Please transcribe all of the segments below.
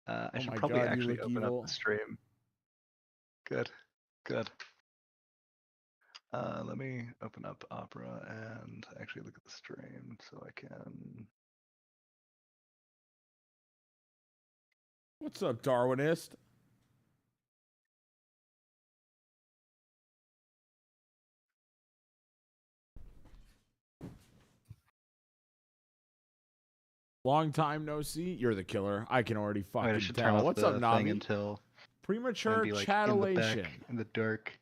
I Oh should my probably god, you actually look open up evil. the stream. Good, good. Let me open up Opera and actually look at the stream so I can. What's up, Darwinist? Long time no see. You're the killer. I can already Wait, I fucking should turn tell. off What's up, the thing Navi? until I'm gonna Premature be like in the back chatulation. in the dark.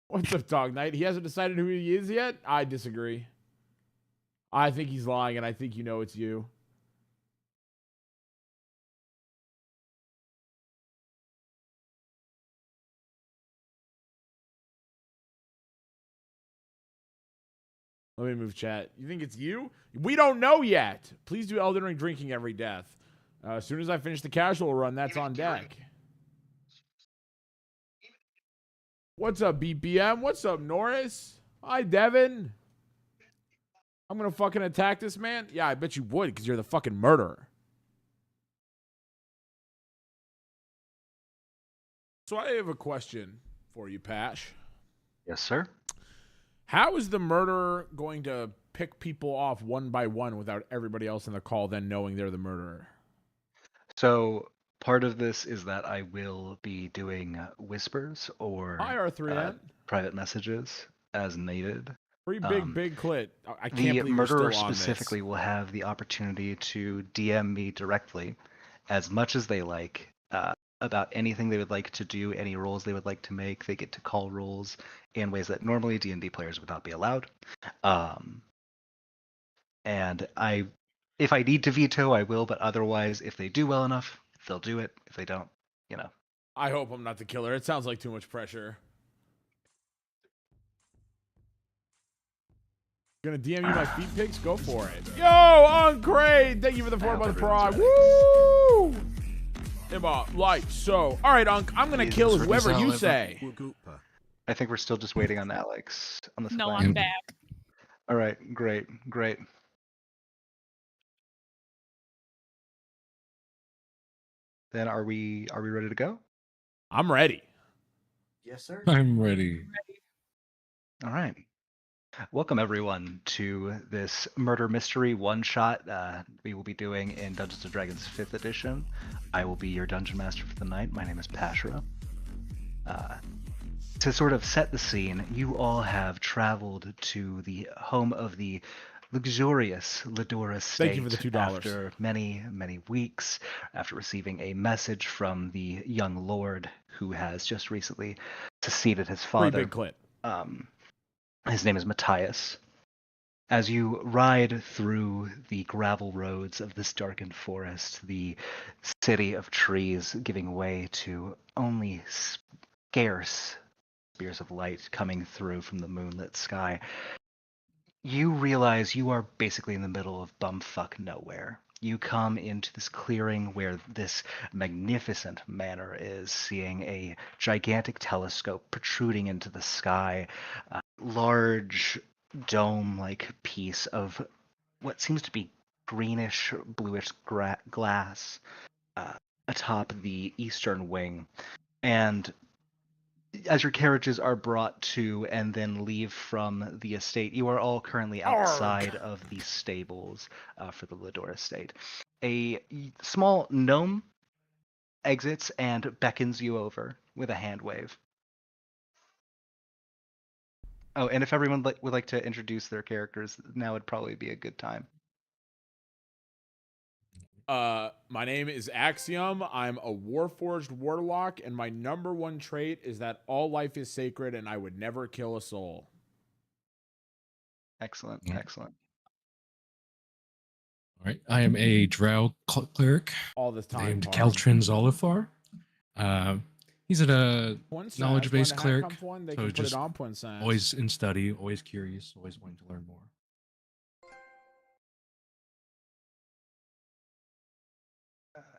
What's up, Dog Knight? He hasn't decided who he is yet? I disagree. I think he's lying, and I think you know it's you. Let me move chat. You think it's you? We don't know yet. Please do Elden Ring drinking every death. As soon as I finish the casual run, that's on deck. What's up, BPM? What's up, Norris? Hi, Devin. I'm gonna fucking attack this man? Yeah, I bet you would, because you're the fucking murderer. So I have a question for you, Pash. Yes, sir. How is the murderer going to pick people off one by one without everybody else in the call then knowing they're the murderer? So part of this is that I will be doing whispers or Hi, R3N. private messages as needed. Pretty Um, big clit. I can't the believe you're murderer still on specifically this. will have the opportunity to DM me directly as much as they like about anything they would like to do, any roles they would like to make. They get to call roles in ways that normally D&D players would not be allowed. And if I need to veto, I will. But otherwise, if they do well enough, they'll do it. If they don't, you know. I hope I'm not the killer. It sounds like too much pressure. Gonna DM you my feet pics? Go for it. Yo, Uncrade! Thank you for the 4 by the prog. Woo! Like so. All right, Unc. I'm gonna kill whoever you say. I think we're still just waiting on Alex on the No, I'm back. All right, great. Then are we ready to go? I'm ready. Yes, sir. I'm ready. All right. Welcome everyone to this murder mystery one shot we will be doing in Dungeons & Dragons 5th edition. I will be your dungeon master for the night. My name is Pashra. To sort of set the scene, you all have traveled to the home of the luxurious Ladora estate. Thank you for the $2. After many, many weeks, after receiving a message from the young lord who has just recently succeeded his father. Pretty big clit. His name is Matthias. As you ride through the gravel roads of this darkened forest, the city of trees giving way to only scarce spears of light coming through from the moonlit sky, you realize you are basically in the middle of bumfuck nowhere. You come into this clearing where this magnificent manor is, seeing a gigantic telescope protruding into the sky, a large dome-like piece of what seems to be greenish, bluish glass atop the eastern wing. And as your carriages are brought to and then leave from the estate, you are all currently outside of the stables for the Lador estate. A small gnome exits and beckons you over with a hand wave. Oh, and if everyone would like to introduce their characters, now would probably be a good time. My name is Axiom. I'm a Warforged Warlock, and my number one trait is that all life is sacred and I would never kill a soul. Excellent. All right. I am a drow cleric all this time named Caltrin Zolifar. He's a knowledge-based cleric, so just always in study, always curious, always wanting to learn more.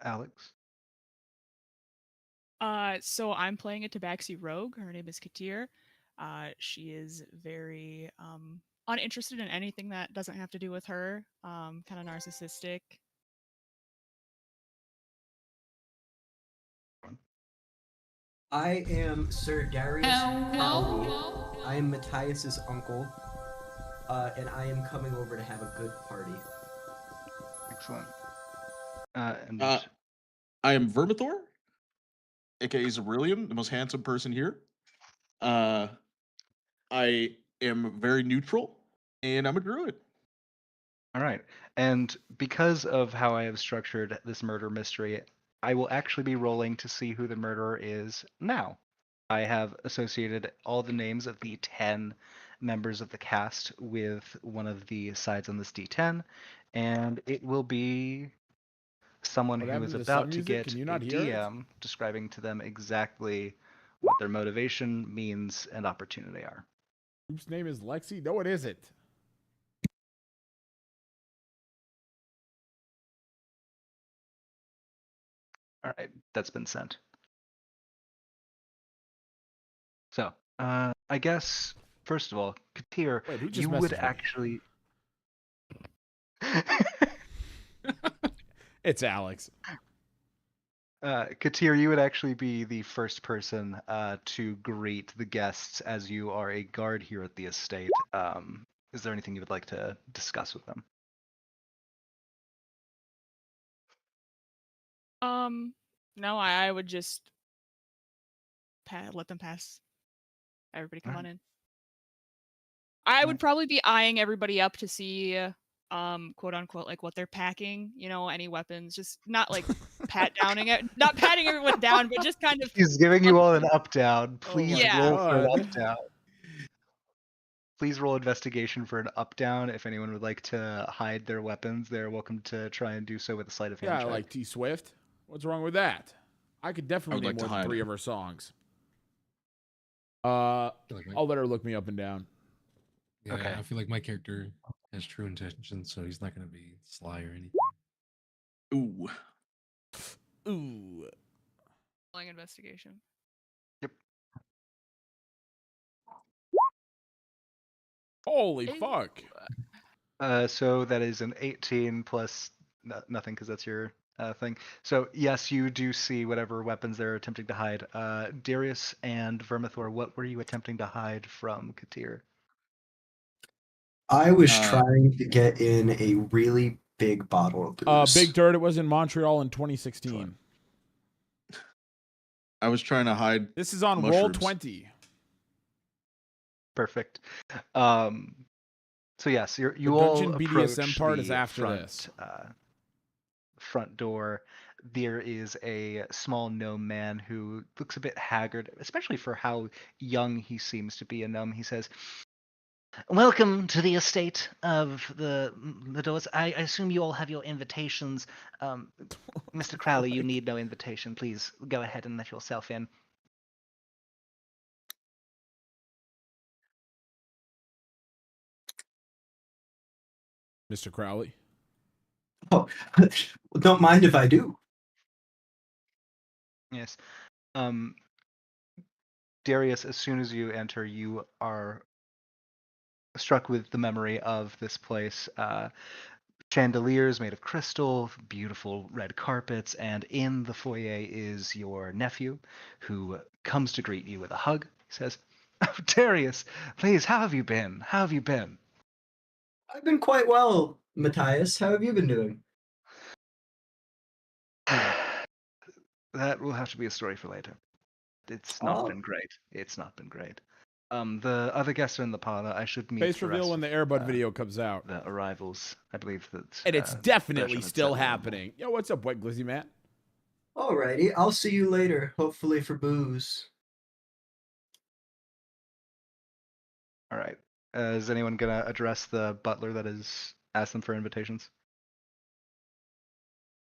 Alex? So I'm playing a Tabaxi rogue. Her name is Katir. She is very uninterested in anything that doesn't have to do with her. Kind of narcissistic. I am Sir Darius Crowley. I am Matthias's uncle, and I am coming over to have a good party. Excellent. I am Vermithor, aka Zerillium, the most handsome person here. I am very neutral, and I'm a druid. All right. And because of how I have structured this murder mystery, I will actually be rolling to see who the murderer is now. I have associated all the names of the 10 members of the cast with one of the sides on this D10, and it will be someone who is about to get a DM describing to them exactly what their motivation, means, and opportunity they are. Whose name is Lexi? No, it isn't. All right, that's been sent. So, I guess, first of all, Katir, you would actually... It's Alex. Katir, you would actually be the first person to greet the guests as you are a guard here at the estate. Is there anything you would like to discuss with them? No, I would just let them pass. Everybody come on in. I would probably be eyeing everybody up to see, quote unquote, like what they're packing, any weapons, just not like not patting everyone down, but just kind of. He's giving you all an up down. Please roll for an up down. Please roll investigation for an up down. If anyone would like to hide their weapons, they're welcome to try and do so with a sleight of hand check. Like T Swift. What's wrong with that? I could definitely name more than 3 of her songs. I'll let her look me up and down. Yeah, okay. I feel like my character has true intentions, so he's not going to be sly or anything. Ooh. Rolling investigation. Yep. Holy fuck. So that is an 18 plus nothing because that's your thing. So yes, you do see whatever weapons they're attempting to hide. Darius and Vermithor, what were you attempting to hide from Katir? I was trying to get in a really big bottle of booze. Big Dirt, it was in Montreal in 2016. I was trying to hide. This is on mushrooms. Roll20. Perfect. So yes, you all approach BDSM part is after front, this. Front door. There is a small gnome man who looks a bit haggard, especially for how young he seems to be a gnome. He says, "Welcome to the estate of the doors. I assume you all have your invitations. Mr. Crowley, you need no invitation. Please go ahead and let yourself in." Mr. Crowley? Oh, don't mind if I do. Yes. Darius, as soon as you enter, you are struck with the memory of this place. Chandeliers made of crystal, beautiful red carpets, and in the foyer is your nephew, who comes to greet you with a hug. He says, "Oh, Darius, please, how have you been? How have you been?" I've been quite well, Matthias. How have you been doing? That will have to be a story for later. It's not been great. It's not been great. The other guests are in the parlor. I should meet. Face reveal when the Airbud video comes out. The arrivals, I believe that. And it's definitely still happening. Yo, what's up, Wet Glizzy Matt? Alrighty, I'll see you later. Hopefully for booze. All right. Is anyone gonna address the butler that has asked them for invitations?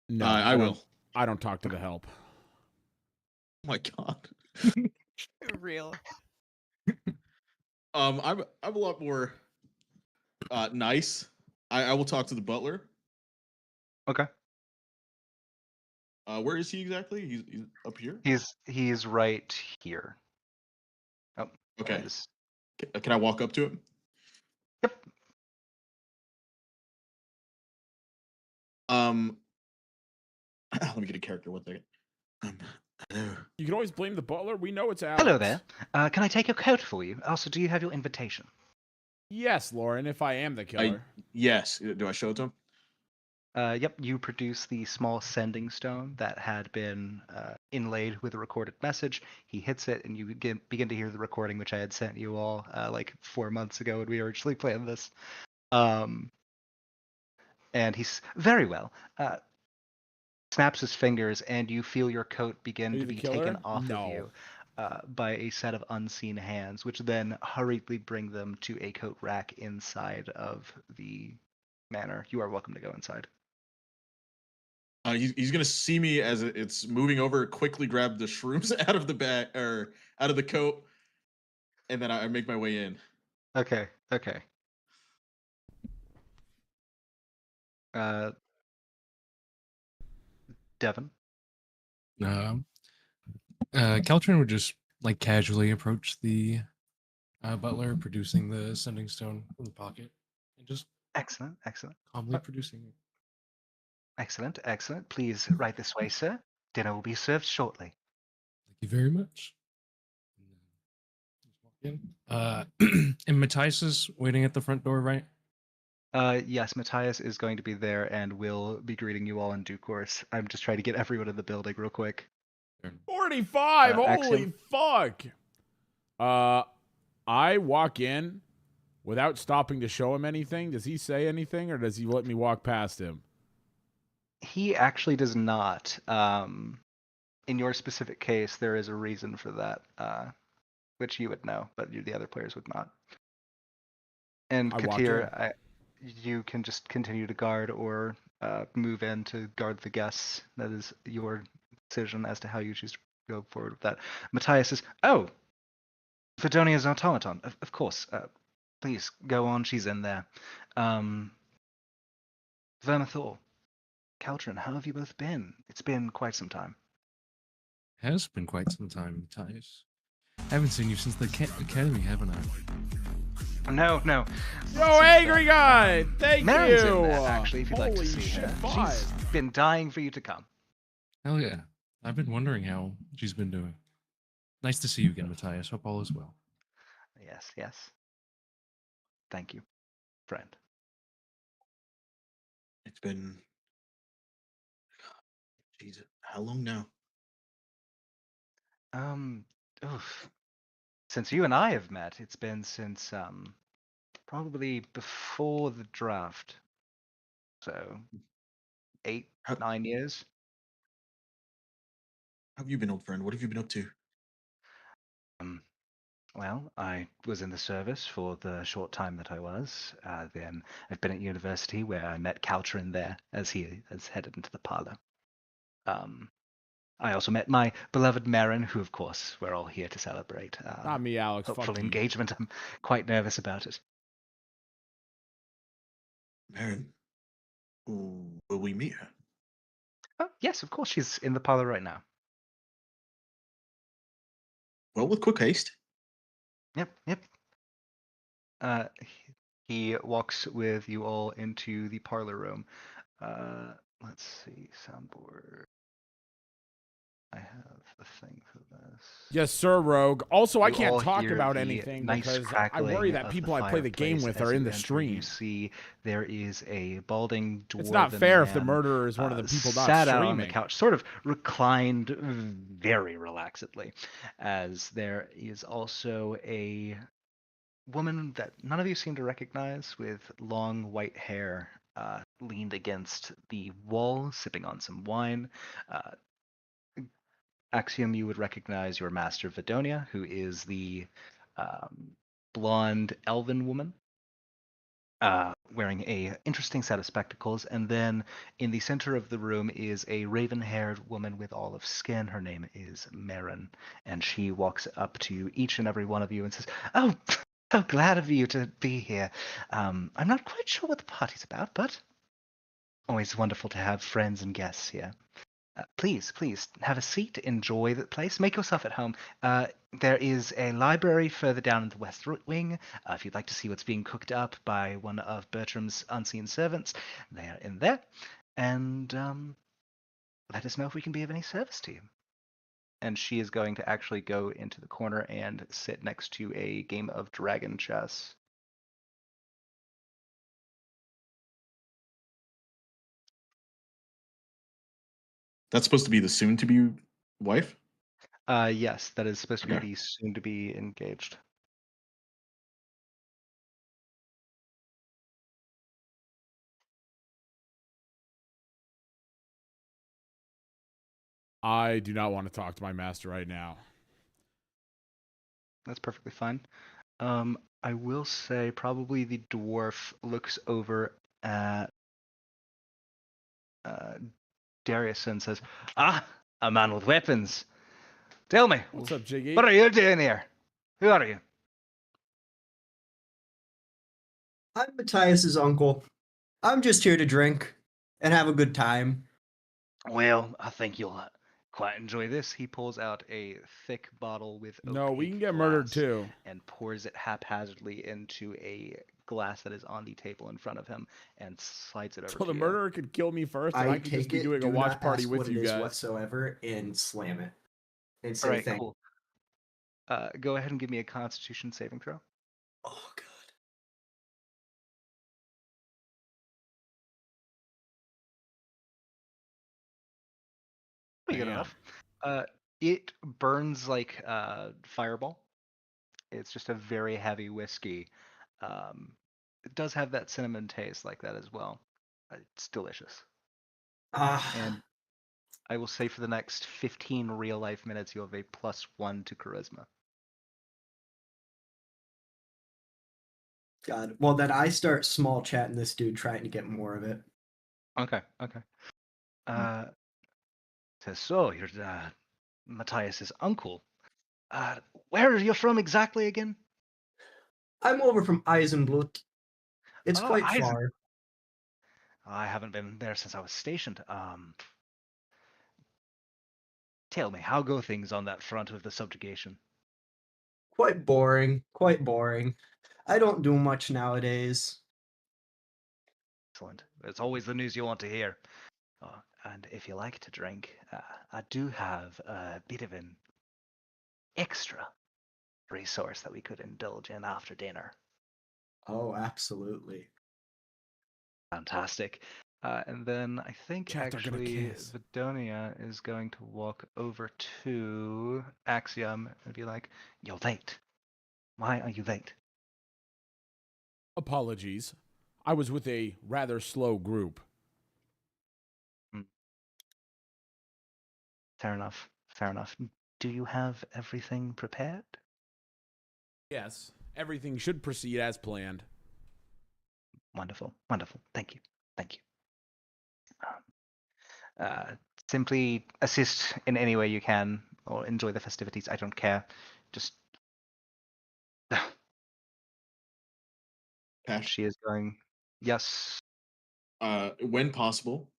No, I will. I don't talk to the help. Oh my god. Real. I'm a lot more nice. I will talk to the butler. Okay. Where is he exactly? He's up here. He's right here. Oh. Okay. Can I walk up to him? Yep. Let me get a character. 1 second. Hello. You can always blame the butler. We know it's Alex. Hello there. Can I take your coat for you? Also, do you have your invitation? Yes, Lauren, if I am the killer. Yes. Do I show it to him? Yep, you produce the small sending stone that had been inlaid with a recorded message. He hits it, and you begin to hear the recording, which I had sent you all like 4 months ago when we originally planned this. And he's very well. Snaps his fingers, and you feel your coat begin to be taken off of you by a set of unseen hands, which then hurriedly bring them to a coat rack inside of the manor. You are welcome to go inside. He's gonna see me as it's moving over, quickly grab the shrooms out of the bag or out of the coat, and then I make my way in. Okay. Devin. Caltrin would just like casually approach the butler, producing the sending stone from the pocket, and just Excellent. calmly producing it. Excellent. Please, right this way, sir. Dinner will be served shortly. Thank you very much. And Matthias is waiting at the front door, right? Yes, Matthias is going to be there and will be greeting you all in due course. I'm just trying to get everyone in the building real quick. 45! Holy Axiom. fuck! I walk in without stopping to show him anything. Does he say anything, or does he let me walk past him? He actually does not. In your specific case, there is a reason for that, which you would know, but the other players would not. And Katir, you can just continue to guard or move in to guard the guests. That is your decision as to how you choose to go forward with that. Matthias says, "Oh, Fedonia's automaton. Of course. Please go on. She's in there. Vermithor, Caltrin, how have you both been? It's been quite some time." Has been quite some time, Matthias. I haven't seen you since the academy, haven't I? No. Yo, angry guy! Thank Marin's you! in there, actually, if you'd like to see shit, her. five. She's been dying for you to come. Hell yeah. I've been wondering how she's been doing. Nice to see you again, Matthias. Hope all is well. Yes. Thank you, friend. It's been... Jesus, how long now? Since you and I have met, it's been since probably before the draft. So 8, 9 years. How have you been, old friend? What have you been up to? Well, I was in the service for the short time that I was. Then I've been at university where I met Caltrin there as he has headed into the parlor. I also met my beloved Marin, who, of course, we're all here to celebrate. Not me, Alex. Hopeful Fuck you. engagement. I'm quite nervous about it. Marin, will we meet her? Oh, yes, of course. She's in the parlor right now. Well, with quick haste. Yep. He walks with you all into the parlor room. Let's see, soundboard. I have a thing for this. Yes, sir, Rogue. Also, I can't talk hear about the anything nice because I crackling worry that of people I play the game fireplace with as are you in the enter. stream. You see there is a balding dwarven It's not fair if the man, murderer is one of the people not sat streaming. out on the couch, sort of reclined very relaxedly, as there is also a woman that none of you seem to recognize with long white hair, leaned against the wall, sipping on some wine. Axiom, you would recognize your master Vedonia, who is the blonde elven woman, wearing a interesting set of spectacles. And then in the center of the room is a raven-haired woman with olive skin. Her name is Marin, and she walks up to each and every one of you and says, "Oh, so glad of you to be here. I'm not quite sure what the party's about, but always wonderful to have friends and guests here." Please, please have a seat. Enjoy the place. Make yourself at home. There is a library further down in the west wing. If you'd like to see what's being cooked up by one of Bertram's unseen servants, they are in there. And let us know if we can be of any service to you. And she is going to actually go into the corner and sit next to a game of dragon chess. That's supposed to be the soon-to-be wife? Yes, that is supposed to be the soon-to-be engaged. I do not want to talk to my master right now. That's perfectly fine. I will say probably the dwarf looks over at Darius and says, "Ah, a man with weapons. Tell me, What's up, Jiggy? what are you doing here? Who are you?" I'm Matthias's uncle. I'm just here to drink and have a good time. Well, I think you'll quite enjoy this. He pulls out a thick bottle with No, we opaque can get murdered glass too. and pours it haphazardly into a glass that is on the table in front of him and slides it over So to the you. murderer could kill me first, and I could just be doing a watch party with you guys whatsoever, and slam it and say All right, thank. cool. Go ahead and give me a Constitution saving throw. Oh god. Pretty good enough. It burns like Fireball. It's just a very heavy whiskey. It does have that cinnamon taste like that as well. It's delicious. And I will say for the next 15 real life minutes, you have a +1 to charisma. God. Well, then I start small chatting this dude, trying to get more of it. Okay. Says, so you're Matthias's uncle. Where are you from exactly again? I'm over from Eisenblut. It's Oh, quite far. I haven't been there since I was stationed. Tell me, how go things on that front of the subjugation? Quite boring. Quite boring. I don't do much nowadays. Excellent. It's always the news you want to hear. And if you like to drink, I do have a bit of an extra resource that we could indulge in after dinner. Oh, absolutely. Fantastic. And then I think actually Vidonia is going to walk over to Axiom and be like, "You're late. Why are you late?" Apologies. I was with a rather slow group. Fair enough. Fair enough. Do you have everything prepared? Yes. Everything should proceed as planned. Wonderful. Wonderful. Thank you. Thank you. Simply assist in any way you can or enjoy the festivities. I don't care. Just. She is going. Yes. When possible,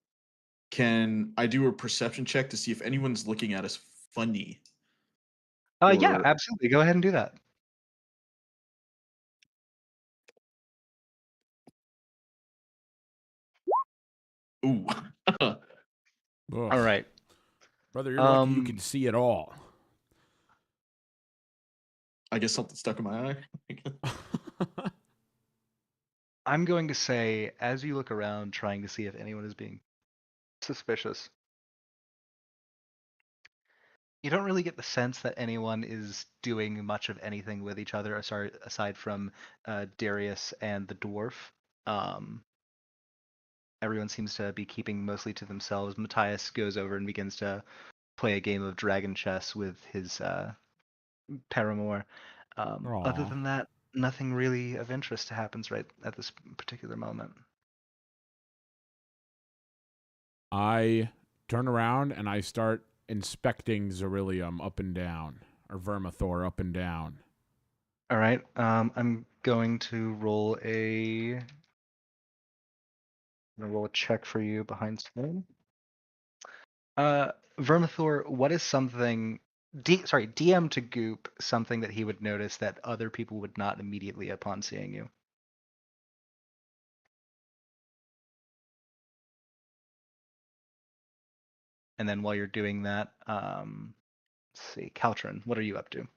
can I do a perception check to see if anyone's looking at us funny? Yeah, absolutely. Go ahead and do that. Ooh. All right. Brother, you're lucky you can see it all. I guess something stuck in my eye. I'm going to say, as you look around trying to see if anyone is being suspicious, you don't really get the sense that anyone is doing much of anything with each other aside from Darius and the dwarf. Everyone seems to be keeping mostly to themselves. Matthias goes over and begins to play a game of dragon chess with his paramour. Other than that, nothing really of interest happens right at this particular moment. I turn around and I start inspecting Xerillium up and down, or Vermithor up and down. All right. I'm going to roll a check for you behind screen. Vermithor, what is something DM to Goop, something that he would notice that other people would not immediately upon seeing you? And then while you're doing that, let's see, Caltrin, what are you up to?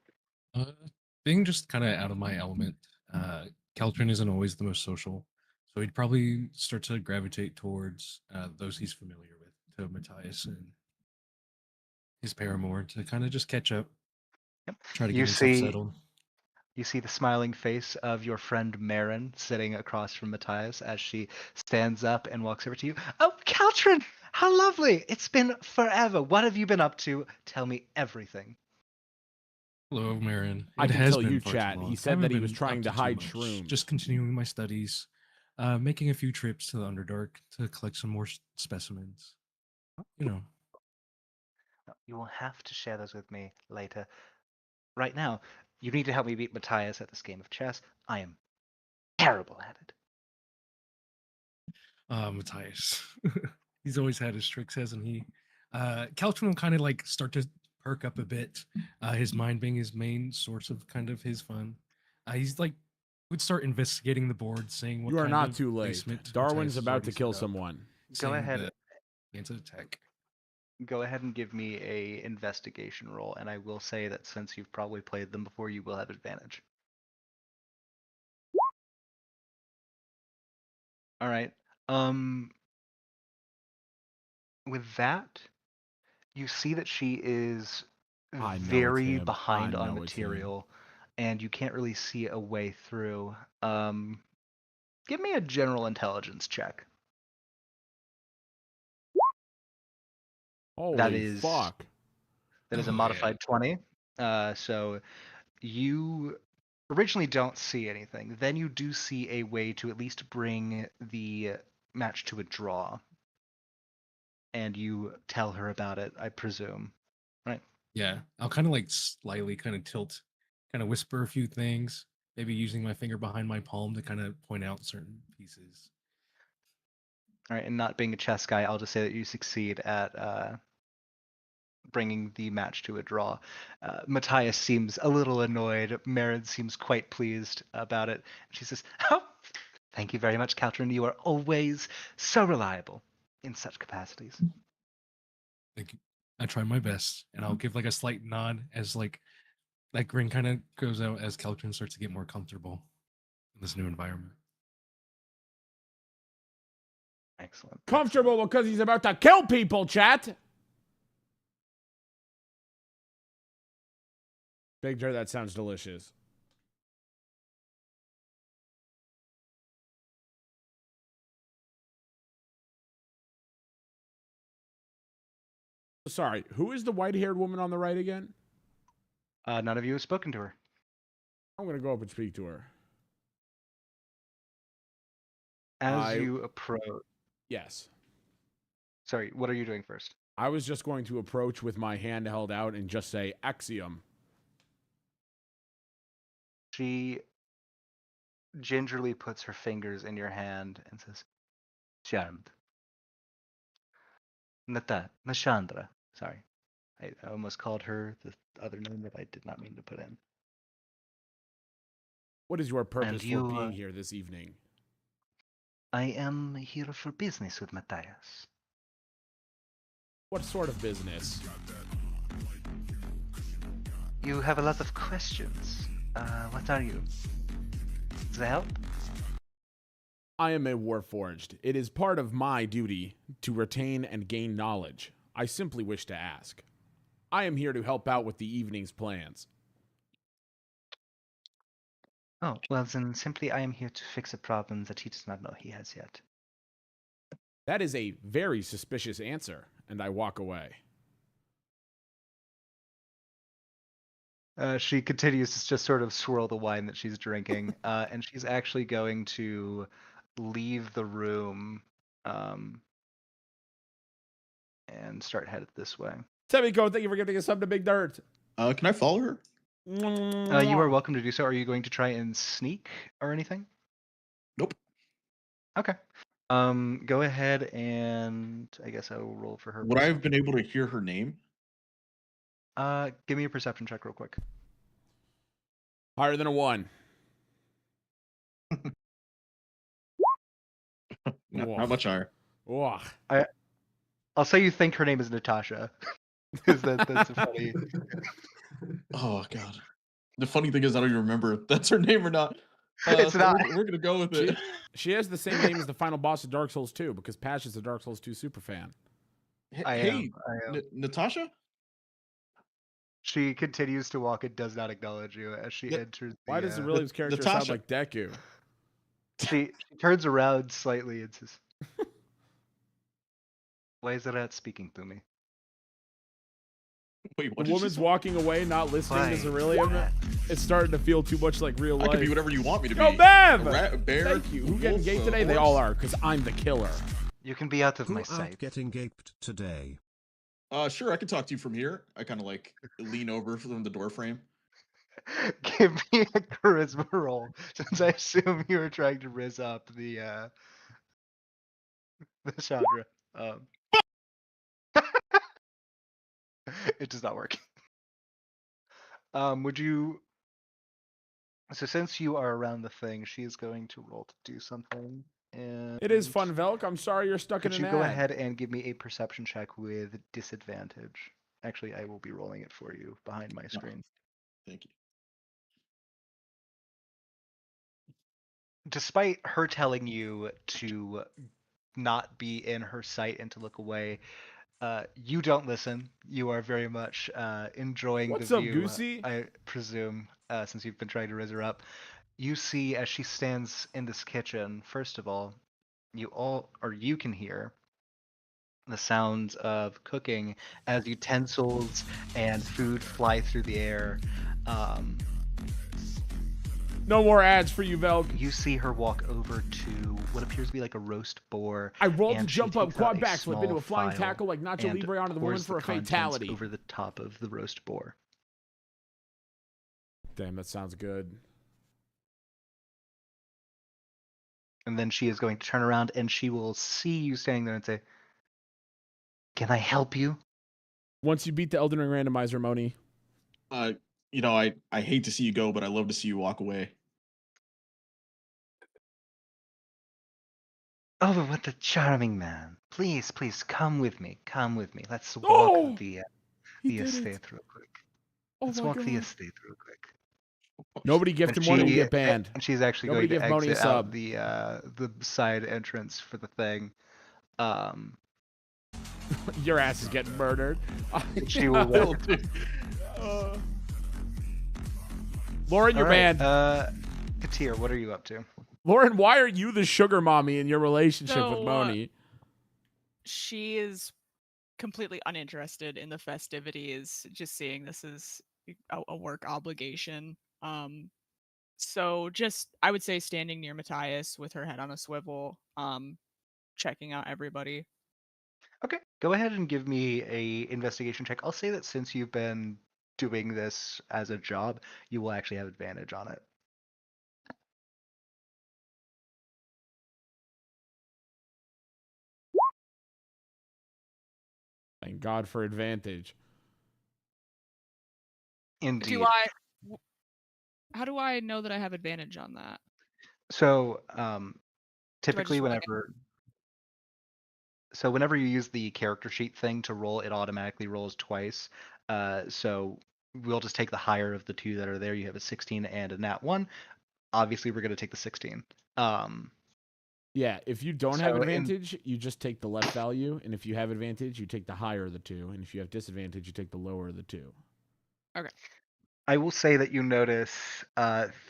Being just kind of out of my element. Caltrin isn't always the most social, so he'd probably start to gravitate towards those he's familiar with, to Matthias and his paramour, to kind of just catch up. Yep. Try to get himself settled. You see the smiling face of your friend Marin sitting across from Matthias as she stands up and walks over to you. Oh, Caltrin, how lovely! It's been forever. What have you been up to? Tell me everything. Hello, Marin. I can tell you, chat. He said that he was trying to hide shrooms. Just continuing my studies, making a few trips to the Underdark to collect some more specimens. You know. You will have to share those with me later. Right now, you need to help me beat Matthias at this game of chess. I am terrible at it. Matthias. He's always had his tricks, hasn't he? Caltrin will kind of like start to perk up a bit. His mind being his main source of kind of his fun. He's like would start investigating the board, saying what you are kind not of too late. Darwin's about to kill someone. Go ahead. Into attack. Go ahead and give me a investigation roll, and I will say that since you've probably played them before, you will have advantage. All right. With that, you see that she is very behind on material, and you can't really see a way through. Give me a general intelligence check. Holy fuck. That is a modified 20. So you originally don't see anything. Then you do see a way to at least bring the match to a draw. And you tell her about it, I presume. Right? Yeah. I'll kind of like slightly kind of tilt, kind of whisper a few things, maybe using my finger behind my palm to kind of point out certain pieces. All right, and not being a chess guy, I'll just say that you succeed at bringing the match to a draw. Matthias seems a little annoyed. Marin seems quite pleased about it. She says, "Oh, thank you very much, Caltrin. You are always so reliable in such capacities." Thank you. I try my best, and I'll give like a slight nod as like that grin kind of goes out as Caltrin starts to get more comfortable in this new environment. Excellent. Comfortable because he's about to kill people, chat. Big Jar, that sounds delicious. Sorry, who is the white-haired woman on the right again? None of you have spoken to her. I'm going to go up and speak to her. As you approach... Yes. Sorry, what are you doing first? I was just going to approach with my hand held out and just say, Axiom. She gingerly puts her fingers in your hand and says, "Charmed. Nashandra." Sorry. I almost called her the other name that I did not mean to put in. What is your purpose for being here this evening? I am here for business with Matthias. What sort of business? You have a lot of questions. What are you? Does that help? I am a Warforged. It is part of my duty to retain and gain knowledge. I simply wish to ask. I am here to help out with the evening's plans. Oh, well then simply I am here to fix a problem that he does not know he has yet. That is a very suspicious answer, and I walk away. She continues to just sort of swirl the wine that she's drinking, and she's actually going to leave the room and start headed this way. Semico, thank you for giving us something to Big Dirt. Can I follow her? You are welcome to do so. Are you going to try and sneak or anything? Nope. Okay. Go ahead and I guess I will roll for her. Would I have been perception. able to hear her name? Give me a perception check real quick. Higher than a 1. No, not much higher. Ugh. I'll say you think her name is Natasha, because that's a funny. Oh god. The funny thing is I don't even remember if that's her name or not. It's So not. we're gonna go with it. She has the same name as the final boss of Dark Souls 2 because Patch is a Dark Souls 2 super fan. I Hey, am. Natasha? She continues to walk and does not acknowledge you as she Yeah, enters. Why does Aurelia's character sound Natasha. like Deku? She turns around slightly and says, "Why is that speaking to me?" Wait, what The did she woman's say? walking away, not listening to Why? Aurelia. It's starting to feel too much like real I life. could be whatever you want me to be. Yo, Bev! A rat, a bear, Thank you. Who getting wolf, gay a today? They horse? all are, because I'm the killer. You can be out of Who my out sight. getting gaped today? Sure, I can talk to you from here. I kind of like lean over from the door frame. Give me a charisma roll, since I assume you were trying to riz up the Chandra. It does not work. Would you? So since you are around the thing, she is going to roll to do something. And It is fun, Velk. I'm sorry you're stuck in could an you go ad. ahead and give me a perception check with disadvantage? Actually, I will be rolling it for you behind my screen. Thank you. Despite her telling you to not be in her sight and to look away, you don't listen. You are very much enjoying What's the up, view. Goosey? I presume, since you've been trying to raise her up. You see as she stands in this kitchen, first of all, you can hear the sounds of cooking as utensils and food fly through the air. No more ads for you, Velk. You see her walk over to what appears to be like a roast boar. I rolled to and she jump up, takes quad out a backflip into small a flying file tackle like Nacho and Libre onto the woman pours for a contents fatality. over the top of the roast boar. Damn, that sounds good. And then she is going to turn around and she will see you standing there and say, "Can I help you?" Once you beat the Elden Ring randomizer, Moni. You know, I hate to see you go, but I love to see you walk away. Oh, what a charming man. Please, please, come with me. Come with me. Let's walk Oh! the He did estate it. real quick. Oh Let's my walk God. the estate real quick. Nobody gift him one and we get banned. And she's actually Nobody going to give Moni a exit out sub. the side entrance for the thing. Your ass is getting murdered. She will walk. Lauren, you're banned. Katir, what are you up to? Lauren, why are you the sugar mommy in your relationship with So, Moni? She is completely uninterested in the festivities, just seeing this as a work obligation. So just, I would say, standing near Matthias with her head on a swivel, checking out everybody. Okay, go ahead and give me a investigation check. I'll say that since you've been doing this as a job, you will actually have advantage on it. Thank God for advantage. Indeed. How do I know that I have advantage on that? So, typically roll again? whenever you use the character sheet thing to roll, it automatically rolls twice. So we'll just take the higher of the two that are there. You have a 16 and a nat 1. Obviously, we're going to take the 16. Yeah, if you don't have So advantage, you just take the left value, and if you have advantage, you take the higher of the two, and if you have disadvantage, you take the lower of the two. Okay. I will say that you notice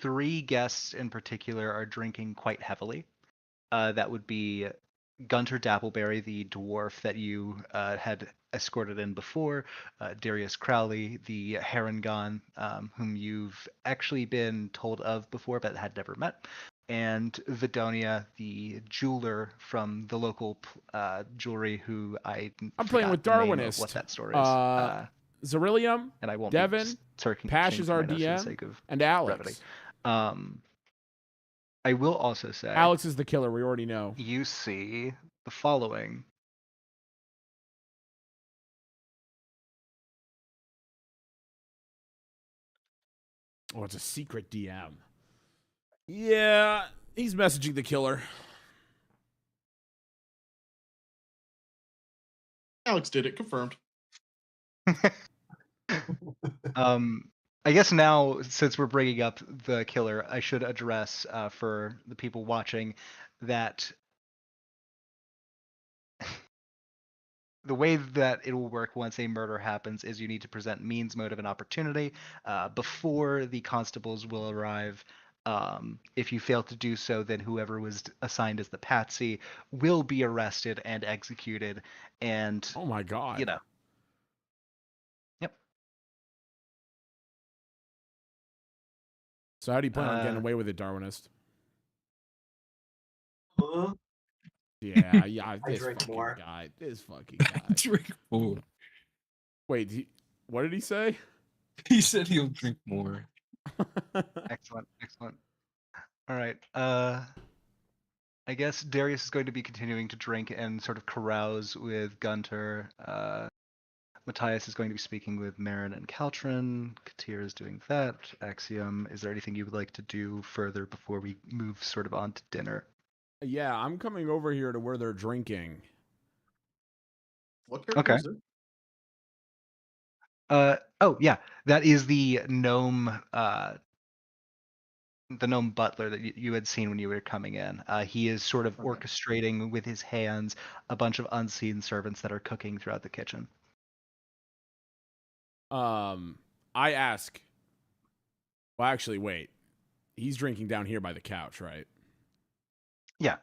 3 guests in particular are drinking quite heavily. That would be Gunter Dappleberry, the dwarf that you had escorted in before, Darius Crowley, the Harangon, whom you've actually been told of before but had never met, and Vidonia, the jeweler from the local jewelry, who I'm playing with Darwinist. What that store is. Zerillium, and I won't Devin, be searching Pash is our for my notes for the DM, sake of and Alex. brevity. I will also say, Alex is the killer. We already know. you see the following. Oh, it's a secret DM. Yeah, he's messaging the killer. Alex did it. Confirmed. I guess now, since we're bringing up the killer, I should address for the people watching that the way that it will work once a murder happens is you need to present means, motive, and opportunity before the constables will arrive. If you fail to do so, then whoever was assigned as the patsy will be arrested and executed. And, Oh my god. you know, yep. So how do you plan on getting away with it, Darwinist? Huh? Yeah, I this drink fucking more. guy. This fucking guy. Drink more. Wait, what did he say? He said he'll drink more. Excellent. All right. I guess Darius is going to be continuing to drink and sort of carouse with Gunter. Matthias is going to be speaking with Marin and Caltrin. Katir is doing that. Axiom, is there anything you would like to do further before we move sort of on to dinner? Yeah, I'm coming over here to where they're drinking. What character Okay. is it? Oh yeah, that is the gnome butler that you had seen when you were coming in. He is sort of Okay. orchestrating with his hands a bunch of unseen servants that are cooking throughout the kitchen. I ask. Well, actually, wait. He's drinking down here by the couch, right? Yeah.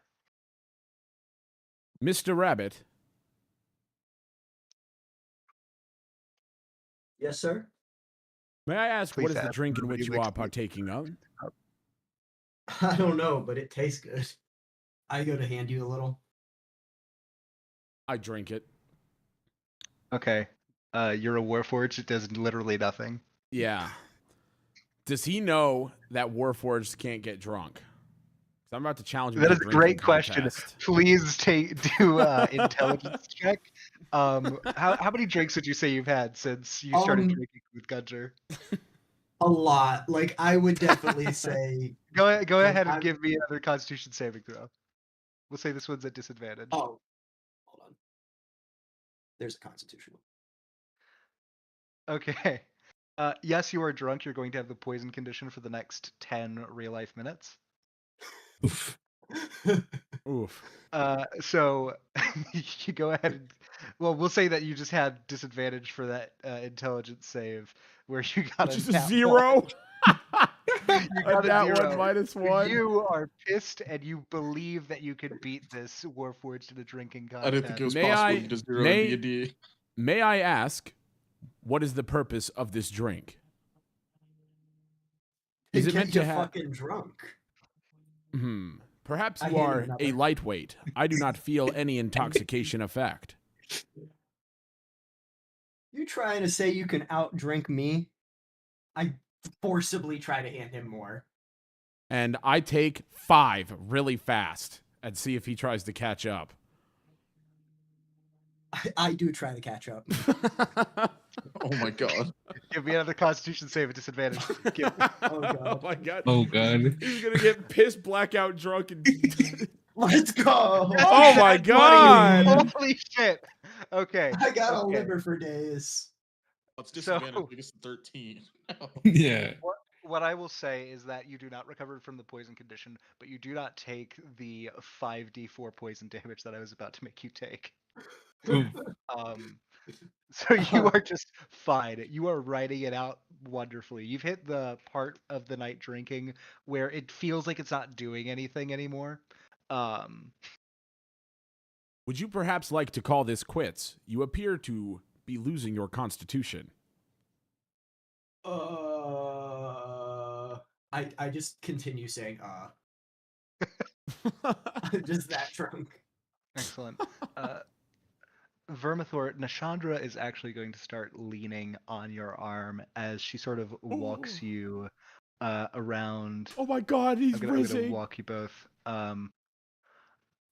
Mr. Rabbit. Yes, sir. May I ask Please what is the ask. drink in Nobody which you likes are to- partaking of? I don't know, but it tastes good. I go to hand you a little. I drink it. Okay. You're a warforged. It does literally nothing. Yeah. Does he know that Warforged can't get drunk? 'Cause I'm about to challenge him That to is a great question. Please do intelligence check. How many drinks would you say you've had since you started drinking with Gunter? A lot. Like I would definitely say. Go Like, ahead and I'm- give me another Constitution saving throw. We'll say this one's at disadvantage. Oh, hold on. There's a Constitution. Okay. Yes, you are drunk. You're going to have the poison condition for the next 10 real life minutes. Oof. Oof. So you go ahead and, well, we'll say that you just had disadvantage for that intelligence save where you got Which is nat a 0. You got a that zero. one minus 1. You are pissed and you believe that you could beat this Warforged in a drinking contest. I didn't think it was May possible I- you just zero may- D&D. May I ask, what is the purpose of this drink? Is it Get meant you to have? fucking drunk? Perhaps I you hate are another. a lightweight. I do not feel any intoxication effect. You trying to say you can outdrink me? I forcibly try to hand him more. And I take 5 really fast and see if he tries to catch up. I do try to catch up. Oh my god. Give me another Constitution save at disadvantage. Oh, God. Oh my god. Oh god. He's gonna get pissed, blackout, drunk, and. Let's go! Oh my god! Holy shit! Okay. I got a okay. liver for days. It's disadvantage So- because it's 13. Yeah. What I will say is that you do not recover from the poison condition, but you do not take the 5d4 poison damage that I was about to make you take. Oof. So you are just fine. You are writing it out wonderfully. You've hit the part of the night drinking where it feels like it's not doing anything anymore. Would you perhaps like to call this quits? You appear to be losing your constitution. I just continue saying just that drunk. Excellent. Vermithor, Nashandra is actually going to start leaning on your arm as she sort of walks you around. Oh my God, he's I'm gonna racing. walk you both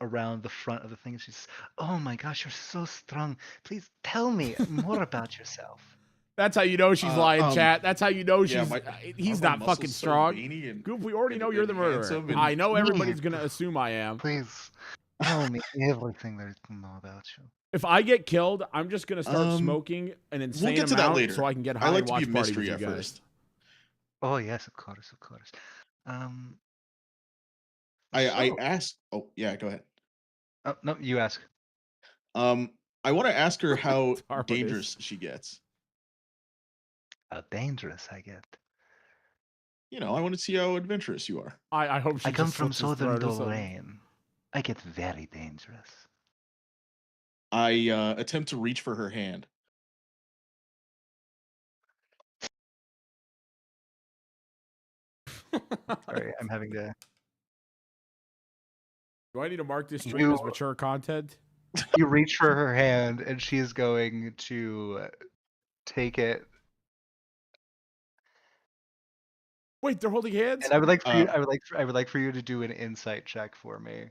around the front of the thing. She says, "Oh my gosh, you're so strong. Please tell me more about yourself." That's how you know she's lying, chat. That's how you know yeah, she's. He's aren't my not muscles fucking so strong. veiny and- Goop, we already and- know you're and the murderer. handsome and- I know Me. everybody's gonna assume I am. Please tell me everything there is to know about you. If I get killed, I'm just gonna start smoking an insane get to that amount later. so I can get high I like and to watch be a party with mystery you at guys. first. Oh yes, of course, of course. I So- asked. Oh yeah, go ahead. Oh, no, you ask. I want to ask her how Harmonious. dangerous she gets. How dangerous I get. You know, I want to see how adventurous you are. I hope she I come just from slits his southern throat or something. Lorraine. I get very dangerous. I attempt to reach for her hand. Sorry, I'm having to. Do I need to mark this stream as You- mature content? You reach for her hand, and she is going to take it. Wait, they're holding hands? And I would like for you. I would like for you to do an insight check for me.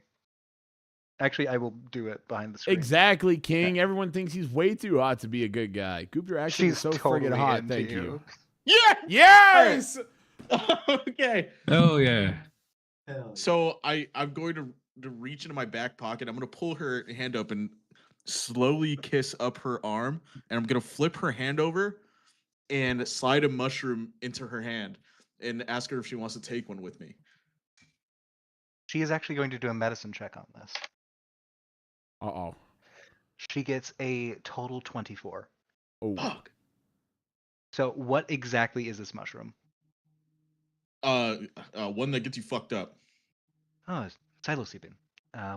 Actually, I will do it behind the screen. Exactly, King. Everyone thinks he's way too hot to be a good guy. Goop, your accent is She's so totally friggin' hot. into Thank you. you. Yeah. Yes! Okay. Oh yeah. Hell yeah. So I'm going to reach into my back pocket. I'm going to pull her hand up and slowly kiss up her arm, and I'm going to flip her hand over and slide a mushroom into her hand and ask her if she wants to take one with me. She is actually going to do a medicine check on this. Uh-oh. She gets a total 24. Oh. Fuck. So what exactly is this mushroom? One that gets you fucked up. Oh, it's psilocybin.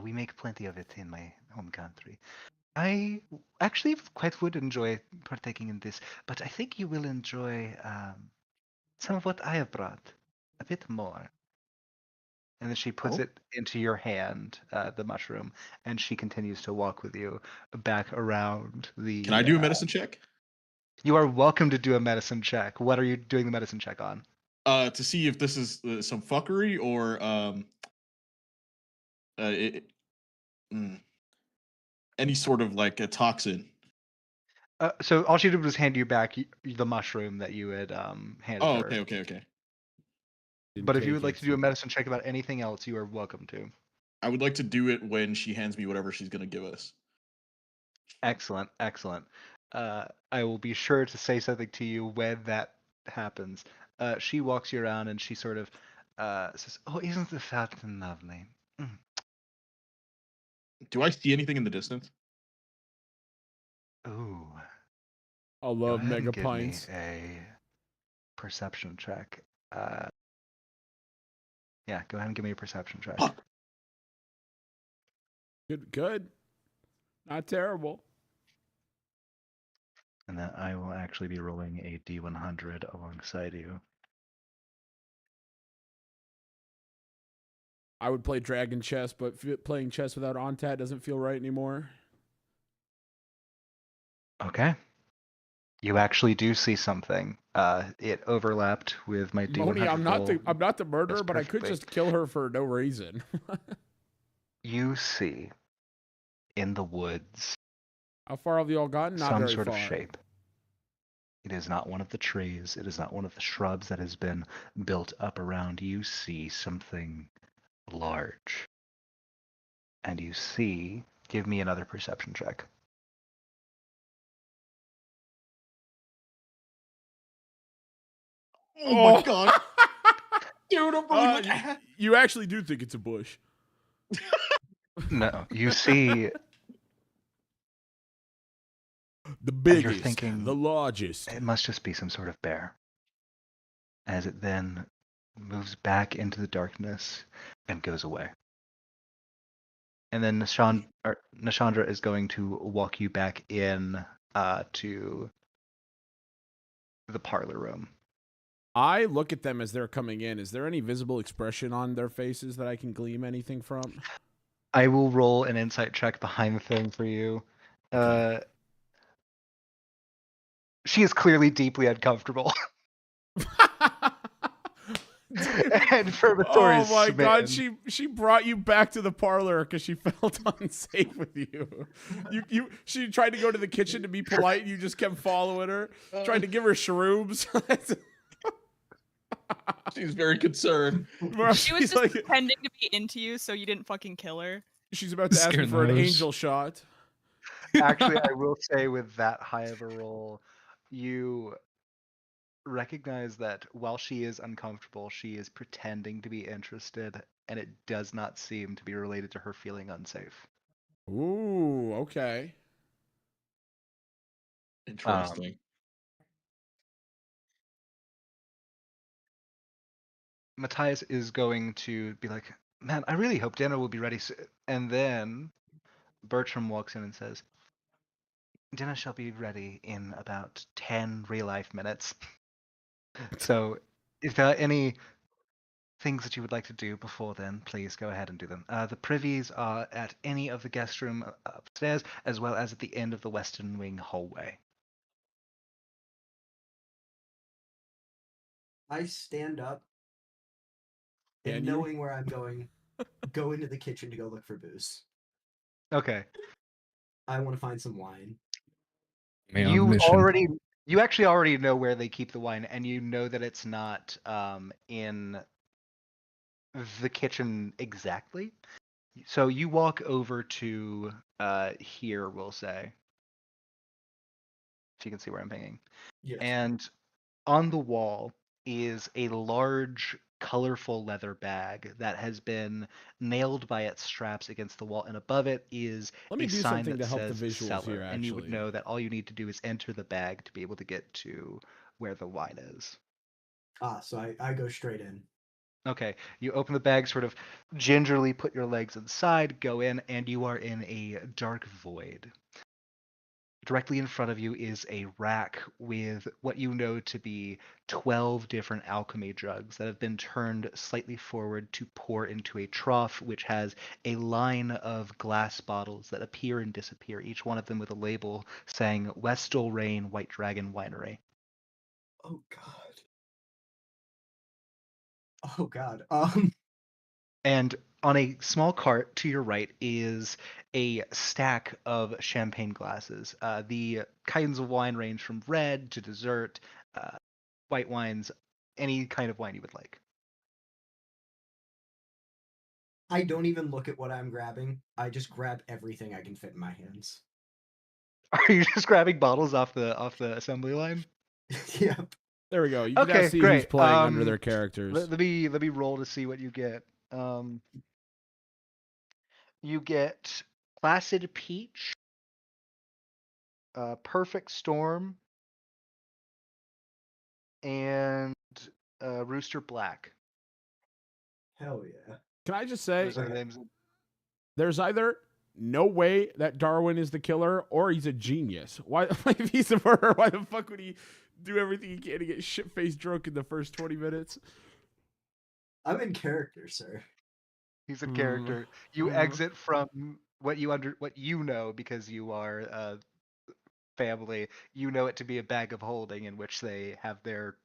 We make plenty of it in my home country. I actually quite would enjoy partaking in this, but I think you will enjoy some of what I have brought. A bit more. And then she puts Oh. it into your hand, the mushroom, and she continues to walk with you back around the. Can I do a medicine check? You are welcome to do a medicine check. What are you doing the medicine check on? To see if this is some fuckery or any sort of like a toxin. So all she did was hand you back the mushroom that you had handed Oh, her. okay. But if you would like to do a medicine check about anything else, you are welcome to. I would like to do it when she hands me whatever she's gonna give us. Excellent. I will be sure to say something to you when that happens. She walks you around and she sort of says, "Oh, isn't the fountain lovely?" Mm. Do I see anything in the distance? Ooh. I Go love ahead mega and give me pints. a perception check. Yeah, go ahead and give me a perception check. Fuck. Good. Not terrible. And then I will actually be rolling a D100 alongside you. I would play Dragon Chess, but playing chess without Ontat doesn't feel right anymore. Okay. You actually do see something. It overlapped with my D100 Moni, I'm not the roll. murderer, Yes, but I could perfectly. just kill her for no reason. You see in the woods How far have you all gotten? Not some very sort far. of shape. It is not one of the trees. It is not one of the shrubs that has been built up around. You see something large. And you see, give me another perception check. Oh my god. Dude, I'm going like You actually do think it's a bush. No, you see The and you're biggest, thinking, the largest. it must just be some sort of bear. As it then moves back into the darkness and goes away. And then Nashandra is going to walk you back in to the parlor room. I look at them as they're coming in. Is there any visible expression on their faces that I can glean anything from? I will roll an insight check behind the thing for you. She is clearly deeply uncomfortable. And Vermithor Oh is my god, smitten. she brought you back to the parlor because she felt unsafe with you. She tried to go to the kitchen to be polite, and you just kept following her. Tried to give her shrooms. She's very concerned. Bro, She was she's just like, pretending to be into you so you didn't fucking kill her. she's about to ask me Scaring for an those. angel shot. Actually, I will say with that high of a roll, you recognize that while she is uncomfortable, she is pretending to be interested, and it does not seem to be related to her feeling unsafe. Ooh, okay. Interesting. Matthias is going to be like, "Man, I really hope dinner will be ready soon." And then Bertram walks in and says, "Dinner shall be ready in about 10 real life minutes." So, if there are any things that you would like to do before then, please go ahead and do them. The privies are at any of the guest room upstairs, as well as at the end of the western wing hallway. I stand up and Can you? knowing where I'm going, go into the kitchen to go look for booze. Okay. I want to find some wine. Man on a mission. You actually already know where they keep the wine, and you know that it's not in the kitchen exactly. So you walk over to here, we'll say, if you can see where I'm pinging. Yes. And on the wall is a large, colorful leather bag that has been nailed by its straps against the wall, and above it is Let me a do sign something that to help the says visuals cellar. here, And you would actually. know that all you need to do is enter the bag to be able to get to where the wine is. So I go straight in. Okay, you open the bag, sort of gingerly put your legs inside, go in, and you are in a dark void. Directly in front of you is a rack with what you know to be 12 different alchemy jugs that have been turned slightly forward to pour into a trough, which has a line of glass bottles that appear and disappear, each one of them with a label saying Westall Rain White Dragon Winery. Oh god. Oh god. And on a small cart to your right is a stack of champagne glasses. The kinds of wine range from red to dessert, white wines, any kind of wine you would like. I don't even look at what I'm grabbing. I just grab everything I can fit in my hands. Are you just grabbing bottles off the assembly line? Yep. There we go. You can now Okay, see great. who's playing under their characters. Let me roll to see what you get. You get Placid Peach, Perfect Storm, and Rooster Black. Hell yeah. Can I just say, Those are the names. there's either no way that Darwin is the killer or he's a genius. Why, if he's a murderer, why the fuck would he do everything he can to get shit-faced drunk in the first 20 minutes? I'm in character, sir. He's a character. You exit from what you know because you are family. You know it to be a bag of holding in which they have their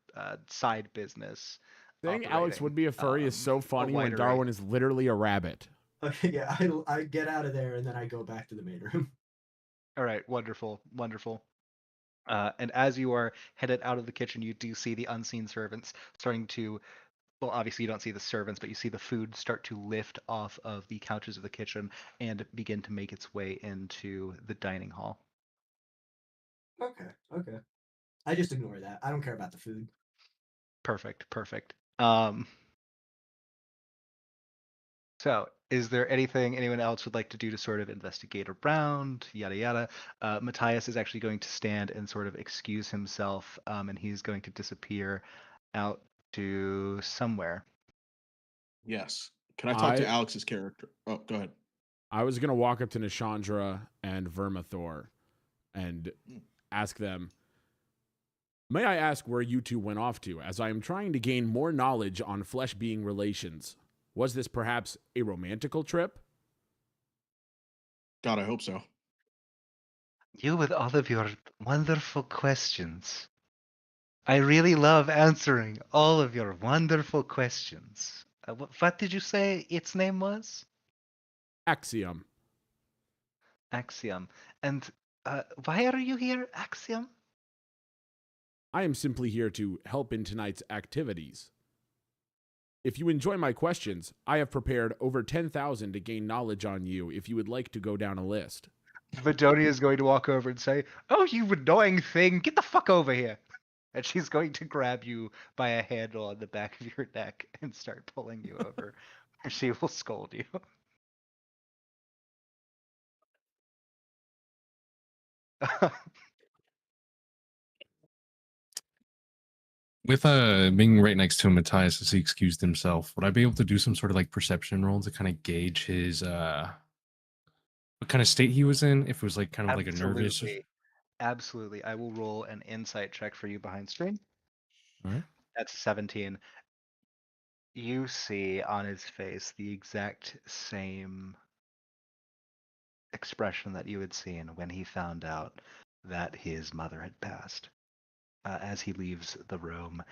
side business. Saying Alex would be a furry is so funny when Darwin is literally a rabbit. Okay, yeah, I get out of there and then I go back to the main room. All right, wonderful, wonderful. And as you are headed out of the kitchen, you do see the unseen servants starting to. Well, obviously you don't see the servants, but you see the food start to lift off of the couches of the kitchen and begin to make its way into the dining hall. Okay. I just ignore that. I don't care about the food. Perfect. So, is there anything anyone else would like to do to sort of investigate around, yada yada? Matthias is actually going to stand and sort of excuse himself, and he's going to disappear out to somewhere. Yes. Can I talk to Alex's character? Oh, go ahead. I was going to walk up to Nishandra and Vermithor and ask them, may I ask where you two went off to, as I am trying to gain more knowledge on flesh-being relations? Was this perhaps a romantical trip? God, I hope so. You with all of your wonderful questions. I really love answering all of your wonderful questions. What did you say its name was? Axiom. Axiom. And why are you here, Axiom? I am simply here to help in tonight's activities. If you enjoy my questions, I have prepared over 10,000 to gain knowledge on you if you would like to go down a list. Vidonia is going to walk over and say, "Oh, you annoying thing, get the fuck over here." And she's going to grab you by a handle on the back of your neck and start pulling you over. She will scold you. With being right next to Matthias as he excused himself, would I be able to do some sort of like perception roll to kind of gauge his what kind of state he was in? If it was like kind of like a nervous. Absolutely. I will roll an insight check for you behind screen. All right. That's 17. You see on his face the exact same expression that you had seen when he found out that his mother had passed. As he leaves the room,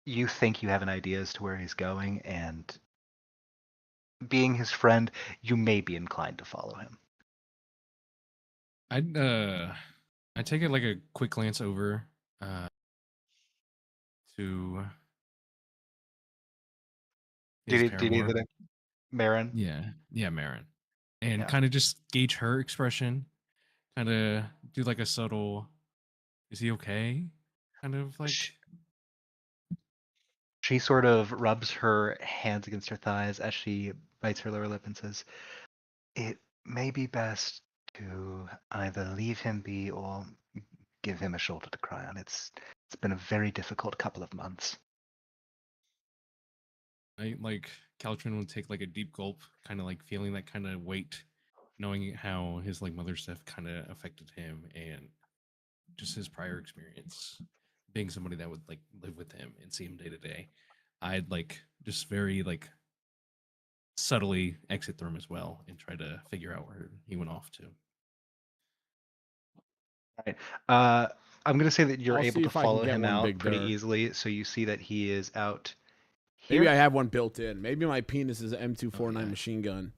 you think you have an idea as to where he's going, and being his friend, you may be inclined to follow him. I take it like a quick glance over to his Did you paramour. need Marin? Yeah, Marin, and Yeah. kind of just gauge her expression. Kind of do like a subtle. Is he okay? Kind of like. She sort of rubs her hands against her thighs as she bites her lower lip and says, "It may be best to either leave him be or give him a shoulder to cry on. It's been a very difficult couple of months." I like Caltrin would take like a deep gulp, kind of like feeling that kind of weight, knowing how his like mother's death kind of affected him and just his prior experience being somebody that would like live with him and see him day to day. I'd like just very like subtly exit the room as well and try to figure out where he went off to. Right. I'm going to say that you're I'll able see to if I can follow get him one, out Big pretty Dur. easily. So you see that he is out here. Maybe I have one built in. Maybe my penis is an M249 Okay. machine gun.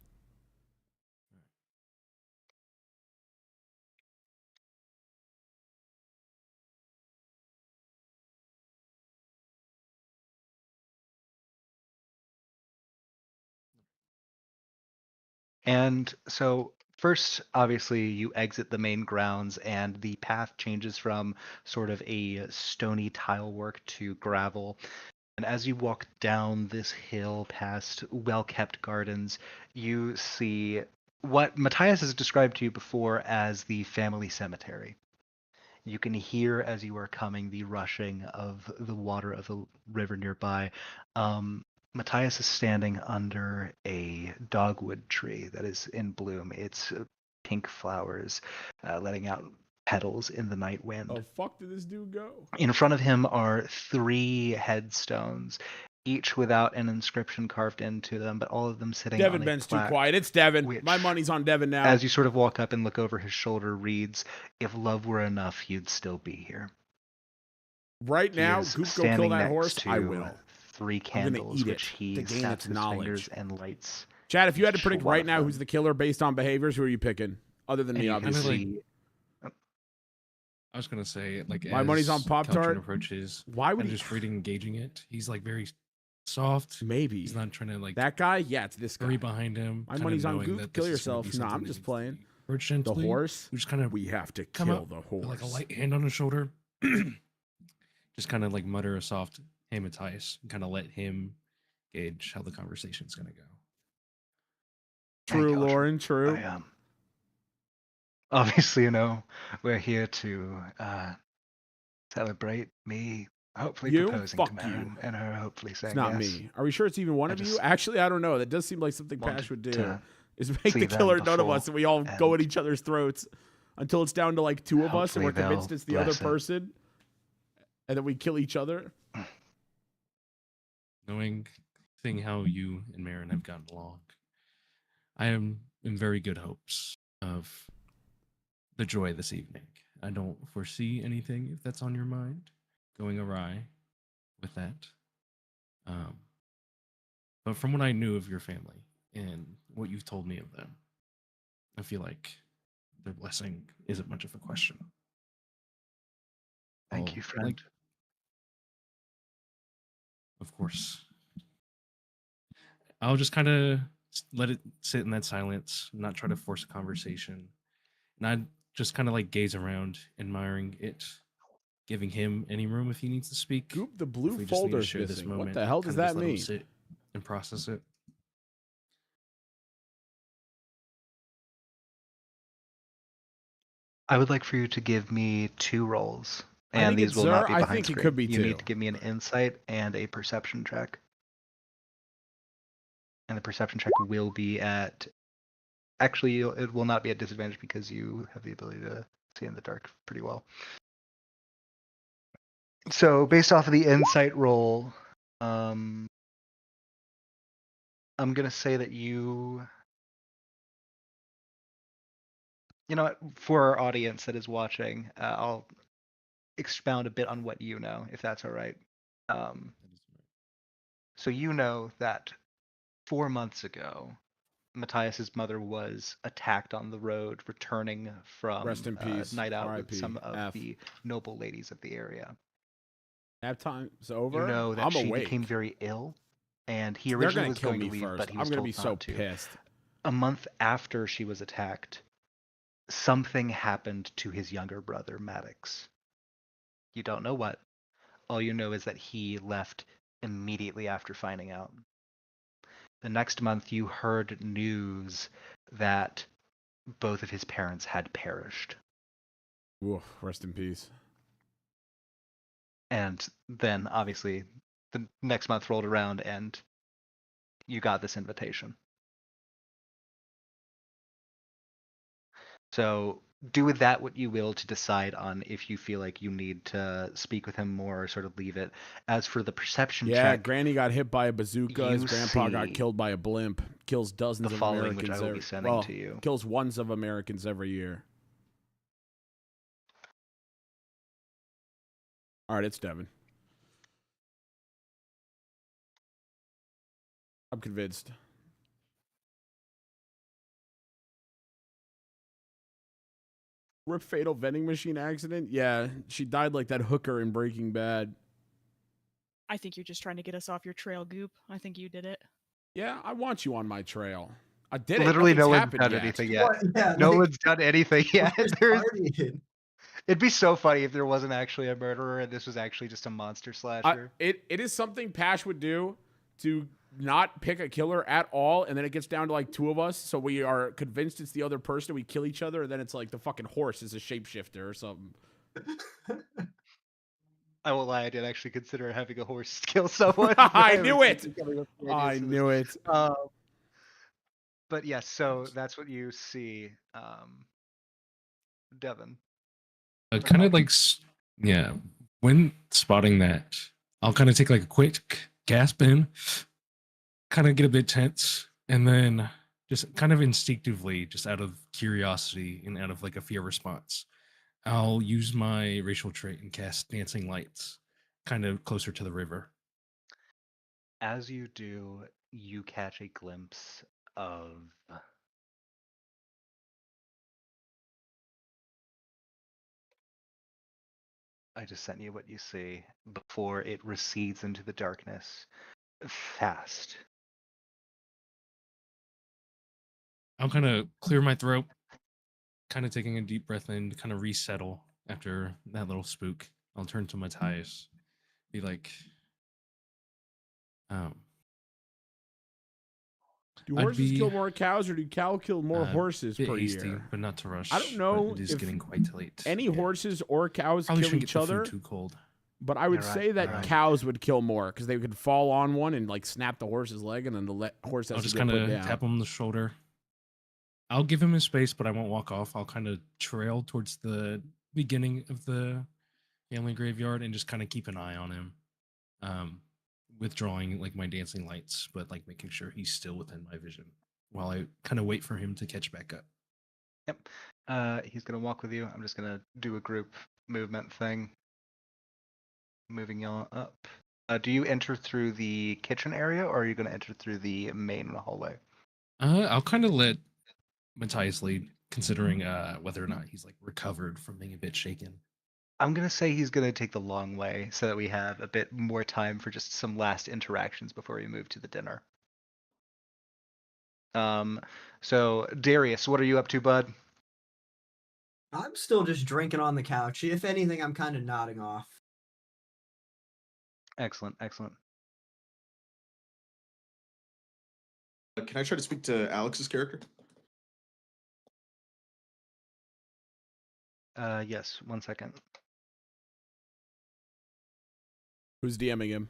And so first, obviously, you exit the main grounds, and the path changes from sort of a stony tile work to gravel. And as you walk down this hill past well-kept gardens, you see what Matthias has described to you before as the family cemetery. You can hear as you are coming the rushing of the water of the river nearby. Matthias is standing under a dogwood tree that is in bloom. It's pink flowers, letting out petals in the night wind. Oh, fuck did this dude go? In front of him are 3 headstones, each without an inscription carved into them, but all of them sitting Devin on a Ben's too plaque, quiet. It's Devin. which, My money's on Devin now. as you sort of walk up and look over his shoulder, reads, "If love were enough, you'd still be here." Right now, He is Goop, go standing kill that next horse. to I will. 3 I'm gonna candles, eat which it he to gain snaps its his knowledge. fingers and lights. Chad, if you had to each predict one right of now them. who's the killer based on behaviors, who are you picking? Other than And me, you can obviously. see I was gonna say like My money's on as Pop-Tart. Caltrin approaches, Why would and he? just reading engaging it. He's like very soft. Maybe. He's not trying to like That guy? Yeah, it's this guy. hurry behind him. My kinda money's on knowing Goop. that Kill this is gonna be yourself. Nah, something I'm that just needs to playing. be approached The gently. horse? We just kind of We have to come kill up the with, horse. like a light hand on his shoulder. Just kind of like mutter a soft, "Hey, Matthias," and kind of let him gauge how the conversation's gonna go. Thank True, you, Ultra. Lauren, true. Obviously, we're here to celebrate me hopefully You? proposing Fuck to Marin and her hopefully saying It's not yes. me. Are we sure it's even one I of you? just Actually, I don't know. That does seem like something wanted Pash would do. to Is make see the them killer none of before, us and we all go at and each other's throats until it's down to like 2 of us and hopefully we're convinced they'll it's the other bless it. person. And then we kill each other. Seeing how you and Marin have gotten along, I am in very good hopes of the joy this evening. I don't foresee anything if that's on your mind. going awry with that. But from what I knew of your family and what you've told me of them, I feel like their blessing isn't much of a question. Thank you, friend. Of course. I'll just kind of let it sit in that silence, not try to force a conversation. And I'd just kind of like gaze around, admiring it, giving him any room if he needs to speak. Goop, the If blue we just need to folder's share this missing. What moment, the hell does kind of just that let him mean? sit and process it. I would like for you to give me 2 rolls, I and think these it's will not Zer. be I behind think it screen. could be You 2. need to give me an insight and a perception check. And the perception check will be at... Actually, it will not be at disadvantage because you have the ability to see in the dark pretty well. So based off of the insight roll, I'm going to say that you know what, for our audience that is watching, I'll expound a bit on what you know, if that's all right. So you know that 4 months ago, Matthias's mother was attacked on the road returning from Rest in peace. night out with R.I.P. some of F. the noble ladies of the area. Nap time's over. You know that I'm she awake. became very ill, and he They're originally gonna was kill going to me leave, first. but he I'm was gonna told be so not to. pissed. A month after she was attacked, something happened to his younger brother, Maddox. You don't know what. All you know is that he left immediately after finding out. The next month, you heard news that both of his parents had perished. Ooh, rest in peace. And then, obviously, the next month rolled around and you got this invitation. So do with that what you will to decide on if you feel like you need to speak with him more or sort of leave it. As for the perception Yeah, check, Granny got hit by a bazooka. His you grandpa got see killed by a blimp. Kills dozens the of following, which Americans. I will be sending to you. Kills ones of Americans every year. All right, it's Devin. I'm convinced. Rip fatal vending machine accident? Yeah, she died like that hooker in Breaking Bad. I think you're just trying to get us off your trail, Goop. I think you did it. Yeah, I want you on my trail. I did it. Literally, no Nothing's one's happened done yet. anything yet. What? Yeah, No like, one's done anything yet. we're just There's, partying. it'd be so funny if there wasn't actually a murderer and this was actually just a monster slasher. It is something Pash would do to not pick a killer at all, and then it gets down to like 2 of us, so we are convinced it's the other person, we kill each other, and then it's like the fucking horse is a shapeshifter or something. I won't lie, I did actually consider having a horse kill someone. I was knew it! thinking coming up with the I ideas for this. knew it. But yes, so that's what you see, Devin. Kind of like, yeah, when spotting that, I'll kind of take like a quick gasp in, kind of get a bit tense, and then just kind of instinctively, just out of curiosity and out of like a fear response, I'll use my racial trait and cast Dancing Lights, kind of closer to the river. As you do, you catch a glimpse of I just sent you what you see before it recedes into the darkness. Fast. I'll kind of clear my throat, kind of taking a deep breath in to kind of resettle after that little spook. I'll turn to Matthias, be like, Do I'd horses be, kill more cows, or do cow kill more horses bit per hasty, year? but not to rush. I don't know but it is if getting quite late. Any horses or cows Probably kill shouldn't each get the other, food too cold. but I would You're right, say that you're right. cows would kill more because they could fall on one and like snap the horse's leg, and then the horse has I'll to just get kind put of down. tap him on the shoulder. I'll give him his space, but I won't walk off. I'll kind of trail towards the beginning of the family graveyard and just kind of keep an eye on him, withdrawing like my dancing lights, but like making sure he's still within my vision while I kind of wait for him to catch back up. Yep. He's gonna walk with you. I'm just gonna do a group movement thing. moving on up. Do you enter through the kitchen area, or are you going to enter through the main hallway? I'll kind of let Matthias lead, considering whether or not he's like recovered from being a bit shaken. I'm going to say he's going to take the long way so that we have a bit more time for just some last interactions before we move to the dinner. So Darius, what are you up to, bud? I'm still just drinking on the couch. If anything, I'm kind of nodding off. Excellent, excellent. Can I try to speak to Alex's character? Yes, 1 second. Who's DMing him?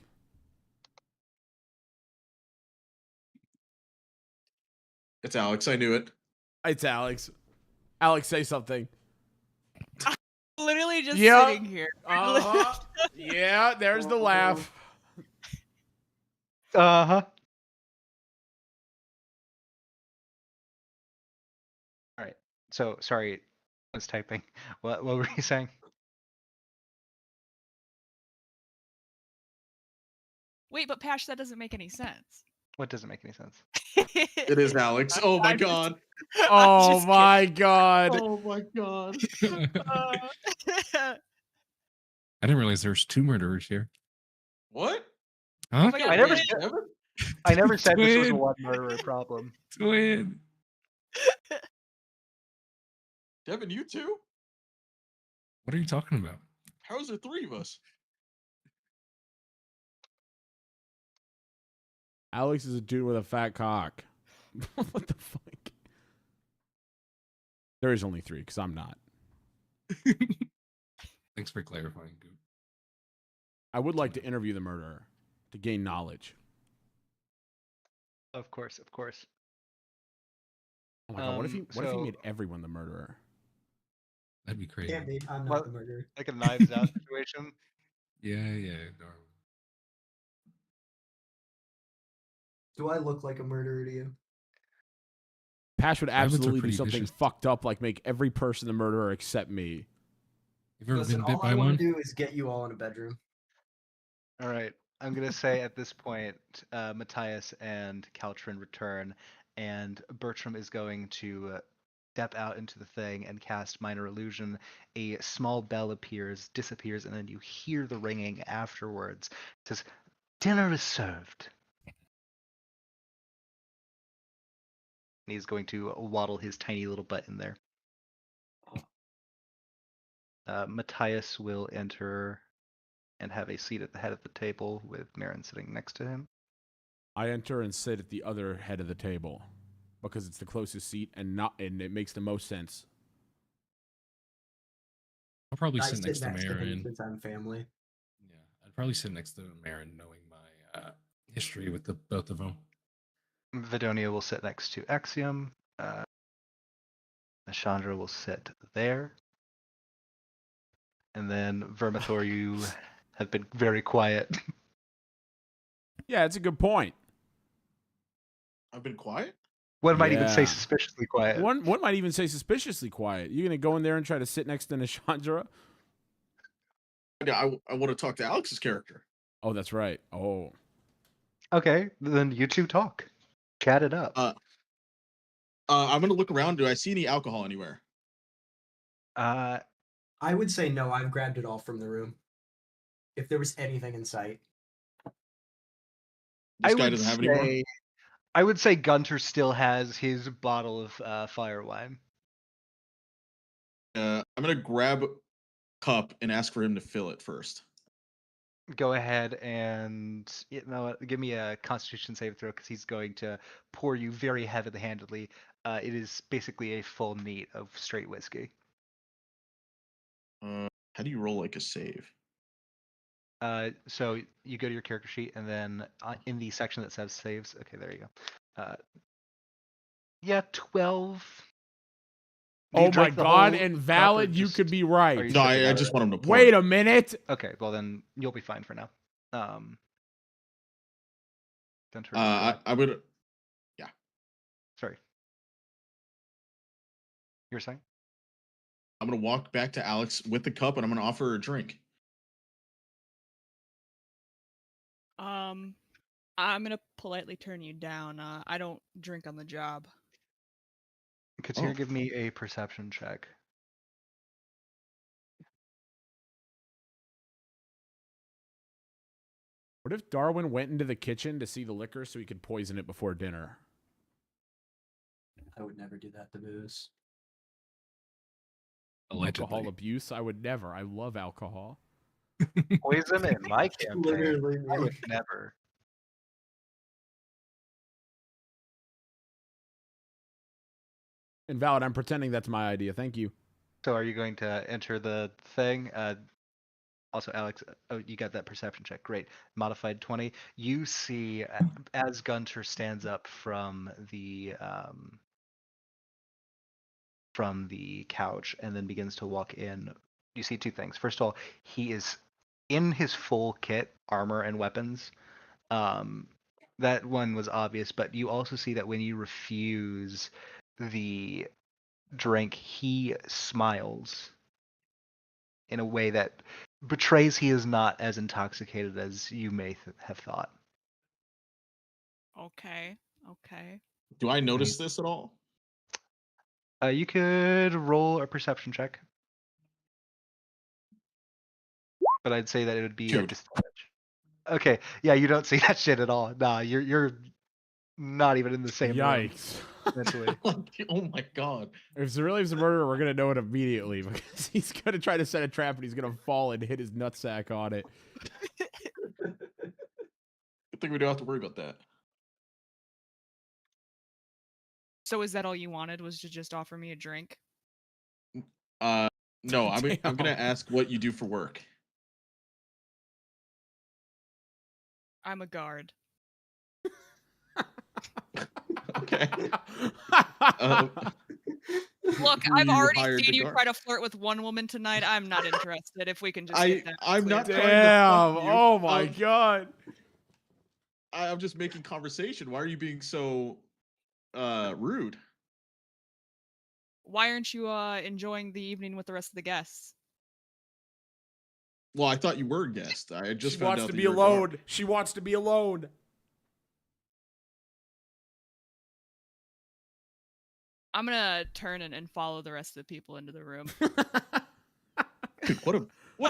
It's Alex. I knew it. It's Alex. Alex, say something. Literally just Yep. sitting here. Yeah, there's the laugh. Uh-huh. All right. So, sorry, I was typing. What were you saying? Wait, but Pash, that doesn't make any sense. What doesn't make any sense? It is Alex. Oh my I'm just- god. I'm Oh just my god. Oh my god. kidding. I didn't realize there's 2 murderers here. What? Huh? Oh my God, I never, wait. Ever? I never said this was a Twin. one murderer problem. Twin. Devin, you too? What are you talking about? How's there 3 of us? Alex is a dude with a fat cock. What the fuck? There is only 3, because I'm not. Thanks for clarifying, Goop. I would like to interview the murderer to gain knowledge. Of course, of course. Oh my god, what if he So- made everyone the murderer? That'd be crazy. Can't be. I'm not What? the murderer. Like a Knives Out situation. Yeah, darling. Do I look like a murderer to you? Pash would Rabbits are absolutely do pretty something vicious. fucked up, like make every person the murderer except me. You've ever Listen, been bit all by I want one? to do is get you all in a bedroom. All right. I'm going to say at this point, Matthias and Caltrin return, and Bertram is going to step out into the thing and cast Minor Illusion. A small bell appears, disappears, and then you hear the ringing afterwards. It says, "Dinner is served." And he's going to waddle his tiny little butt in there. Matthias will enter and have a seat at the head of the table with Marin sitting next to him. I enter and sit at the other head of the table because it's the closest seat and it makes the most sense. I'll probably I sit sit next to next to him Marin. since I'm family. Yeah, I'd probably sit next to Marin, knowing my history with the both of them. Vidonia will sit next to Axiom. Chandra will sit there. And then Vermithor, you have been very quiet. Yeah, it's a good point. I've been quiet? One might even say Yeah. suspiciously quiet. One might even say suspiciously quiet. You gonna go in there and try to sit next to Nishandra? Yeah, I want to talk to Alex's character. Oh, that's right. Oh, Okay, then you two talk. Chat it up. I'm gonna look around. Do I see any alcohol anywhere? I would say no. I've grabbed it all from the room. If there was anything in sight. This guy doesn't have any more. I would say Gunter still has his bottle of fire wine. I'm gonna grab a cup and ask for him to fill it first. Go ahead and give me a Constitution save throw because he's going to pour you very heavily-handedly. It is basically a full neat of straight whiskey. How do you roll like a save? So you go to your character sheet, and then in the section that says saves, okay, there you go. Yeah, 12. Do you oh my drink the god! whole And cup or valid, you just- could be are right. you No, sipping I out of just it? want him to pour. Wait a minute. Okay, well then you'll be fine for now. Gunter, I would. sorry. You were saying? I'm gonna walk back to Alex with the cup and I'm gonna offer her a drink. I'm gonna politely turn you down. I don't drink on the job. Katir, give me a perception check. What if Darwin went into the kitchen to see the liquor so he could poison it before dinner? I would never do that to booze. Alcohol abuse? I would never. I love alcohol. Poison in my campaign? Literally, I would man. never. Invalid. I'm pretending that's my idea. Thank you. So are you going to enter the thing? Also, Alex, oh, you got that perception check. Great. Modified 20. You see, as Gunter stands up from the couch and then begins to walk in, you see two things. First of all, he is in his full kit, armor and weapons. That one was obvious, but you also see that when you refuse the drink, he smiles in a way that betrays he is not as intoxicated as you may have thought. Okay. Okay. Do I notice this at all? You could roll a perception check, but I'd say that it would be a Dude. disadvantage. Okay, yeah, you don't see that shit at all. Nah, you're not even in the same room Yikes. mentally. Oh my god. If Cerulean's a murderer, we're going to know it immediately because he's going to try to set a trap and he's going to fall and hit his nutsack on it. I think we don't have to worry about that. So is that all you wanted? Was to just offer me a drink? No, I'm gonna Damn. ask what you do for work. I'm a guard. Okay. Look, who I've you already hired seen to you guard? try to flirt with one woman tonight. I'm not interested. If we can just I'm get that not cleared. trying to Damn. fuck you. Oh my god. I'm just making conversation. Why are you being so rude? Why aren't you enjoying the evening with the rest of the guests? Well, I thought you were a guest. I just She found wants out to that be you're a guard. alone. She wants to be alone. I'm gonna turn and follow the rest of the people into the room. Dude, what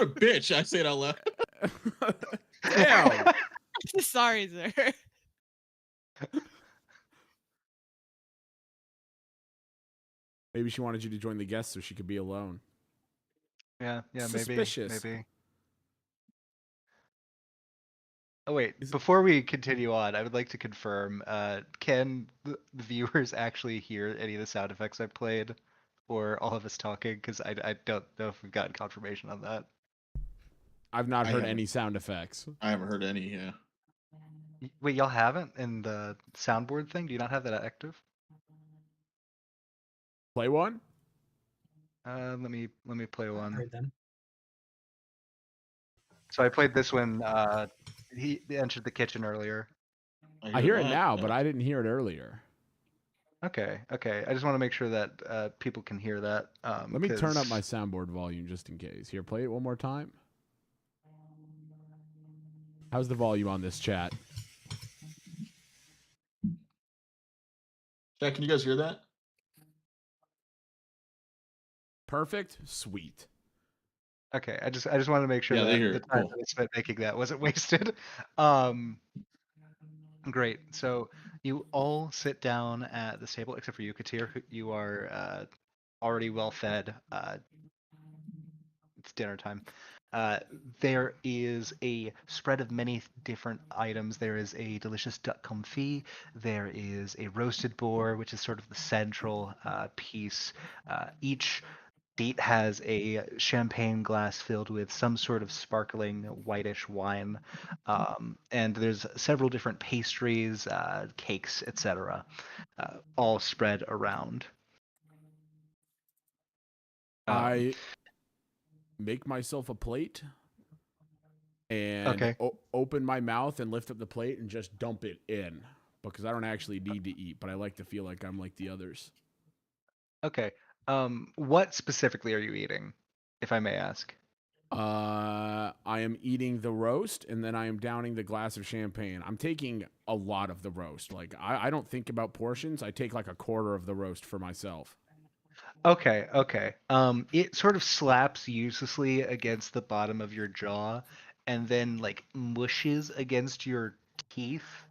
a bitch! I say it out loud. Damn. Sorry, sir. Maybe she wanted you to join the guests so she could be alone. Yeah, Suspicious. maybe. Oh wait, before we continue on, I would like to confirm, can the viewers actually hear any of the sound effects I played, or all of us talking? Because I don't know if we've gotten confirmation on that. I've not I heard haven't. any sound effects. I haven't heard any. Yeah. Wait, y'all haven't in the soundboard thing? Do you not have that active? Play one? Let me play I one. heard them. So I played this when he entered the kitchen earlier. I hear it that, now, yeah. but I didn't hear it earlier. Okay. I just want to make sure that people can hear that. Let me turn up my 'cause- soundboard volume just in case. Here, play it one more time. How's the volume on this chat? Jack, can you guys hear that? Perfect? Sweet. Okay, I just wanted to make sure Yeah, they that hear the it. time Cool. that I spent making that wasn't wasted. Great. So you all sit down at this table, except for you, Katir. You are already well fed. It's dinner time. There is a spread of many different items. There is a delicious duck confit. There is a roasted boar, which is sort of the central piece. Each seat has a champagne glass filled with some sort of sparkling whitish wine. And there's several different pastries, cakes, etc., all spread around. I make myself a plate and Okay. open my mouth and lift up the plate and just dump it in because I don't actually need to eat, but I like to feel like I'm like the others. Okay. What specifically are you eating, if I may ask? I am eating the roast, and then I am downing the glass of champagne. I'm taking a lot of the roast. Like, I don't think about portions. I take like a quarter of the roast for myself. Okay, okay. It sort of slaps uselessly against the bottom of your jaw, and then like mushes against your teeth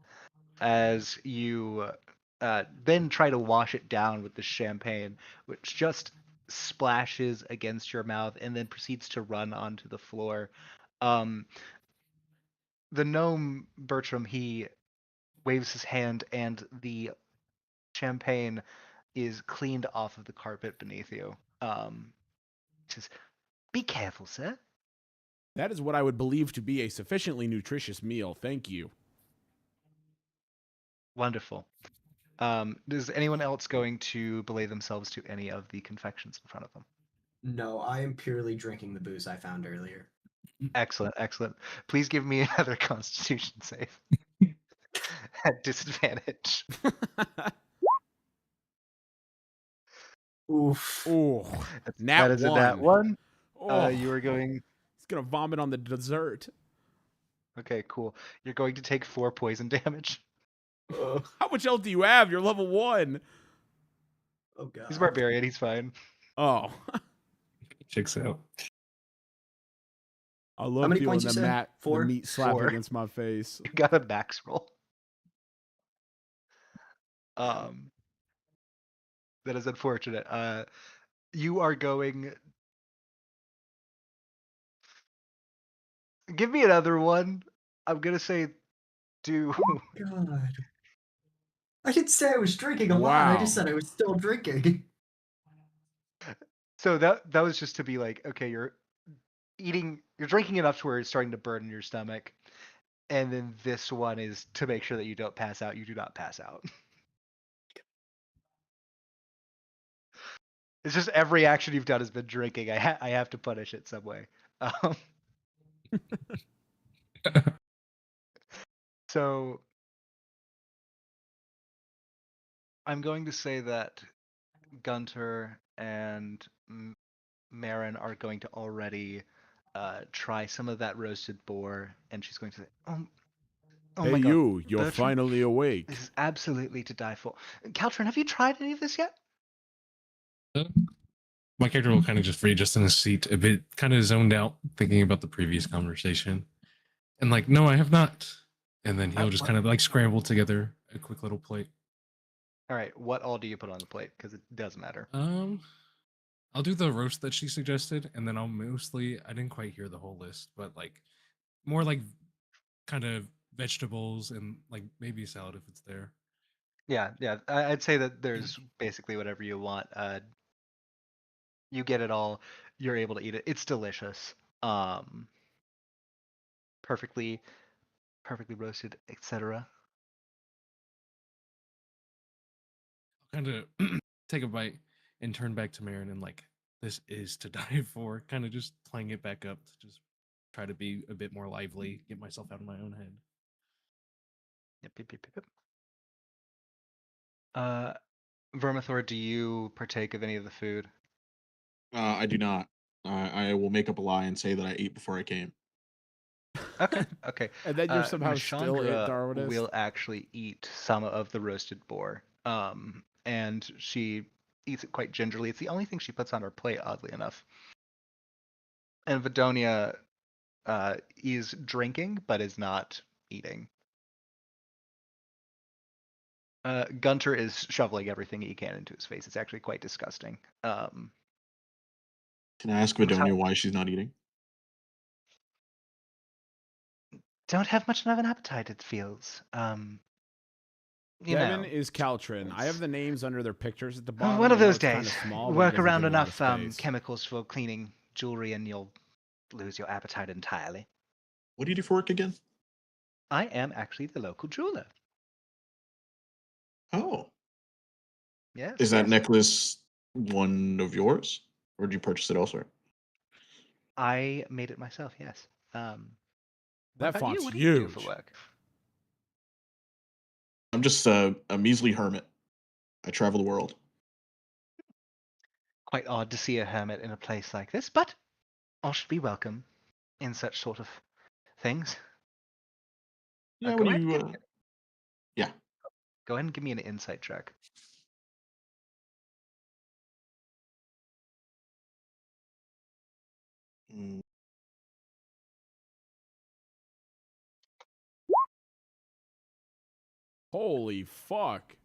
as you then try to wash it down with the champagne, which just splashes against your mouth and then proceeds to run onto the floor. Um, the gnome Bertram, he waves his hand, and the champagne is cleaned off of the carpet beneath you. Says, "Be careful, sir." That is what I would believe to be a sufficiently nutritious meal. Thank you. Wonderful. Is anyone else going to belay themselves to any of the confections in front of them? No, I am purely drinking the booze I found earlier. Excellent, excellent. Please give me another Constitution save at disadvantage. Oof. Oh, That nat is a one. nat one. Oh, You are going. he's gonna vomit on the dessert. Okay, cool. You're going to take 4 poison damage. How much health do you have? You're level 1. Oh god. He's a barbarian. He's fine. Oh, Checks out. I love many feeling points you the said? the 4? meat slap 4. against my face. You got a max roll. That is unfortunate. You are going. Give me another one. I'm gonna say do. God. I didn't say I was drinking a lot. I just Wow. said I was still drinking. So that was just to be like, okay, you're drinking enough to where it's starting to burn in your stomach, and then this one is to make sure that you don't pass out. You do not pass out. It's just every action you've done has been drinking. I have to punish it some way. Um, so I'm going to say that Gunter and Marin are going to already try some of that roasted boar, and she's going to say, "Oh Hey, my God, you're Bertram, finally awake. this is absolutely to die for." Caltrin, have you tried any of this yet? My character will kind of just readjust in his seat a bit, kind of zoned out, thinking about the previous conversation. And like, no, I have not. And then he'll just kind of like scramble together a quick little plate. All right, what all do you put on the plate? Because it does matter. I'll do the roast that she suggested, and then I'll mostly, I didn't quite hear the whole list, but like more like kind of vegetables and like maybe a salad if it's there. Yeah, I'd say that there's basically whatever you want. You get it all. You're able to eat it. It's delicious. Perfectly roasted, etc. I'll kind of take a bite and turn back to Marin and like, this is to die for. Kind of just playing it back up to just try to be a bit more lively, get myself out of my own head. Yep. Vermithor, do you partake of any of the food? I do not. I will make up a lie and say that I ate before I came. Okay. And then you're somehow still it, Mashandra Darwinist. will actually eat some of the roasted boar. And she eats it quite gingerly. It's the only thing she puts on her plate, oddly enough. And Vidonia is drinking, but is not eating. Gunter is shoveling everything he can into his face. It's actually quite disgusting. Can I ask Vidonia why she's not eating? Don't have much of an appetite, it feels. You Devin know, is Caltrin. I have the names under their pictures at the bottom. one of I know those it's kinda days. small, but it Work doesn't around give a lot of enough space. chemicals for cleaning jewelry, and you'll lose your appetite entirely. What do you do for work again? I am actually the local jeweler. Oh, Yes. is that yes. necklace one of yours, or did you purchase it elsewhere? I made it myself. Yes. What That about you? font's What do you do for huge. work? I'm just a measly hermit. I travel the world. Quite odd to see a hermit in a place like this, but all should be welcome. in such sort of things. Yeah, Go what do ahead. you? Yeah. Go ahead and give me an insight check. Mm, Holy fuck.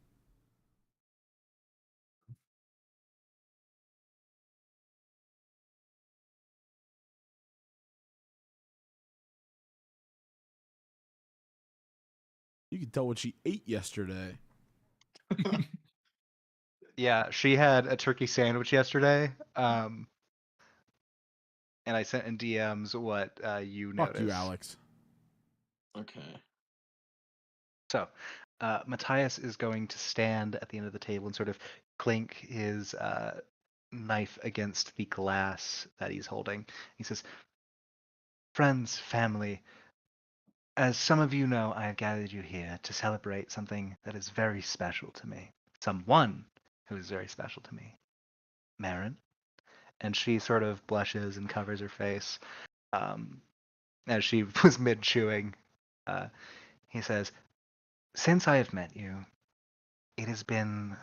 You can tell what she ate yesterday. Yeah, she had a turkey sandwich yesterday. And I sent in DMs what you Fuck noticed. you, Alex. Okay. So, Matthias is going to stand at the end of the table and sort of clink his knife against the glass that he's holding. He says, "Friends, family, as some of you know, I have gathered you here to celebrate something that is very special to me. Someone who is very special to me. Marin." And she sort of blushes and covers her face. As she was mid chewing, he says, "Since I have met you, it has been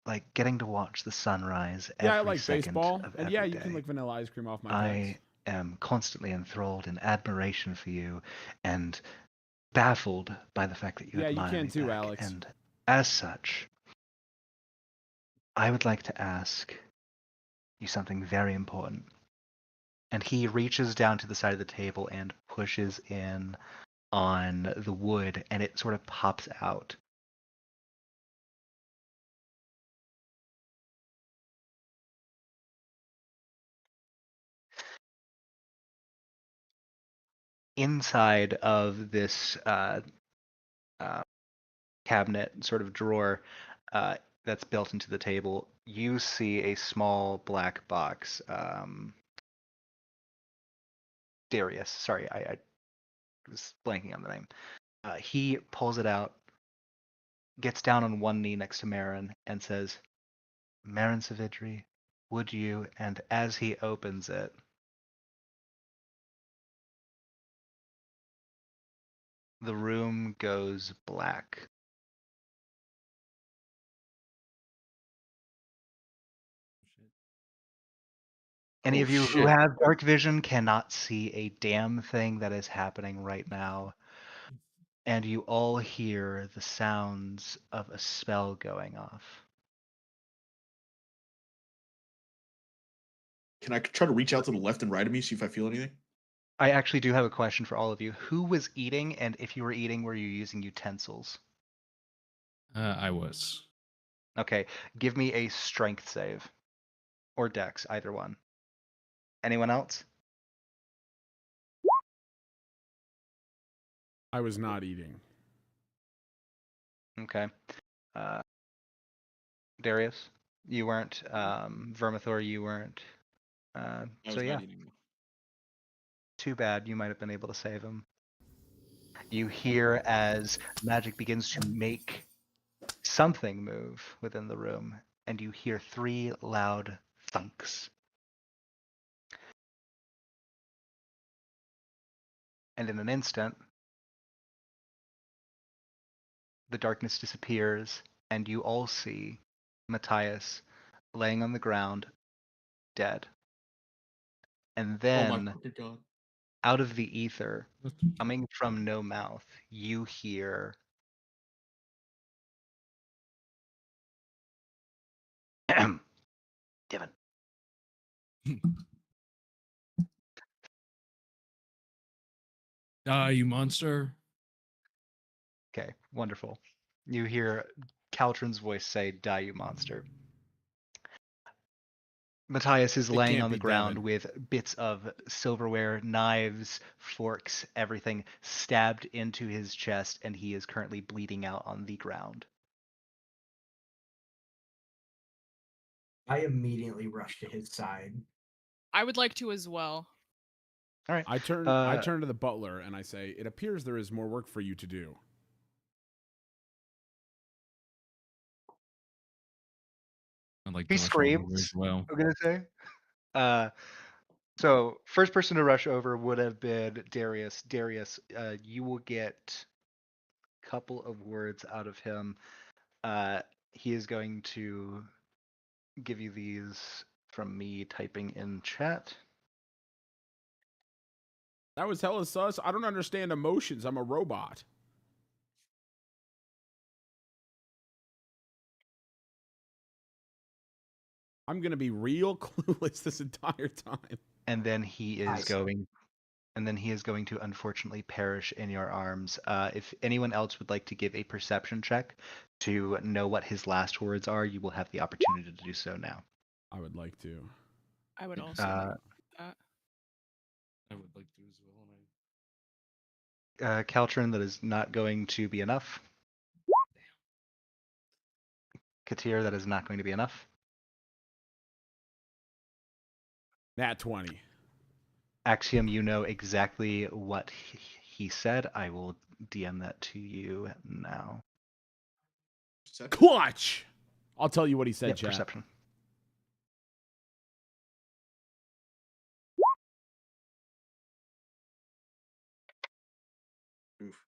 like getting to watch the sunrise Yeah, I every like second baseball. of And every yeah, day. you can lick vanilla ice cream off my I pecs. am constantly enthralled in admiration for you and baffled by the fact that you Yeah, you admire can me too, back. Alex. And as such, I would like to ask you something very important." And he reaches down to the side of the table and pushes in on the wood, and it sort of pops out. Inside of this cabinet sort of drawer that's built into the table, you see a small black box. Darius, sorry, I was blanking on the name. He pulls it out, gets down on one knee next to Marin, and says, "Marin Savitri, would you?" And as he opens it, the room goes black. Any Oh of you who shit. have dark vision cannot see a damn thing that is happening right now. And you all hear the sounds of a spell going off. Can I try to reach out to the left and right of me, see if I feel anything? I actually do have a question for all of you. Who was eating, and if you were eating, were you using utensils? I was. Okay, give me a strength save. Or dex, either one. Anyone else? I was not eating. Okay. Darius, you weren't. Vermithor, you weren't. I So was yeah, not eating. too bad. You might have been able to save him. You hear as magic begins to make something move within the room, and you hear 3 loud thunks. And in an instant, the darkness disappears, and you all see Matthias laying on the ground, dead. And Oh my then, fucking god. out of the ether, coming from no mouth, you hear Devin. Die, you monster. Okay, wonderful. You hear Caltrin's voice say, "Die, you monster." Matthias is It laying can't on the be ground Devin. with bits of silverware, knives, forks, everything stabbed into his chest, and he is currently bleeding out on the ground. I immediately rush to his side. I would like to as well. All right. I turn to the butler and I say, "It appears there is more work for you to do." I'd like He to rush on over screams. as well. I'm gonna say. Uh, So first person to rush over would have been Darius. Darius, you will get a couple of words out of him. He is going to give you these from me typing in chat. That was hella sus. I don't understand emotions. I'm a robot. I'm gonna be real clueless this entire time. And then he is Nice. going to unfortunately perish in your arms. If anyone else would like to give a perception check to know what his last words are, you will have the opportunity to do so now. I would like to. I would also. That. I would like to as well. And Caltrin, that is not going to be enough. Katir, that is not going to be enough. Nat 20. Axiom, you know exactly what he said. I will DM that to you now. Clutch! I'll tell you what he said, Yep, chat. perception.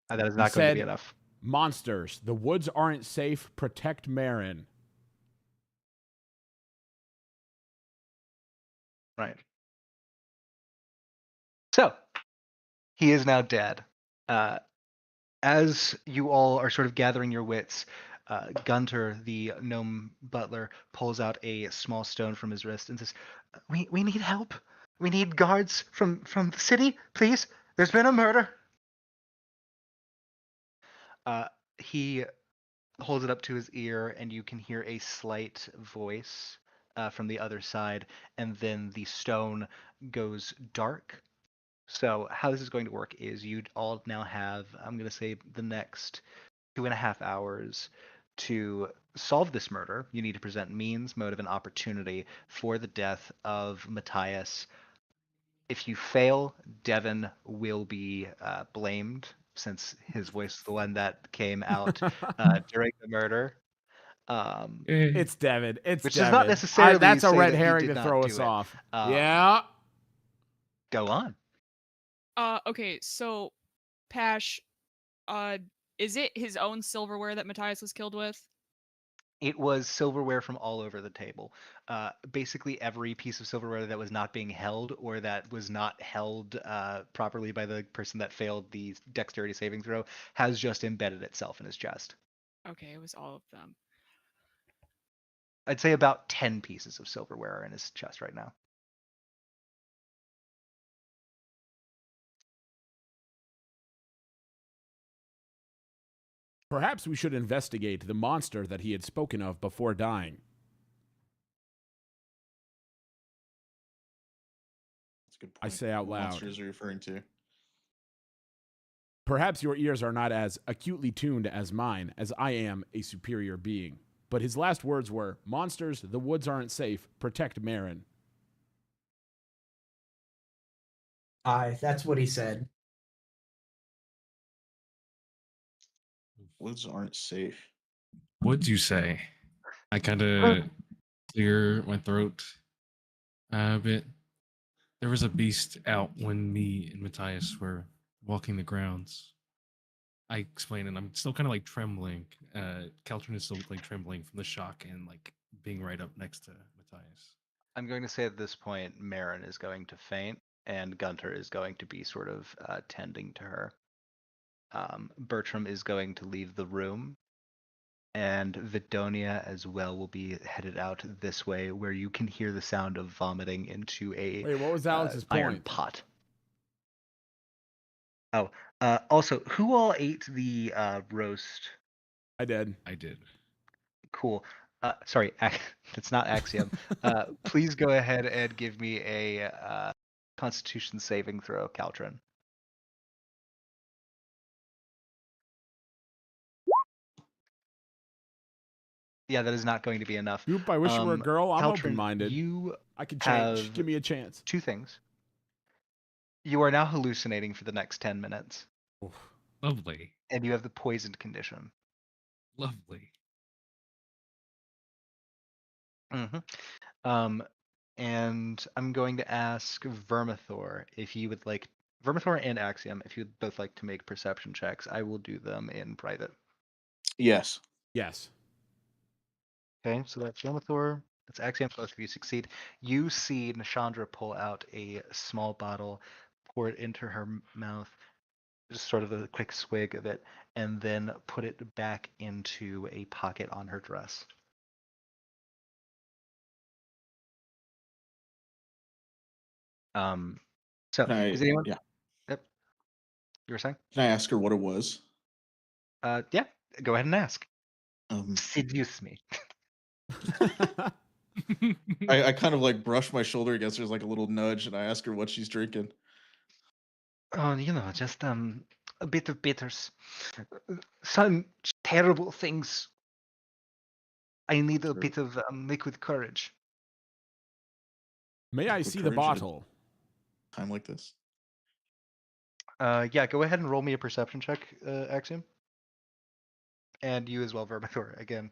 That is not going to be enough. Monsters. The woods aren't safe. Protect Marin. Right. So, he is now dead. As you all are sort of gathering your wits, Gunter, the gnome butler, pulls out a small stone from his wrist and says, We need help. We need guards from the city, please. There's been a murder." He holds it up to his ear, and you can hear a slight voice from the other side, and then the stone goes dark. So how this is going to work is you all now have, I'm going to say, the next 2.5 hours to solve this murder. You need to present means, motive, and opportunity for the death of Matthias. If you fail, Devin will be blamed, since his voice is the one that came out during the murder. It's Devin. It's Which Devin. does not necessarily that's a say red that he herring did to not throw do us it. off. Yeah. Go on. Okay, so Pash, is it his own silverware that Matthias was killed with? It was silverware from all over the table. Basically, every piece of silverware that was not being held or that was not held properly by the person that failed the dexterity saving throw has just embedded itself in his chest. Okay, it was all of them. I'd say about 10 pieces of silverware are in his chest right now. Perhaps we should investigate the monster that he had spoken of before dying. That's a good point. I say out What loud. monsters are you referring to? Perhaps your ears are not as acutely tuned as mine, as I am a superior being. But his last words were, "Monsters, the woods aren't safe. Protect Marin." Aye, that's what he said. Woods aren't safe. what'd you say? I kind of clear my throat a bit. There was a beast out when me and Matthias were walking the grounds. I explained, and I'm still kind of like trembling. Caltrin is still like trembling from the shock and like being right up next to Matthias. I'm going to say at this point, Marin is going to faint, and Gunter is going to be sort of tending to her. Bertram is going to leave the room, and Vidonia as well will be headed out this way, where you can hear the sound of vomiting into a Wait, what was Alex's iron point? pot. Oh, also, who all ate the roast? I did. I did. Cool. Sorry, that's not Axiom. Please go ahead and give me a Constitution saving throw, Caltrin. Yeah, that is not going to be enough. Oop, I wish you were a girl. I'm Caltrin, open-minded. You I can change. have Give me a chance. 2 things. You are now hallucinating for the next 10 minutes, Lovely. and you have the poisoned condition. Lovely. Mm-hmm. And I'm going to ask Vermithor if you would like Vermithor and Axiom if you'd both like to make perception checks. I will do them in private. Yes. Yes. Okay, so that's Vermithor. That's Axiom. Both of you succeed. You see Nishandra pull out a small bottle, pour it into her mouth, just sort of a quick swig of it, and then put it back into a pocket on her dress. So Can I, is anyone? yeah. Yep. You were saying? Can I ask her what it was? Yeah. Go ahead and ask. Um, Seduce me. I kind of like brush my shoulder against her as like a little nudge, and I ask her what she's drinking. Oh, just a bit of bitters. Some terrible things. I need a Sure. bit of liquid courage. May I Liquid see the courage at a bottle? Time like this. Yeah, go ahead and roll me a perception check, Axiom. And you as well, Vermithor, again.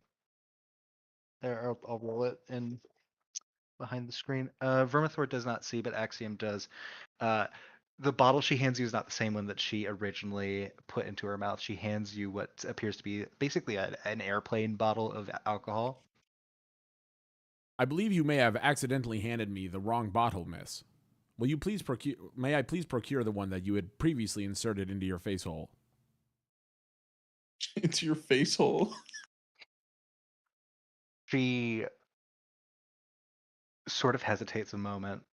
There, I'll roll it in behind the screen. Vermithor does not see, but Axiom does. The bottle she hands you is not the same one that she originally put into her mouth. She hands you what appears to be basically an airplane bottle of alcohol. I believe you may have accidentally handed me the wrong bottle, miss. Will you please procure? May I please procure the one that you had previously inserted into your face hole? Into your face hole. She sort of hesitates a moment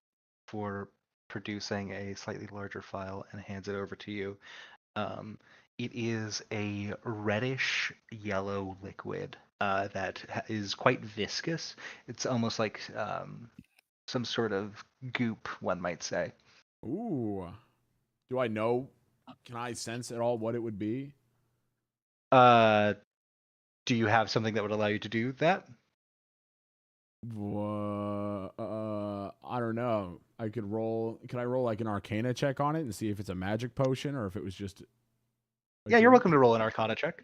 for producing a slightly larger file and hands it over to you. It is a reddish yellow liquid that is quite viscous. It's almost like some sort of goop, one might say. Ooh. Do I know? Can I sense at all what it would be? Do you have something that would allow you to do that? I don't know. I could roll. Can I roll like an Arcana check on it and see if it's a magic potion or if it was just? Yeah, you're welcome to roll an Arcana check.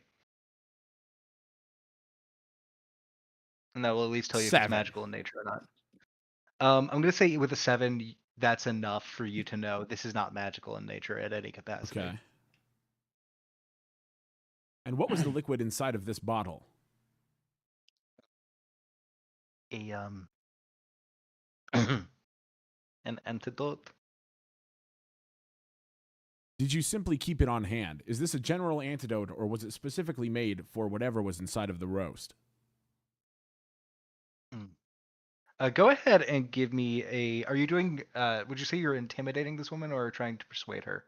And that will at least tell you if it's 7. magical in nature or not. I'm going to say with a 7, that's enough for you to know this is not magical in nature at any capacity. Okay. And what was the liquid inside of this bottle? An antidote. Did you simply keep it on hand? Is this a general antidote or was it specifically made for whatever was inside of the roast? Go ahead and give me a. Are you doing? Would you say you're intimidating this woman or trying to persuade her?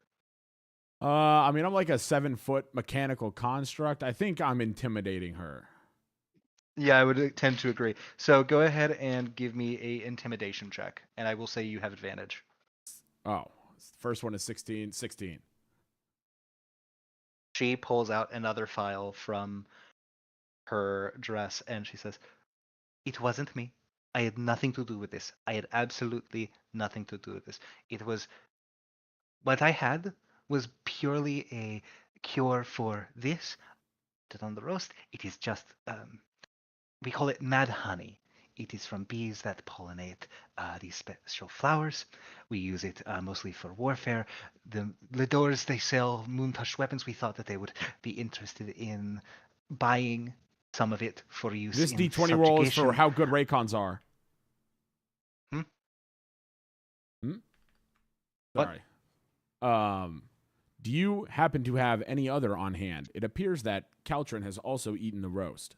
I mean, I'm like a 7-foot mechanical construct. I think I'm intimidating her. Yeah, I would tend to agree. So go ahead and give me a intimidation check, and I will say you have advantage. Oh, first one is 16. 16. She pulls out another file from her dress and she says, "It wasn't me. I had nothing to do with this. I had absolutely nothing to do with this. It was what I had was purely a cure for this. Put it on the roast. It is just we call it mad honey. It is from bees that pollinate these special flowers. We use it mostly for warfare. The Lidors, they sell moon-touched weapons. We thought that they would be interested in buying some of it for use This in D20 roll is for subjugation. how good Raycons are. What? Sorry. Do you happen to have any other on hand? It appears that Caltrin has also eaten the roast.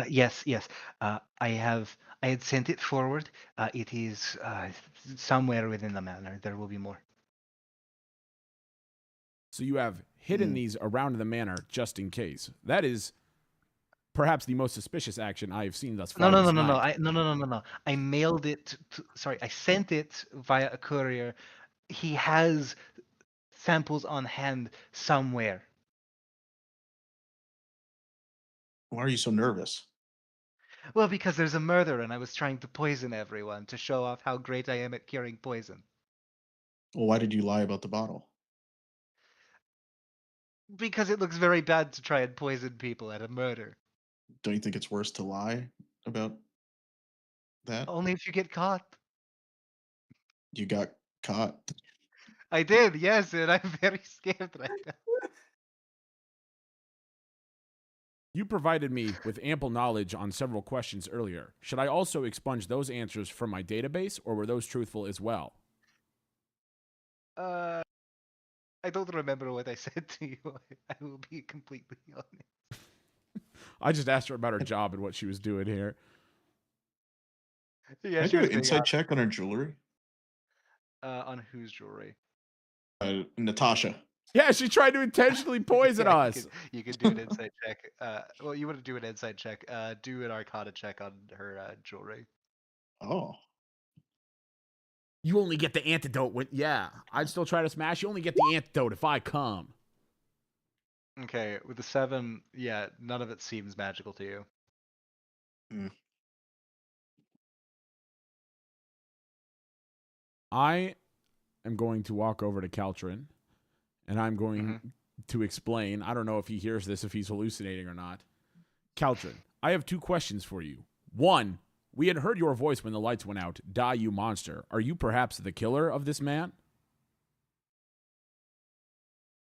Yes. I had sent it forward. It is somewhere within the manor. There will be more. So you have hidden these around the manor just in case. That is perhaps the most suspicious action I have seen thus far. No. this night. No. I mailed it. Sorry, I sent it via a courier. He has samples on hand somewhere. Why are you so nervous? Well, because there's a murder and I was trying to poison everyone to show off how great I am at curing poison. Well, why did you lie about the bottle? Because it looks very bad to try and poison people at a murder. Don't you think it's worse to lie about that? Only if you get caught. You got caught. I did, yes, and I'm very scared right now. You provided me with ample knowledge on several questions earlier. Should I also expunge those answers from my database, or were those truthful as well? I don't remember what I said to you. I will be completely honest. I just asked her about her job and what she was doing here. Yeah, Can I she do was an being inside check on her jewelry? on whose jewelry? Natasha. Yeah, she tried to intentionally poison Yeah, us. You can do an insight check. Well, you want to do an insight check. Do an Arcana check on her jewelry. Oh. You only get the antidote when, yeah, I'd still try to smash. You only get the antidote if I come. Okay, with the 7, yeah, none of it seems magical to you. I am going to walk over to Caltrin, and I'm going to explain. I don't know if he hears this, if he's hallucinating or not. Caltrin, I have 2 questions for you. 1, we had heard your voice when the lights went out. Die, you monster. Are you perhaps the killer of this man?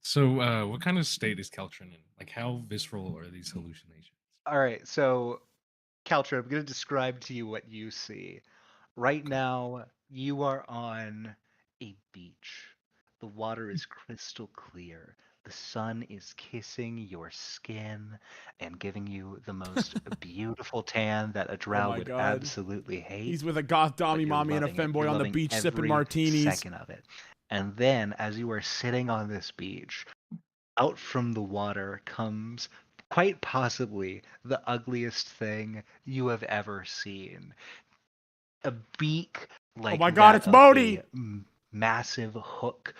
So, what kind of state is Keltrin in? Like, how visceral are these hallucinations? All right, so Caltra, I'm going to describe to you what you see. Right now, you are on a beach. The water is crystal clear. The sun is kissing your skin and giving you the most beautiful tan that a drow my would God. absolutely hate. He's with a goth but dommy you're mommy and a loving it. femboy You're on the loving beach sipping every martinis. second of it. And then, as you are sitting on this beach, out from the water comes quite possibly the ugliest thing you have ever seen. A beak like my God, that it's of Modi! a massive hook,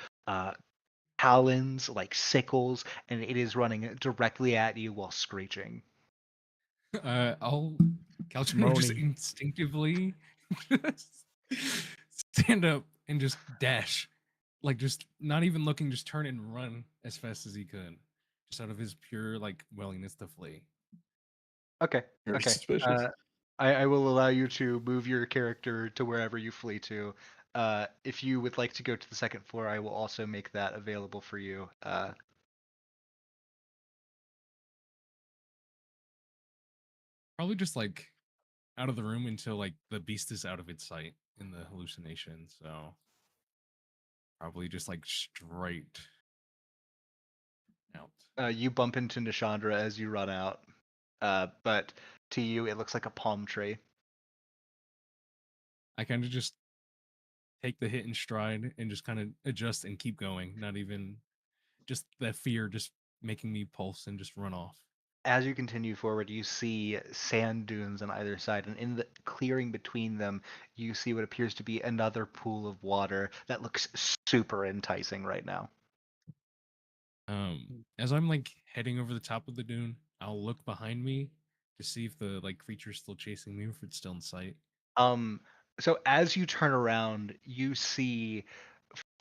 talons like sickles, and it is running directly at you while screeching. Keltrin will just Moni. instinctively stand up and just dash. Like, just not even looking, just turn and run as fast as he could. Just out of his pure, like, willingness to flee. Okay. Very Okay. suspicious. I will allow you to move your character to wherever you flee to. If you would like to go to the second floor, I will also make that available for you. Probably just, like, out of the room until, like, the beast is out of its sight in the hallucination, so probably just, like, straight out. You bump into Nishandra as you run out, but to you it looks like a palm tree. I kind of just take the hit in stride and just kind of adjust and keep going. Not even just that fear just making me pulse and just run off. As you continue forward, you see sand dunes on either side, and in the clearing between them, you see what appears to be another pool of water that looks super enticing right now. As I'm like heading over the top of the dune, I'll look behind me to see if the like creature's still chasing me or if it's still in sight. So as you turn around, you see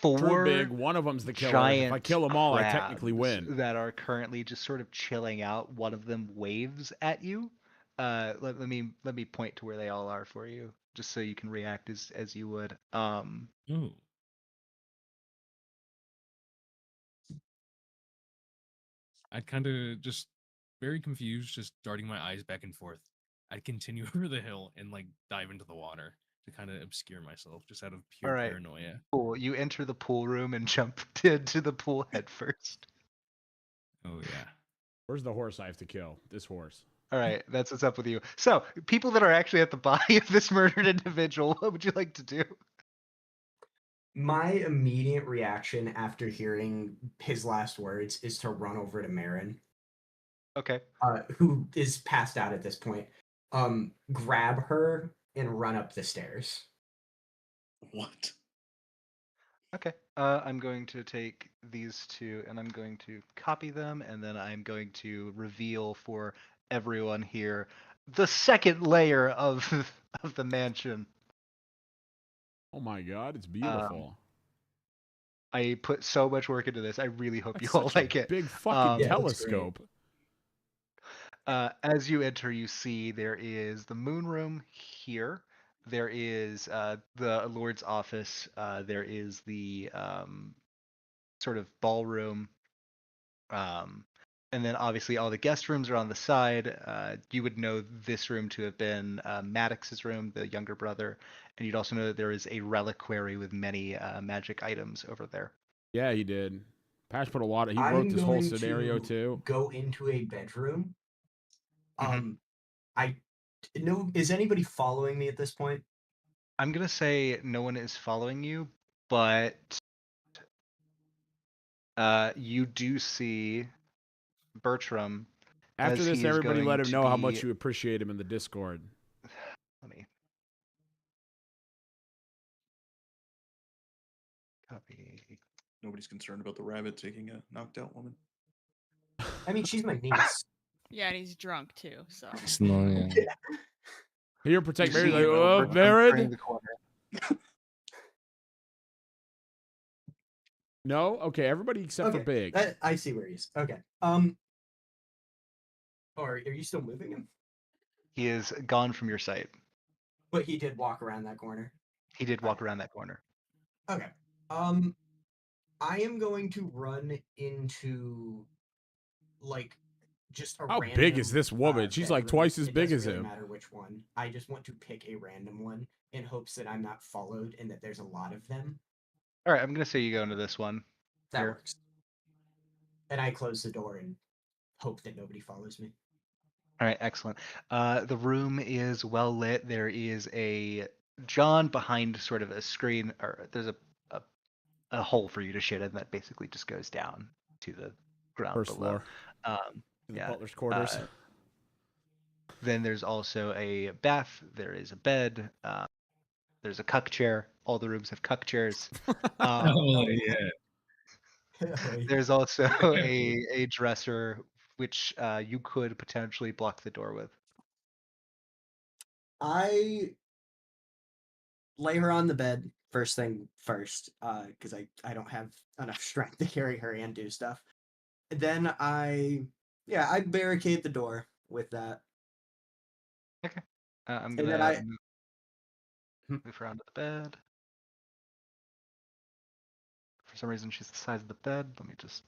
True 4 big, one of them's the killer. giant If I kill them all, I technically crabs win. that are currently just sort of chilling out. One of them waves at you. Let me point to where they all are for you, just so you can react as you would. Ooh. I'd kind of just very confused, just darting my eyes back and forth. I'd continue over the hill and like dive into the water to kind of obscure myself just out of All pure right, paranoia. cool. You enter the pool room and jump into the pool head first. Oh yeah. Where's the horse I have to kill? This horse. All right, that's what's up with you. So, people that are actually at the body of this murdered individual, what would you like to do? My immediate reaction after hearing his last words is to run over to Marin, Okay. who is passed out at this point. Grab her and run up the stairs. What? Okay. I'm going to take these 2 and I'm going to copy them, and then I'm going to reveal for everyone here the second layer of of the mansion. Oh my God, it's beautiful. I put so much work into this. I really hope That's you all such a like it. big fucking Yeah, that's telescope. As you enter, you see there is the moon room here. there is the Lord's office. There is the sort of ballroom. And then obviously all the guest rooms are on the side. You would know this room to have been Maddox's room, the younger brother, and you'd also know that there is a reliquary with many magic items over there. Yeah, he did. Pash put a lot of. He I'm wrote this whole going scenario to too. go into a bedroom. Mhm. I no. Is anybody following me at this point? I'm gonna say no one is following you, but you do see Bertram After as this, he is everybody going let him to know how be. much you appreciate him in the Discord. Let me copy. Nobody's concerned about the rabbit taking a knocked out woman. I mean, she's my niece. Yeah, and he's drunk too. So It's not, yeah. Here, protect You Mary. see Like, oh, Bertram turning Baron. the corner. No, okay. Everybody except for Big. I see where he is. Okay. Or are you still moving him? He is gone from your sight. But he did walk around that corner. He did walk around that corner. Okay. I am going to run into like just a How random. big is this woman? She's like bedroom. twice as It big doesn't as really him. matter which one. I just want to pick a random one in hopes that I'm not followed and that there's a lot of them. All right, I'm gonna say you go into this one. That Here. works. And I close the door and hope that nobody follows me. All right, excellent. The room is well lit. There is a John behind sort of a screen, or there's a hole for you to shit in that basically just goes down to the ground First below. floor. In the Yeah. butler's quarters. Then there's also a bath. There is a bed. There's a cuck chair. All the rooms have cuck chairs. Oh, yeah. There's also a dresser which you could potentially block the door with. I lay her on the bed first thing first, because I don't have enough strength to carry her and do stuff. Then I barricade the door with that. Okay. I'm And gonna then I move her onto the bed. For some reason, she's the size of the bed. Let me just.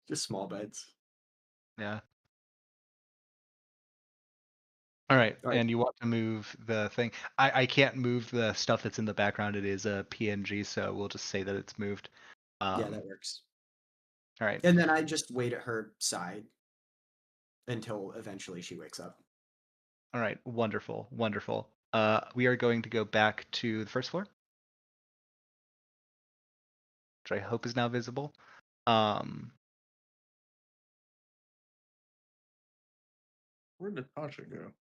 just small beds. Yeah. All right, All right. and you want to move the thing. I can't move the stuff that's in the background. It is a PNG, so we'll just say that it's moved. Yeah, that works. All right. And then I just wait at her side until eventually she wakes up. All right. Wonderful. Wonderful. We are going to go back to the first floor, which I hope is now visible. Where'd Natasha go?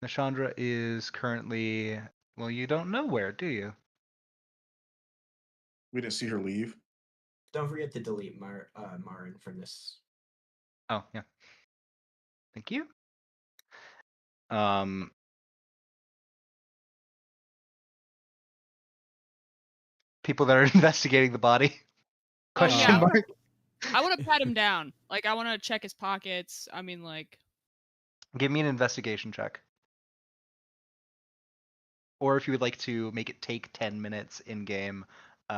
Nashandra is currently, well, you don't know where, do you? We didn't see her leave. Don't forget to delete Marin from this. Oh, yeah. Thank you. People that are investigating the body. Oh, Question yeah, mark. I want to pat him down. Like I want to check his pockets. I mean, like. Give me an investigation check. Or if you would like to make it take 10 minutes in game, we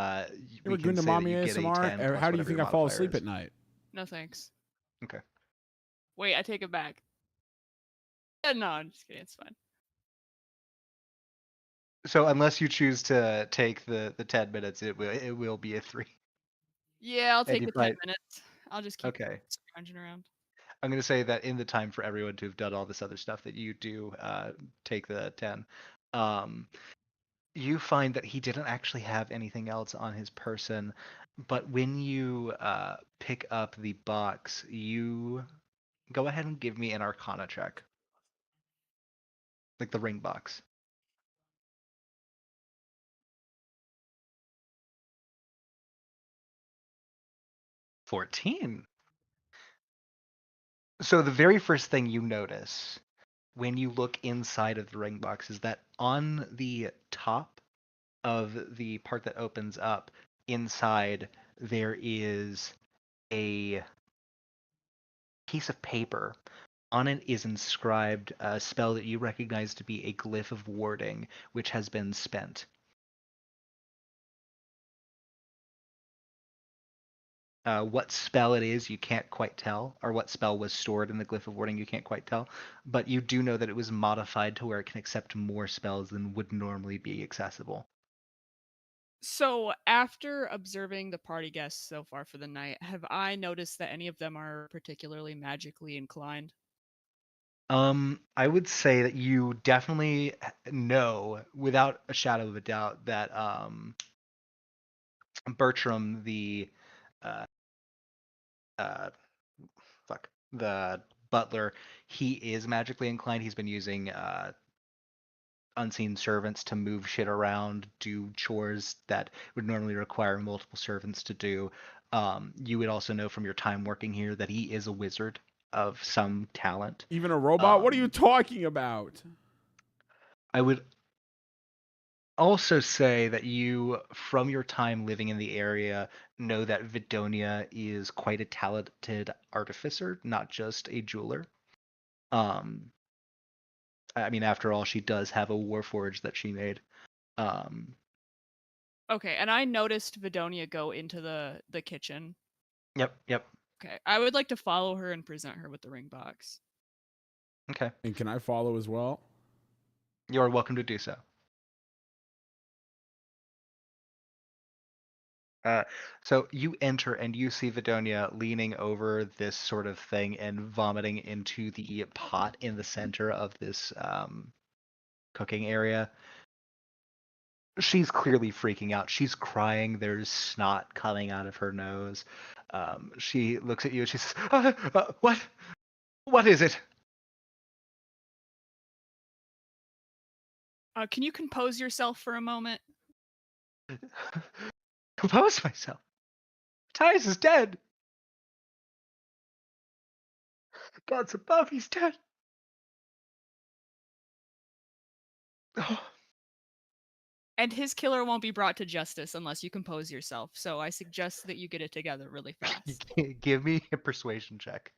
can say that you get a 10 plus How do you whatever think your I fall modifier asleep is. at night? No thanks. Okay. Wait, I take it back. Yeah, no, I'm just kidding. It's fine. So unless you choose to take the 10 minutes, it will be a 3. Yeah, I'll And take you the fight- 10 minutes. I'll just keep Okay. scrounging around. I'm going to say that in the time for everyone to have done all this other stuff, that you do take the 10. You find that he didn't actually have anything else on his person, but when you pick up the box, you go ahead and give me an Arcana check. Like the ring box. 14. So the very first thing you notice when you look inside of the ring box is that on the top of the part that opens up inside there is a piece of paper On it is inscribed a spell that you recognize to be a glyph of warding, which has been spent. What spell it is, you can't quite tell, or what spell was stored in the glyph of warding, you can't quite tell. But you do know that it was modified to where it can accept more spells than would normally be accessible. So, after observing the party guests so far for the night, have I noticed that any of them are particularly magically inclined? I would say that you definitely know, without a shadow of a doubt, that Bertram, the uh, uh, the butler, he is magically inclined. He's been using unseen servants to move shit around, do chores that would normally require multiple servants to do. You would also know from your time working here that he is a wizard of some talent. Even a robot? What are you Um, talking about? I would also say that you, from your time living in the area, know that Vidonia is quite a talented artificer, not just a jeweler. Um, I mean, after all, she does have a warforge that she made. Um, Okay, and I noticed Vidonia go into the kitchen. yep. Okay, I would like to follow her and present her with the ring box. Okay. And can I follow as well? You're welcome to do so. So you enter and you see Vidonia leaning over this sort of thing and vomiting into the pot in the center of this cooking area. She's clearly freaking out. She's crying. There's snot coming out of her nose. She looks at you and she says, "What? What is it?" Can you compose yourself for a moment? Compose myself. Tyus is dead. God's above. He's dead. Oh. And his killer won't be brought to justice unless you compose yourself. So I suggest that you get it together really fast. Give me a persuasion check.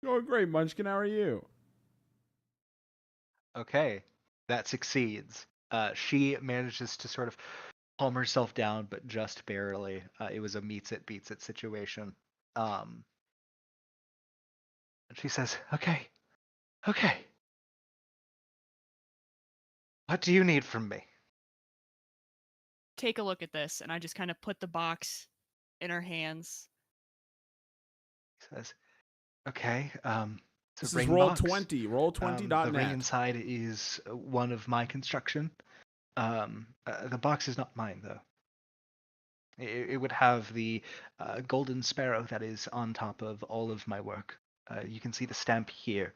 Oh, great, Munchkin. How are you? Okay, that succeeds. She manages to sort of calm herself down, but just barely. It was a meets it, beats it situation. And she says, "Okay, okay. What do you need from me?" Take a look at this. And I just kind of put the box in her hands. He says, "Okay, it's This a is ring box. Roll20. Roll20.net. The ring inside is one of my construction. The box is not mine, though. It would have the golden sparrow that is on top of all of my work. You can see the stamp here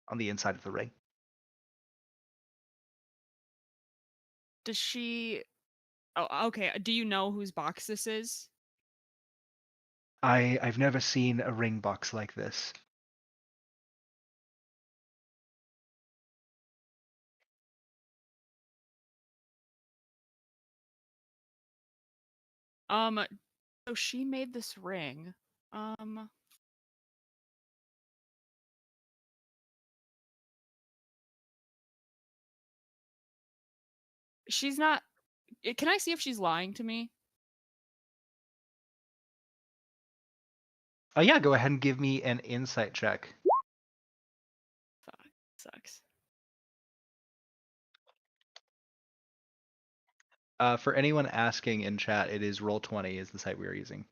on the inside of the ring." Does she... Oh, okay. Do you know whose box this is? I've never seen a ring box like this. So she made this ring. She's not... Can I see if she's lying to me? Yeah, go ahead and give me an insight check. Fuck. Sucks. For anyone asking in chat, it is Roll20 is the site we are using.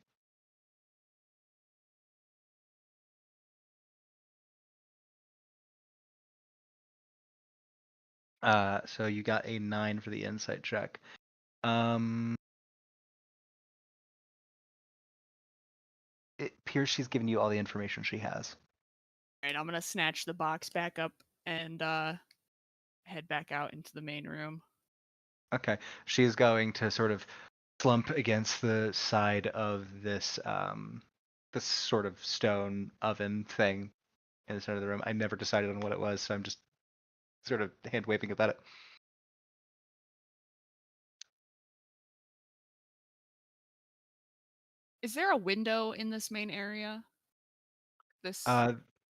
So you got a 9 for the insight check. It appears she's given you all the information she has. Alright, I'm gonna snatch the box back up and head back out into the main room. Okay. She's going to sort of slump against the side of this sort of stone oven thing in the center of the room. I never decided on what it was, so I'm just sort of hand waving about it. Is there a window in this main area? This.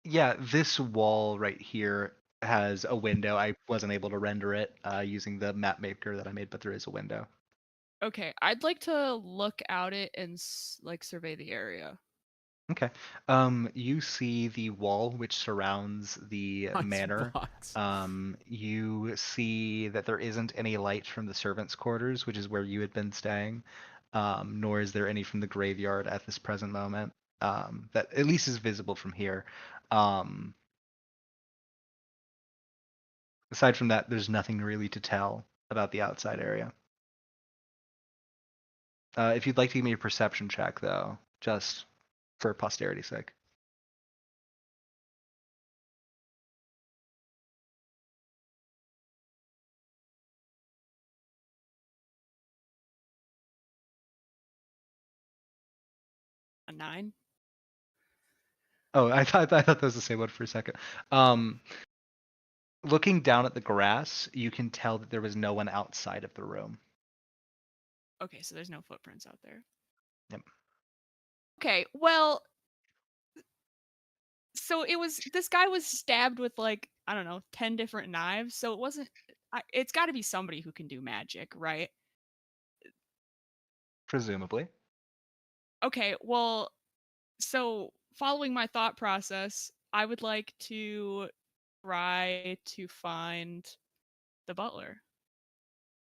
Yeah, this wall right here has a window. I wasn't able to render it using the map maker that I made, but there is a window. Okay, I'd like to look out it and like survey the area. Okay. You see the wall which surrounds the Nice manor. box. You see that there isn't any light from the servants' quarters, which is where you had been staying, nor is there any from the graveyard at this present moment. That at least is visible from here. Aside from that, there's nothing really to tell about the outside area. If you'd like to give me a perception check, though, just for posterity's sake. A 9. Oh, I thought that was the same one for a second. Looking down at the grass, you can tell that there was no one outside of the room. Okay, so there's no footprints out there. Yep. Okay, well, so this guy was stabbed with like, I don't know, 10 different knives, so it wasn't it's got to be somebody who can do magic, right? Presumably. Okay, well, so following my thought process, I would like to try to find the butler.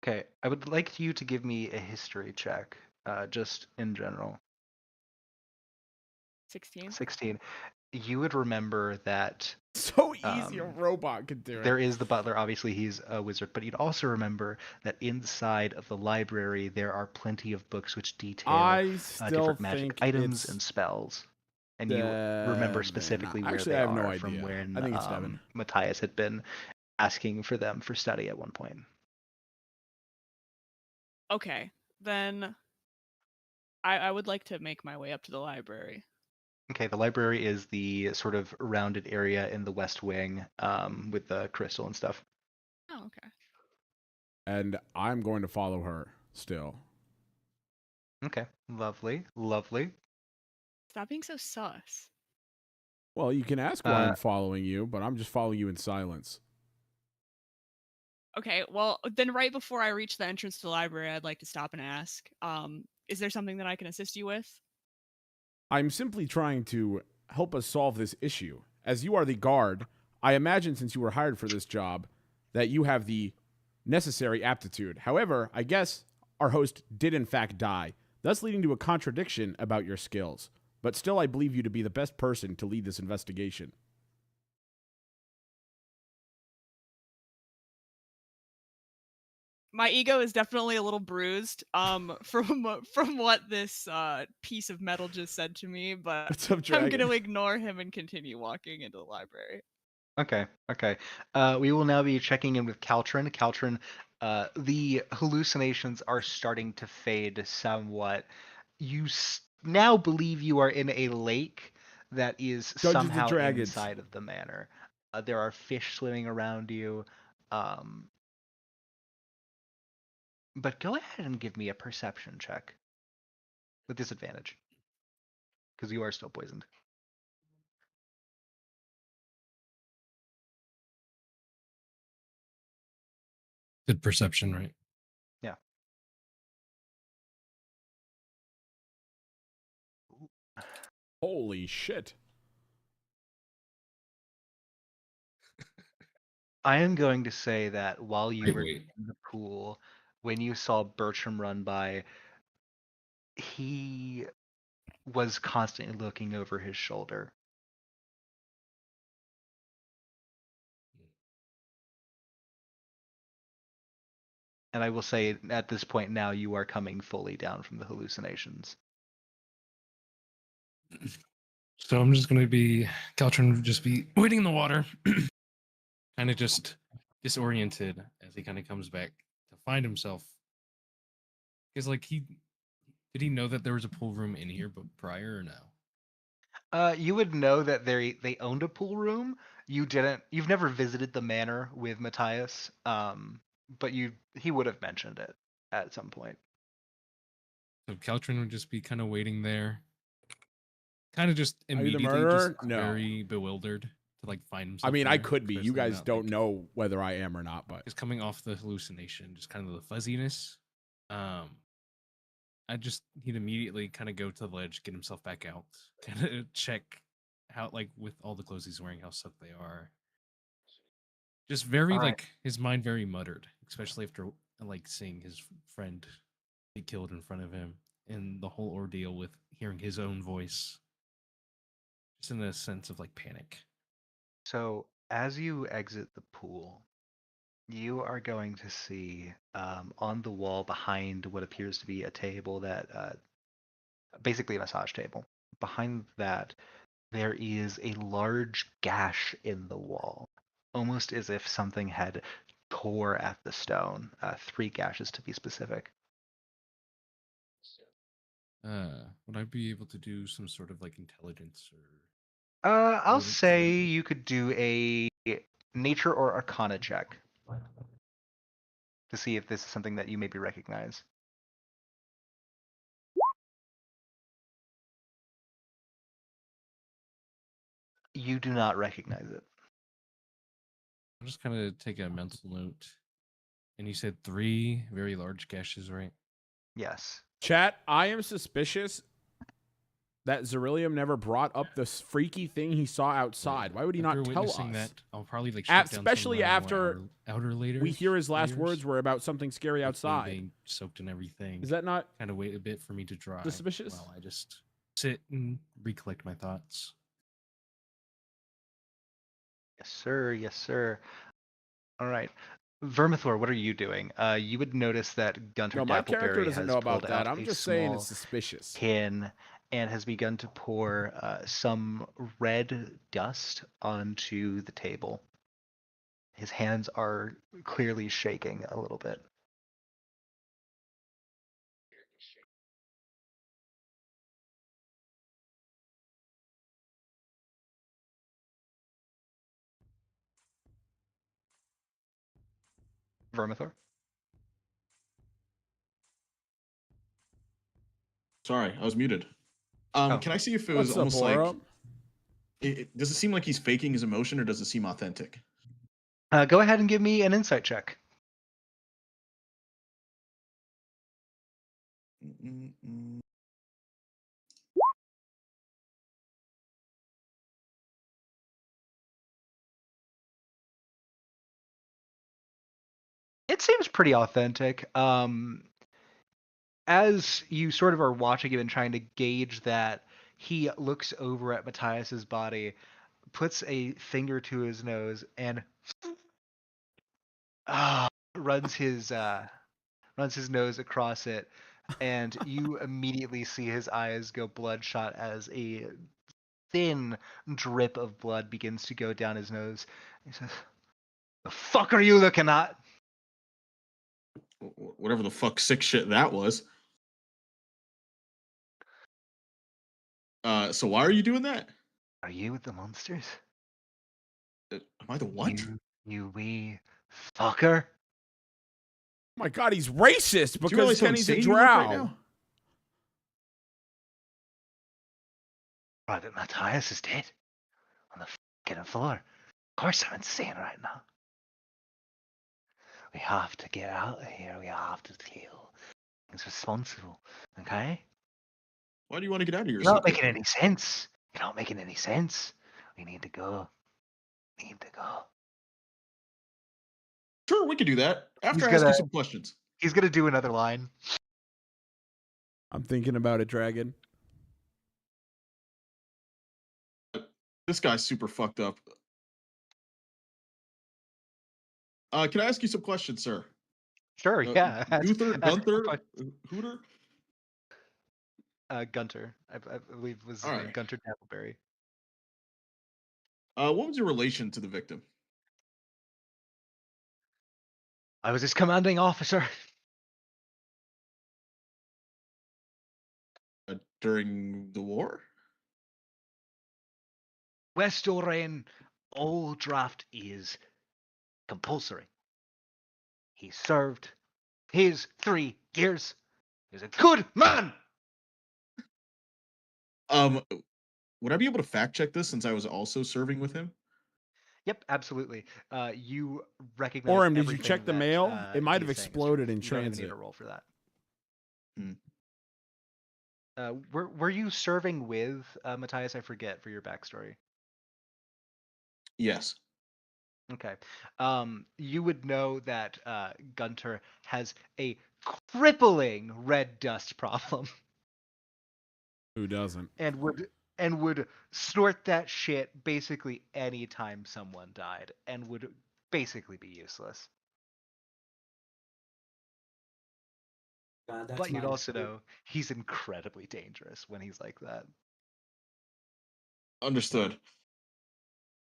Okay, I would like you to give me a history check, just in general. 16. 16. You would remember that So easy, a robot could do it. there is the butler. Obviously, he's a wizard, but you'd also remember that inside of the library there are plenty of books which detail I still different magic think items it's and spells. And you remember specifically where Actually, they I have no are from idea. when I think it's Devin. Matthias had been asking for them for study at one point. Okay, then I would like to make my way up to the library. Okay, the library is the sort of rounded area in the west wing with the crystal and stuff. Oh, okay. And I'm going to follow her still. Okay, lovely, lovely. Stop being so sus. Well, you can ask why I'm following you, but I'm just following you in silence. Okay, well, then right before I reach the entrance to the library, I'd like to stop and ask, is there something that I can assist you with? I'm simply trying to help us solve this issue. As you are the guard, I imagine since you were hired for this job that you have the necessary aptitude. However, I guess our host did in fact die, thus leading to a contradiction about your skills. But still, I believe you to be the best person to lead this investigation. My ego is definitely a little bruised from what this piece of metal just said to me, but What's up, I'm Dragon? going to ignore him and continue walking into the library. Okay, okay. We will now be checking in with Caltrin. Caltrin, the hallucinations are starting to fade somewhat. You now believe you are in a lake that is Dungeons and somehow Dragons. inside of the manor. There are fish swimming around you. But go ahead and give me a perception check with disadvantage, because you are still poisoned. Good perception, right? Yeah. Holy shit. I am going to say that while you were Wait. in the pool, when you saw Bertram run by, he was constantly looking over his shoulder. And I will say at this point now you are coming fully down from the hallucinations. So I'm just gonna be Caltrin would just be waiting in the water, kind of just disoriented as he kind of comes back to find himself. Because like did he know that there was a pool room in here but prior or no? You would know that they owned a pool room. You've never visited the manor with Matthias, but he would have mentioned it at some point. So Caltrin would just be kind of waiting there, kind of just Are you the immediately murderer? just No. very bewildered to like find himself. I mean, I there, could be. You especially guys not, don't like, know whether I am or not, but just coming off the hallucination, just kind of the fuzziness. He'd immediately kind of go to the ledge, get himself back out, kind of check how, like, with all the clothes he's wearing, how soaked they are. Just very All right. like his mind very muttered, especially after like seeing his friend be killed in front of him, and the whole ordeal with hearing his own voice. Just in a sense of like panic. So as you exit the pool, you are going to see on the wall behind what appears to be a table that basically a massage table. Behind that, there is a large gash in the wall, almost as if something had tore at the stone. 3 gashes to be specific. Would I be able to do some sort of like intelligence or I'll Would it- say you could do a nature or arcana check to see if this is something that you maybe recognize. You do not recognize it. I'll just kind of take a mental note. And you said 3 very large gashes, right? Yes. chat, I am suspicious that Zerillium never brought up this freaky thing he saw outside. Why would he After not tell us? witnessing that, I'll probably like shut down Especially some of after outer layers. we hear his last words were about something scary outside. Being soaked and everything. Is that not kind of wait a bit for me to dry? suspicious? While I just sit and recollect my thoughts. Yes, sir. Yes, sir. All right. Vermithor, what are you doing? You would notice that Gunter No, my character Dappleberry doesn't has know about pulled that. out I'm a just saying small it's suspicious. tin and has begun to pour some red dust onto the table. His hands are clearly shaking a little bit. Vermithor? Sorry, I was muted. Oh. Can I see if it was What's up, almost like Aura? does it seem like he's faking his emotion or does it seem authentic? Go ahead and give me an insight check. Mm-mm-mm. It seems pretty authentic. As you sort of are watching him and trying to gauge that, he looks over at Matthias's body, puts a finger to his nose, and runs his nose across it, and you immediately see his eyes go bloodshot as a thin drip of blood begins to go down his nose. He says, "The fuck are you looking at?" Whatever the fuck sick shit that was. So why are you doing that? Are you with the monsters? Am I the what? You wee fucker. Oh my god, he's racist Do you realize because how Kenny's a insane you look right drow. now? Private Matthias is dead. On the fucking floor. Of course I'm insane right now. We have to get out of here. We have to kill. It's responsible. Okay? Why do you want to get out of here? You're so not making quickly? any sense. You're not making any sense. We need to go. We need to go. Sure, we could do that. After I He's ask you gonna- some questions. He's gonna do another line. I'm thinking about it, Dragon. This guy's super fucked up. Can I ask you some questions, sir? Sure, yeah. Gunther, Ask- Hooter? Gunter, I believe was All right. Gunter Dappleberry. What was your relation to the victim? I was his commanding officer. During the war? West Lorraine, all draft is compulsory. He served his 3 years. He's a good man. Would I be able to fact check this since I was also serving with him? Yep, absolutely. You recognize. Orim, did you everything check the that, mail? It might he have is saying is exploded true. in You don't even need transit. a roll for that. Hmm. Were you serving with Matthias? I forget for your backstory. Yes. Okay. You would know that Gunter has a crippling red dust problem Who doesn't? and would snort that shit basically anytime someone died and would basically be useless. God, that's But you'd mine also too. know he's incredibly dangerous when he's like that. Understood.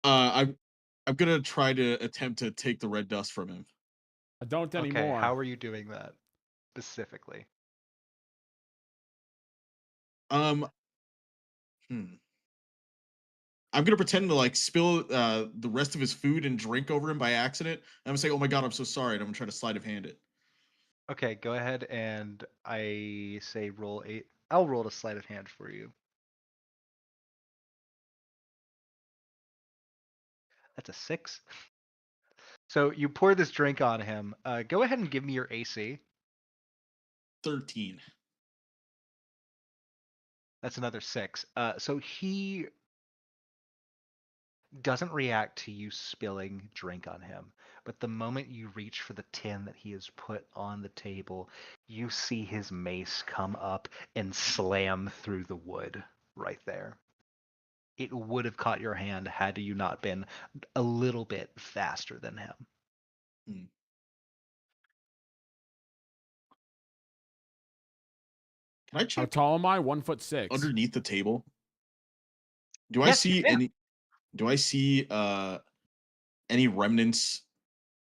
I'm gonna try to attempt to take the red dust from him. I don't Okay, anymore. how are you doing that specifically? Um, hmm. I'm gonna pretend to like spill the rest of his food and drink over him by accident. I'm gonna say, "Oh my god, I'm so sorry," and I'm gonna try to sleight of hand it. Okay, go ahead and I say roll 8. I'll roll a sleight of hand for you. That's a 6. So you pour this drink on him. Go ahead and give me your AC. 13. That's another 6. So he doesn't react to you spilling drink on him. But the moment you reach for the tin that he has put on the table, you see his mace come up and slam through the wood right there. It would have caught your hand had you not been a little bit faster than him. Hmm. Can I How check tall am I? 1'6". underneath the table? Do I Yes, you see can. any? Do I see any remnants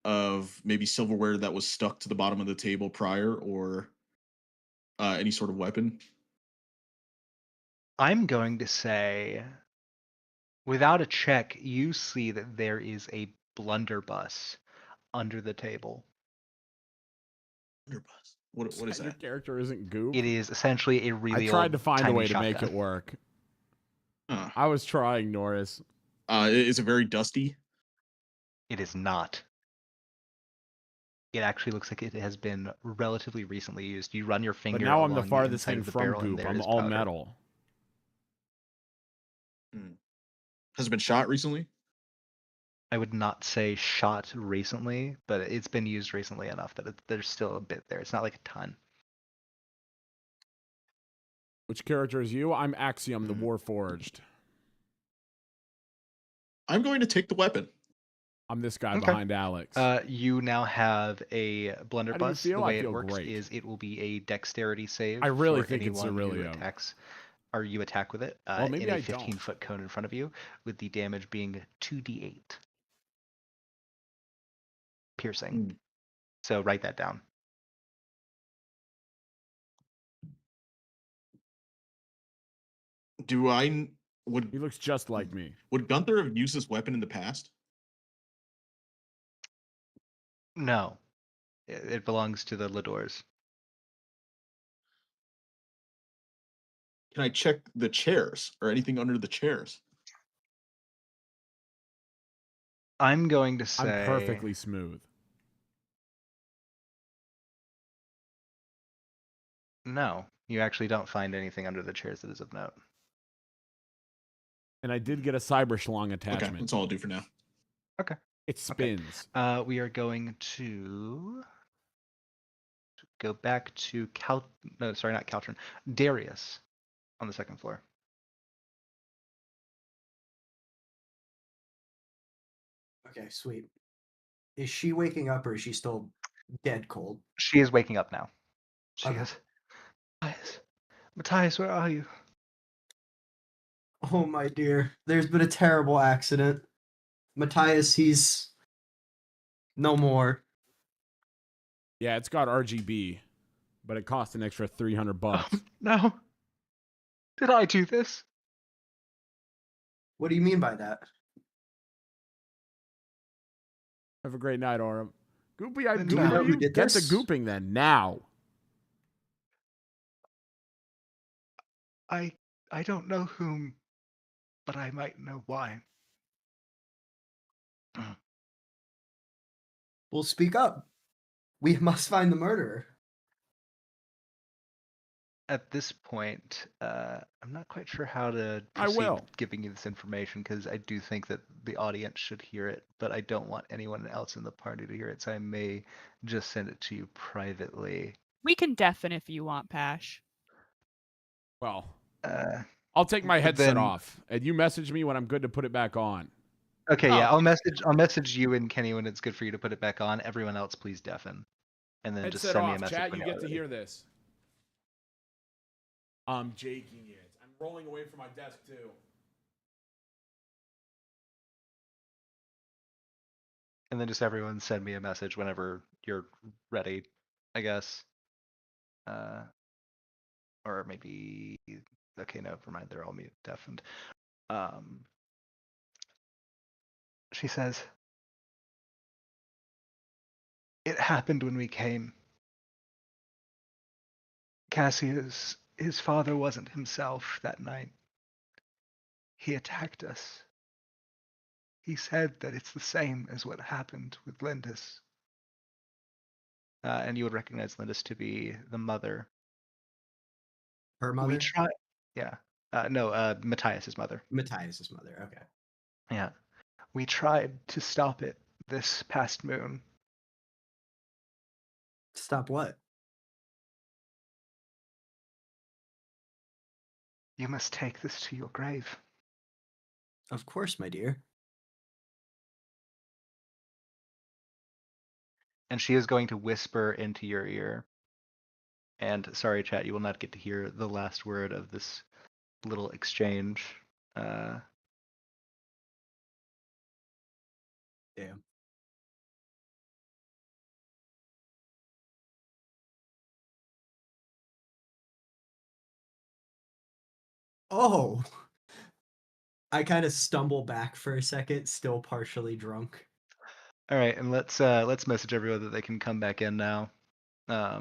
of maybe silverware that was stuck to the bottom of the table prior, or any sort of weapon? I'm going to say, without a check, you see that there is a blunderbuss under the table. Blunderbuss. What is Your that? character isn't goop. It is essentially a I really tried old to find a timey way to make shotgun. it work. Huh. I was trying, Norris. Is it very dusty? It is not. It actually looks like it has been relatively recently used. You run your But finger now I'm along the the farthest inside thing of the from barrel, and goop. there I'm is all powder. metal. Has it been shot recently? I would not say shot recently, but it's been used recently enough that there's still a bit there. It's not like a ton. Which character is you? I'm Axiom, the Warforged. I'm going to take the weapon. I'm this guy Okay. behind Alex. You now have a blunderbuss. feel? The I way it feel works great. is it will be a dexterity save I really for think it's anyone who Aurelio. attacks, or you attack with it Well, maybe in a I don't. 15-foot cone in front of you, with the damage being 2d8 piercing. Hmm. So write that down. Do I He would looks just like me. would Gunther have used this weapon in the past? No, it belongs to the Ladors. Can I check the chairs or anything under the chairs? I'm going to say I'm perfectly smooth. no. You actually don't find anything under the chairs that is of note. And I did get a cyber schlong Okay, attachment. that's all I'll do for now. Okay. It spins. We are going to go back to no, sorry, not Caltrin. Darius on the second floor. Okay, sweet. Is she waking up or is she still dead cold? She is waking up now. She Okay. goes, Matthias, where are you? Oh my dear, there's been a terrible accident. Matthias, he's no more. Yeah, it's got RGB, but it costs an extra $300. No. Did I do this? What do you mean by that? Have a great night, Aurum. Goopy, I'd Do goop you know for who you. did Get to this? gooping then, now. I don't know whom, but I might know why. Well, speak up. We must find the murderer. At this point, I'm not quite sure how to I proceed will. with giving you this information because I do think that the audience should hear it, but I don't want anyone else in the party to hear it, so I may just send it to you privately. We can deafen if you want, Pash. Well, Uh, I'll take my but headset then, off, and you message me when I'm good to put it back on. okay, yeah, Oh. I'll message you and Kenny when it's good for you to put it back on. Everyone else, please deafen, and then just Headset send me a off, message chat. when You you're get to ready. hear this. I'm jaking it. I'm rolling away from my desk too. And then just everyone send me a message whenever you're ready, I guess. Or maybe, okay, no, never mind. They're all mute, deafened. She says, "It happened when we came. Cassius, his father wasn't himself that night. He attacked us. He said that it's the same as what happened with Lindis." And you would recognize Lindis to be the mother. Her We mother? tried, yeah. No, Matthias's mother. Matthias's mother. Okay. Yeah. We tried to stop it this past moon. Stop what? You must take this to your grave. Of course, my dear. And she is going to whisper into your ear. And sorry, chat, you will not get to hear the last word of this little exchange. Damn. Oh. I kind of stumble back for a second, still partially drunk. All right, and let's message everyone that they can come back in now. Uh,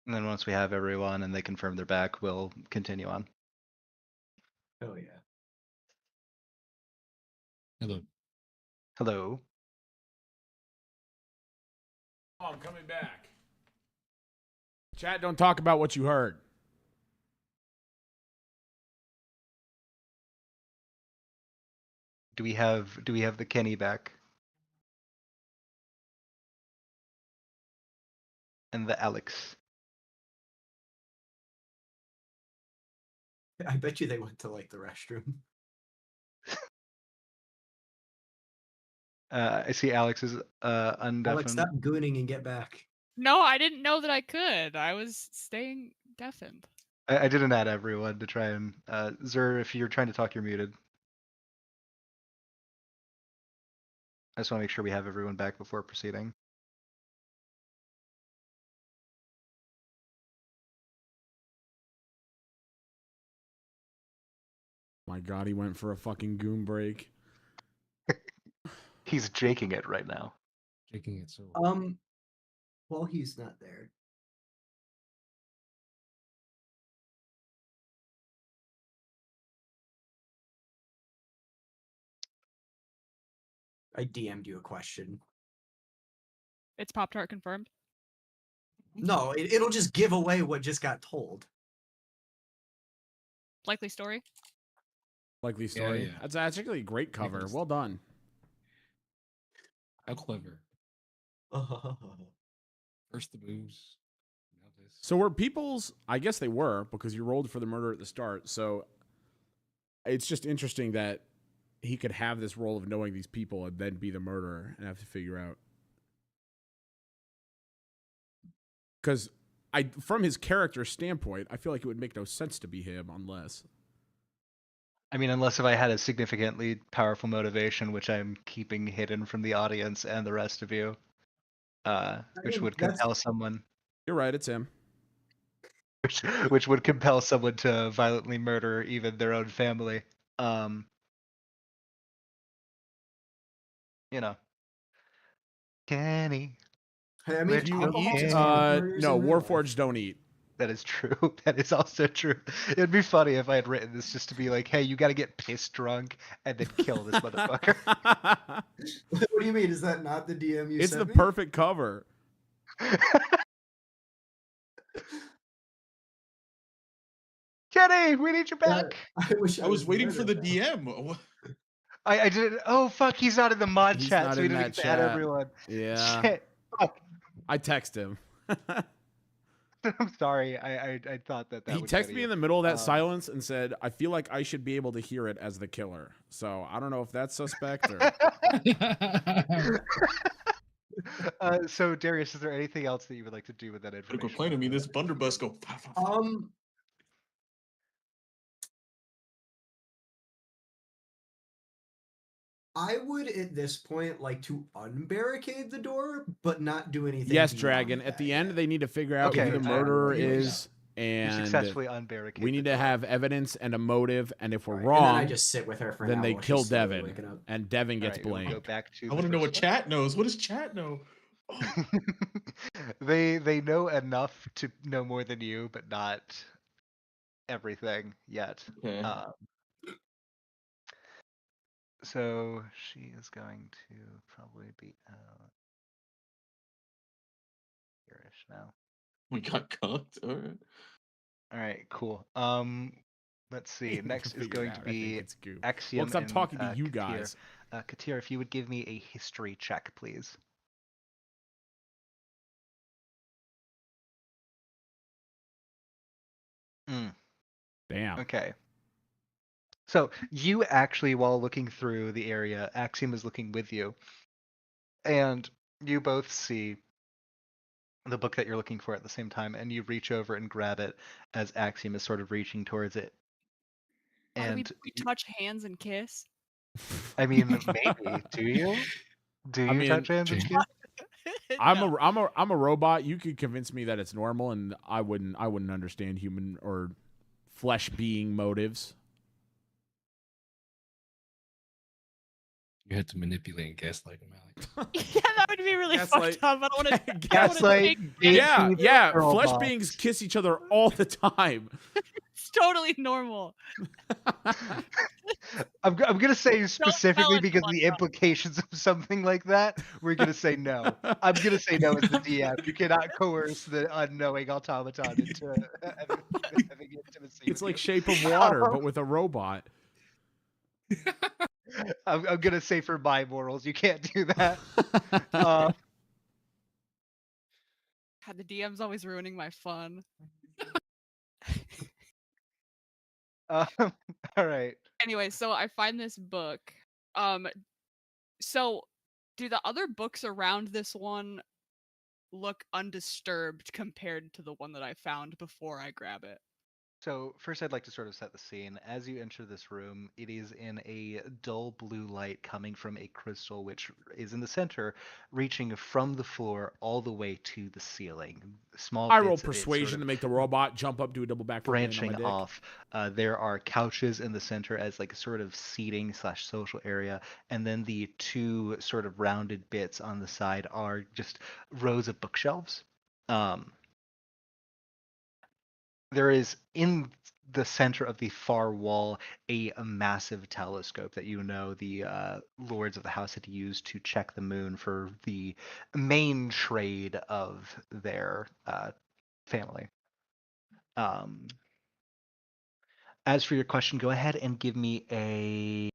and then once we have everyone and they confirm they're back, we'll continue on. Oh yeah. Hello. Hello. Oh, I'm coming back. Chat, don't talk about what you heard. Do we have the Kenny back? And the Alex. I bet you they went to like the restroom. I see Alex is undeafened. Alex, stop gooning and get back. No, I didn't know that I could. I was staying deafened. I didn't add everyone to try and Zer, if you're trying to talk, you're muted. I just want to make sure we have everyone back before proceeding. My God, he went for a fucking goon break. He's jaking it right now. Taking it so. Well, he's not there. I DM'd you a question. It's Pop-Tart confirmed. No, it'll just give away what just got told. Likely story. Likely story. yeah. That's actually a great cover. Likely Well done. How clever. First the moves. Now this. So were people's, I guess they were, because you rolled for the murder at the start. So it's just interesting that he could have this role of knowing these people and then be the murderer and have to figure out. Because from his character standpoint, I feel like it would make no sense to be him unless. I mean, unless if I had a significantly powerful motivation, which I'm keeping hidden from the audience and the rest of you, which mean, would that's- compel someone, You're right, it's him. which would compel someone to violently murder even their own family. You know, Kenny. I mean, Where'd You alcohol eat? just murders No, in real life. Warforged don't eat. That is true. That is also true. It'd be funny if I had written this just to be like, hey, you got to get pissed drunk and then kill this motherfucker. What do you mean? Is that not the DM you It's sent the me? perfect cover. Kenny, we need you Yeah, back. I wish I was waiting for the better now. DM. I didn't. Oh fuck, he's not in the mod He's chat, not so we in didn't that get to add chat. everyone. Yeah. Shit. Fuck. I text him. I'm sorry. I thought that He would texted get me you. in the middle of that silence and said, "I feel like I should be able to hear it as the killer." So I don't know if that's suspect or. So Darius, is there anything else that you would like to do with that Go information? play to me. This blunderbuss go. I would at this point like to unbarricade the door, but not do anything. Yes, beyond Dragon. At that the end, yet. they need to figure out Okay, who the I will murderer do that. is, You and successfully unbarricade. we need the to door. have evidence and a motive. And if we're Right, and then I wrong, just sit with her for then now they while she's kill slowly Devin, waking up. and Devin All gets right, we'll go blamed. back to. I the want to know first what chat knows. What does chat know? Oh, they know enough to know more than you, but not everything yet. okay. So she is going to probably be out here-ish now. We got cooked. All right. All right, cool. Let's see. Next is Figure it going out. to I think be it's goo. Axiom Well, 'cause I'm and talking to you Katir. guys. Katir, if you would give me a history check, please. Damn. Okay. So you actually, while looking through the area, Axiom is looking with you, and you both see the book that you're looking for at the same time, and you reach over and grab it as Axiom is sort of reaching towards it. Why do And we touch hands and kiss? I mean, maybe. Do you? Do you I mean, touch hands and Jane- kiss? I'm No. a robot. You could convince me that it's normal, and I wouldn't understand human or flesh being motives. You had to manipulate and gaslight him, Alex. Yeah, that would be really Gaslight- fucked up. I don't want to. Gaslight. Yeah, Baby yeah. girl Flesh boss. beings kiss each other all the time. It's totally normal. I'm gonna say specifically it, because the Blanca. implications of something like that, we're gonna say no. I'm gonna say no as the DM. You cannot coerce the unknowing automaton into having intimacy. It's with like you. Shape of Water, but with a robot. I'm gonna say for my morals, you can't do that. Uh, God, the DM's always ruining my fun. all right. Anyway, so I find this book. So do the other books around this one look undisturbed compared to the one that I found before I grab it? So first I'd like to sort of set the scene. As you enter this room, it is in a dull blue light coming from a crystal which is in the center, reaching from the floor all the way to the ceiling. Small I roll bits of it sort persuasion of to make the robot jump up, do a double backflip, land on my branching dick. off. There are couches in the center as like a sort of seating / social area, and then the two sort of rounded bits on the side are just rows of bookshelves. There is in the center of the far wall a massive telescope that you know the lords of the house had used to check the moon for the main trade of their family. As for your question, go ahead and give me a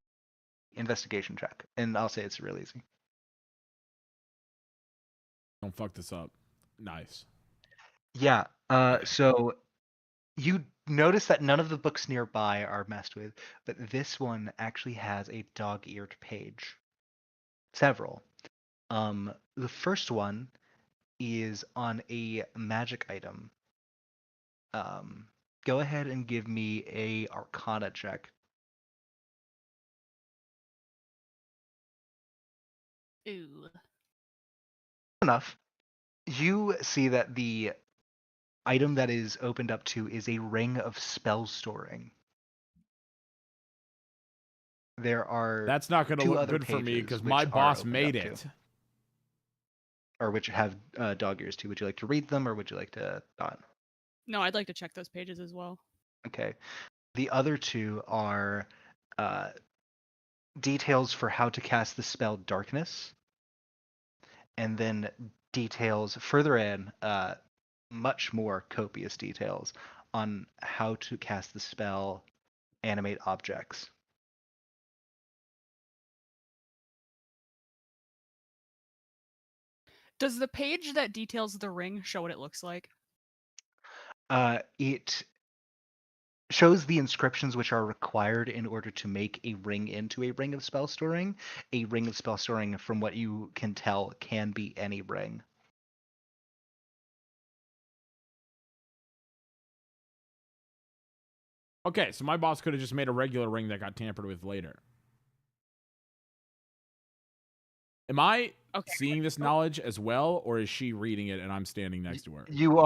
investigation check, and I'll say it's real easy. Don't fuck this up. Nice. Yeah. So you notice that none of the books nearby are messed with, but this one actually has a dog-eared page. Several. The first one is on a magic item Go ahead and give me a Arcana check. Ooh. Enough. You see that the item that is opened up to is a ring of spell storing. There are That's not going to two look other good for me pages because which my are boss opened made up to, it. or which have dog ears too. Would you like to read them, or would you like to not? No, I'd like to check those pages as well. Okay. The other two are details for how to cast the spell Darkness, and then details further in, much more copious details on how to cast the spell Animate Objects. Does the page that details the ring show what it looks like? It shows the inscriptions which are required in order to make a ring into a ring of spell storing. A ring of spell storing, from what you can tell, can be any ring. Okay, so my boss could have just made a regular ring that got tampered with later. Am I seeing this knowledge as well, or is she reading it and I'm standing next to her? You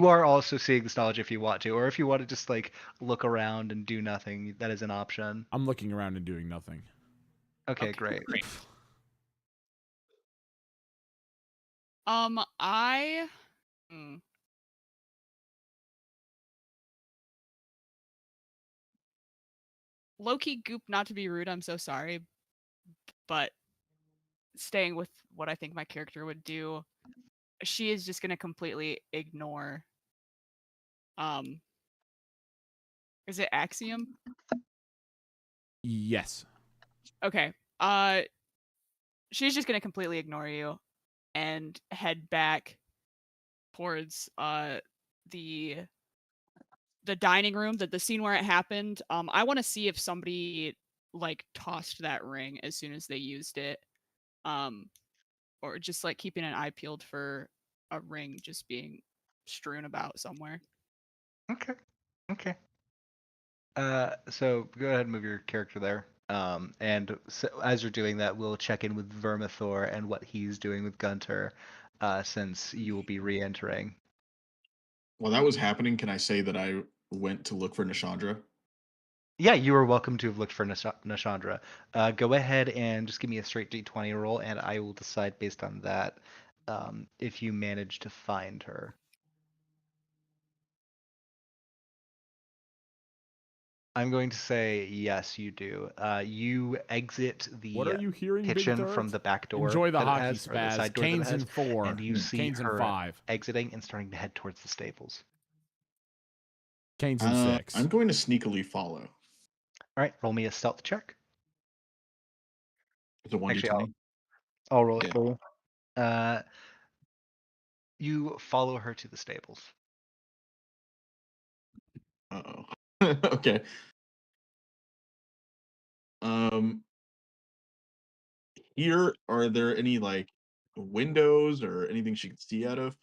are also seeing this knowledge if you want to, or if you want to just like look around and do nothing, that is an option. I'm looking around and doing nothing. Okay, great. I. Low-key goop, not to be rude, I'm so sorry, but staying with what I think my character would do, she is just gonna completely ignore. Is it Axiom? Yes. Okay. She's just gonna completely ignore you and head back towards the dining room, the scene where it happened. I want to see if somebody like tossed that ring as soon as they used it, or just like keeping an eye peeled for a ring just being strewn about somewhere. Okay. Okay. So go ahead and move your character there. And so as you're doing that, we'll check in with Vermithor and what he's doing with Gunter, since you will be re-entering. While that was happening, can I say that I went to look for Nishandra? Yeah, you are welcome to have looked for Nishandra. Go ahead and just give me a straight D20 roll, and I will decide based on that if you manage to find her. I'm going to say yes, you do. You exit What are the you hearing, Big kitchen Dirt? from the back door. Enjoy the that it hockey has, or the spaz. side door that it Canes has, in 4. and you see Canes in her 5. exiting and starting to head towards the stables. Canes in 6. I'm going to sneakily follow. All right, roll me a stealth check. It's a 1d20. Actually, I'll roll it Yeah. for you. You follow her to the stables. Uh-oh. Okay. Here, are there any like windows or anything she can see out of?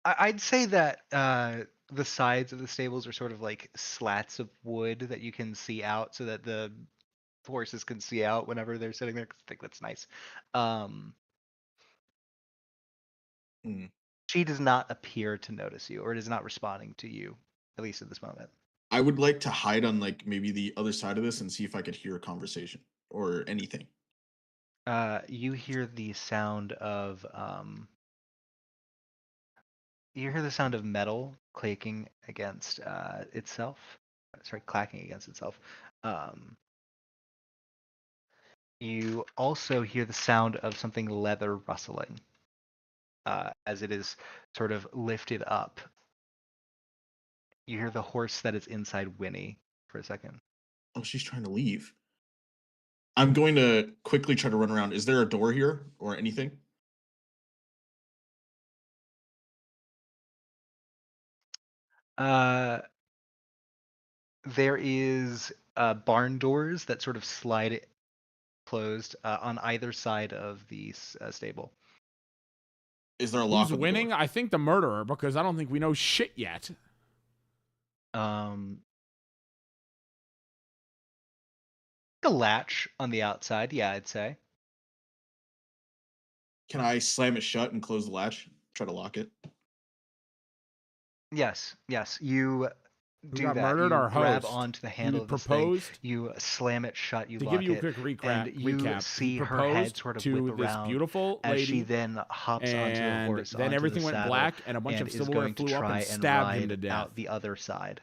I'd say that the sides of the stables are sort of like slats of wood that you can see out, so that the horses can see out whenever they're sitting there. 'Cause I think that's nice. Hmm. She does not appear to notice you, or is not responding to you, at least at this moment. I would like to hide on like maybe the other side of this and see if I could hear a conversation or anything. You hear the sound of metal clacking against itself. Sorry, clacking against itself. You also hear the sound of something leather rustling as it is sort of lifted up. You hear the horse that is inside whinny for a second. Oh, she's trying to leave. I'm going to quickly try to run around. Is there a door here or anything? There is barn doors that sort of slide closed on either side of the stable. Is there a lock Who's on the winning? door? I think the murderer, because I don't think we know shit yet. Um, a latch on the outside, yeah, I'd say. Can I slam it shut and close the latch? Try to lock it. Yes, you Who do got that. murdered? You Our grab host. onto the He handle of this thing. proposed. You slam it shut. You To give lock you a it, quick and you recap, he see her head proposed sort of to whip this around beautiful as she lady, then hops onto the and horse, then onto everything the went saddle, black, and a bunch and of is silverware going to flew up try and and stabbed him to ride death. out the other side.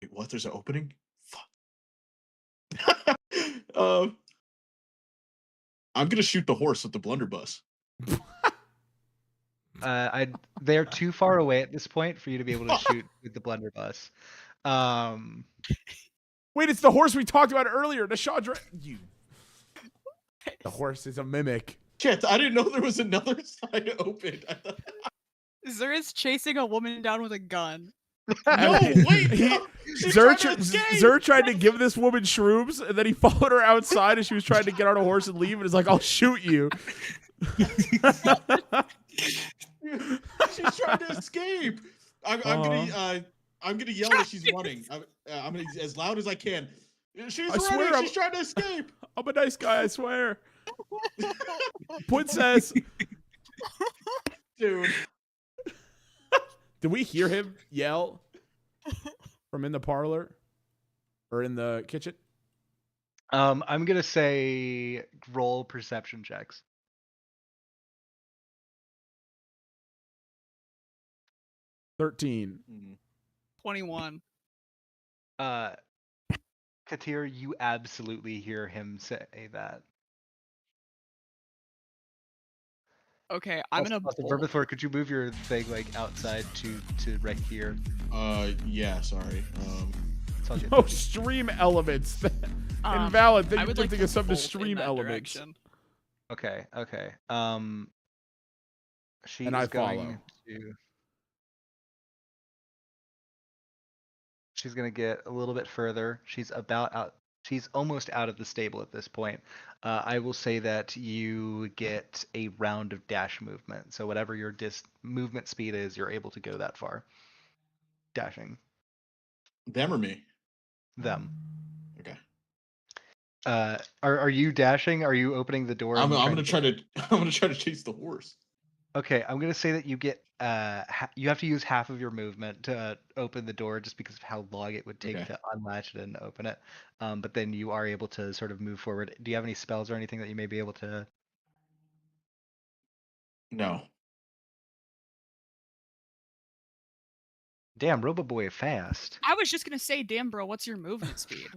Wait, what? There's an opening? Fuck. um, I'm gonna shoot the horse with the blunderbuss. They're too far away at this point for you to be able to shoot with the blunderbuss. Wait, it's the horse we talked about earlier. The Chandra. You. The horse is a mimic. Shit, I didn't know there was another side open. I thought... Zer is chasing a woman down with a gun. No, wait, no. Zer tried to give this woman shrooms, and then he followed her outside as she was trying to get on a horse and leave, and is like, "I'll shoot you." She's trying to escape. I'm gonna yell as she's running. I'm gonna as loud as I can. She's running. She's trying to escape. I'm a nice guy, I swear. Princess. Dude. Did we hear him yell from in the parlor or in the kitchen? I'm gonna say roll perception checks. 13. 21. Katir, you absolutely hear him say that. Okay, I'm gonna. Vermithor, could you move your thing like outside to right here? Yeah, sorry. Oh, stream elements. Invalid. Then I you would can like think to of something bolt in stream that elements. direction. Okay. She And is I going follow. to. She's gonna get a little bit further. She's about out. She's almost out of the stable at this point. I will say that you get a round of dash movement. So whatever your movement speed is, you're able to go that far. Dashing. Them or me? Them. Okay. Are you dashing? Are you opening the door? I'm gonna try to chase the horse. Okay, I'm gonna say that you get you have to use half of your movement to open the door, just because of how long it would take to unlatch it and open it. But then you are able to sort of move forward. Do you have any spells or anything that you may be able to? No. Damn, Roboboy fast. I was just gonna say, damn, bro, what's your movement speed?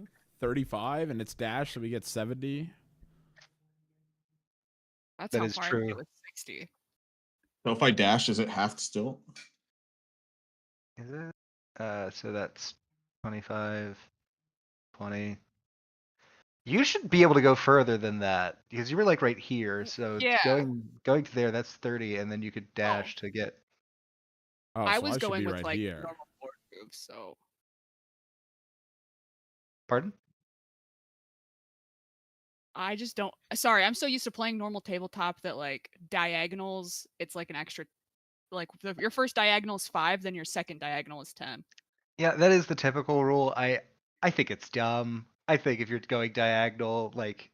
35, and it's dash, so we get 70. That's That how is far I true. get with 60. So if I dash, is it half still? Is it? So that's 25, 20. You should be able to go further than that because you were like right here. So Yeah. going to there, that's 30, and then you could dash to get. Oh, I so was should going be with right like here. normal board moves, so Pardon? I just don't. Sorry, I'm so used to playing normal tabletop that like diagonals, it's like an extra. Like your first diagonal is 5, then your second diagonal is 10. Yeah, that is the typical rule. I think it's dumb. I think if you're going diagonal, like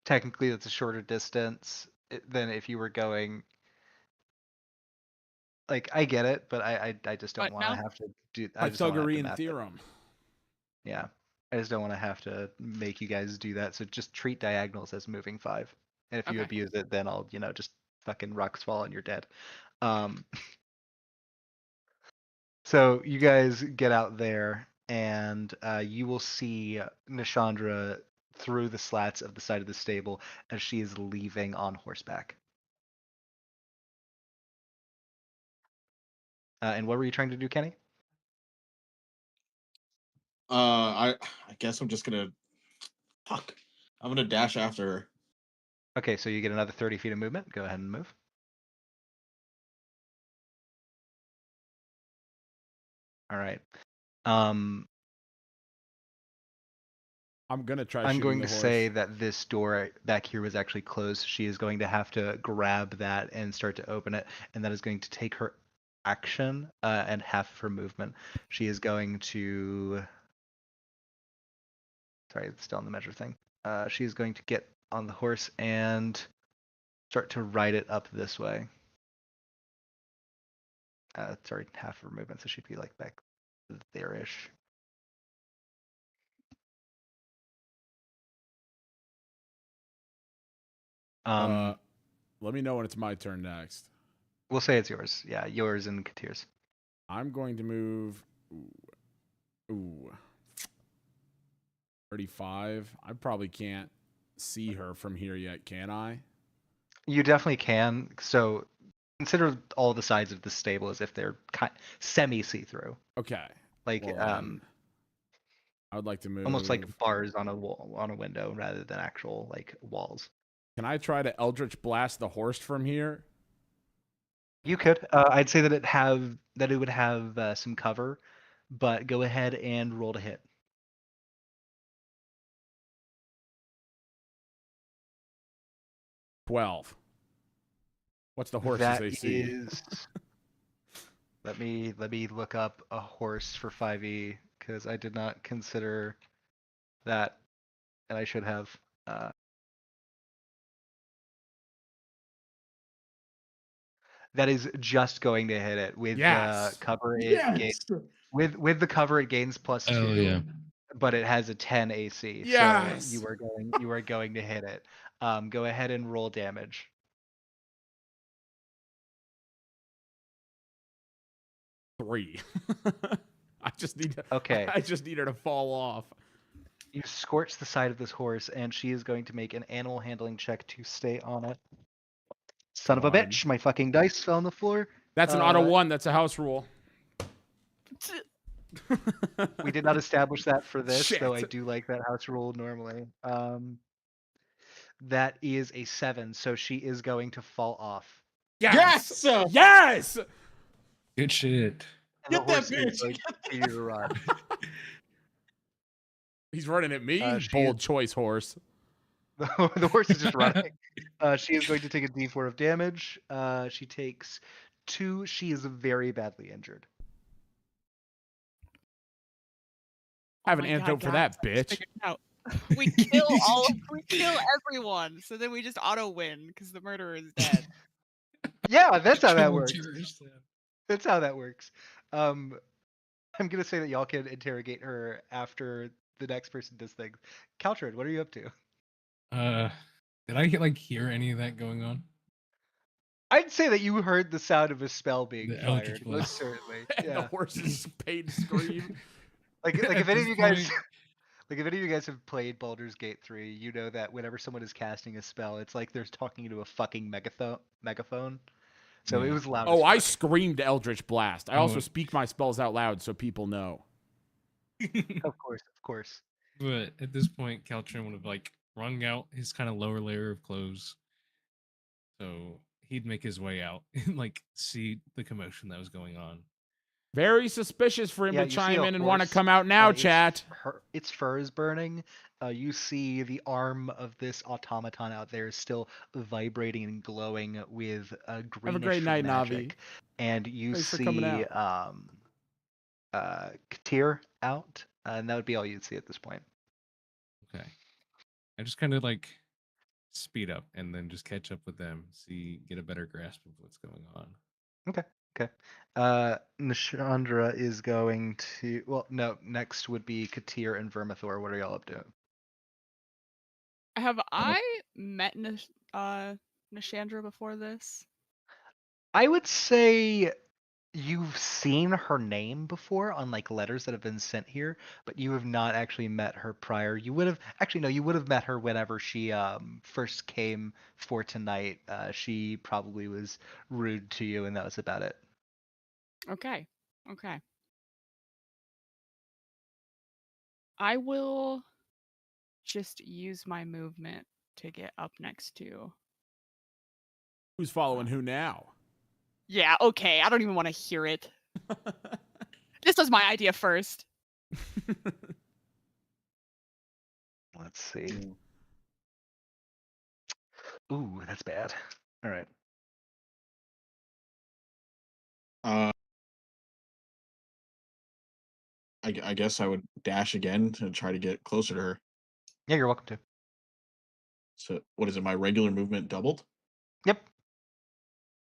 technically that's a shorter distance than if you were going. Like I get it, but I just don't But want to no. have to do. I just don't wanna have to Pythagorean map it. theorem. Yeah, I just don't want to have to make you guys do that. So just treat diagonals as moving 5, and if you Okay. abuse it, then I'll just fucking rocks fall and you're dead. So you guys get out there, and you will see Nishandra through the slats of the side of the stable as she is leaving on horseback. And what were you trying to do, Kenny? I guess I'm just gonna. Fuck. I'm gonna dash after her. Okay, so you get another 30 feet of movement. Go ahead and move. All right. I'm gonna try. I'm shooting going the to horse. say that this door back here was actually closed. She is going to have to grab that and start to open it, and that is going to take her action and half of her movement. She is going to. Sorry, it's still on the measure thing. She is going to get on the horse and start to ride it up this way. Sorry, half of her movement, so she'd be like back there-ish. Let me know when it's my turn next. We'll say it's yours. Yeah, yours and Katir's. I'm going to move. Ooh. 35. I probably can't see her from here yet, can I? You definitely can. So consider all the sides of the stable as if they're semi see-through. Okay. Like Well, I would like to move. almost like bars on a wall, on a window rather than actual like walls. Can I try to Eldritch Blast the horse from here? You could. I'd say that it would have some cover, but go ahead and roll to hit. 12. What's the horse's That AC? is. Let me look up a horse for 5e because I did not consider that, and I should have. That is just going to hit it with Yes. the cover. Yes. With the cover, it gains +2. Oh yeah. But it has a 10 AC. Yes! So you are going to hit it. Go ahead and roll damage. 3. I just need to, Okay. I just need her to fall off. You scorch the side of this horse, and she is going to make an animal handling check to stay on it. Son of a Come on. bitch! My fucking dice fell on the floor. That's an auto 1. That's a house rule. We did not establish that for this, though I Shit. do like that house rule normally. That is a 7, so she is going to fall off. Yes! Yes! Yes! Good shit. And Get the that horse is bitch! going to continue to run. He's running at me. She Bold choice, horse. The horse is just running. She is going to take a d4 of damage. She takes 2. She is very badly injured. I have Oh an my antidote God, for guys, that, I just bitch. figured it out. We kill everyone, so then we just auto win because the murderer is dead. Yeah, that's how that Kill works. terrorists, yeah. That's how that works. I'm gonna say that y'all can interrogate her after the next person does things. Caltrin, what are you up to? Did I like hear any of that going on? I'd say that you heard the sound of a spell being The Eldritch fired, most Blast. certainly. And the Yeah. horse's pain scream. Like if At any of this you guys point- like if any of you guys have played Baldur's Gate 3, you know that whenever someone is casting a spell, it's like they're talking into a fucking megaphone. So it Yeah. was loud. Oh, I as fuck. screamed Eldritch Blast. I also Oh. speak my spells out loud so people know. Of course. But at this point, Caltrin would have like wrung out his kind of lower layer of clothes, so he'd make his way out and like see the commotion that was going on. Very suspicious for him Yeah, to you see chime a in and want to horse, come out now, its chat. Its fur is burning. You see the arm of this automaton out there is still vibrating and glowing with greenish Have a great night, magic. Navi. And you Thanks for coming see Katir out, and that would be all you'd see at this point. Okay, I just kind of like speed up and then just catch up with them, get a better grasp of what's going on. Okay. Nishandra is going to. Well, no. Next would be Katir and Vermithor. What are y'all up to? Have I met Nishandra before this? I would say you've seen her name before on like letters that have been sent here, but you have not actually met her prior. You would have actually no, you would have met her whenever she first came for tonight. She probably was rude to you, and that was about it. Okay. I will just use my movement to get up next to. Who's following who now? Yeah, okay. I don't even want to hear it. This was my idea first. Let's see. Ooh, that's bad. All right. Uh, I guess I would dash again to try to get closer to her. Yeah, you're welcome to. So what is it? My regular movement doubled? Yep.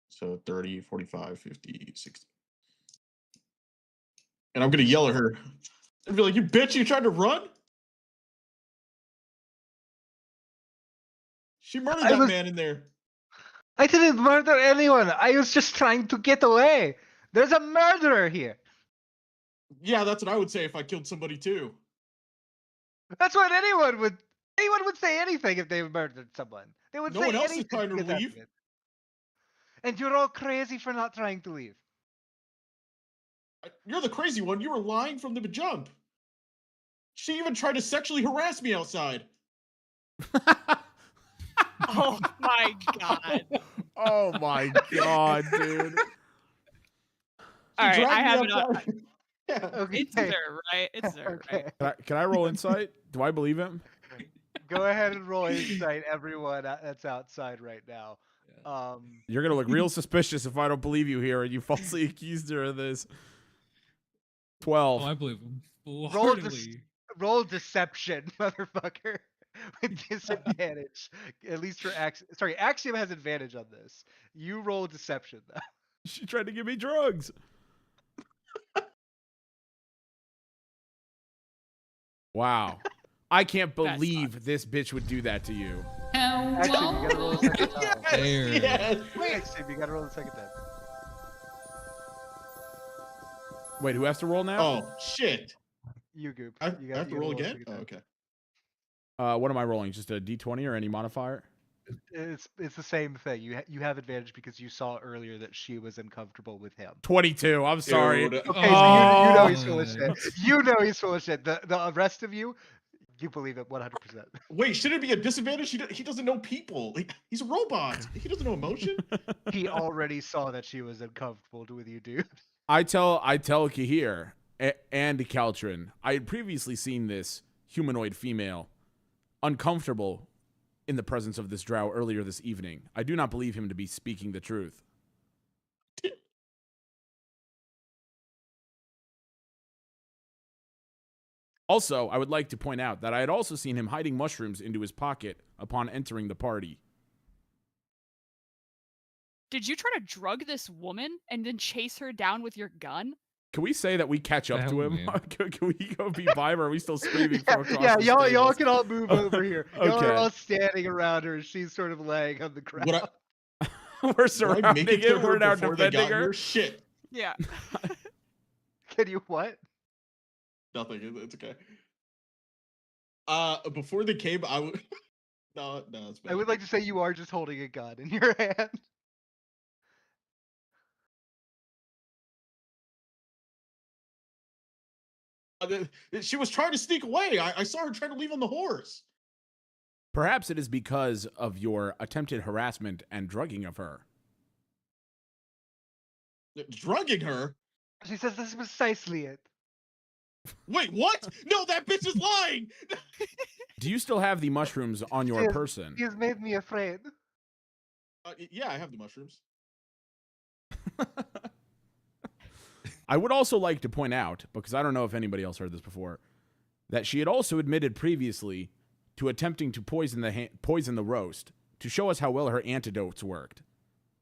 So 30, 45, 50, 60. And I'm going to yell at her and be like, you bitch, you tried to run? She murdered that man in there. I didn't murder anyone. I was just trying to get away. There's a murderer here. Yeah, that's what I would say if I killed somebody too. That's what anyone would say anything if they murdered someone. They would No say one else is anything trying to get that leave. bit. And you're all crazy for not trying to leave. You're the crazy one. You were lying from the jump. She even tried to sexually harass me outside. Oh my god. Oh my god, dude. All right, dragged I me have it. outside. Yeah. Okay. It's there, right? It's there, Okay. right? Can I roll insight? Do I believe him? Go ahead and roll insight, everyone that's outside right now. You're gonna look real suspicious if I don't believe you here and you falsely accused her of this. 12. Oh, I believe him. Roll Wholeheartedly. roll deception, motherfucker, with disadvantage. At least for Axiom. Sorry, Axiom has advantage on this. You roll deception though. She tried to give me drugs. Wow. I can't believe this bitch would do that to you. Axiom, you gotta roll a second time. There. Yes. Axiom, you gotta roll a second time. Wait, who has to roll now? Oh, shit. You Goop. I You have to roll a again? second Oh, time. okay. What am I rolling? Just a d20 or any modifier? It's the same thing. You have advantage because you saw earlier that she was uncomfortable with him. 22. I'm sorry. Dude. Okay, so you know he's full of Oh. shit. You know he's full of shit. The rest of you, you believe it 100%. Wait, should it be a disadvantage? He doesn't know people. He's a robot. He doesn't know emotion. He already saw that she was uncomfortable with you, dude. I tell Kahir and Caltrin, I had previously seen this humanoid female uncomfortable in the presence of this drow earlier this evening. I do not believe him to be speaking the truth. Also, I would like to point out that I had also seen him hiding mushrooms into his pocket upon entering the party. Did you try to drug this woman and then chase her down with your gun? Can we say that we catch up to Hell, him? man. Can we go be by him, or are we still screaming from across Yeah, the y'all tables? can all move over here. Y'all Okay. are all standing around her. She's sort of laying on the ground. Would We're I surrounding make it to him. We're her now before they defending got her. here? Shit. Yeah. Can you what? Nothing. It's okay. Before they came, I would. No, it's bad. I would like to say you are just holding a gun in your hand. She was trying to sneak away. I saw her trying to leave on the horse. Perhaps it is because of your attempted harassment and drugging of her. Drugging her? She says this is precisely it. Wait, what? No, that bitch is lying. Do you still have the mushrooms on your Yes. person? He has made me afraid. Yeah, I have the mushrooms. I would also like to point out, because I don't know if anybody else heard this before, that she had also admitted previously to attempting to poison the roast to show us how well her antidotes worked.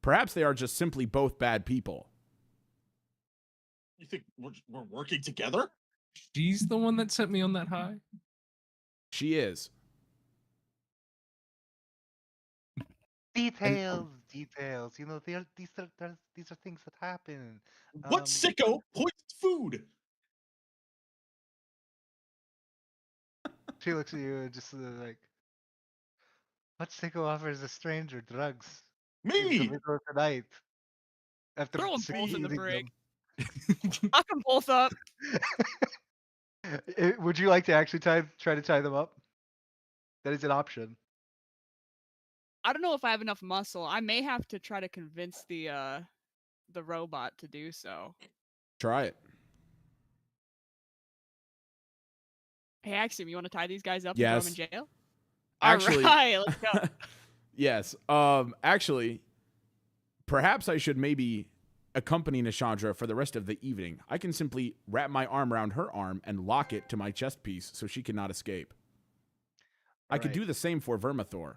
Perhaps they are just simply both bad people. You think we're working together? She's the one that sent me on that high. She is. Details. You know, these are things that happen. What sicko poisons food? She looks at you and just like, what sicko offers a stranger drugs? In the Me. middle of the night. After Throw them both in the succeeding brig. them. Lock them both up. Would you like to actually try to tie them up? That is an option. I don't know if I have enough muscle. I may have to try to convince the robot to do so. Try it. Hey, Axiom, you want to tie these guys up Yes. and throw them in jail? Actually, All right, let's go. yes. Actually, perhaps I should maybe accompany Nishandra for the rest of the evening, I can simply wrap my arm around her arm and lock it to my chest piece so she cannot escape. I could do the same for Vermithor.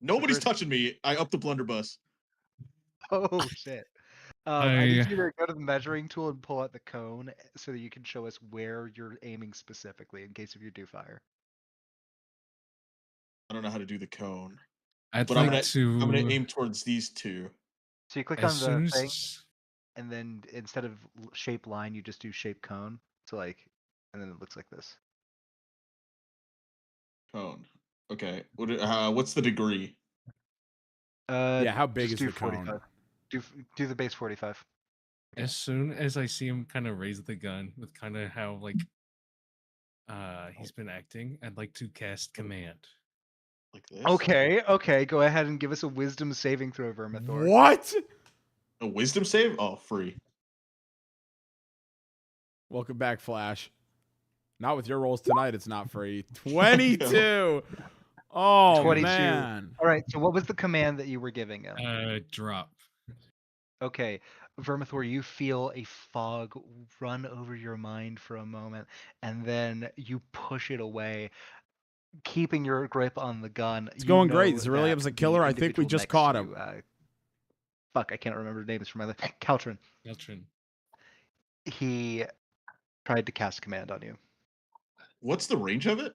Nobody's first- touching me. I up the blunderbuss. Oh shit. I need you to go to the measuring tool and pull out the cone so that you can show us where you're aiming specifically in case if you do fire. I don't know how to do the cone, I'd but like I'm gonna to aim towards these two. So you click as on soon the thing, as and then instead of shape line, you just do shape cone. So like, and then it looks like this. Cone. Okay. What's the degree? Yeah, how big just is do the cone? 45. Do the base 45. as soon as I see him kind of raise the gun with kind of how like he's been acting, I'd like to cast command. Like this? Okay. Go ahead and give us a wisdom saving throw, Vermithor. What? A wisdom save? Oh, free. Welcome back, Flash. Not with your rolls tonight. It's not free. 22. Oh 22. man. All right. So what was the command that you were giving him? Drop. Okay, Vermithor, you feel a fog run over your mind for a moment, and then you push it away, keeping your grip on the gun. It's going great. Zerilium's a killer. I think we just caught him. Fuck, I can't remember names from my life. Caltrin. He tried to cast command on you. What's the range of it?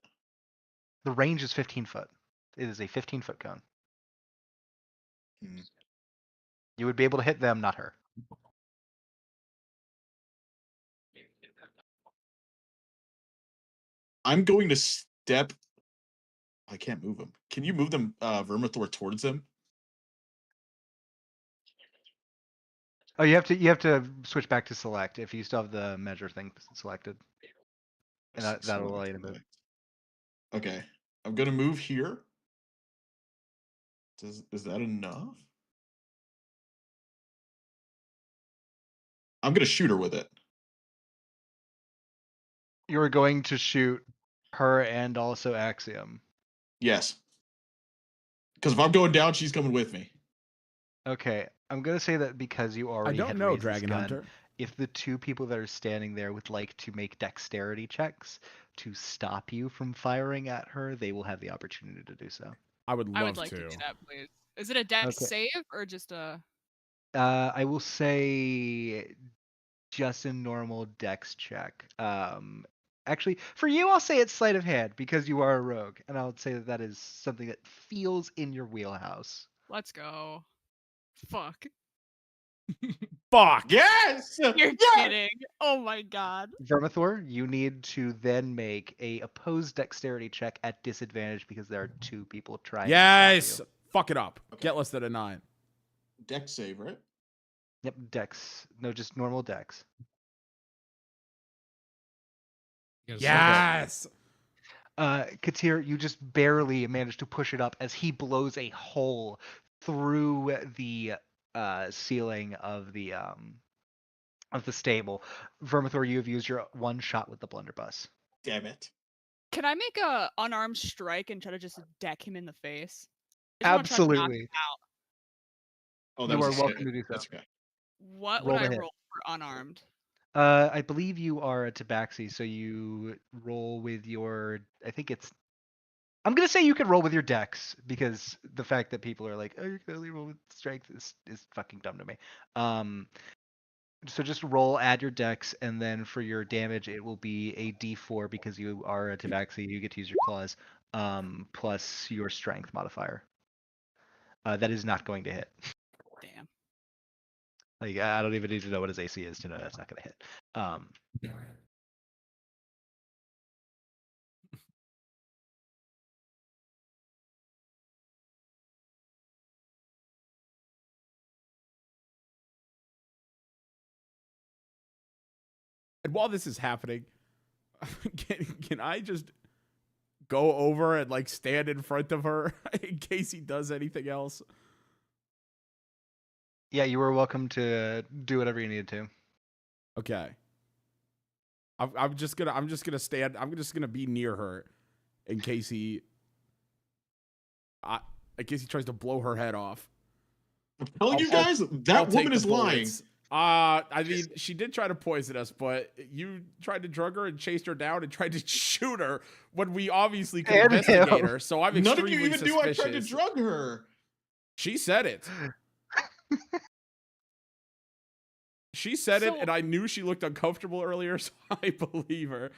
The range is 15 foot. It is a 15-foot cone. Hmm. You would be able to hit them, not her. I'm going to step. I can't move them. Can you move them, Vermithor, towards them? Oh, you have to switch back to select if you still have the measure thing selected, and that'll allow you to move. Okay, I'm gonna move here. Is that enough? I'm gonna shoot her with it. You're going to shoot her and also Axiom. Yes. Because if I'm going down, she's coming with me. Okay, I'm gonna say that because you already don't had know, raised this Dragon gun, Hunter. if the two people that are standing there would like to make dexterity checks to stop you from firing at her, they will have the opportunity to do so. I would I love would like to to. do that, please. Is it a dex Okay. save or just a? I will say just a normal dex check. Actually, for you, I'll say it's sleight of hand because you are a rogue, and I'll say that that is something that feels in your wheelhouse. Let's go. Fuck. Fuck. Yes! You're Yes! kidding. Oh my god. Vermithor, you need to then make a opposed dexterity check at disadvantage because there are two people trying to Yes. stop Fuck it up. Okay. Get less than a 9. Dex save, right? you. Yep, dex. No, just normal dex. Yes. Katir, you just barely managed to push it up as he blows a hole through the ceiling of the stable. Vermithor, you have used your one shot with the blunderbuss. Damn it. Can I make a unarmed strike and try to just deck him in the face? I just wanna try to knock him Absolutely. out. Oh, that You was are a welcome save. to do so. That's okay. What Roll would to I hit. roll for unarmed? I believe you are a tabaxi, so you roll with your. I think it's. I'm gonna say you can roll with your dex because the fact that people are like, "Oh, you can only roll with strength" is fucking dumb to me. So just roll, add your dex, and then for your damage, it will be a D4 because you are a tabaxi. You get to use your claws, plus your strength modifier. That is not going to hit. Damn. Like I don't even need to know what his AC is to know that's not going to hit. And while this is happening, can I just go over and like stand in front of her in case he does anything else? Yeah, you were welcome to do whatever you needed to. Okay. I'm just gonna stand. I'm just gonna be near her in case he tries to blow her head off. I'm telling you I'll- guys, I'll that take woman the is lying. bullets. I mean, she did try to poison us, but you tried to drug her and chased her down and tried to shoot her when we obviously could And investigate him. her. So I'm None of extremely you even knew I tried to suspicious. drug her. She said it. She said it, So- and I knew she looked uncomfortable earlier, so I believe her.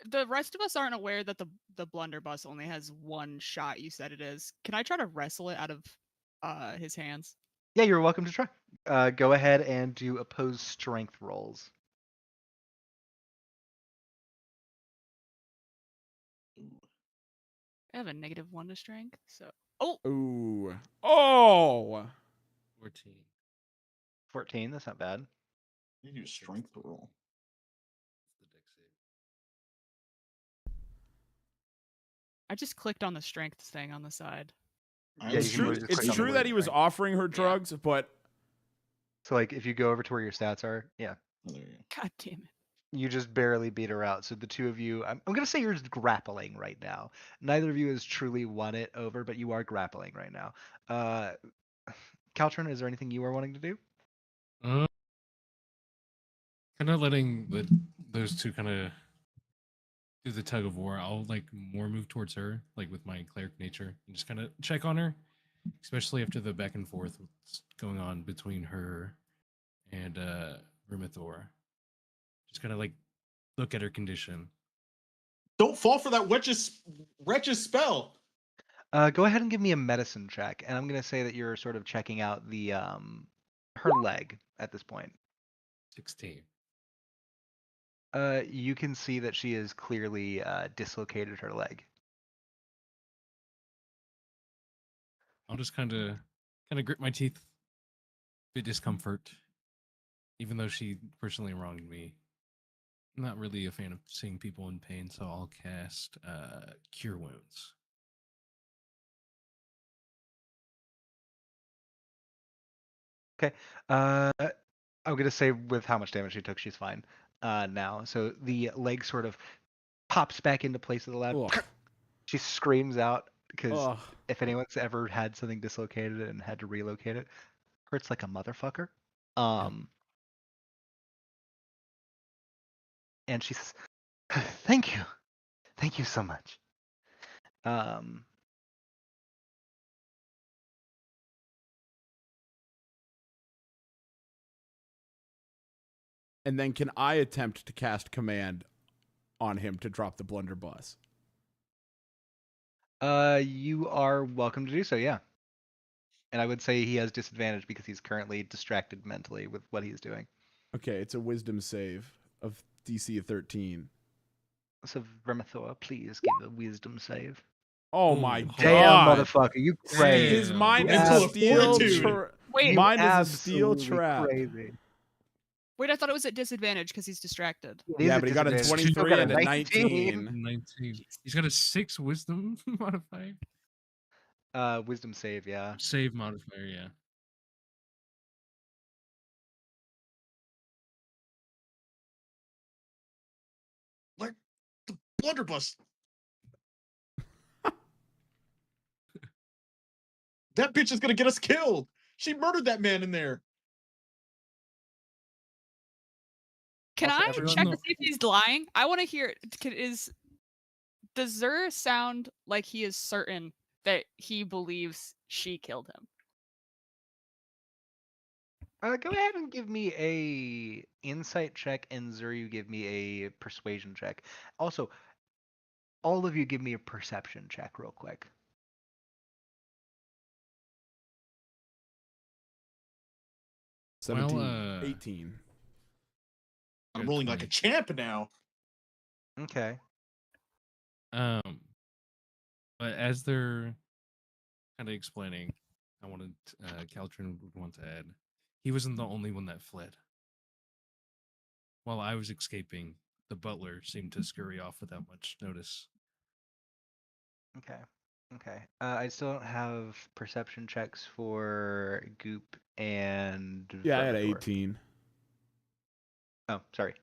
The rest of us aren't aware that the blunderbuss only has one shot. You said it is. Can I try to wrestle it out of his hands? Yeah, you're welcome to try. Go ahead and do opposed strength rolls. I have a -1 to strength, so oh, Ooh. Oh. 14. 14, that's not bad. You do a strength roll. The deck save. I just clicked on the strength thing on the side. I Yeah, It's you can true. really just It's click on the true word that he was strength. offering her drugs, but So, like, if you go over to where your stats are, yeah, Oh, there you go. God damn it! you just barely beat her out. So the two of you, I'm gonna say you're just grappling right now. Neither of you has truly won it over, but you are grappling right now. Caltrin, is there anything you are wanting to do? Kind of letting those two kind of do the tug of war. I'll like more move towards her, like with my cleric nature, and just kind of check on her, especially after the back and forth that's going on between her and Vermithor. Just kind of like look at her condition. Don't fall for that wretched spell. Go ahead and give me a medicine check, and I'm gonna say that you're sort of checking out the her leg at this point. 16. You can see that she has clearly dislocated her leg. I'll just kind of grit my teeth, bit discomfort, even though she personally wronged me. I'm not really a fan of seeing people in pain, so I'll cast Cure Wounds. Okay. I'm gonna say with how much damage she took, she's fine now. So the leg sort of pops back into place with a loud. ugh. She screams out because Ugh. if anyone's ever had something dislocated and had to relocate it, hurts like a motherfucker. And she says, "Thank you so much." And then can I attempt to cast command on him to drop the blunderbuss? You are welcome to do so, yeah. And I would say he has disadvantage because he's currently distracted mentally with what he's doing. Okay, it's a wisdom save of DC of 13. So Vermithor, please give a wisdom save. Oh Ooh, my Damn, god. motherfucker, you See, crazy. his mind You is a Mental steel fortitude. trap. Wait, You Mine is a steel absolutely trap. Crazy. wait! I thought it was at disadvantage because he's distracted. It is Yeah, at but he got a disadvantage. He's still 23 got and a 19. 19. He's got a 6 wisdom modifier. Wisdom save, yeah. Save modifier, yeah. Like the blunderbuss. That bitch is gonna get us killed. She murdered that man in there. Can Also, I everyone check know- to see if he's lying? I want to hear. Does Zur sound like he is certain that he believes she killed him? Go ahead and give me a insight check, and Zur, you give me a persuasion check. Also, all of you give me a perception check real quick. 17. Well, 18. I'm Good rolling like a 20. champ now. Okay. But as they're kind of explaining, I wanted Caltrin would want to add, he wasn't the only one that fled. While I was escaping, the butler seemed to scurry off without much notice. Okay. Okay. I still don't have perception checks for Goop and Yeah, I had Vermithor. 18. Oh, sorry.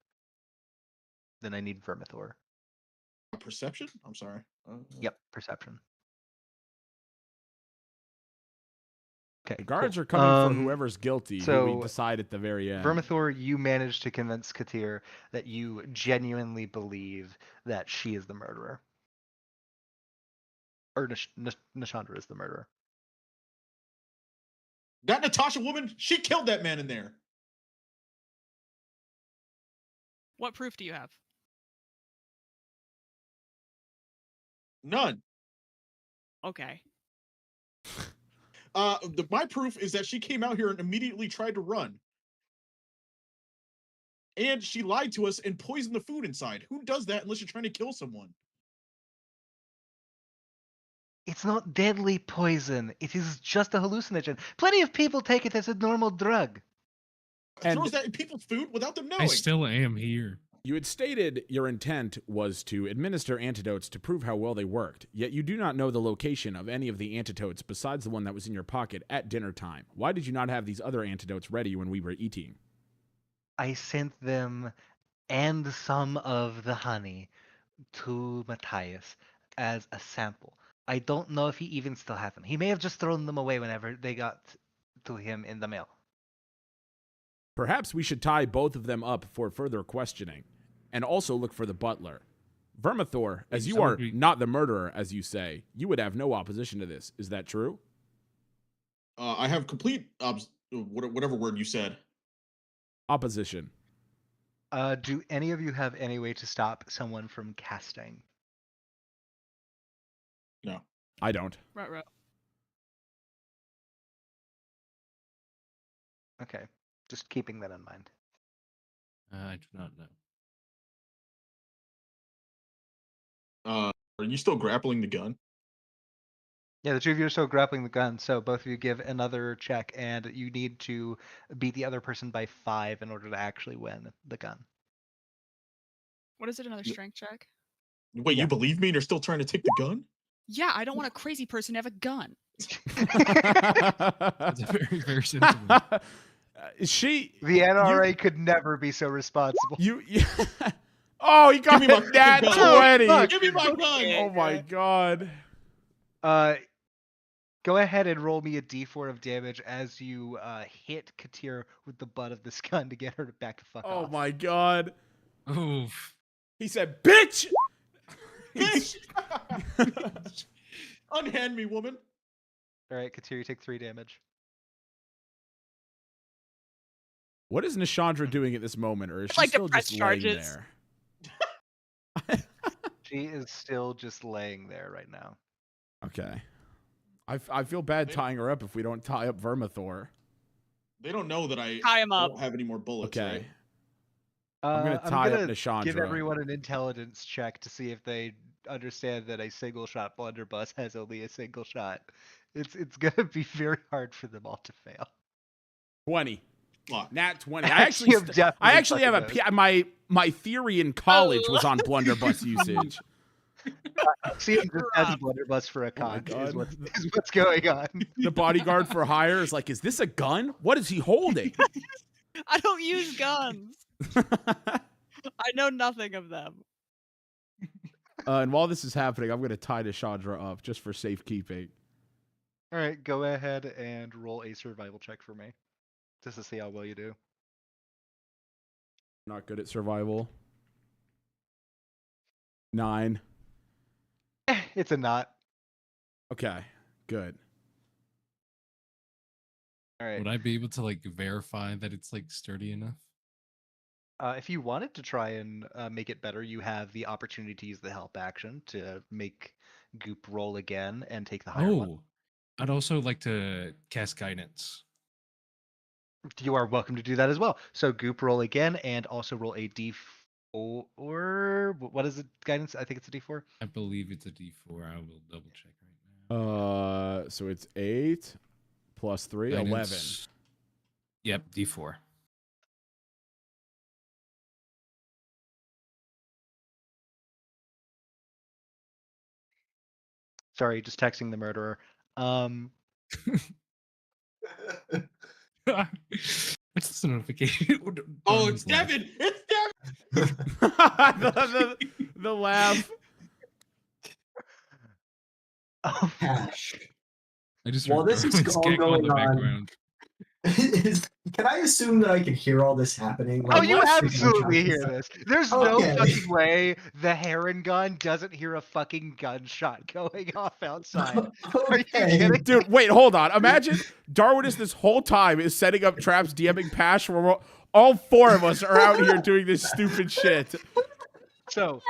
Then I need Vermithor. Perception? I'm sorry. Yep, perception. Okay. The guards cool. are coming for whoever's guilty, who so we decide at the very end. Vermithor, you managed to convince Katir that you genuinely believe that she is the murderer. Or Nishandra is the murderer. That Natasha woman, she killed that man in there. What proof do you have? None. Okay. My proof is that she came out here and immediately tried to run. And she lied to us and poisoned the food inside. Who does that unless you're trying to kill someone? It's not deadly poison. It is just a hallucinogen. Plenty of people take it as a normal drug. And- Throws that in people's food without them knowing. I still am here. You had stated your intent was to administer antidotes to prove how well they worked, yet you do not know the location of any of the antidotes besides the one that was in your pocket at dinner time. Why did you not have these other antidotes ready when we were eating? I sent them and some of the honey to Matthias as a sample. I don't know if he even still has them. He may have just thrown them away whenever they got to him in the mail. Perhaps we should tie both of them up for further questioning, and also look for the butler. Vermithor, as you are not the murderer, as you say, you would have no opposition to this. Is that true? I have complete whatever word you said. Opposition. Do any of you have any way to stop someone from casting? No. I don't. Right. Okay, just keeping that in mind. I do not know. Are you still grappling the gun? Yeah, the two of you are still grappling the gun, so both of you give another check, and you need to beat the other person by 5 in order to actually win the gun. What is it? Another strength check? Wait, Yeah. you believe me and you're still trying to take the gun? Yeah, I don't want a crazy person to have a gun. That's a very, very sensible. She. The NRA could never be so responsible. You. Oh, you got Give me me my that fucking gun. 20. Give me my gun! Oh my god. Go ahead and roll me a d4 of damage as you hit Katir with the butt of this gun to get her to back the fuck Oh off. my god. Oof. He said, "Bitch." Bitch! Unhand me, woman. All right, Katir, you take 3 damage. What is Nishandra doing at this moment, or is she Like to still press just laying charges. there? She is still just laying there right now. Okay. I feel bad tying her up if we don't tie up Vermithor. They don't know that I Tie him up. don't have any more bullets, Okay. right? I'm gonna tie up Nishandra. Give everyone an intelligence check to see if they understand that a single shot blunderbuss has only a single shot. It's gonna be very hard for them all to fail. 20. Fuck. Nat 20. I actually have a my theory in college was on blunderbuss usage. See, just as a blunderbuss for a Oh my cock is God. what's going on. The bodyguard for hire is like, is this a gun? What is he holding? I don't use guns. I know nothing of them. And while this is happening, I'm going to tie Nishandra up just for safekeeping. All right, go ahead and roll a survival check for me, just to see how well you do. Not good at survival. 9. It's a knot. Okay, good. All right. Would I be able to like verify that it's like sturdy enough? If you wanted to try and make it better, you have the opportunity to use the help action to make Goop roll again and take the higher one. Oh, I'd also like to cast guidance. You are welcome to do that as well. So Goop roll again and also roll a d4. What is it? Guidance? I think it's a d4. I believe it's a D4. I will double check right now. So it's 8 plus 3, 11. Guidance. Yep, D4. Sorry, just texting the murderer. What's the notification? Oh, it's Devin! It's Devin! the laugh. Hash. I just While heard this is Darwin's all giggle in going the on, background. can I assume that I can hear all this happening? Oh, Like, you what's the absolutely gunshot hear and this. There's stuff? no Okay. fucking way the heron gun doesn't hear a fucking gunshot going off outside. Are you Okay. kidding? Dude, wait, hold on. Imagine Darwin is this whole time is setting up traps, DMing Pash, where all four of us are out here doing this stupid shit. So,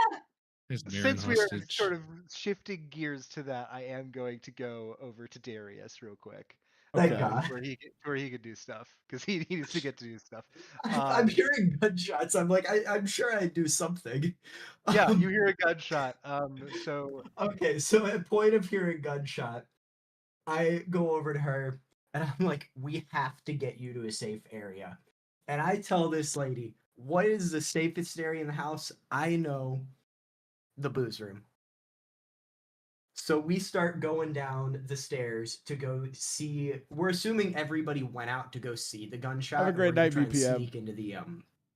His Marin since we are hostage. sort of shifting gears to that, I am going to go over to Darius real quick. Thank Okay. God. Where he could do stuff because he needs to get to do stuff. I'm hearing gunshots. I'm like, I'm sure I do something. Yeah, you hear a gunshot. So Okay, so at point of hearing gunshot, I go over to her and I'm like, we have to get you to a safe area. And I tell this lady, what is the safest area in the house? I know the booze room. So we start going down the stairs to go see. We're assuming everybody went out to go see the gunshot. Have a and great we're gonna night, try and BPM. Sneak into the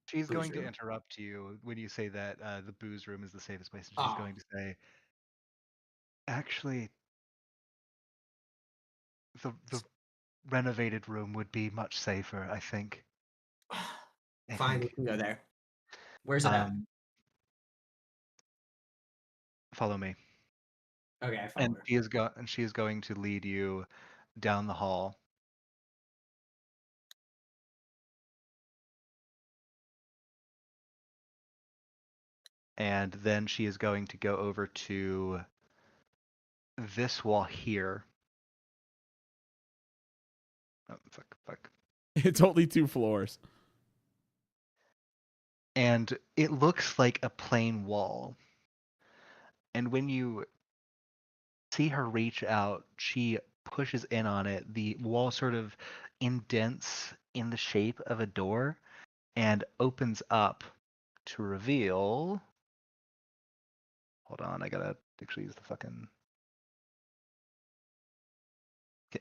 she's booze going to room. interrupt you when you say that the booze room is the safest place, and she's Oh. going to say, actually, the renovated room would be much safer, I think. I Fine, we think. can go there. Where's it at? Follow me. Okay, I follow And her. she is going to lead you down the hall. And then she is going to go over to this wall here. Oh, fuck. It's only 2 floors. And it looks like a plain wall. And when you see her reach out, she pushes in on it. The wall sort of indents in the shape of a door and opens up to reveal. Hold on, I gotta actually use the fucking.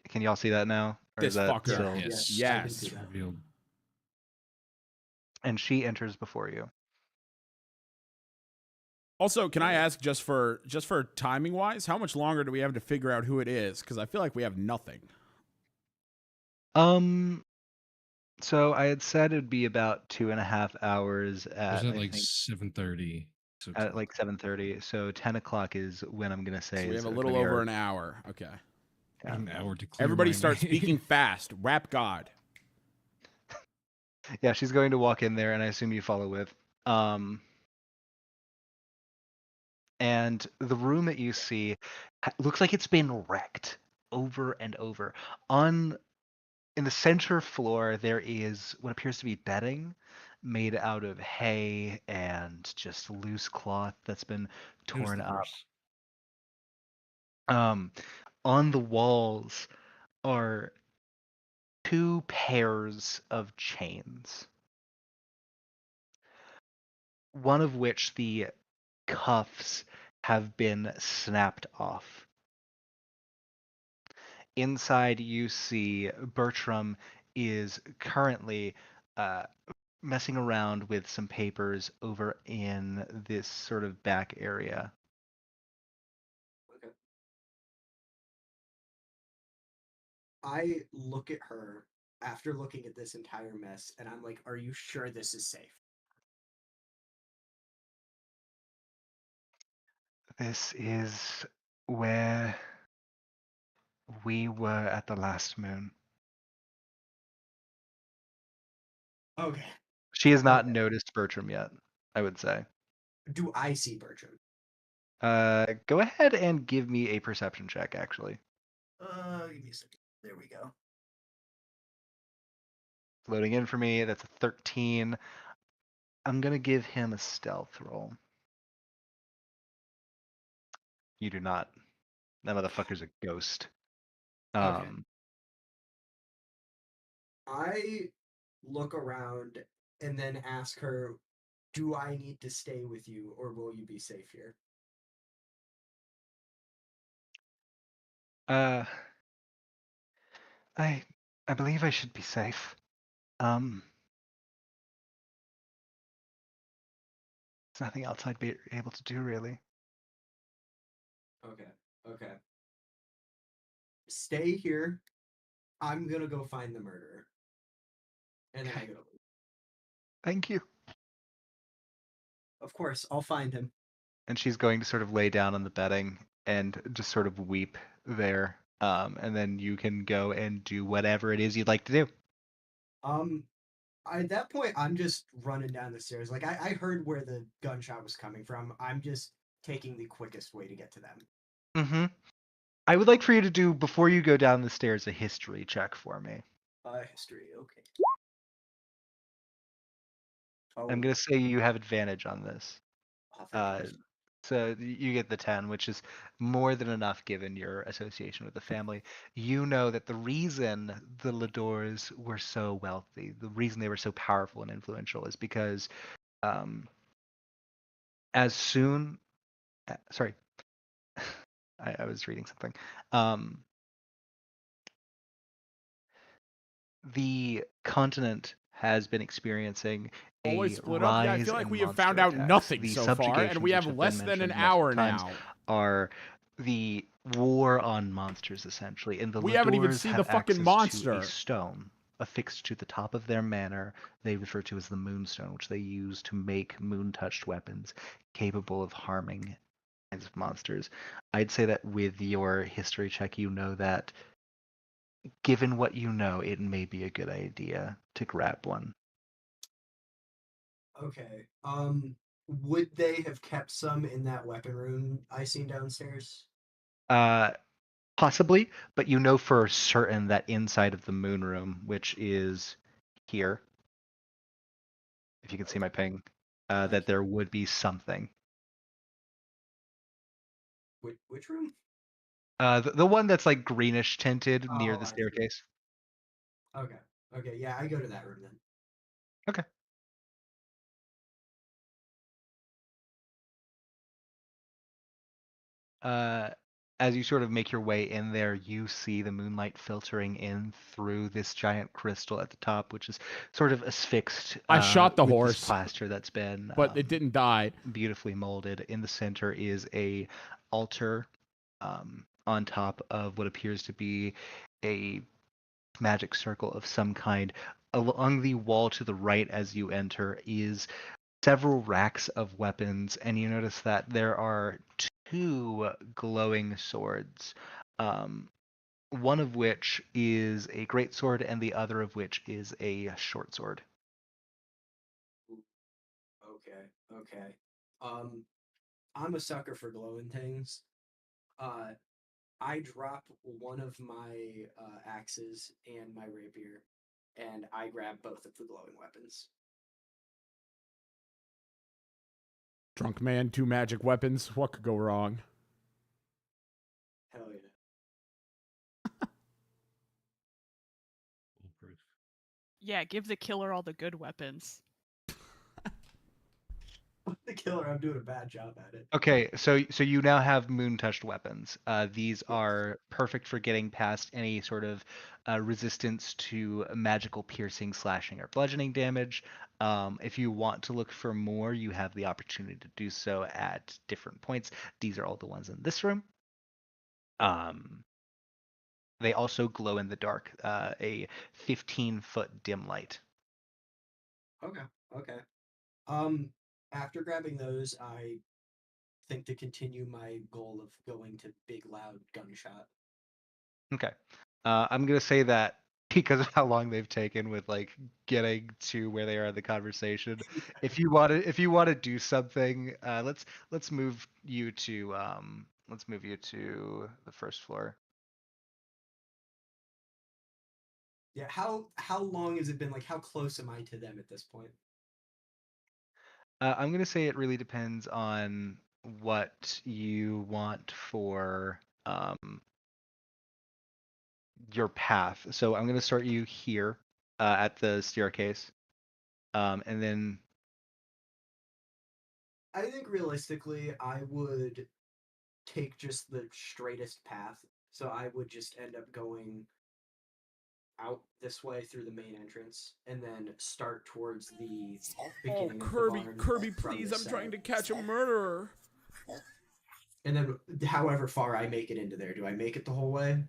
Can y'all see that now? Or This is that fucker. still? Yes. I can Yes. see that. Revealed. And she enters before you. Also, can I ask just for timing wise, how much longer do we have to figure out who it is? Because I feel like we have nothing. So I had said it'd be about 2.5 hours It at was at I like think 7:30. So at like 7:30. So 10 o'clock is when I'm gonna say So we is have a gonna little be over our- an hour. Okay. Yeah. an hour to clear Everybody my start name. speaking fast. Rap God. Yeah, she's going to walk in there, and I assume you follow with. And the room that you see looks like it's been wrecked over and over. In the center floor, there is what appears to be bedding made out of hay and just loose cloth that's been It was torn the up. worst. On the walls are 2 pairs of chains. One of which the cuffs have been snapped off. Inside, you see Bertram is currently messing around with some papers over in this sort of back area. Okay. I look at her after looking at this entire mess, and I'm like, "Are you sure this is safe?" This is where we were at the last moon. Okay. She has not Okay. noticed Bertram yet, I would say. Do I see Bertram? Go ahead and give me a perception check, actually. Give me a second. There we go. Loading in for me, that's a 13. I'm gonna give him a stealth roll. You do not. That motherfucker's a ghost. Okay. I look around and then ask her, "Do I need to stay with you, or will you be safe here?" Uh, I believe I should be safe. There's nothing else I'd be able to do, really. Okay. Okay. stay here. I'm gonna go find the murderer. And then I go to leave. Thank you. Of course, I'll find him. And she's going to sort of lay down on the bedding and just sort of weep there. And then you can go and do whatever it is you'd like to do. At that point, I'm just running down the stairs. Like, I heard where the gunshot was coming from. I'm just taking the quickest way to get to them. Mm-hmm. I would like for you to do, before you go down the stairs, a history check for me. History, okay. I'm going to say you have advantage on this. thank you. So you get the 10, which is more than enough given your association with the family. You know that the reason the Ladors were so wealthy, the reason they were so powerful and influential is because as soon... sorry. I was reading something. The continent has been experiencing Always a split up. Yeah, I rise feel like in we have monster found out attacks. nothing The so far, and we subjugations, have which less been than an mentioned multiple hour times, now. are the war on monsters, essentially. And the We haven't even Ladors seen have the fucking access monster. to a stone affixed to the top of their manor they refer to as the Moonstone, which they use to make moon-touched weapons capable of harming kinds of monsters. I'd say that with your history check, you know that given what you know, it may be a good idea to grab one. Okay. Would they have kept some in that weapon room I seen downstairs? Possibly, but you know for certain that inside of the moon room, which is here, if you can see my ping, that there would be something. Which room? The one that's like greenish tinted near the I see. staircase. Okay. Okay, yeah, I go to that room then. Okay. As you sort of make your way in there, you see the moonlight filtering in through this giant crystal at the top, which is sort of asphyxed. I shot the with horse, this plaster that's been but it didn't die. beautifully molded. In the center is a altar on top of what appears to be a magic circle of some kind. Along the wall to the right as you enter is several racks of weapons, and you notice that there are two glowing swords. One of which is a great sword, and the other of which is a short sword. Okay. I'm a sucker for glowing things. I drop one of my axes and my rapier, and I grab both of the glowing weapons. Drunk man, 2 magic weapons. What could go wrong? Hell yeah. Foolproof. Yeah, give the killer all the good weapons. The killer, I'm doing a bad job at it. Okay, so you now have moon-touched weapons. These are perfect for getting past any sort of resistance to magical piercing, slashing, or bludgeoning damage. If you want to look for more, you have the opportunity to do so at different points. These are all the ones in this room. They also glow in the dark, a 15-foot dim light. Okay. After grabbing those, I think to continue my goal of going to big loud gunshot. Okay. I'm gonna say that because of how long they've taken with like getting to where they are in the conversation. If you want to do something, let's move you to the first floor. Yeah, how long has it been? Like, how close am I to them at this point? I'm gonna say it really depends on what you want for your path. So I'm gonna start you here at the staircase, and then I think realistically, I would take just the straightest path. So I would just end up going out this way through the main entrance and then start towards the beginning of the barn Kirby, from please! this I'm trying side. to catch a murderer. And then however far I make it into there, do I make it the whole way?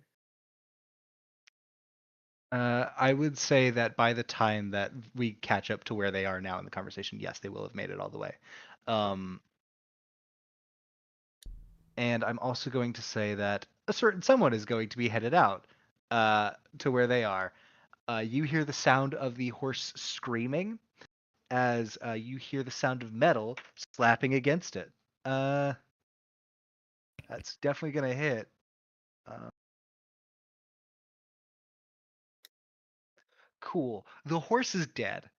I would say that by the time that we catch up to where they are now in the conversation, yes, they will have made it all the way. And I'm also going to say that a certain someone is going to be headed out to where they are. You hear the sound of the horse screaming as you hear the sound of metal slapping against it. That's definitely going to hit. Cool. The horse is dead.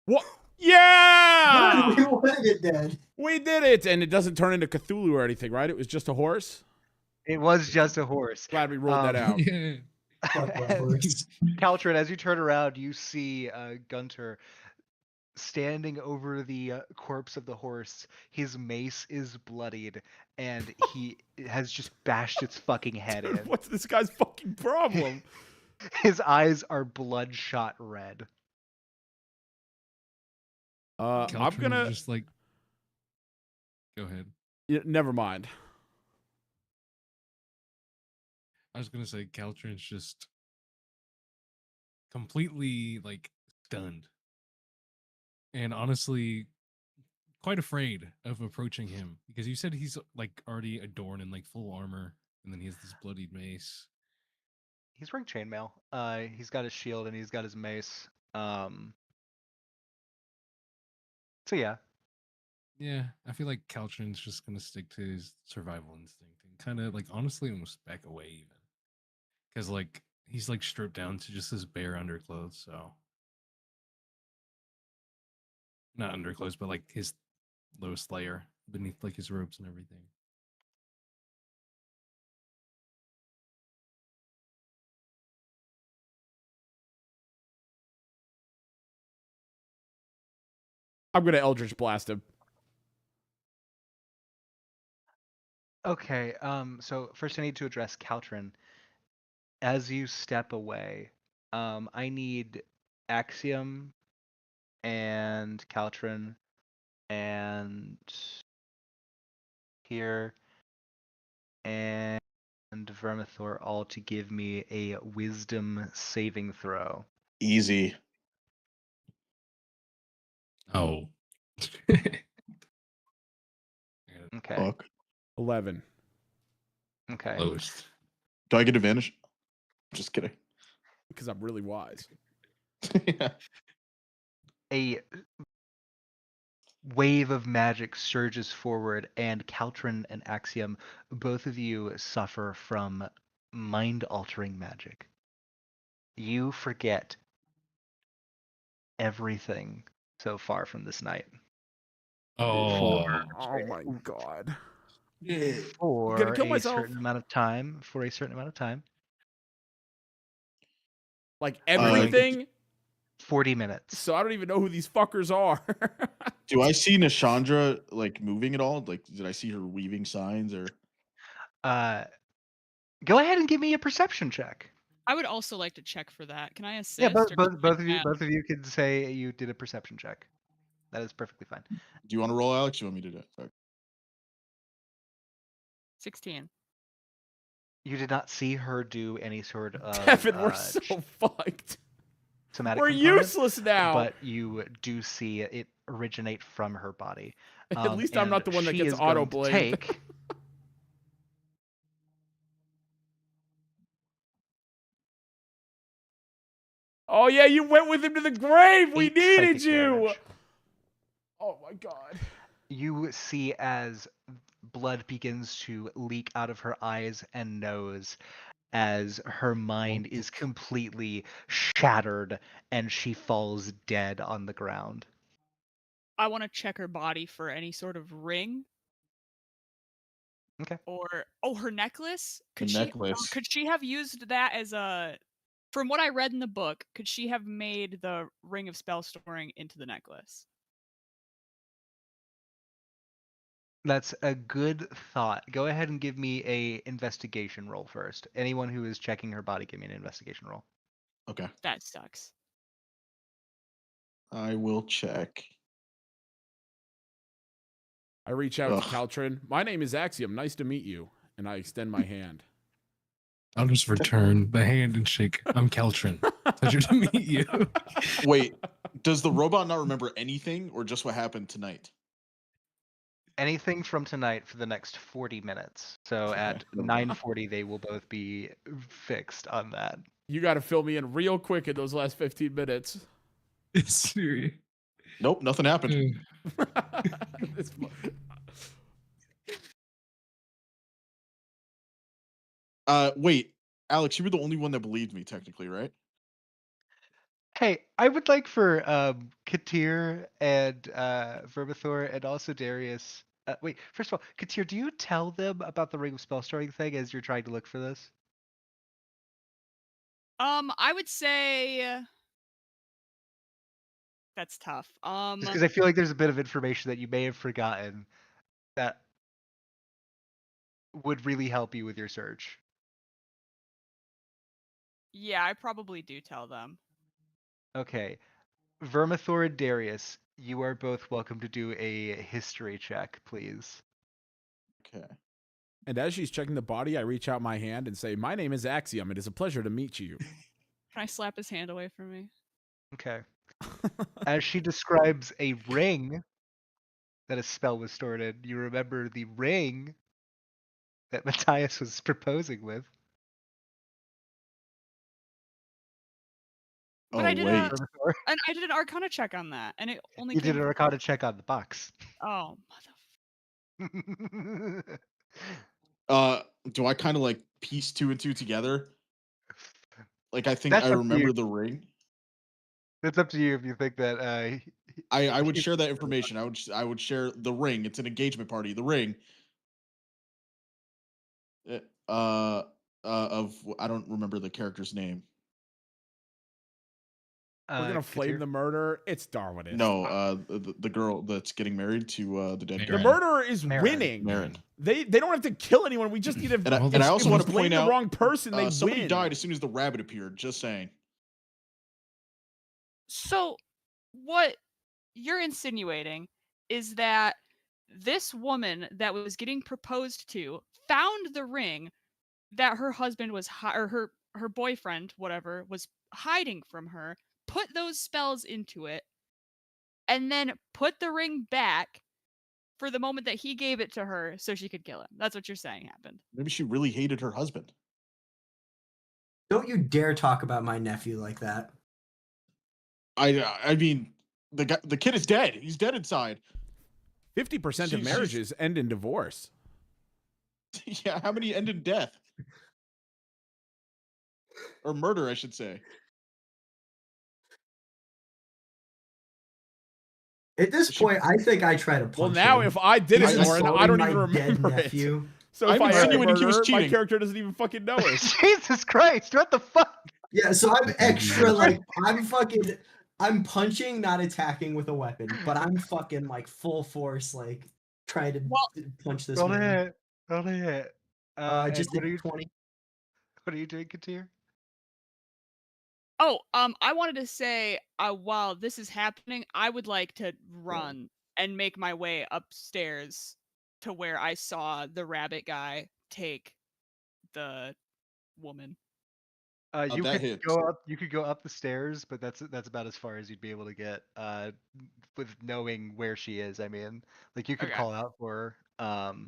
What? Yeah! We wanted it dead. We did it! And it doesn't turn into Cthulhu or anything, right? It was just a horse? It was just a horse. Glad we ruled that out. Yeah. Fuck that horse. Caltrin, as you turn around, you see Gunter standing over the corpse of the horse. His mace is bloodied, and he has just bashed its fucking head in. What's this guy's fucking problem? His eyes are bloodshot red. I'm Caltrin gonna just like. Go ahead. Yeah, never mind. I was gonna say Caltrin's just completely like stunned, and honestly, quite afraid of approaching him because you said he's like already adorned in like full armor, and then he has this bloodied mace. He's wearing chainmail. He's got his shield and he's got his mace. So yeah. Yeah, I feel like Caltrin's just gonna stick to his survival instinct and kind of like honestly almost back away even, because like he's like stripped down to just his bare underclothes, so not underclothes, but like his lowest layer beneath like his robes and everything. I'm gonna Eldritch Blast him. Okay. So first I need to address Caltrin. As you step away, I need Axiom and Caltrin and here and Vermithor all to give me a wisdom saving throw. Easy. Oh. Okay. Fuck. 11. Okay. Lowest. Do I get advantage? Just kidding. Because I'm really wise. Yeah. A wave of magic surges forward, and Caltrin and Axiom, both of you suffer from mind-altering magic. You forget everything so far from this night. Oh. Oh my god. For gonna kill a myself. certain amount of time. For a certain amount of time. Like everything? 40 minutes. So I don't even know who these fuckers are. Do I see Nishandra like moving at all? Like, did I see her weaving signs or? Go ahead and give me a perception check. I would also like to check for that. Can I assist? Yeah, or both can of I you add? both of you can say you did a perception check. That is perfectly fine. Do you want to roll, Alex? You want me to do it? Sorry. 16. You did not see her do any sort of Devin, we're so fucked. somatic We're component, useless now. but you do see it originate from her body. At least I'm not the one that she gets is going to auto-blamed. take Oh yeah, you went with him to the grave. We 8 needed psychic you. damage. Oh my god. You see as blood begins to leak out of her eyes and nose as her mind is completely shattered and she falls dead on the ground. I want to check her body for any sort of ring. Okay. Or her necklace. The necklace. Could she have used that as a? From what I read in the book, could she have made the ring of spell storing into the necklace? That's a good thought. Go ahead and give me a investigation roll first. Anyone who is checking her body, give me an investigation roll. Okay. That sucks. I will check. I reach out Ugh. to Caltrin. My name is Axiom. Nice to meet you. And I extend my hand. I'll just return the hand and shake. I'm Caltrin. Pleasure to meet you. Wait, does the robot not remember anything or just what happened tonight? Anything from tonight for the next 40 minutes. So Okay, at okay. 9:40, they will both be fixed on that. You got to fill me in real quick in those last 15 minutes. Siri. Nope, nothing happened. This- Wait, Alex, you were the only one that believed me, technically, right? Hey, I would like for Katir and Vermithor and also Darius. Wait, first of all, Katir, do you tell them about the Ring of Spellstoring thing as you're trying to look for this? I would say that's tough. Just because I feel like there's a bit of information that you may have forgotten that would really help you with your search. Yeah, I probably do tell them. Okay. Vermithor and Darius, you are both welcome to do a history check, please. Okay. And as she's checking the body, I reach out my hand and say, "My name is Axiom. It is a pleasure to meet you." Can I slap his hand away from me? Okay. As she describes a ring that a spell was stored in, you remember the ring that Matthias was proposing with. But Oh, I did wait. Vermithor. and I did an Arcana check on that, and it only You came did an Arcana check on the box. Oh, Do I kind of like piece two and two together? Like, I think That's I up to you. remember the ring. That's up to you if you think that. I would share that information. I would share the ring. It's an engagement party. The ring. Of I don't remember the character's name. We're gonna flame Katir? the murder. It's Darwinist. No, the girl that's getting married to the dead The guy. Marin. murderer is Marin. winning. Marin. They don't have to kill anyone. We just need to. And I, Well, and I also if want we to blame point the out wrong person. They somebody win. died as soon as the rabbit appeared. Just saying. So, what you're insinuating is that this woman that was getting proposed to found the ring that her husband was or her boyfriend, whatever, was hiding from her, put those spells into it, and then put the ring back for the moment that he gave it to her so she could kill him. That's what you're saying happened. Maybe she really hated her husband. Don't you dare talk about my nephew like that. I mean, the kid is dead. He's dead inside. 50% of She's- marriages end in divorce. Yeah, how many end in death? Or murder, I should say. At this She- point, I think I try to punch Well, now him. if I did He's it, Lauren, I assaulting don't even my dead remember it. nephew. So if I'm I am a insinuating he was murderer, my cheating. character doesn't even fucking know it. Jesus Christ! What the fuck? Yeah, so I'm extra like I'm punching, not attacking with a weapon, but I'm fucking like full force, like trying to Well- punch this Roll a man. hit. Roll a hit. I And just what are did you 20. What are you doing, Katir? Oh, I wanted to say, while this is happening, I would like to run and make my way upstairs to where I saw the rabbit guy take the woman. You that could hits. go up. You could go up the stairs, but that's about as far as you'd be able to get. With knowing where she is, I mean, like you could Okay. call out for her.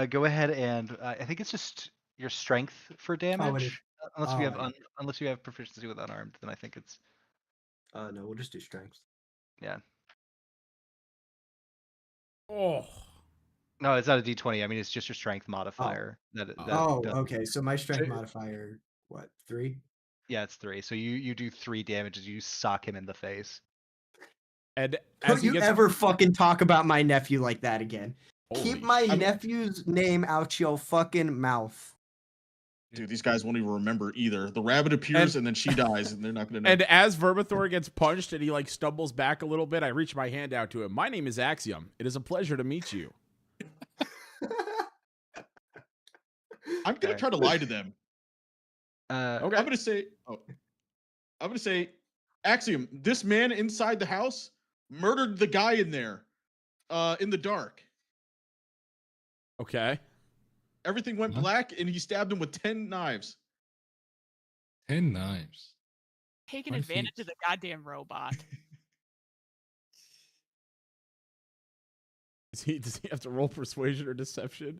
Go ahead and I think it's just your strength for damage. Unless you have Oh, unless you have proficiency with unarmed, then I think it's no, we'll just do strength. yeah. Oh, No, it's not a D20. I mean, it's just your strength modifier. That Oh, does- okay. So my strength So- modifier, what, 3? Yeah, it's 3. So you do 3 damage as you sock him in the face. and as Don't he you gets ever fucking talk about my nephew like that again. Holy Keep my shit. nephew's name out your fucking mouth. Dude, these guys won't even remember either. The rabbit appears and then she dies, and they're not gonna know. And as Vermithor gets punched and he like stumbles back a little bit, I reach my hand out to him. My name is Axiom. It is a pleasure to meet you. I'm gonna Okay. try to lie to them. Okay. I'm gonna say, Axiom, this man inside the house murdered the guy in there, in the dark. Okay. Everything went Huh? black, and he stabbed him with 10 knives. 10 knives. Taking My advantage feet. of the goddamn robot. Does he have to roll persuasion or deception?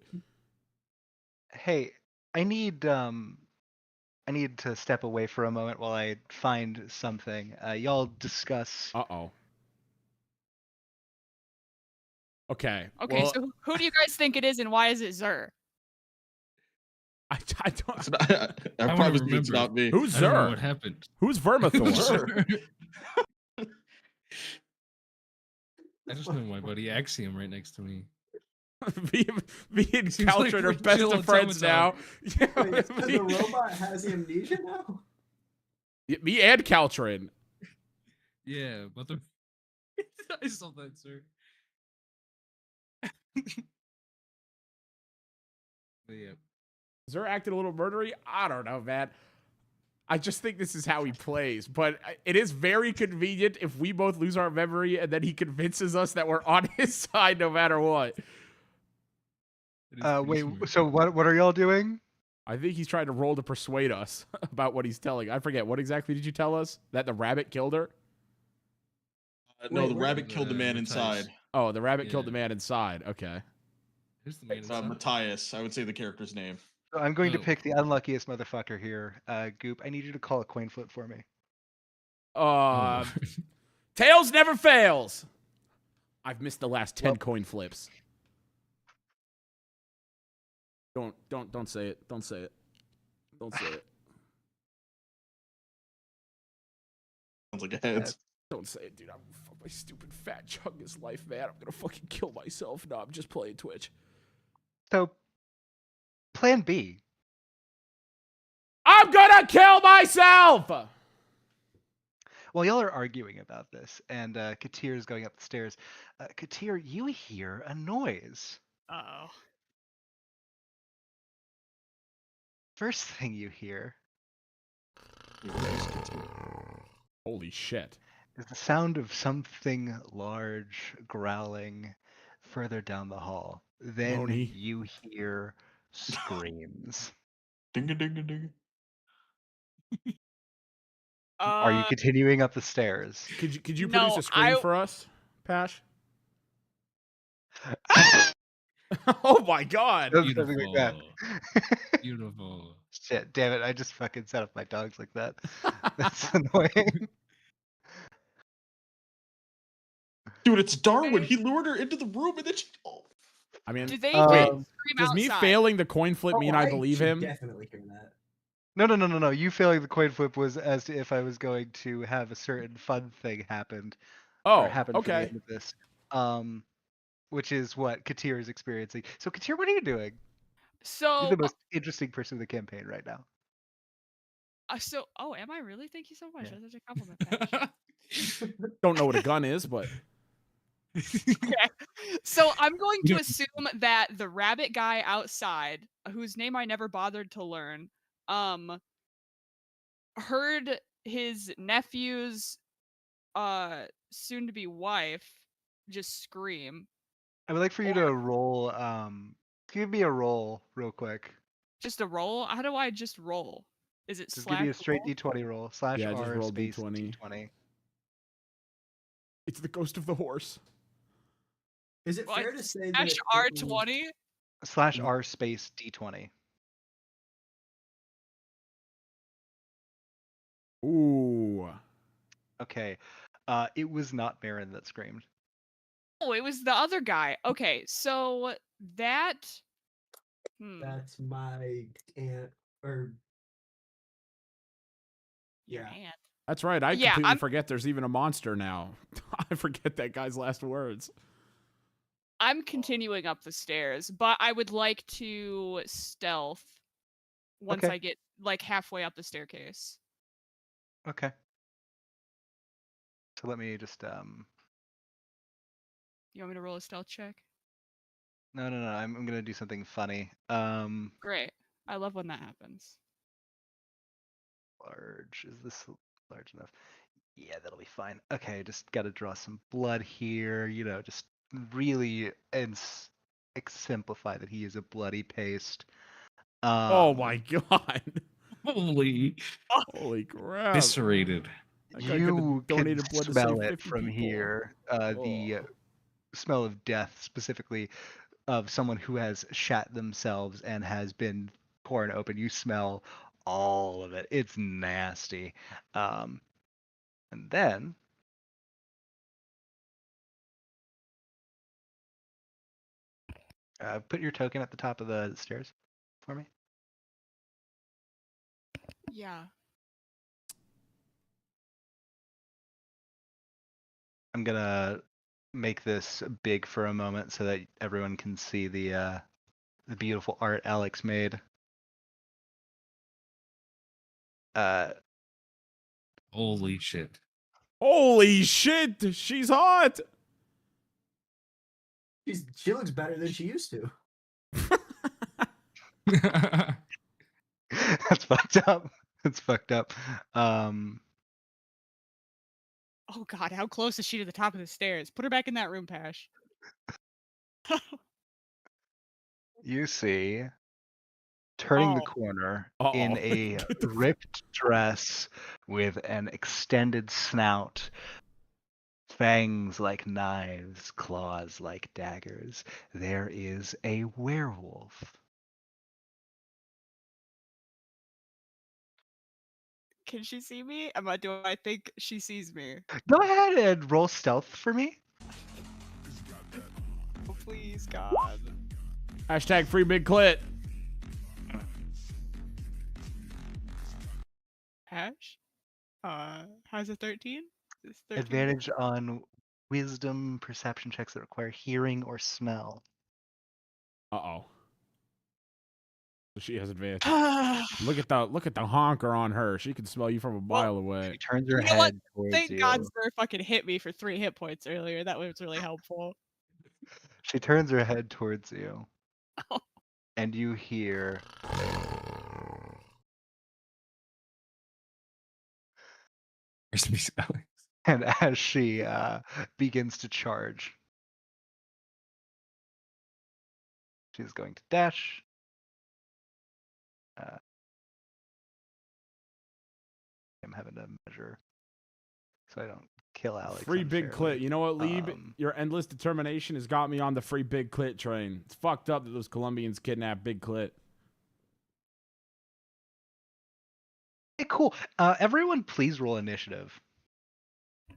Hey, I need to step away for a moment while I find something. Y'all discuss. Uh-oh. Okay. Okay, Well, so who do you guys think it is, and why is it Zer? I don't. It's not, I wanna promise you it's remember. not me. Who's I don't know Zer? what happened. Who's Vermithor? I just know my buddy Axiom right next to me. me and Seems like Caltrin we're are best chill of friends now. automaton. Wait, so the robot has amnesia now? Me and Caltrin. Yeah, but the I saw that, sir. But yeah. Zer acted a little murdery. I don't know, man. I just think this is how he plays, but it is very convenient if we both lose our memory and then he convinces us that we're on his side no matter what. It is pretty Wait, smart. so what are y'all doing? I think he's trying to roll to persuade us about what he's telling. I forget. What exactly did you tell us? That the rabbit killed her? No, Wait, the what? rabbit killed the man Matthias. inside. Oh, the rabbit killed the Yeah. man inside. Okay. Who's the man It's inside? Matthias. I would say the character's name. So I'm going to Oh. pick the unluckiest motherfucker here. Goop, I need you to call a coin flip for me. Oh. Tails never fails. I've missed the last 10 Well- coin flips. Don't say it. Don't say it. Don't say it. Sounds like a heads. Don't say it, dude. I'm fuck my stupid fat chungus life, man. I'm gonna fucking kill myself. No, I'm just playing Twitch. So, plan B. I'm gonna kill myself. While y'all are arguing about this, and Katir is going up the stairs, Katir, you hear a noise. Uh-oh. First thing you hear Holy shit. is the sound of something large growling further down the hall. Then Moni. you hear screams. Ding a ding a ding. Are you continuing up the stairs? Could you No, produce a screen I- for us, Pash? Oh my god. Does something like that. Beautiful. Shit, damn it! I just fucking set up my dogs like that. That's annoying. Dude, it's Darwin. He lured her into the room and then she. Oh. I mean, Did they Wait, scream does me outside? failing the coin flip mean I believe should him? Definitely hear that. No. You failing the coin flip was as to if I was going to have a certain fun thing happened Oh, or happen for the okay. end of this. Which is what Katir is experiencing. So Katir, what are you doing? So, You're the most interesting person in the campaign right now. am I really? Thank you so much. Yeah. That's such a compliment, Pash. Don't know what a gun is, but Okay. So I'm going to Yeah. assume that the rabbit guy outside, whose name I never bothered to learn, heard his nephew's soon to be wife just scream. I would like for you to roll. Give me a roll real quick. Just a roll? How do I just roll? Is it Just slash give me a straight roll? D20 roll. Slash Yeah, just R roll space D20. D20. it's the ghost of the horse. Is it Well, fair to say that Slash it was- R20? Slash R space D20. Ooh. Okay. It was not Marin that screamed. Oh, it was the other guy. Okay, so that. That's my aunt, or Your yeah. aunt. That's right. I Yeah, completely I'm- forget there's even a monster now. I forget that guy's last words. I'm continuing up the stairs, but I would like to stealth once Okay. I get like halfway up the staircase. Okay. So let me just You want me to roll a stealth check? No. I'm gonna do something funny. Great. I love when that happens. Large. Is this large enough? Yeah, that'll be fine. Okay, just gotta draw some blood here. You know, just really exemplify that he is a bloody paste. Oh my god. Holy Holy crap. eviscerated. That guy could've You can donated blood to smell save it 50 from people. here. The Oh. smell of death, specifically of someone who has shat themselves and has been torn open. You smell all of it. It's nasty. And then put your token at the top of the stairs for me. Yeah. I'm gonna make this big for a moment so that everyone can see the beautiful art Alex made. Holy shit. Holy shit! She's hot! She looks better than she used to. That's fucked up. That's fucked up. Oh god, how close is she to the top of the stairs? Put her back in that room, Pash. You see, turning the Oh. corner Uh-oh. in a Get the ripped dress with an extended snout, fangs like knives, claws like daggers, there is a werewolf. Can she see me? Do I think she sees me? Go ahead and roll stealth for me. Oh, please, God. Hashtag free big clit. Pash? How's a 13? Is 13 Advantage on wisdom perception checks that require hearing or smell. Uh-oh. So she has advantage. good? Look at the honker on her. She can smell you from a mile away. She turns her You know what? head towards Thank you. God Sir fucking hit me for 3 hit points earlier. That was really helpful. She turns her head towards you. Oh. And you hear Rest in peace, Alex. and as she begins to charge, she's going to dash. I'm having to measure so I don't kill Alex. Free big unfairly. clit. You know what, Lieb? Your endless determination has got me on the free big clit train. It's fucked up that those Colombians kidnapped big clit. Okay, cool. Everyone, please roll initiative.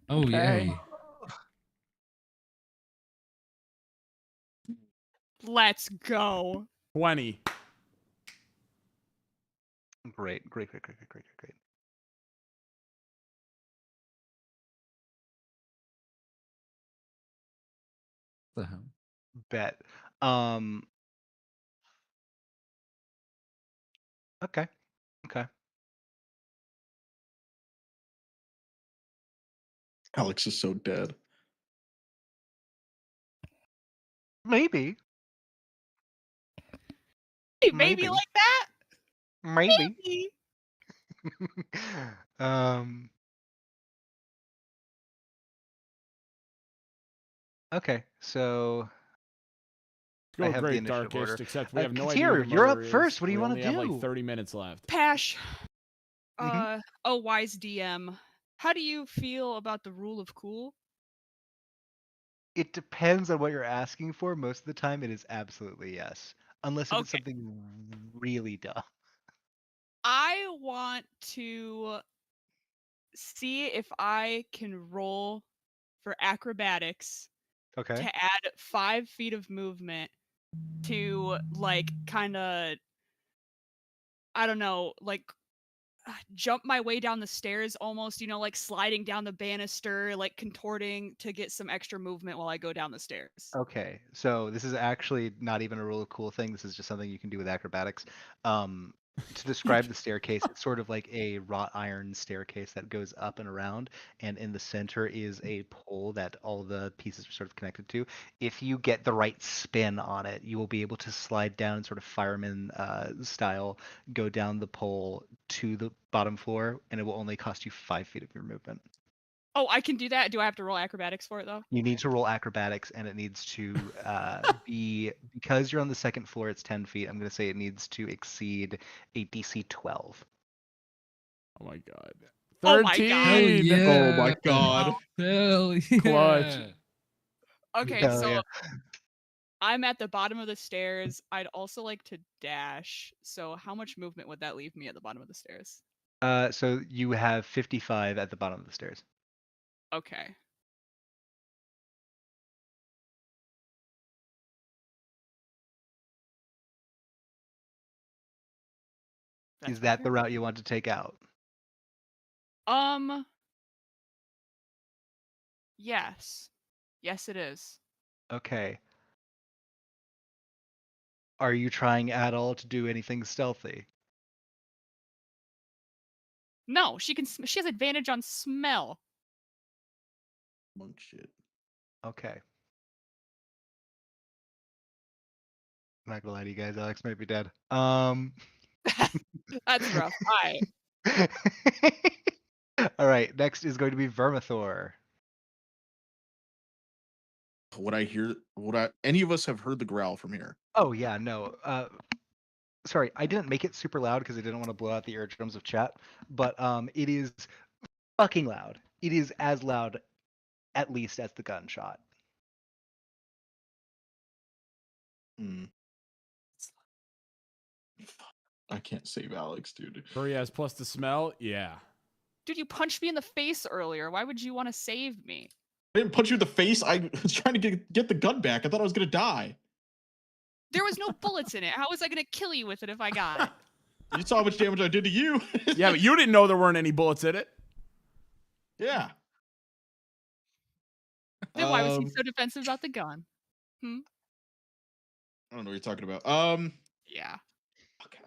Oh, Okay. yay. Let's go. 20. Great. The hell? Bet. Okay. Alex is so dead. Maybe. Hey, Maybe. maybe like that? Maybe. Maybe. Let's Okay, so go I with have the Great initiative Darkest, order. except we have no idea Katir, who the you're up murderer first. is. What do you We want only to have do? like 30 minutes left. Pash. Mhm. Oh, wise DM. How do you feel about the rule of cool? It depends on what you're asking for. Most of the time, it is absolutely yes, unless if it's Okay. something really dumb. I want to see if I can roll for acrobatics Okay. to add 5 feet of movement to, like, kind of, I don't know, like, jump my way down the stairs almost, like sliding down the banister, like contorting to get some extra movement while I go down the stairs. Okay, so this is actually not even a rule of cool thing. This is just something you can do with acrobatics. To describe the staircase, it's sort of like a wrought iron staircase that goes up and around, and in the center is a pole that all the pieces are sort of connected to. If you get the right spin on it, you will be able to slide down sort of fireman style, go down the pole to the bottom floor, and it will only cost you 5 feet of your movement. Oh, I can do that. Do I have to roll acrobatics for it though? You need to roll acrobatics, and it needs to be, because you're on the second floor. It's 10 feet. I'm going to say it needs to exceed a DC 12. Oh my god. Oh my God. 13. Hell yeah. Oh my god. Hell yeah. Clutch. Okay, Hell so yeah. I'm at the bottom of the stairs. I'd also like to dash. So how much movement would that leave me at the bottom of the stairs? So you have 55 at the bottom of the stairs. Okay. That's Is that the fair. route you want to take out? Yes. Yes, it is. Okay. Are you trying at all to do anything stealthy? No, she can. She has advantage on smell. Monk shit. Okay. I'm not gonna lie to you guys, Alex might be dead. That's rough. All right. All right, next is going to be Vermithor. Any of us have heard the growl from here? Oh yeah, no. Sorry, I didn't make it super loud because I didn't want to blow out the eardrums of chat, but it is fucking loud. It is as loud, at least, as the gunshot. Hmm. I can't save Alex, dude. Hurry has plus the smell. Yeah. Dude, you punched me in the face earlier. Why would you want to save me? I didn't punch you in the face. I was trying to get the gun back. I thought I was gonna die. There was no bullets in it. How was I gonna kill you with it if I got it? You saw how much damage I did to you. Yeah, but you didn't know there weren't any bullets in it. Yeah. Then why was he so defensive about the gun? I don't know what you're talking about. Yeah. Okay.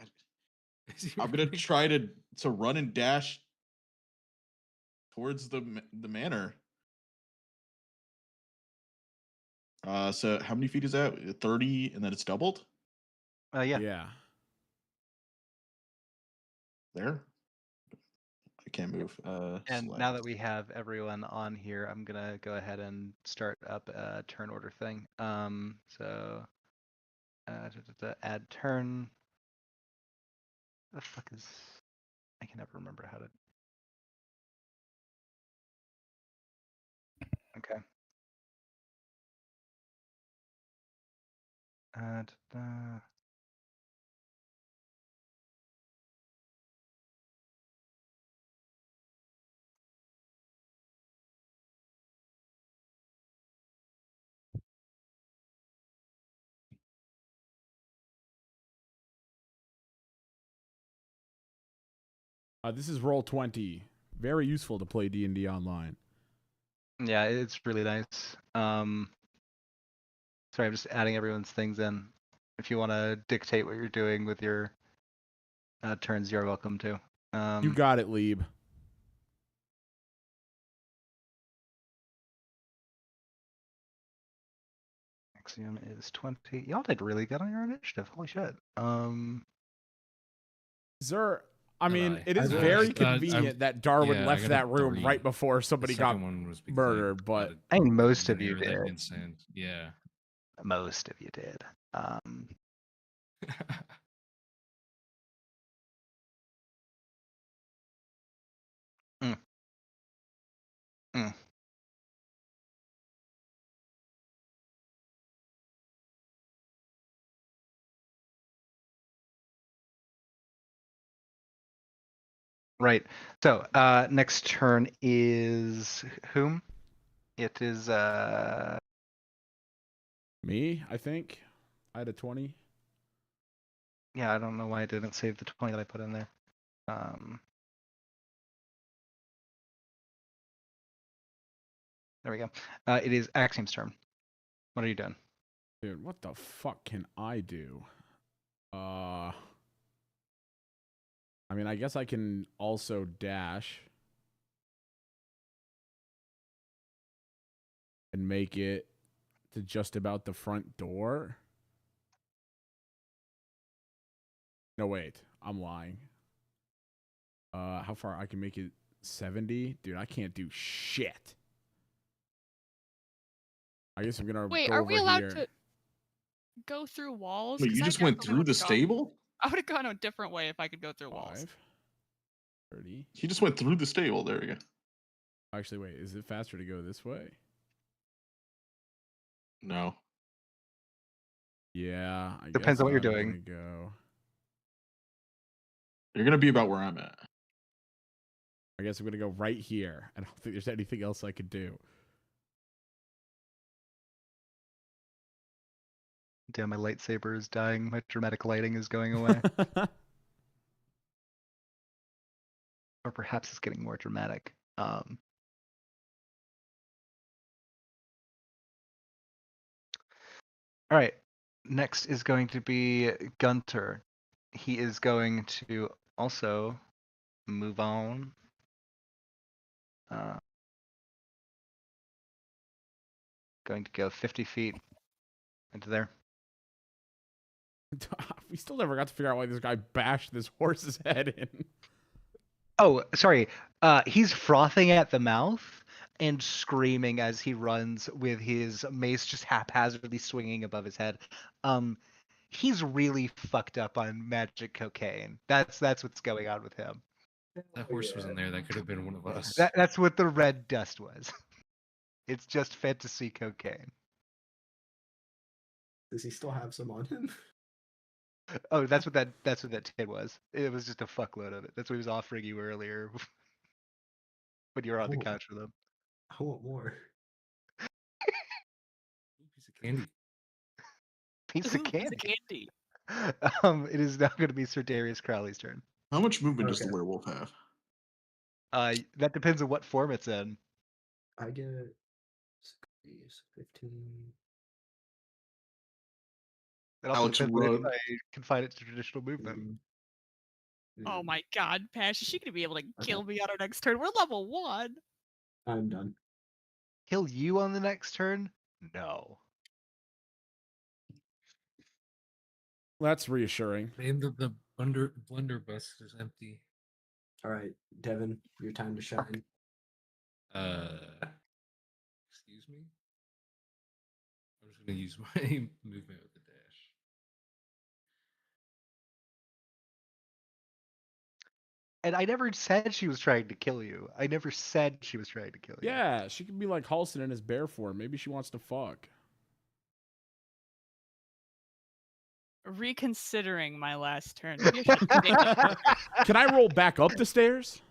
I'm gonna try to run and dash towards the manor. So how many feet is that? 30, and then it's doubled. Yeah. Yeah. There. I can't move. And select. now that we have everyone on here, I'm gonna go ahead and start up a turn order thing. So add turn. The fuck is? I can never remember how to. Okay. This is roll 20. Very useful to play D&D online. Yeah, it's really nice. Sorry, I'm just adding everyone's things in. If you want to dictate what you're doing with your turns, you're welcome to. You got it, Lieb. Axiom is 20. Y'all did really good on your initiative. Holy shit. Sir, I mean, I? it is I- very I- convenient that Darwin yeah, I left got a that room 3. right before The somebody got second one was because murdered, but got I think a most of you error that did. didn't send. Yeah. Most of you did. Mm. Mm. Right. So next turn is whom? It is me, I think. I had a 20. yeah, I don't know why I didn't save the 20 that I put in there. There we go. It is Axiom's turn. What are you doing? Dude, what the fuck can I do? I mean, I guess I can also dash and make it to just about the front door. No, wait, I'm lying. How far I can make it 70. Dude, I can't do shit. I guess I'm gonna Wait, go are over we allowed here. to go through walls? Wait, 'Cause you I just went definitely through the would've gone- stable? I would have gone a different way if I could go through walls. 5, 30. He just went through the stable. There we go. Actually, wait, is it faster to go this way? No. Yeah, I Depends guess on what you're I'm doing. gonna go. You're gonna be about where I'm at. I guess I'm gonna go right here. I don't think there's anything else I could do. Damn, my lightsaber is dying. My dramatic lighting is going away. Or perhaps it's getting more dramatic. All right. Next is going to be Gunter. He is going to also move on. Going to go 50 feet into there. We still never got to figure out why this guy bashed this horse's head in. Oh, sorry. He's frothing at the mouth and screaming as he runs with his mace just haphazardly swinging above his head. He's really fucked up on magic cocaine. That's what's going on with him. That horse was in there. That could have been one of us. That's what the red dust was. It's just fantasy cocaine. Does he still have some on him? Oh, that's what that tin was. It was just a fuckload of it. That's what he was offering you earlier when you were on the Oh. couch with him. I want more. Piece of candy. Piece of candy. Candy. It is now going to be Sir Darius Crowley's turn. How much movement does the Okay. werewolf have? That depends on what form it's in. I get 15. It also Alex, depends on if run. I confine it to traditional movement. Oh my god, Pash, is she gonna be able to Okay. kill me on her next turn? We're level 1. I'm done. Kill you on the next turn? No. That's reassuring. Man, the blunderbuss is empty. All right, Devin, your time to shine. Excuse me. I'm just gonna use my movement with the dash. And I never said she was trying to kill you. I never said she was trying to kill you. Yeah, she could be like Halston in his bear form. Maybe she wants to fuck. Reconsidering my last turn. Maybe I should take it. Can I roll back up the stairs?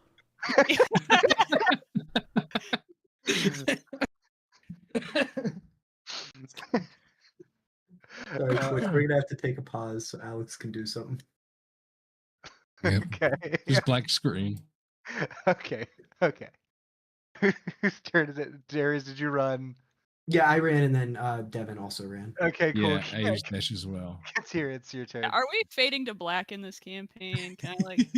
Sorry, Twitch, we're gonna have to take a pause so Alex can do something. Yep. Okay. Just black screen. Okay. Okay. Whose turn is it? Darius, did you run? Yeah, I ran and then Devin also ran. Okay, cool. Yeah, I used dash as well. It's here. It's your turn. Are we fading to black in this campaign? Can I like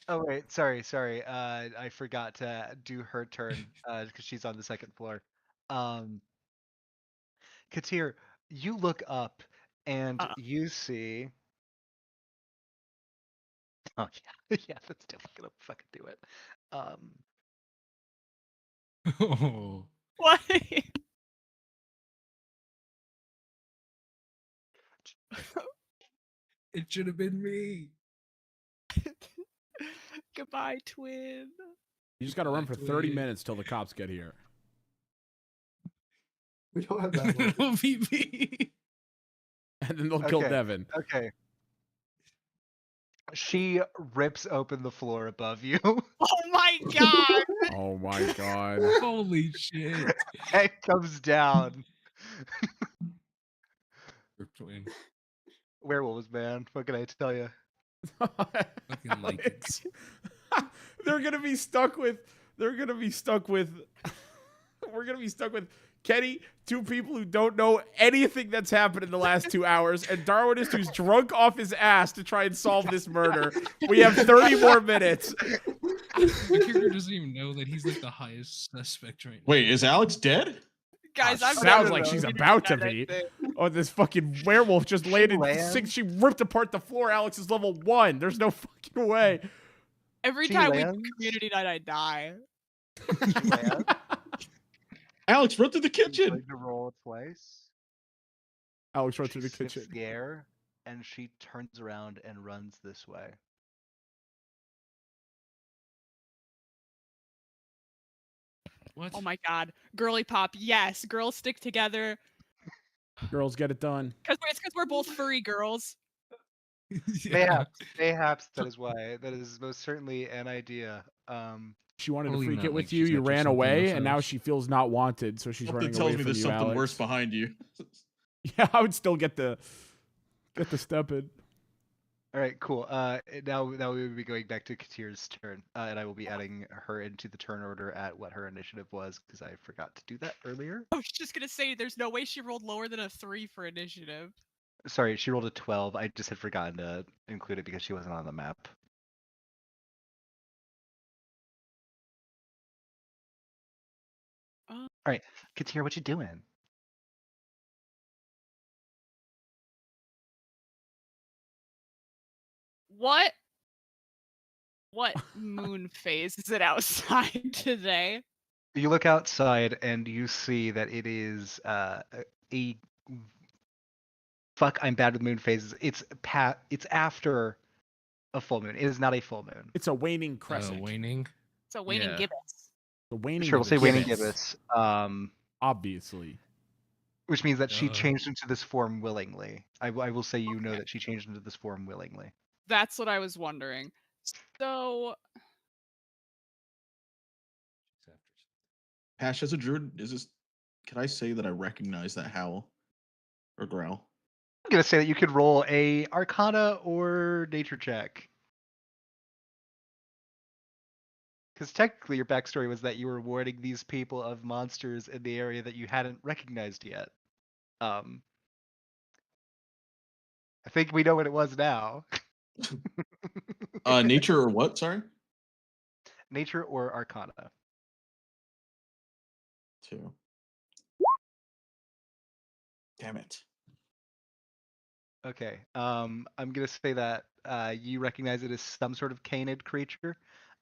Oh wait, sorry. I forgot to do her turn because she's on the second floor. Katir, you look up and you see. Oh yeah, yeah, that's definitely gonna fucking do it. Oh, what? it should have been me. Goodbye, twin. You just got to run for 30 Twin. minutes till the cops get here. We don't have that long. It'll be me. And then they'll kill Okay. Devin. Okay. She rips open the floor above you Oh my god. Oh my god. Holy shit. and comes down. We're twin. Werewolves, man. What can I tell you? Fucking like it. They're gonna be stuck with Kenny, two people who don't know anything that's happened in the last 2 hours, and Darwinist who's drunk off his ass to try and solve this murder. We have 30 more minutes. The character doesn't even know that he's like the highest suspect right now. Wait, is Alex dead? Guys, I'm Sounds done. like she's We didn't about to have be. anything. Oh, this fucking werewolf just landed lands. six. She ripped apart the floor. Alex is level 1. There's no fucking way. Every She time we do lands. community night, I die. She lands. Alex, run through the She's kitchen. going to roll twice. Alex, run She through the sniffs kitchen. the air, and she turns around and runs this way. What? Oh my god. Girly pop, yes. Girls stick together. Girls, get it done. It's because we're both furry girls. Yeah. Mayhaps that is why. That is most certainly an idea. She wanted to Probably freak not, it like, with you. she's You after ran something away, and now nefarious. she feels not wanted, so she's Something running tells away me from there's you, something Alex. worse behind you. Yeah, I would still get the step in. All right, cool. Now we will be going back to Katir's turn, and I will be adding her into the turn order at what her initiative was because I forgot to do that earlier. I was just gonna say, there's no way she rolled lower than a 3 for initiative. Sorry, she rolled a 12. I just had forgotten to include it because she wasn't on the map. Oh. All right, Katir, what you doing? What moon phase is it outside today? You look outside and you see that it is a fuck. I'm bad with moon phases. It's after a full moon. It is not a full moon. It's a waning crescent. Waning. It's a waning Yeah. gibbous. The waning. Sure, we'll of say the waning gibbous, gibbous. Obviously. Which means that she Duh. changed into this form willingly. I will say you know that she changed into this form willingly. That's what I was wondering. So, Hash, as a druid, can I say that I recognize that howl or growl? I'm gonna say that you could roll a Arcana or Nature check. Because technically, your backstory was that you were warning these people of monsters in the area that you hadn't recognized yet. I think we know what it was now. Nature or what? Sorry. Nature or Arcana. 2. Damn it. Okay. I'm gonna say that you recognize it as some sort of canid creature.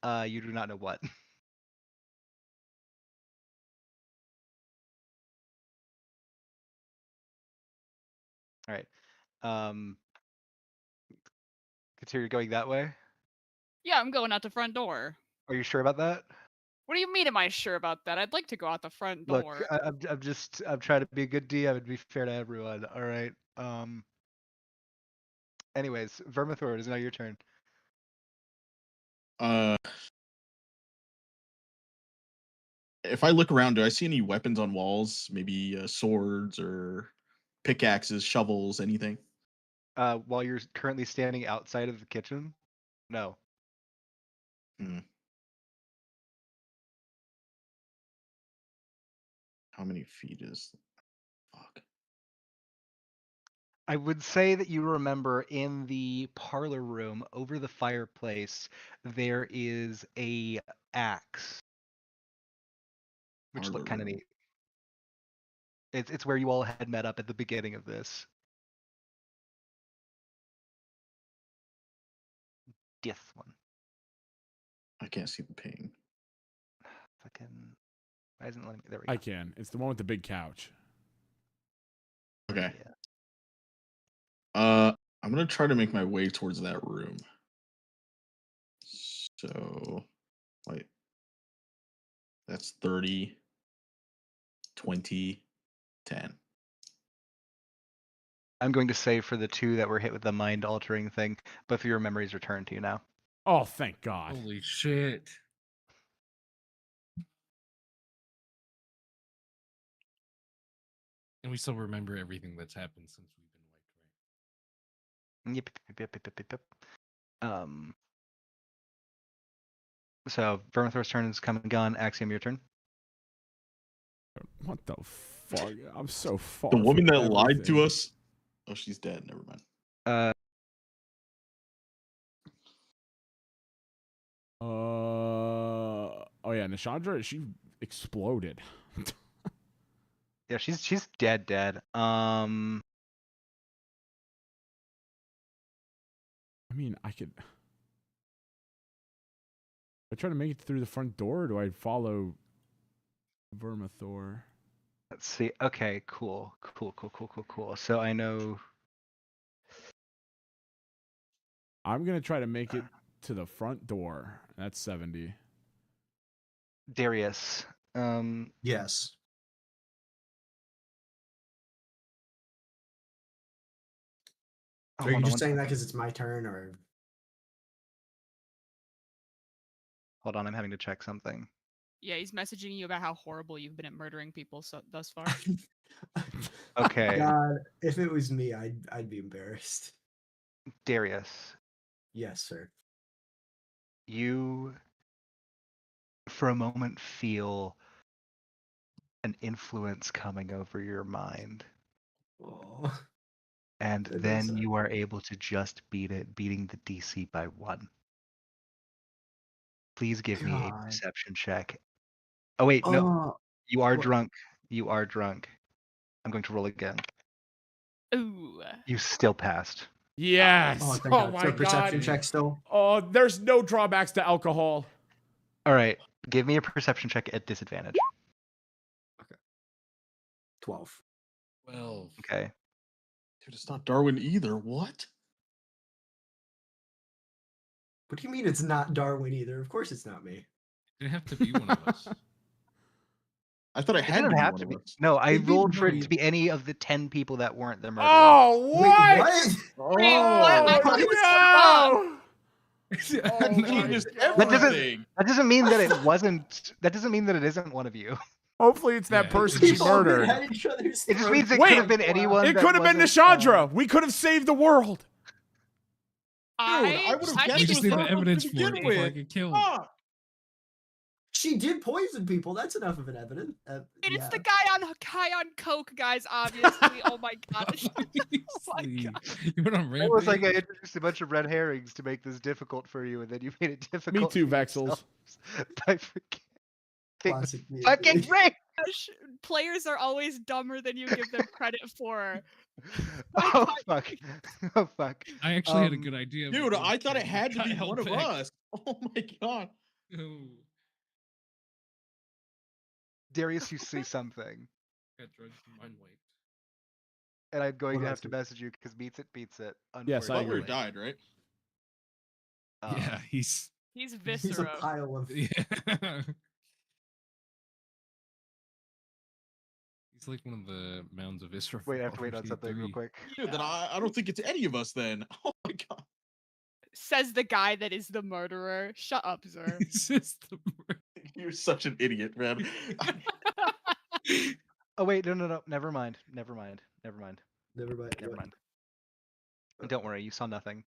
You do not know what. All right. Katir, you're going that way? yeah, I'm going out the front door. Are you sure about that? What do you mean, am I sure about that? I'd like to go out the front Look, door. I'm trying to be a good DM and be fair to everyone. All right. Anyways, Vermithor, it is now your turn. If I look around, do I see any weapons on walls? Maybe swords or pickaxes, shovels, anything? While you're currently standing outside of the kitchen? No. How many feet is? Fuck. I would say that you remember in the parlor room over the fireplace there is a axe, which looked kind of Parlor room. neat. It's where you all had met up at the beginning of this. This one. I can't see the ping. Fucking. Why isn't it letting me? There we go. I can. It's the one with the big couch. Okay. Yeah. I'm gonna try to make my way towards that room. So, wait. That's 30, 20, 10. I'm going to say for the two that were hit with the mind altering thing, both of your memories return to you now. Oh, thank God. Holy shit. And we still remember everything that's happened since we've been wiped, right? Yep. So Vermithor's turn is come and gone. Axiom, your turn. What the fuck? I'm so far. The woman from that lied everything. to us. Oh, she's dead. Never mind. Oh yeah, Nishandra, she exploded. Yeah, she's dead. I mean, I could. I try to make it through the front door, or do I follow Vermithor? Let's see. Okay, cool. So I know I'm gonna try to make it to the front door. That's 70. Darius. Yes. So are you hold on just one saying that second. because it's my turn, or? Hold on, I'm having to check something. Yeah, he's messaging you about how horrible you've been at murdering people thus far. Okay, God, if it was me, I'd be embarrassed. Darius, Yes, sir. you for a moment feel an influence coming over your mind, Oh, and that does then suck. you are able to just beat it, beating the DC by 1. Please give me a God. perception check. Oh wait, no, Oh, you are what? drunk. You are drunk. I'm going to roll again. Ooh. You still passed. Yes. Oh, thank Oh God. my So perception god. check still. Oh, there's no drawbacks to alcohol. All right, give me a perception check at disadvantage. 12. 12. Okay. Dude, it's not Darwin either. What? What do you mean it's not Darwin either? Of course it's not me. It didn't have to be one of us. I thought it It had to didn't be have one to of be. us. No, I It'd be rolled for it me. to be any of the 10 people that weren't the murderer. Oh, Wait, what? what? Wait, what? I Oh, thought it was no! oh, No, changes God. That doesn't- everything. That doesn't mean that it wasn't. That doesn't mean that it isn't one of you. Hopefully it's that Yeah, person it's she We've all been murdered. at each other's It just throats means it Wait, could have been for a while. anyone. It that could have been wasn't, Nishandra. We could have saved the world. I would've I guessed we think just it need was the Darwin to evidence for begin it before I with. get killed. Ah, She did poison people. That's enough of an evidence. it's Yeah. the guy on coke, guys. Obviously. Oh my god. Obviously. You went on It was like I rampage. introduced a bunch of red herrings to make this difficult for you, and then you made it difficult. too, for Vexels. yourselves by forgetting the Classic me. fucking ring. Gosh, players are always dumber than you give them credit for. Oh fuck! Oh fuck! I actually had a Um, good idea. dude, but I thought it had to got be held one of back. us. Oh my god. No. Darius, you see something, Got drugs and mind wiped. and I'm going What to do I have to see? message you because beats it. Yes, I Butler agree. died, right? Yeah, he's He's He's a viscera. pile of. yeah. He's like one of the mounds of Isra. Wait, I have to wait on something real quick. Dude, then I don't think it's any of us then. Oh my god. Says the guy that is the murderer. Shut up, Zer. It's just the You're such an idiot, man. Oh wait, no. Never mind. Never mind. Never mind. Never what? mind. Don't worry, you saw nothing.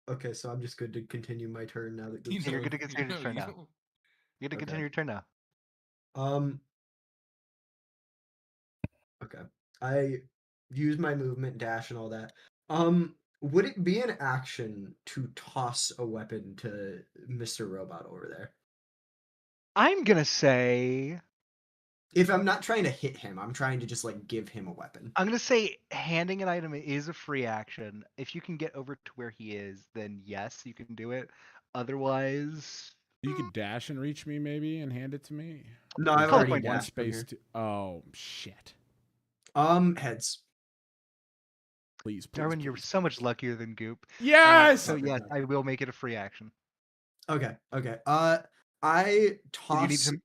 Okay, so I'm just good to continue my turn now that you Goop's You're know, good to continue your turn now. know. You're gonna Okay. continue your turn now. Okay. I use my movement dash and all that. Would it be an action to toss a weapon to Mr. Robot over there? I'm gonna say. If I'm not trying to hit him, I'm trying to just like give him a weapon. I'm gonna say handing an item is a free action. If you can get over to where he is, then yes, you can do it. Otherwise, You could dash and reach me maybe and hand it to me. No, Or is I've Call there it already point one dashed from space here. to. Oh shit! Heads. Please, please, Darwin, you're please. so much luckier than Goop. Yes. So Okay, yes, okay. I will make it a free action. Okay. I You need toss. to.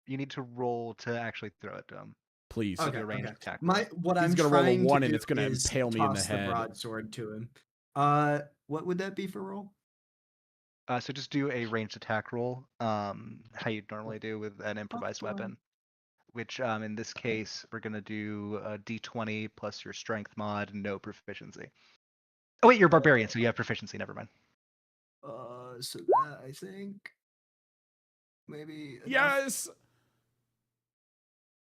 You need to roll to actually throw it to him. Please. It'll Okay, be a ranged okay. attack. What He's I'm gonna roll a trying 1 to and do it's gonna is impale me in the toss head. broadsword to him. What would that be for roll? So just do a ranged attack roll, how you normally do with an improvised weapon. Which in this case we're gonna do a d20 plus your strength mod, no proficiency. Oh wait, you're a barbarian, so you have proficiency. Never mind. So that I think maybe enough. Yes.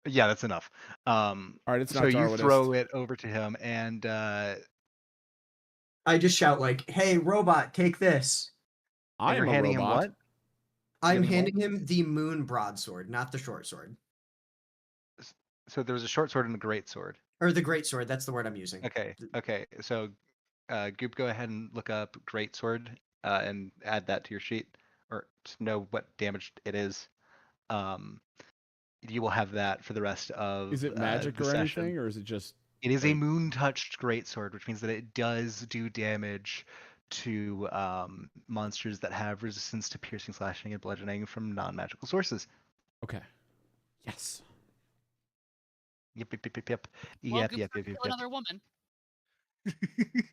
Yeah, that's enough. All right, it's So not you Darwinist. throw it over to him, and I just shout like, "Hey, robot, take this!" I you're am a handing robot. him what? I'm giving him handing him the moon broadsword, not the short sword So there was a short sword and a great sword. or the great sword. That's the word I'm using. Okay. So Goop, go ahead and look up great sword and add that to your sheet. or to know what damage it is. You will have that for the rest of Is it magic the or session. anything, or is it just? It is a like- moon-touched greatsword, which means that it does do damage to monsters that have resistance to piercing, slashing, and bludgeoning from non-magical sources. Okay. Yes. Yep, yep, yep, yep, yep. Well, Yep, good yep, for yep, yep, kill yep. another woman.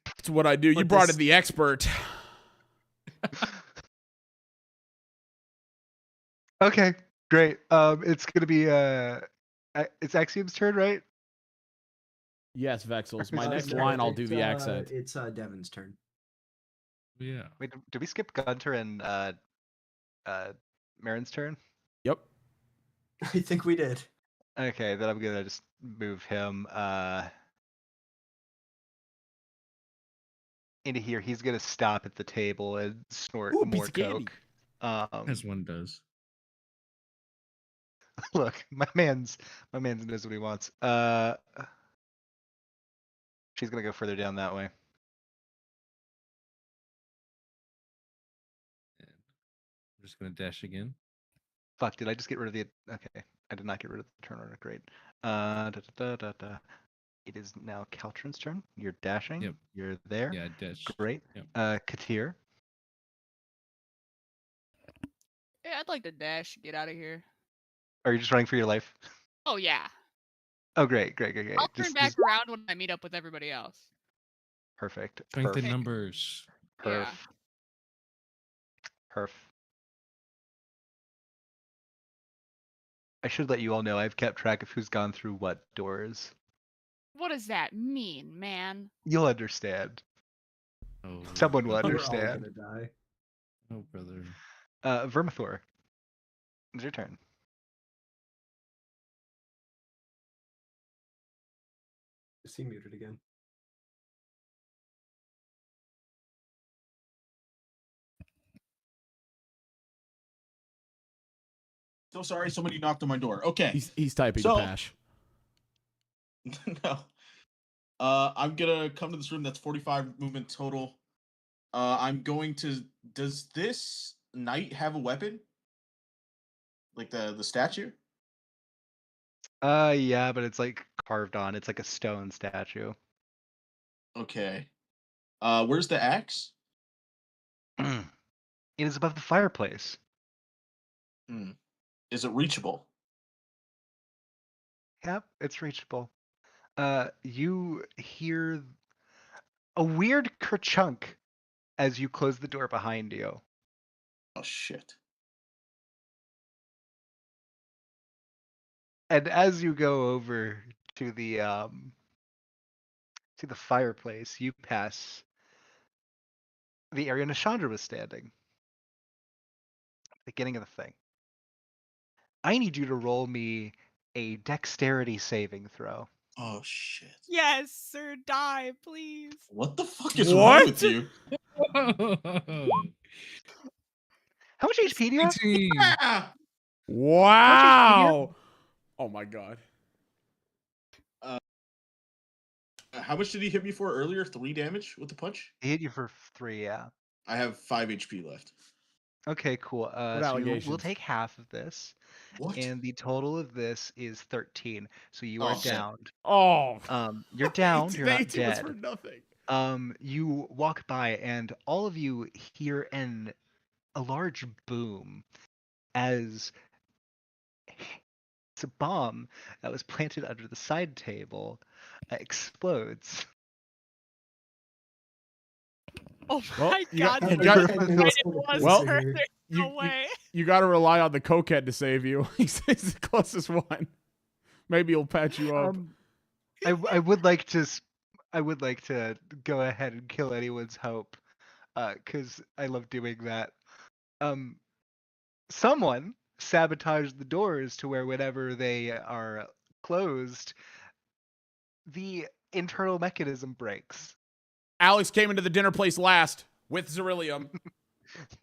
That's what I do. You But brought this- in the expert. Okay, great. It's gonna be it's Axiom's turn, right? Yes, Vexels. My Uh, next no, line, I'll do the accent. It's Devin's turn. Yeah. Wait, did we skip Gunter and Marin's turn? Yep. I think we did. Okay, then I'm gonna just move him into here. He's gonna stop at the table and snort Ooh, more piece of candy. coke. As one does. Look, my man's knows what he wants. She's gonna go further down that way. And I'm just gonna dash again. Fuck, did I just get rid of the? Okay, I did not get rid of the turn order. Great. It is now Caltrin's turn. You're dashing. Yep. You're there. Yeah, dash. Great. Yep. Katir. Yeah, I'd like to dash. Get out of here. Are you just running for your life? Oh yeah. Oh, great, great, great, great. I'll turn back around when I meet up with everybody else. Perfect. Strength in Perf. numbers. Perf. Yeah. Perf. I should let you all know I've kept track of who's gone through what doors. What does that mean, man? You'll understand. Oh, Someone will We're all understand. gonna die. Oh, brother. Vermithor. It's your turn. Is he muted again? So sorry, somebody knocked on my door. Okay. He's typing So- to Pash. No. I'm gonna come to this room that's 45 movement total. I'm going to. Does this knight have a weapon? Like the statue? Yeah, but it's like carved on. It's like a stone statue. Okay. Where's the axe? It is above the fireplace. Is it reachable? Yep, it's reachable. You hear a weird kerchunk as you close the door behind you. Oh shit. And as you go over to the fireplace, you pass the area Nishandra was standing. Beginning of the thing. I need you to roll me a dexterity saving throw. Oh shit. Yes, sir. Die, please. What the fuck is wrong with What? you? How much HP do you have? 18. Ah! Wow. Oh my god. How much did he hit me for earlier? 3 damage with the punch? He hit you for 3, yeah. I have 5 HP left. Okay, cool. What So we'll allegations? take half of this, What? and the total of this is 13. So you Oh, are shit. downed. Oh. You're down. You're not 18 was dead. for nothing. You walk by, and all of you hear a large boom as it's a bomb that was planted under the side table explodes. Oh Well, my you got- god. you the got- right it was, Well, sir. There's no You, way. you got to rely on the cokehead to save you. He's the closest one. Maybe he'll patch you up. I would like to go ahead and kill anyone's hope, because I love doing that. Someone sabotaged the doors to where whenever they are closed, the internal mechanism breaks. Alex came into the dinner place last with Zerillium.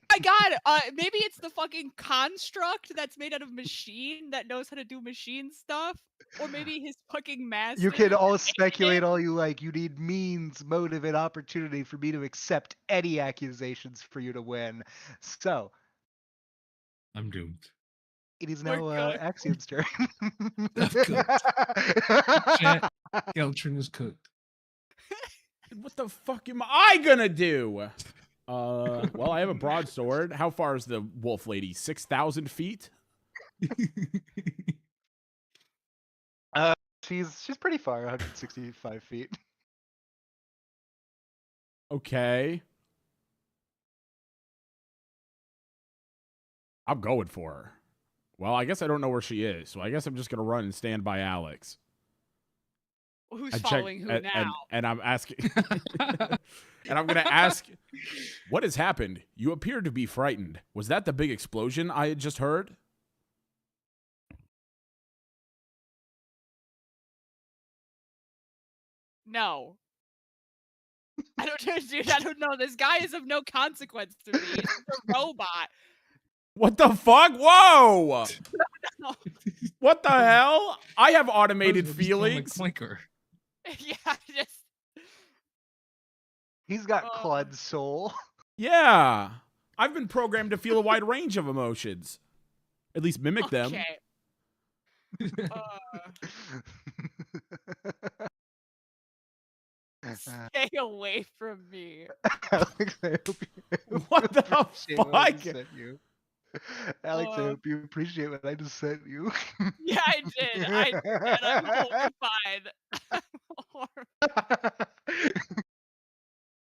My god, maybe it's the fucking construct that's made out of machine that knows how to do machine stuff. Or maybe his fucking master. You can all hated speculate it. all you like. You need means, motive, and opportunity for me to accept any accusations for you to win. So, I'm doomed. It is We're now cooked. Axiom's turn. I've cooked. Chat, Galtrin is cooked. What the fuck am I gonna do? Well, I have a broadsword. How far is the wolf lady? 6,000 feet? She's pretty far, 165 feet. Okay. I'm going for her. Well, I guess I don't know where she is, so I guess I'm just gonna run and stand by Alex. Who's And check- following who now? and I'm asking, and I'm gonna ask, what has happened? You appear to be frightened. Was that the big explosion I had just heard? No. I don't know, dude. I don't know. This guy is of no consequence to me. He's a robot. What the fuck? Whoa! No. What the hell? I have automated Just kinda like feelings. Clanker. Yeah, just He's got Claude's soul. Yeah. I've been programmed to feel a wide range of emotions. At least mimic them. okay. Stay away from me. Alex, I hope you What the appreciate what I just fuck? sent you. Alex, I hope you appreciate what I just sent you. Yeah, I did. I did. I'm horrified. I'm horrified.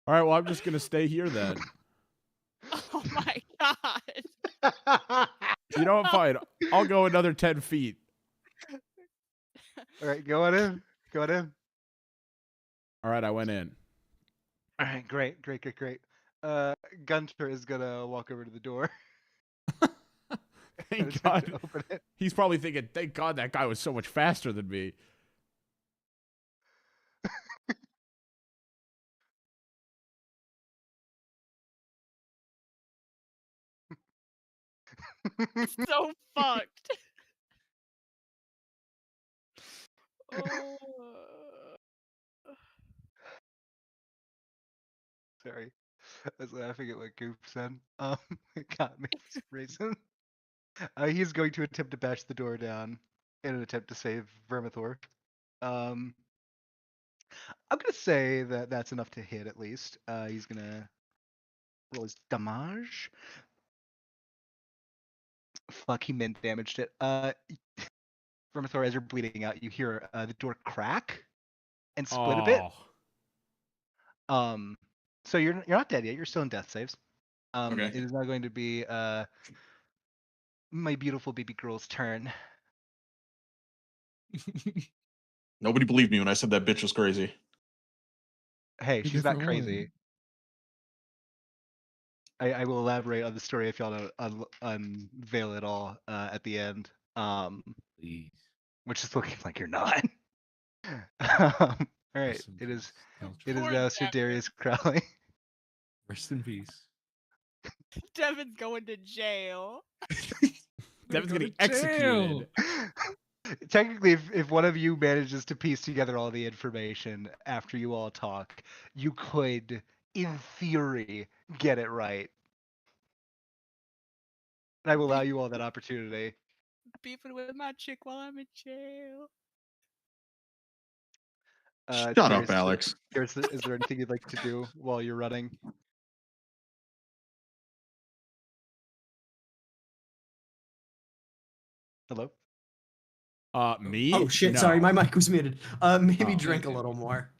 All right, well, I'm just going to stay here then. Oh my god. You know what? Fine. I'll go another 10 feet. All right, go on in. Go on in. All right, I went in. All right, great. Gunter is gonna walk over to the door. and Thank attempt to God. open it. He's probably thinking, thank God that guy was so much faster than me. So fucked. Oh. Sorry, I was laughing at what Goop said. It got me for some reason. He's going to attempt to bash the door down in an attempt to save Vermithor. I'm gonna say that that's enough to hit at least. He's gonna roll his damage. Fuck, he min damaged it. Vermithor, as you're bleeding out, you hear the door crack and split a bit. Oh. So you're not dead yet. You're still in death saves. Okay. It is now going to be my beautiful baby girl's turn. Nobody believed me when I said that bitch was crazy. Hey, Be she's not different crazy. I will elaborate on the story if y'all don't unveil it all at the end. Please. Which is looking like you're not. All right, Rest in it is peace, it is Poor now Sir Devin. Darius Crowley. Rest in peace. Devin's going to jail. Devin's Go getting to jail. executed. Technically, if one of you manages to piece together all the information after you all talk, you could, in theory, get it right. And I will allow you all that opportunity. Beefing with my chick while I'm in jail. Shut up, Darius, Alex. Is there anything you'd like to do while you're running? Hello? Me? Oh shit! Sorry, No. my mic was muted. Maybe Oh. drink a little more.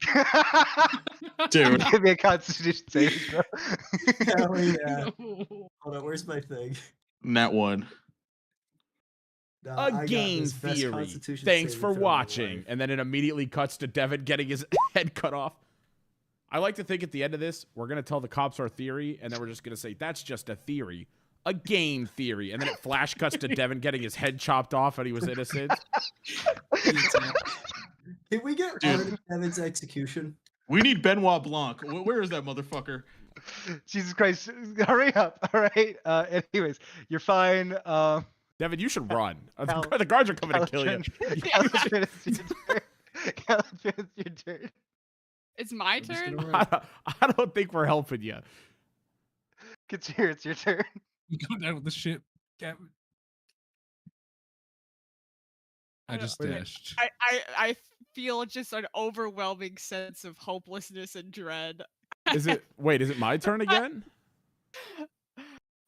Dude. Give me a Constitution saving throw. Hell yeah! No. Hold on, where's my thing? Nat one. I A got game this best theory. Constitution Thanks saving for throw of my watching. life. And then it immediately cuts to Devin getting his head cut off. I like to think at the end of this, we're going to tell the cops our theory, and then we're just going to say, that's just a theory. A game theory. And then it flash cuts to Devin getting his head chopped off and he was innocent. Can we get Dude. rid of Devin's execution? We need Benoit Blanc. Where is that motherfucker? Jesus Christ, hurry up. All right. Anyways, you're fine. Devin, you should run. Cal- The guards are coming to kill you. Caltrin, it's your turn. Caltrin, it's your turn. It's my I'm just turn. gonna run. I don't think we're helping you. It's your turn. Go down with the ship. Gavin. I I don't- just Wait. dashed. I feel just an overwhelming sense of hopelessness and dread. Is it my turn again?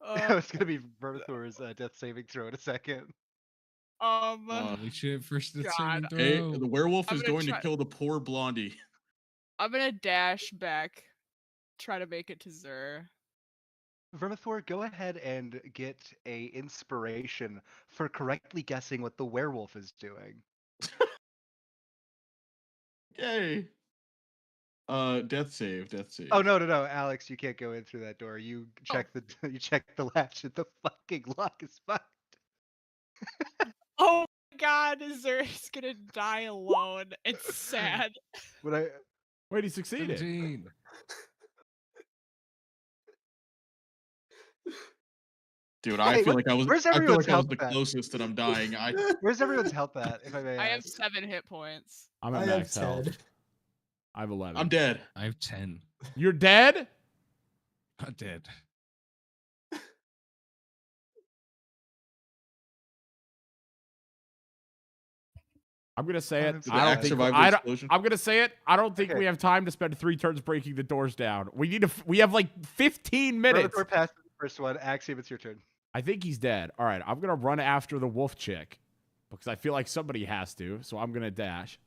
It's gonna be Vermithor's death saving throw in a second. Holy shit! First death God. saving Hey, throw. the werewolf I'm is gonna going to try- kill the poor blondie. I'm gonna dash back, try to make it to Zur. Vermithor, go ahead and get a inspiration for correctly guessing what the werewolf is doing. Yay. Death save, death save. Oh no, Alex, you can't go in through that door. You check the you check the latch and the fucking lock is fucked. Oh my God, Zur is gonna die alone. It's sad. When I Wait, he succeeded. 17. Dude, I Hey, feel what- like I was where's I feel everyone's like I was health the at? closest that I'm dying. Where's everyone's health at, if I may I have ask? 7 hit points. I'm I at have max health. 10. I have 11. I'm dead. I have 10. You're dead? Not dead. I'm gonna say it. Did the I don't axe think survive the I don't, explosion? I'm gonna say it. I don't think Okay. we have time to spend 3 turns breaking the doors down. We have like 15 minutes. Vermithor passed the first one. Axiom, it's your turn. I think he's dead. All right, I'm gonna run after the wolf chick because I feel like somebody has to. So I'm gonna dash.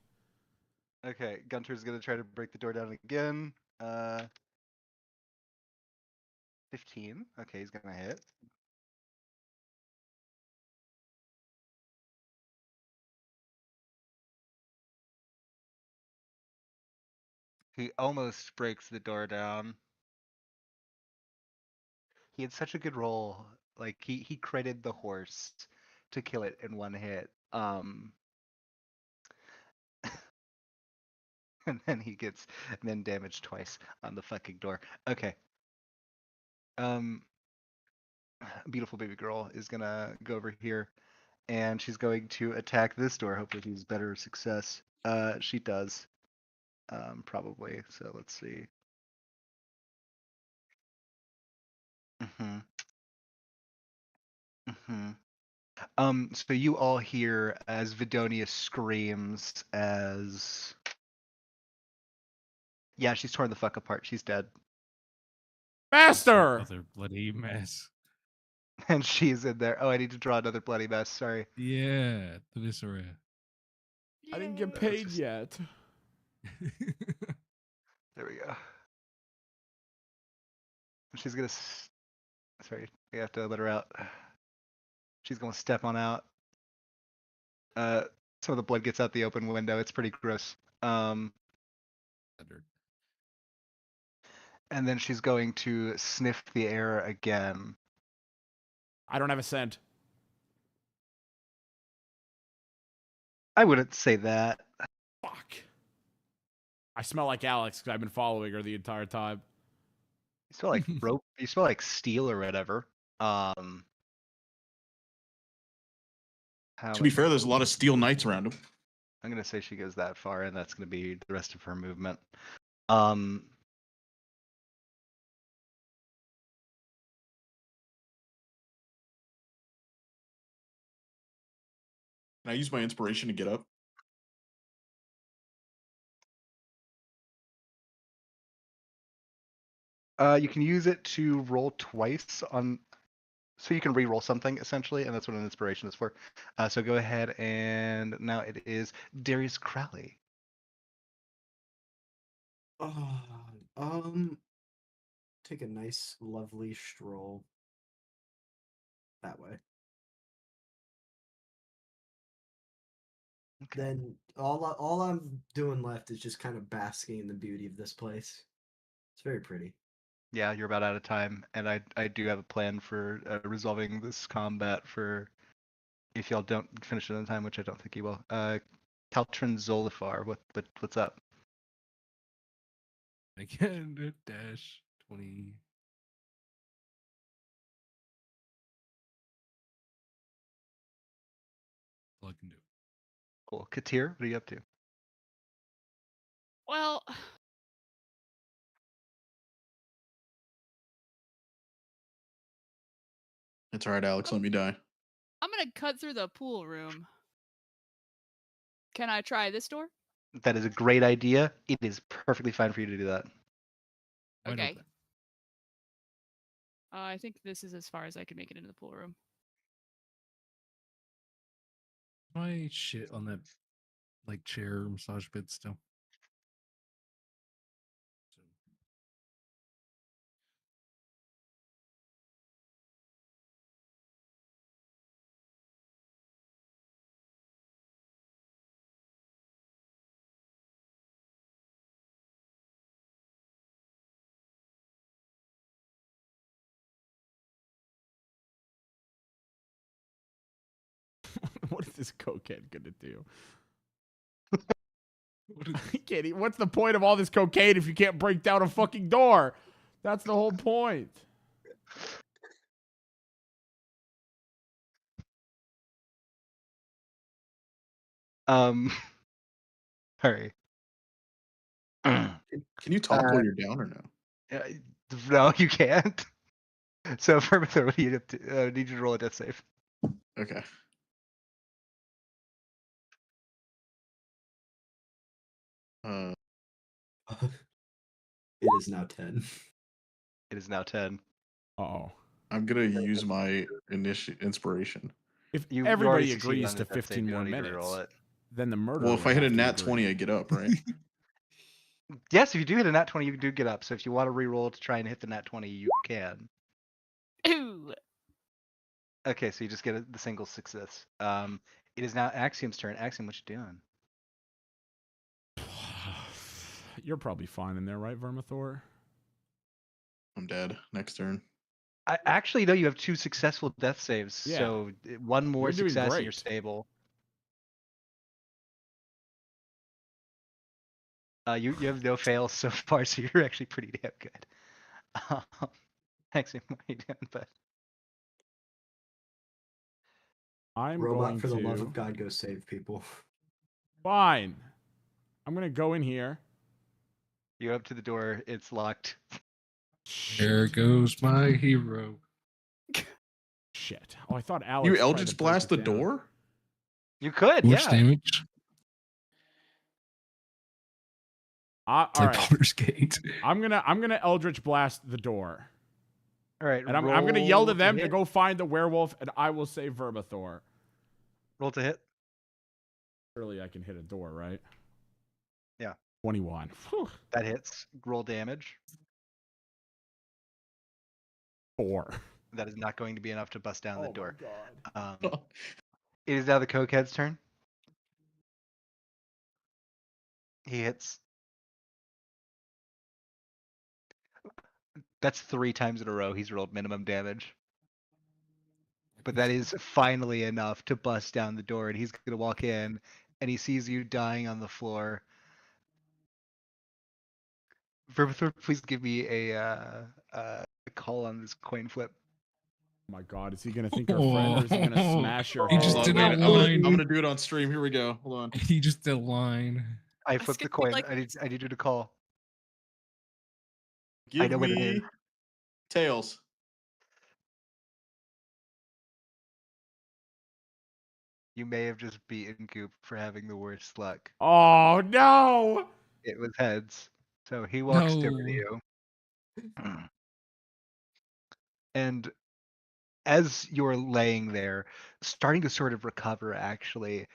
Okay, Gunter's gonna try to break the door down again. 15. Okay, he's gonna hit. He almost breaks the door down. He had such a good roll. Like he critted the horse to kill it in one hit. And then he gets men damaged twice on the fucking door. Okay. Beautiful baby girl is gonna go over here and she's going to attack this door. Hopefully he's better success. She does. Probably. So let's see. Mm-hmm. Mm-hmm. So you all hear as Vidonia screams as yeah, she's torn the fuck apart. She's dead. Master. Other bloody mess. And she's in there. Oh, I need to draw another bloody mess. Sorry. Yeah, the viscera. I didn't get Yay. paid just- yet. There we go. And she's gonna. Sorry, I have to let her out. She's gonna step on out. Some of the blood gets out the open window. It's pretty gross. And then she's going to sniff the air again. I don't have a scent. I wouldn't say that. Fuck. I smell like Alex because I've been following her the entire time. You smell like rope. You smell like steel or whatever. How To be fair, there's a lot of steel knights around him. I'm gonna say she goes that far, and that's gonna be the rest of her movement. Can I use my inspiration to get up? You can use it to roll twice on, so you can re-roll something essentially, and that's what an inspiration is for. So go ahead, and now it is Darius Crowley. Take a nice, lovely stroll that way. Okay. Then all I'm doing left is just kind of basking in the beauty of this place. It's very pretty. Yeah, you're about out of time, and I do have a plan for resolving this combat for if y'all don't finish it on time, which I don't think you will. Caltrin Zolifar, what's up? Again, dash 20. All I can do. Cool. Katir, what are you up to? Well, It's alright, Alex. Let me die. I'm gonna cut through the pool room. Can I try this door? That is a great idea. It is perfectly fine for you to do that. Wide Okay. open. I think this is as far as I can make it into the pool room. My shit on that like chair massage bed still. So, What is this cocaine gonna do? what is I can't eat. What's the point of all this cocaine if you can't break down a fucking door? That's the whole point. Hurry. Can you talk while you're down or no? No, you can't. So, Vermithor, what do you have to, need you to roll a death save. Okay. It is now 10. It is now 10. Uh-oh. I'm gonna use my inspiration. If You everybody already succeeded agrees on to the death save, 15 you more don't need to minutes, reroll it. then the murderer. Well, if would I hit a have to nat agree. 20, I get up, right? Yes, if you do hit a nat 20, you do get up. So if you want to reroll to try and hit the nat 20, you can. Ooh. Okay, so you just get the single success. It is now Axiom's turn. Axiom, what you doing? You're probably fine in there, right, Vermithor? I'm dead. Next turn. I actually know you have 2 successful death saves, Yeah. so one more You're doing success and you're great. stable. You have no fails so far, so you're actually pretty damn good. Axiom, what are you doing, bud? I'm Robot, going for the to. love of God, go save people. Fine. I'm gonna go in here. You go up to the door, it's locked. There goes my hero. Shit. Oh, I thought Alex. You tried to Eldritch break blast it the down. door? You could, Force yeah. damage. All It's like right. Baldur's Gate. I'm gonna Eldritch blast the door, All right, and I'm gonna yell to roll them to hit. go find the werewolf, and I will save Vermithor. Roll to hit. Surely I can hit a door, right? Yeah. 21. Whew. That hits. Roll damage. 4. That is not going to be enough to bust down the door. God. It is now the cokehead's turn. He hits. That's 3 times in a row he's rolled minimum damage. But that is finally enough to bust down the door, and he's going to walk in, and he sees you dying on the floor. Vermithor, please give me a call on this coin flip. Oh my God, is he gonna think we're friends, or is he gonna smash your He head? just Hold did on, that wait, line. I'm gonna do it on stream. Here we go. Hold on. He just did a line. I That's flipped the gonna be coin. like- I need you to call. Give know what it is. me tails. You may have just beaten Goop for having the worst luck. Oh no! It was heads. So he walks over to No. you. And as you're laying there, starting to sort of recover, actually,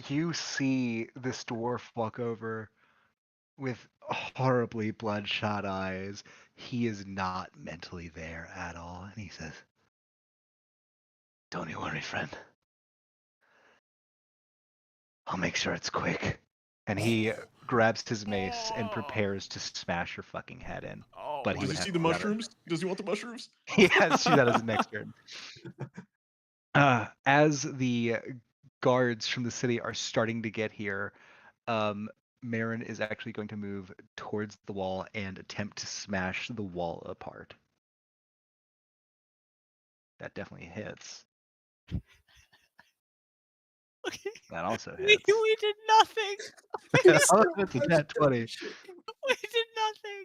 you see this dwarf walk over with horribly bloodshot eyes. He is not mentally there at all. And he says, "Don't you worry, friend. I'll make sure it's quick." And he grabs his mace and prepares to smash your fucking head in. Oh, But he Does would he have see the another- mushrooms? Does he want the mushrooms? He has to do that as his next turn. As the guards from the city are starting to get here, Marin is actually going to move towards the wall and attempt to smash the wall apart. That definitely hits. Okay. That also We, hits. we did nothing. That also hits a nat 20. We did nothing.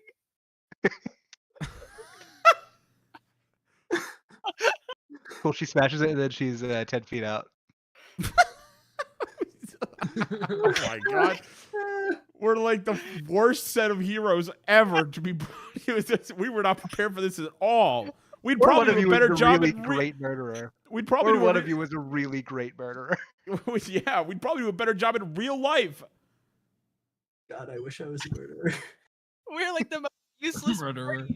Well, she smashes it and then she's 10 feet out. Oh my god. We're like the worst set of heroes ever to be. We were not prepared for this at all. We'd Or one probably of do a you was better a job really at great murderer. We'd probably Or do one of you was a really great murderer. Yeah, we'd probably do a better job in real life. God, I wish I was a murderer. We're like the most useless. Murderer.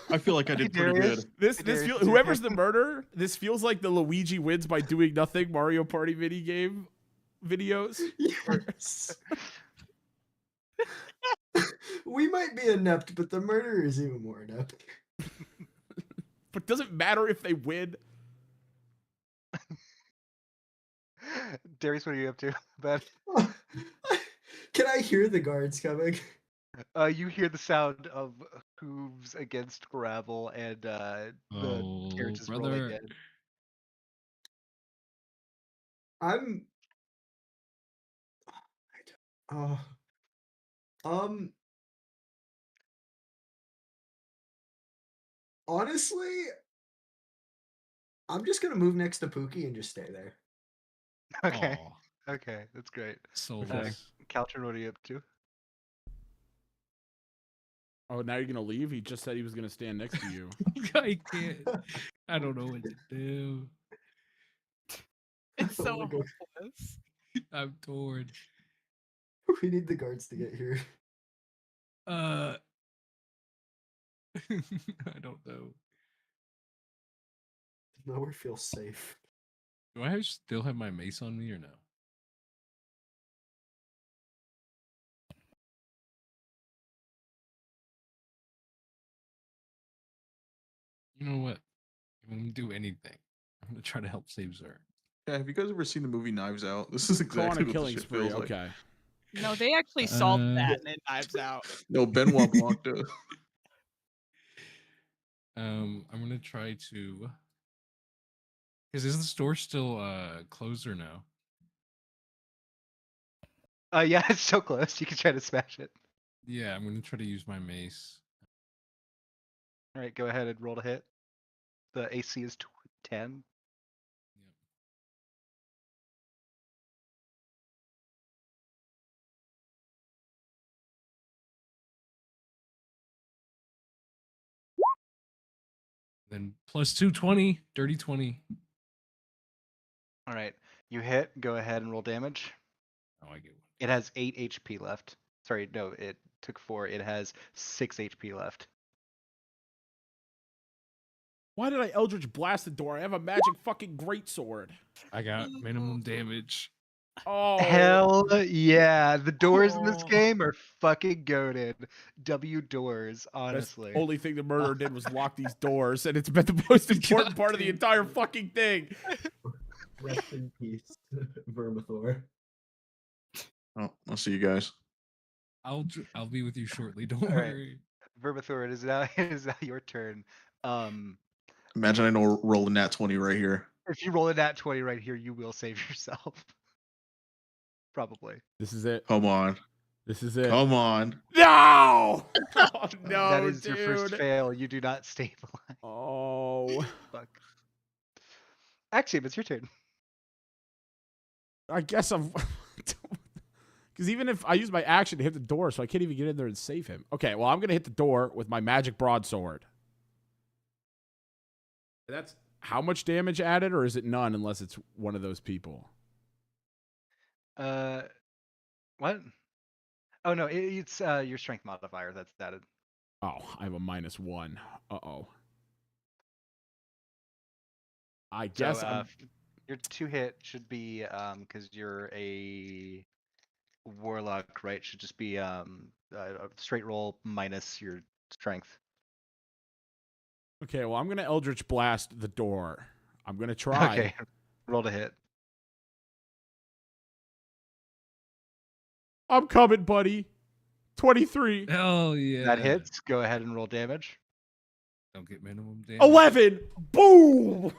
I feel like I did pretty Darius. good. Darius, Whoever's the murderer, this feels like the Luigi wins by doing nothing Mario Party mini game videos. Yes. We might be inept, but the murderer is even more inept. But does it matter if they win? Darius, what are you up to? But Can I hear the guards coming? you hear the sound of hooves against gravel and the carriage is rolling brother. in. I'm. Oh. Honestly, I'm just gonna move next to Pookie and just stay there. Okay. Aw, Okay, that's great. so Okay. nice. Caltrin, what are you up to? Oh, now you're gonna leave? He just said he was gonna stand next to you. I can't. I don't know what to do. It's Oh so my God. hopeless. I'm torn. We need the guards to get here. I don't know. Nowhere feels safe. Do I still have my mace on me or no? You know what? I'm gonna do anything. I'm gonna try to help save Zer. Yeah, have you guys ever seen the movie Knives Out? This is Go on exactly a what the killing shit spree. feels like. Okay. No, they actually solved Uh, that in Knives Out. No, Benoit Blanc does. I'm gonna try to. Is the store still closed or no? Yeah, it's so close. You can try to smash it. Yeah, I'm gonna try to use my mace. All right, go ahead and roll to hit. The AC is 10. Yep. Then plus 220, dirty 20. All right, you hit. Go ahead and roll damage. Oh, I get one. It has 8 HP left. Sorry, no, it took 4. It has 6 HP left. Why did I Eldritch blast the door? I have a magic fucking greatsword. I got minimum damage. Oh. Hell yeah. The doors in this Oh. game are fucking goated. W doors, That's honestly. the only thing the murderer did was lock these doors, and it's been the most important part of the Goddamn. entire fucking thing. Rest in peace, Vermithor. Oh, I'll see you guys. I'll be with you shortly. Don't All right. worry. Vermithor, it is now your turn. Imagine I know roll a nat 20 right here. If you roll a nat 20 right here, you will save yourself. Probably. This is it. Come on. This is it. Come on. No! Oh, no, That is dude. your first fail. You do not stay alive. Oh. Fuck. Axiom, it's your turn. I guess I'm... Because even if I use my action to hit the door, so I can't even get in there and save him. Okay, well, I'm going to hit the door with my magic broadsword. That's how much damage added, or is it none unless it's one of those people? What? Oh no, it's your strength modifier that's added. Oh, I have a -1. Uh-oh. I guess So, I'm... your 2-hit should be because you're a warlock, right? Should just be a straight roll minus your strength. Okay, well, I'm going to Eldritch Blast the door. I'm going to try. Okay, roll to hit. I'm coming, buddy. 23. Hell yeah. That hits. Go ahead and roll damage. Don't get minimum damage. 11. Boom.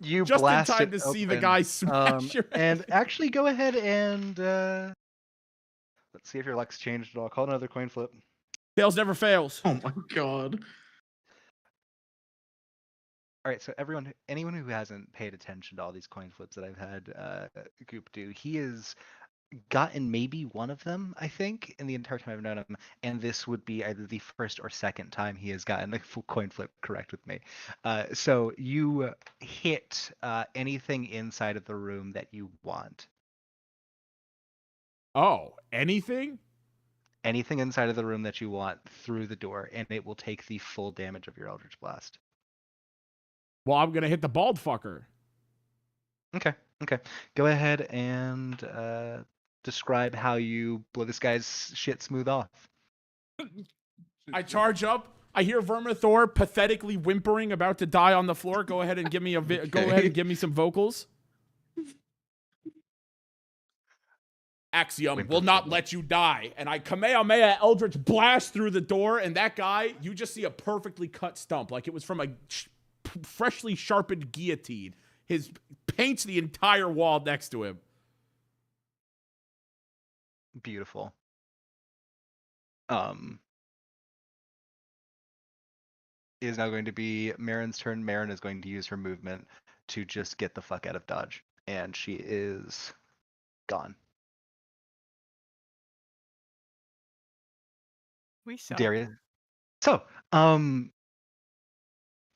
You Just in blast time it to see the open. guy smash your And head. actually, go ahead and let's see if your luck's changed at all. Call another coin flip. Tails never fails. Oh my god. all right, so anyone who hasn't paid attention to all these coin flips that I've had Goop do, he has gotten maybe one of them, I think, in the entire time I've known him, and this would be either the first or second time he has gotten a full coin flip correct with me. So you hit anything inside of the room that you want. Oh, anything? Anything inside of the room that you want through the door, and it will take the full damage of your Eldritch Blast. Well, I'm gonna hit the bald fucker. Okay. Go ahead and describe how you blow this guy's shit smooth off. I charge up. I hear Vermithor pathetically whimpering, about to die on the floor. Go ahead and give me go ahead and give me some vocals. Axiom will not let you die. And I Kamehameha Eldritch blast through the door, and that guy, you just see a perfectly cut stump, like it was from a freshly sharpened guillotine. His paints the entire wall next to him. Beautiful. It is now going to be Marin's turn. Marin is going to use her movement to just get the fuck out of dodge, and she is gone. We suck. Darius. So,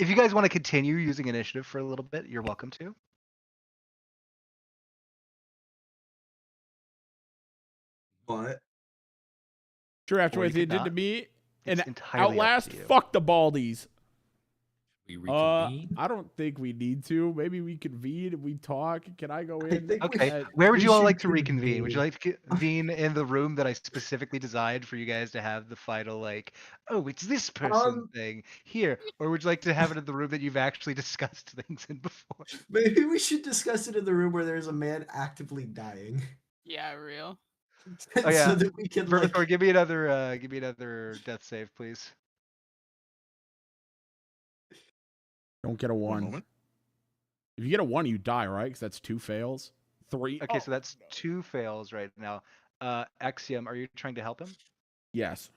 if you guys want to continue using initiative for a little bit, you're welcome to. What? Sure, after Or what you they could did to not. me It's and entirely up Outlast, to you. fuck the baldies. We reconvene. I don't think we need to. Maybe we convene. We talk. Can I go in? think Okay, Uh, where would we you all should like to reconvene? Would you convene. like to convene in the room that I specifically designed for you guys to have the final, like, oh, it's this person thing here? Or would you like to have it in the room that you've actually discussed things in before? Maybe we should discuss it in the room where there's a man actively dying. Yeah, real. Oh, yeah. So that we can like. Vermithor, give me another death save, please. Don't get a One one. moment. If you get a one, you die, right? Because that's 2 fails. 3. Okay, Oh, so that's 2 fails right now. Axiom, are you trying to help him? yes.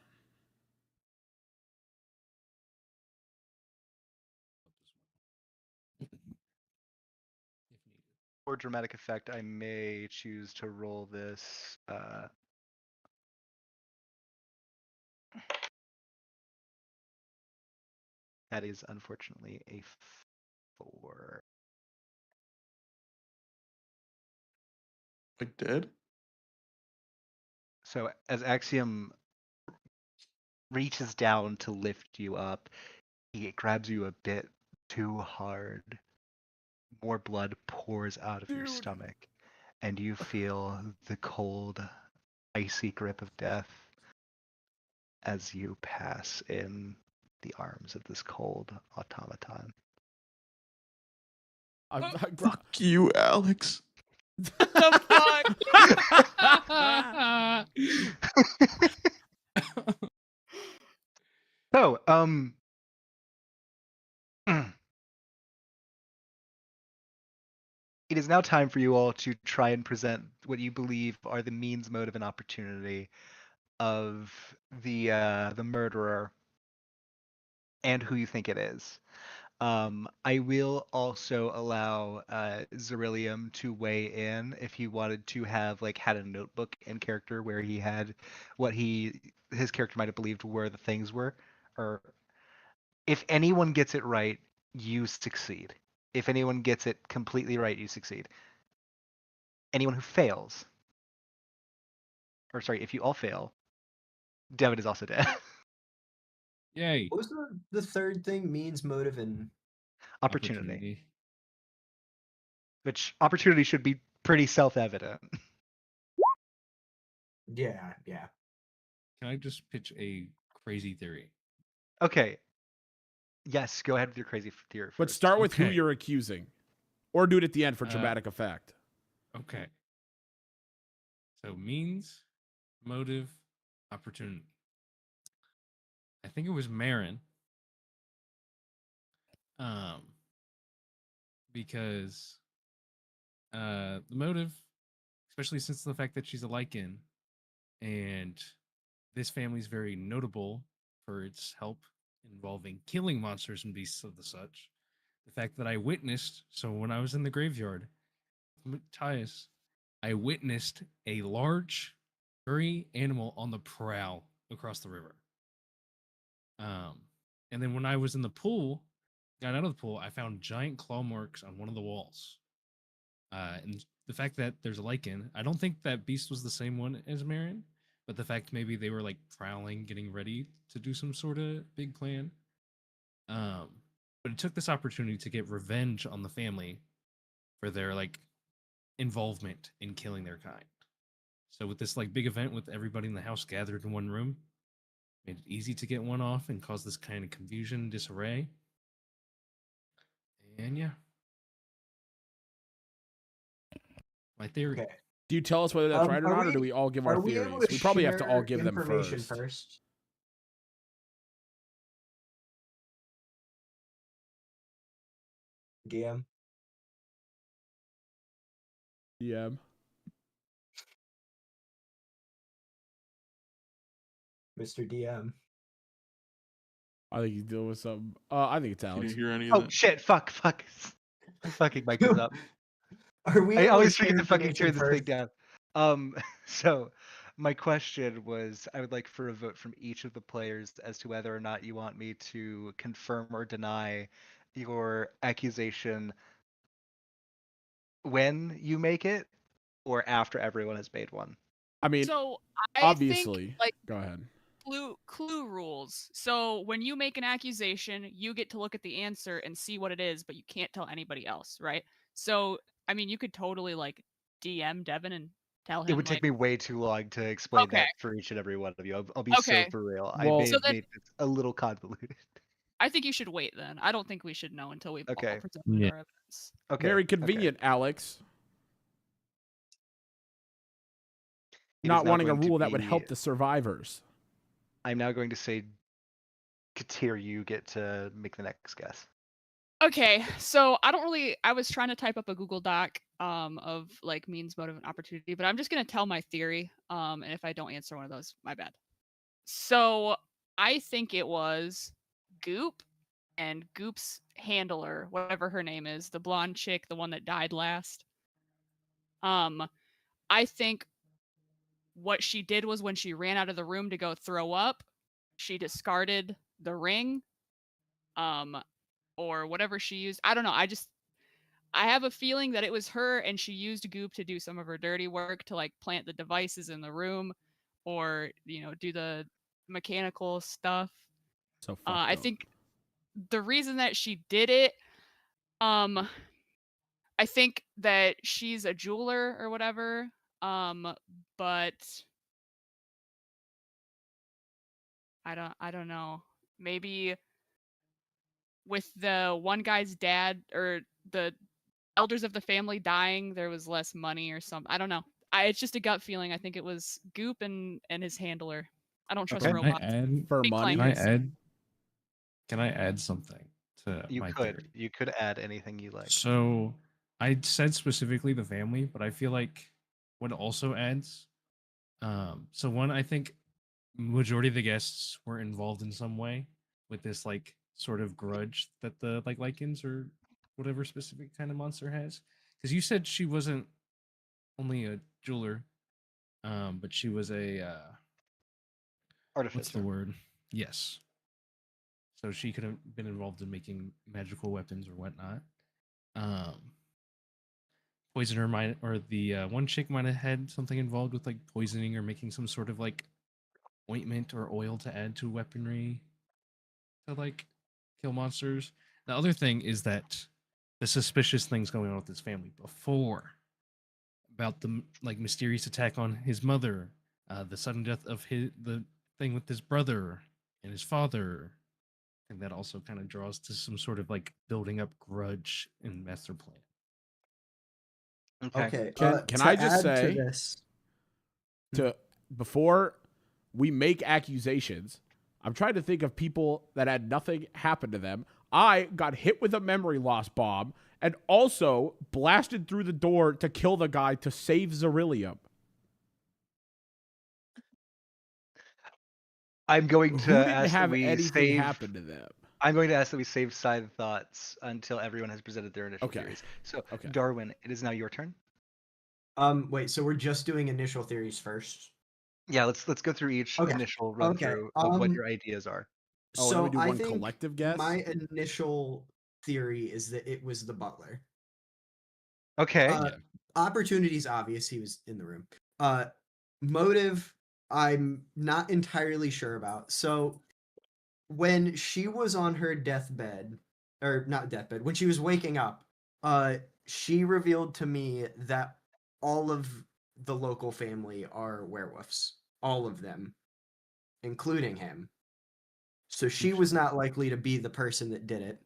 For dramatic effect, I may choose to roll this. That is unfortunately a 4. Like dead? So as Axiom reaches down to lift you up, he grabs you a bit too hard. More blood pours out of your Dude. stomach, and you feel the cold, icy grip of death as you pass in the arms of this cold automaton. Fuck you, Alex. The fuck? So, it is now time for you all to try and present what you believe are the means, motive, and opportunity of the murderer and who you think it is. I will also allow Zerillium to weigh in if he wanted to have had a notebook in character where he had what his character might have believed were the things were, or if anyone gets it right, you succeed. If anyone gets it completely right, you succeed. Anyone who fails, or sorry, if you all fail, Devin is also dead. Yay. What was the third thing? Means, motive, and Opportunity. Which opportunity should be pretty self-evident. yeah. Can I just pitch a crazy theory? Okay. Yes, go ahead with your crazy theory first. But start with who Okay. you're accusing. Or do it at the end for dramatic effect. Okay. So means, motive, opportunity. I think it was Marin. Because the motive, especially since the fact that she's a Lycan, and this family is very notable for its help involving killing monsters and beasts of the such. the fact that I witnessed. So when I was in the graveyard, Matthias, I witnessed a large furry animal on the prowl across the river. And then when I was in the pool, got out of the pool, I found giant claw marks on one of the walls. And the fact that there's a lichen, I don't think that beast was the same one as Marion, but the fact maybe they were like prowling, getting ready to do some sort of big plan. But it took this opportunity to get revenge on the family for their like involvement in killing their kind. So with this like big event with everybody in the house gathered in one room, made it easy to get one off and cause this kind of confusion, disarray. And yeah. My theory. Okay. Do you tell us whether that's right or are not, or we- do we all give Are our we theories? able to We probably have to all share give them information first. DM. Yeah. Mr. DM. I think he's dealing with something. I think it's You Alex. didn't hear any of Oh that? shit! Fuck! Fucking mic is up. Are we I able to always share forget to fucking information turn this thing first? down. So my question was, I would like for a vote from each of the players as to whether or not you want me to confirm or deny your accusation when you make it, or after everyone has made one. I mean, So I obviously. think like Go ahead. clue rules. So when you make an accusation, you get to look at the answer and see what it is, but you can't tell anybody else, right? So I mean, you could totally like DM Devin and tell him. It would take like, me way too long to explain Okay. that for each and every one of you. I'll be so Okay. for real. Well- I may So have then- made this a little convoluted. I think you should wait then. I don't think we should know until we've Okay. all presented Yeah. our evidence. Okay. Very okay. convenient, Alex. It is Not now wanting a going to rule that would be- help the survivors. I'm now going to say, Katir, you get to make the next guess. Okay, so I was trying to type up a Google Doc of like means, motive, and opportunity, but I'm just gonna tell my theory. And if I don't answer one of those, my bad. So I think it was Goop and Goop's handler, whatever her name is, the blonde chick, the one that died last. I think what she did was when she ran out of the room to go throw up, she discarded the ring. Or whatever she used. I don't know. I have a feeling that it was her and she used Goop to do some of her dirty work to like plant the devices in the room or, do the mechanical stuff. So fucked I up. think the reason that she did it, I think that she's a jeweler or whatever. But I don't know. Maybe with the one guy's dad or the elders of the family dying, there was less money or something. I don't know. It's just a gut feeling. I think it was Goop and his handler. I don't trust Okay. Can I robots. add? For Big money. claim. Can I add something to You my could. theory? You could add anything you like. So I said specifically the family, but I feel like what also adds. So one, I think majority of the guests were involved in some way with this like sort of grudge that the like lichens or whatever specific kind of monster has. Because you said she wasn't only a jeweler, but she was a Artificer. what's the word? Yes. So she could have been involved in making magical weapons or whatnot. Poisoner might, or the one chick might have had something involved with like poisoning or making some sort of like ointment or oil to add to weaponry to like kill monsters. The other thing is that the suspicious things going on with his family before about the like mysterious attack on his mother, the sudden death of the thing with his brother and his father. I think that also kind of draws to some sort of like building up grudge and master plan. Okay. Can to I just add to say- this? Before we make accusations, I'm trying to think of people that had nothing happen to them. I got hit with a memory loss bomb and also blasted through the door to kill the guy to save Xerillium. I'm going Who to didn't ask that have we anything save. happen to them? I'm going to ask that we save side thoughts until everyone has presented their initial Okay. theories. So, Okay. Darwin, it is now your turn. Wait, so we're just doing initial theories first? Yeah, let's go through each Okay. initial run Okay. through of what your ideas are. Oh, and then we So do I one think collective guess? my initial theory is that it was the butler. Okay. Yeah. Opportunity's obvious. He was in the room. Motive, I'm not entirely sure about. So when she was on her deathbed, or not deathbed, when she was waking up, she revealed to me that all of the local family are werewolves. All of them, including him. So she was not likely to be the person that did it.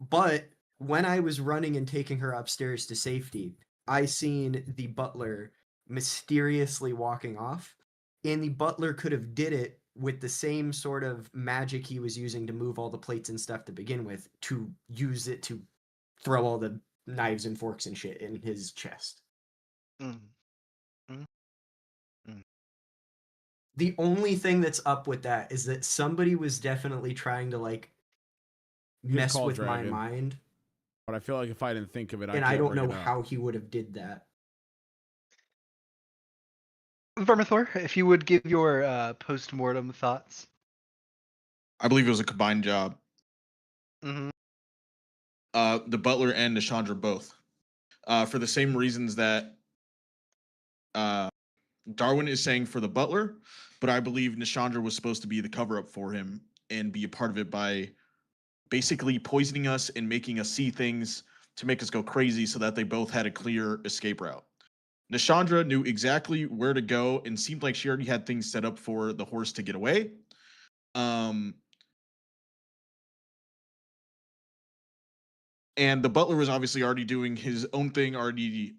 But when I was running and taking her upstairs to safety, I seen the butler mysteriously walking off, and the butler could have did it with the same sort of magic he was using to move all the plates and stuff to begin with, to use it to throw all the knives and forks and shit in his chest. Mm. Mm. Mm. The only thing that's up with that is that somebody was definitely trying to like Good mess call, with my Dragon. mind, But I feel like if I didn't think of it, and I I can't don't bring know it up. how he would have did that. Vermithor, if you would give your post-mortem thoughts. I believe it was a combined job. Mm-hmm. The butler and Nishandra both. For the same reasons that Darwin is saying for the butler, but I believe Nishandra was supposed to be the cover-up for him and be a part of it by basically poisoning us and making us see things to make us go crazy so that they both had a clear escape route. Nishandra knew exactly where to go and seemed like she already had things set up for the horse to get away. And the butler was obviously already doing his own thing, already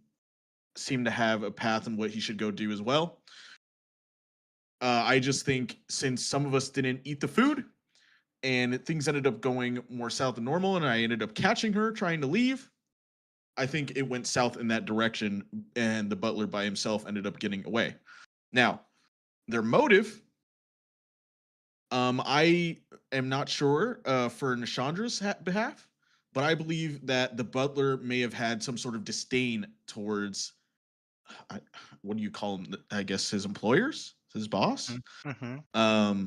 seemed to have a path on what he should go do as well. I just think since some of us didn't eat the food and things ended up going more south than normal, and I ended up catching her trying to leave, I think it went south in that direction, and the butler by himself ended up getting away. Now, their motive, I am not sure for Nishandra's behalf, but I believe that the butler may have had some sort of disdain towards, what do you call him? I guess his employers, his boss. Mm-hmm.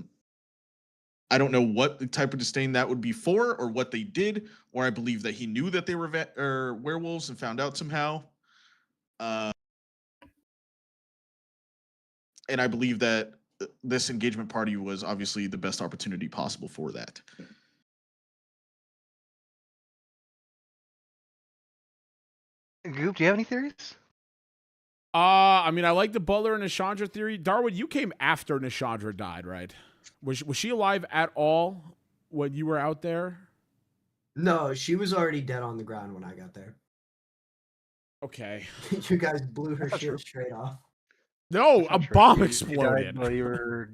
I don't know what type of disdain that would be for, or what they did, or I believe that he knew that they were werewolves and found out somehow. And I believe that this engagement party was obviously the best opportunity possible for that. Goop, do you have any theories? I mean, I like the butler and Nishandra theory. Darwin, you came after Nishandra died, right? Was she alive at all when you were out there? No, she was already dead on the ground when I got there. Okay. You guys blew her That's not shit true. straight off. No, That's a not true. bomb She exploded. died while you were.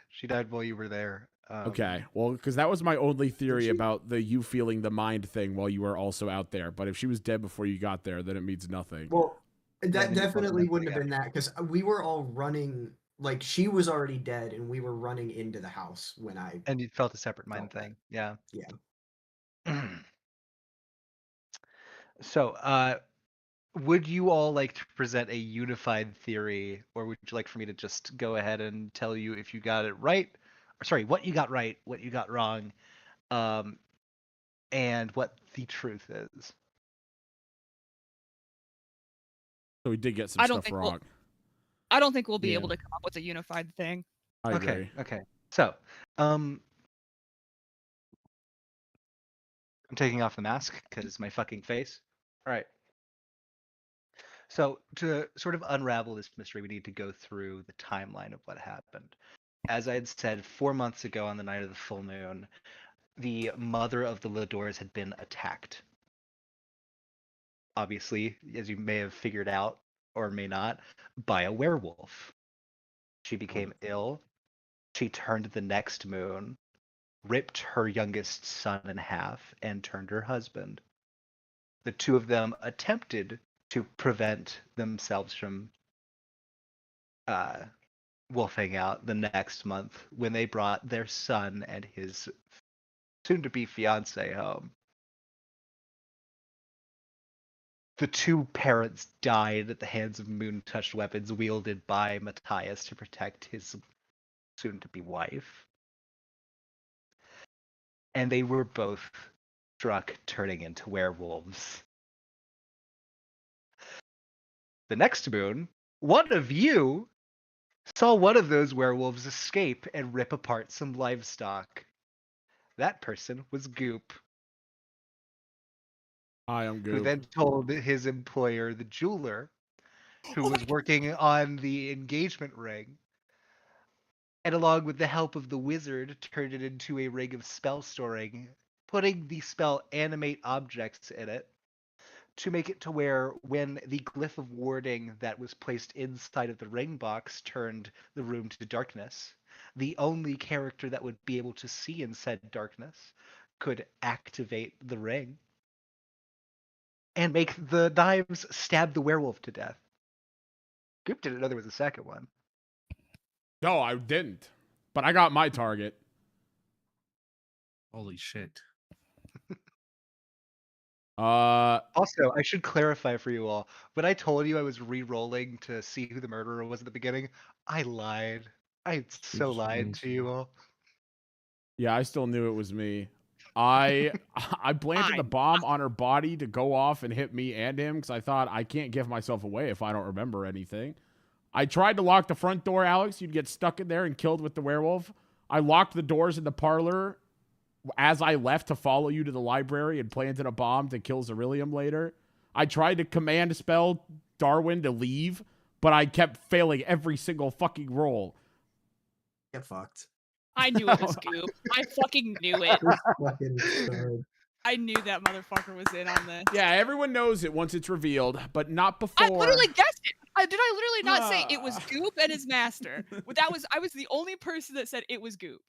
She died while you were there. Okay, well, because that was my only theory she? about the you feeling the mind thing while you were also out there. But if she was dead before you got there, then it means nothing. Well, Yeah, that then you felt definitely that wouldn't have thing been that because we were all running. Like she was already dead, and we were running into the house when I. And you felt a separate mind Felt that. thing. Yeah. Yeah. So, would you all like to present a unified theory, or would you like for me to just go ahead and tell you if you got it right, or sorry, what you got right, what you got wrong, and what the truth is? So we did get some I don't stuff think wrong. I don't think we'll be Yeah. able to come up with a unified thing. I Okay, agree. okay. So, I'm taking off the mask because my fucking face. All right. So to sort of unravel this mystery, we need to go through the timeline of what happened. As I had said, 4 months ago on the night of the full moon, the mother of the Ladors had been attacked. Obviously, as you may have figured out, or may not, by a werewolf. She became ill. She turned the next moon, ripped her youngest son in half, and turned her husband. The two of them attempted to prevent themselves from wolfing out the next month when they brought their son and his soon-to-be fiance home. The two parents died at the hands of moon-touched weapons wielded by Matthias to protect his soon-to-be wife. And they were both struck turning into werewolves. The next moon, one of you saw one of those werewolves escape and rip apart some livestock. That person was Goop, I am who Goop. then told his employer, the jeweler, who was working on the engagement ring, and along with the help of the wizard, turned it into a ring of spell storing, putting the spell animate objects in it to make it to where when the glyph of warding that was placed inside of the ring box turned the room to darkness, the only character that would be able to see in said darkness could activate the ring and make the knives stab the werewolf to death. Goop didn't know there was a second one. No, I didn't. But I got my target. Holy shit. Also, I should clarify for you all. When I told you I was re-rolling to see who the murderer was at the beginning, I lied. I so Oops, lied oops. to you all. Yeah, I still knew it was me. I planted the bomb on her body to go off and hit me and him because I thought I can't give myself away if I don't remember anything. I tried to lock the front door, Alex. You'd get stuck in there and killed with the werewolf. I locked the doors in the parlor as I left to follow you to the library and planted a bomb to kill Zerillium later. I tried to command spell Darwin to leave, but I kept failing every single fucking roll. Get fucked. I knew it was Goop. I fucking knew it. This fucking absurd. I knew that motherfucker was in on this. Yeah, everyone knows it once it's revealed, but not before. I literally guessed it. Did I literally not say it was Goop and his master? But I was the only person that said it was Goop.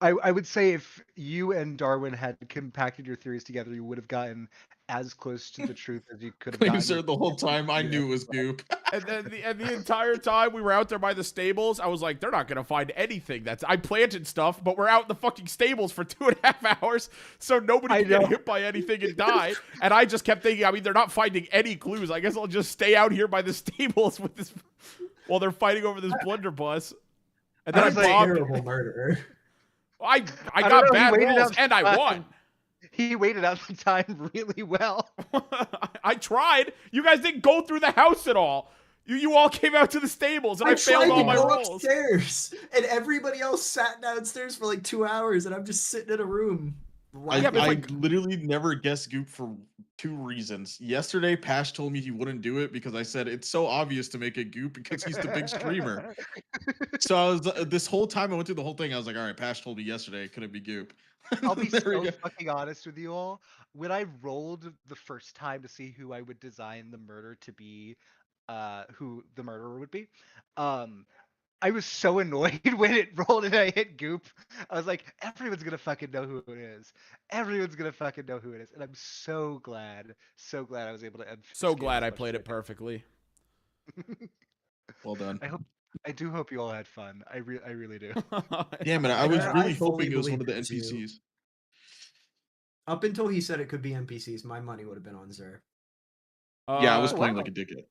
I would say if you and Darwin had compacted your theories together, you would have gotten as close to the truth as you could have gotten. Sir, the whole time I knew it was Goop. And then the entire time we were out there by the stables, I was like, they're not gonna find anything. I planted stuff, but we're out in the fucking stables for 2.5 hours, so nobody can get hit by anything and die. And I just kept thinking, I mean, they're not finding any clues. I guess I'll just stay out here by the stables with this while they're fighting over this blunderbuss. And then I bombed. Terrible murderer. I got bad rolls and I won. He waited out the time really well. I tried. You guys didn't go through the house at all. You all came out to the stables, and I failed all my rolls. Upstairs, and everybody else sat downstairs for like 2 hours, and I'm just sitting in a room. I literally never guessed Goop for 2 reasons. Yesterday, Pash told me he wouldn't do it because I said it's so obvious to make it Goop because he's the big streamer. So I was this whole time I went through the whole thing. I was like, all right, Pash told me yesterday it couldn't be Goop. I'll be so fucking honest with you all. When I rolled the first time to see who I would design the murder to be, who the murderer would be, I was so annoyed when it rolled and I hit Goop. I was like, everyone's gonna fucking know who it is. Everyone's gonna fucking know who it is. And I'm so glad I was able to. So glad I played it perfectly. Well done. I do hope you all had fun. I really do. Damn it! I was really fully hoping it was one believe of the it was you. NPCs. Up until he said it could be NPCs, my money would have been on Zer. Yeah, I was playing wow. like a dickhead.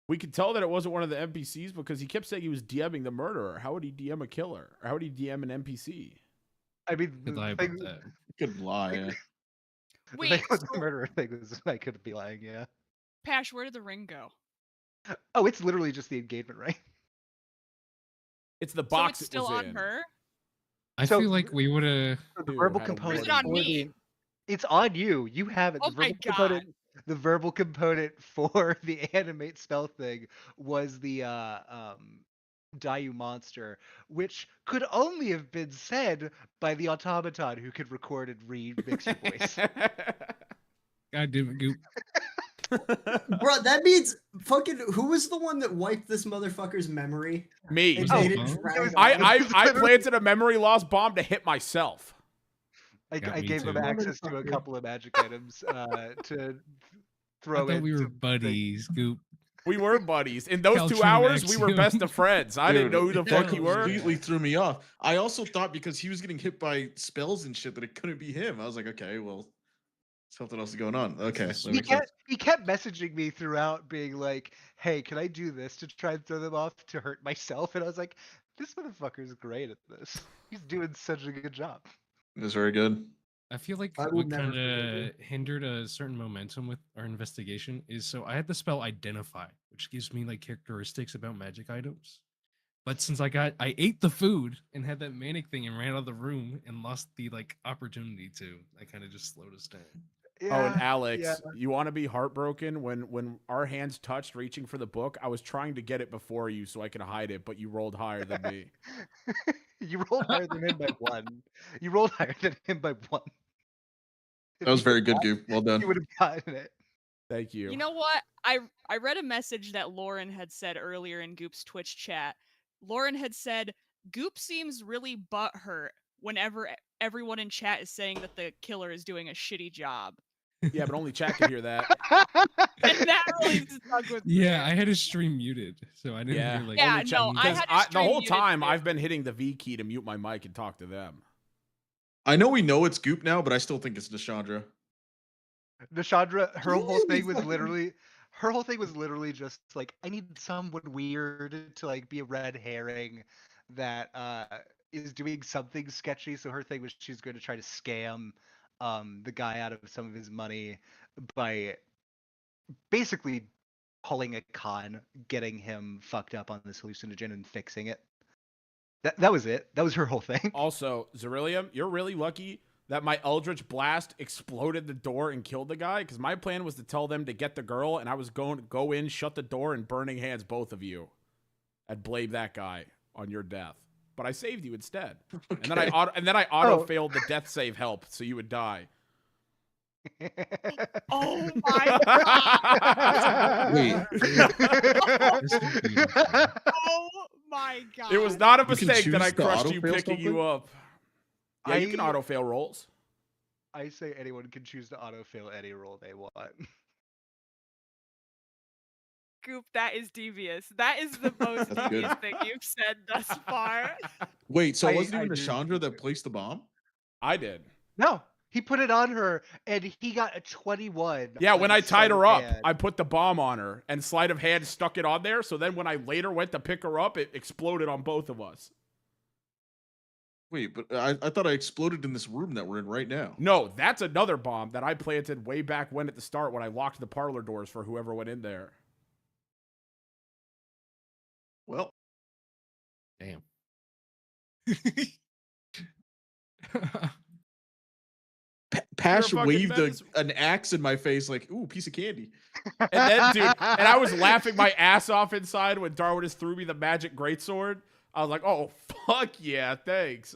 We could tell that it wasn't one of the NPCs because he kept saying he was DMing the murderer. How would he DM a killer? Or how would he DM an NPC? I mean, Could lie about that. Good lie. Yeah. The Wait, thing with so, the murderer thing is I could be lying, yeah. Pash, where did the ring go? Oh, it's literally just the engagement ring. It's the So box it's still it was on in. her? I So- feel like we would have. The Dude, verbal had a component. Is it on for me? It's on you. You have it. Oh my God. The verbal component for the animate spell thing was the Dayu monster, which could only have been said by the automaton who could record and remix your voice. God damn it, Goop. Bro, that means fucking who was the one that wiped this motherfucker's memory? Me. And Oh, made it huh? drag I on? planted a memory loss bomb to hit myself. Got I me gave him too. access to a Motherfucker. couple of magic items to I throw thought in. we were buddies, Goop. We were buddies. In those 2 Caltrin hours, we were Axiom. best of friends. I didn't know who the that fuck you were. completely threw me off. I also thought because he was getting hit by spells and shit that it couldn't be him. I was like, okay, well, something else is going on. Okay, That's that He makes sense. kept messaging me throughout, being like, "Hey, can I do this to try and throw them off to hurt myself?" And I was like, "This motherfucker's great at this. He's doing such a good job." It was very good. I feel like I will what never kind forget of hindered a certain momentum with our investigation is so I had the spell Identify, which gives me like characteristics about magic items. But since I ate the food and had that manic thing and ran out of the room and lost the like opportunity to, I kind of just slowed us down. Oh, and Yeah, Alex, yeah. you want to be heartbroken when our hands touched reaching for the book? I was trying to get it before you so I could hide it, but you rolled higher than me. You rolled higher than him by one. You rolled higher than him by one. If That was you very had good, got- Goop. Well You done. would have gotten it. Thank you. You know what? I read a message that Lauren had said earlier in Goop's Twitch chat. Lauren had said, Goop seems really butthurt whenever everyone in chat is saying that the killer is doing a shitty job. Yeah, but only chat can hear that. And that really stuck with me. Yeah, I had his stream muted, so I didn't Yeah. hear like. Yeah, only chat- no, I because had his the stream whole muted time too. I've been hitting the V key to mute my mic and talk to them. I know we know it's Goop now, but I still think it's Deshandra. Nashandra, her whole Really thing was fucking- literally just like, I need someone weird to like be a red herring that is doing something sketchy. So her thing was she's going to try to scam the guy out of some of his money by basically pulling a con, getting him fucked up on this hallucinogen and fixing it. That was it. That was her whole thing. Also, Zerillium, you're really lucky that my Eldritch Blast exploded the door and killed the guy, because my plan was to tell them to get the girl, and I was going to go in, shut the door, and burning hands both of you. I'd blame that guy on your death. But I saved you instead. And then I auto failed the death save help, so you would die. Oh my god! Wait, Oh my god! It was not a You can mistake that choose I to crushed you auto-fail picking you something? up. Yeah, you can I- auto fail rolls. I say anyone can choose to autofill any role they want. Goop, that is devious. That is the most That's good. devious thing you've said thus far. wait. So it I- wasn't I even do Deshandra think that so. placed the bomb? I did. No, he put it on her, and he got a 21. Yeah, when on I tied sleight her of up, hand. I put the bomb on her, and sleight of hand stuck it on there. So then when I later went to pick her up, it exploded on both of us. Wait, but I thought I exploded in this room that we're in right now. No, that's another bomb that I planted way back when at the start when I locked the parlor doors for whoever went in there. Well, Damn. Pash fucking waved menace. an axe in my face like, ooh, piece of candy. And then, dude, and I was laughing my ass off inside when Darwinus threw me the magic greatsword. I was like, oh, fuck yeah, thanks.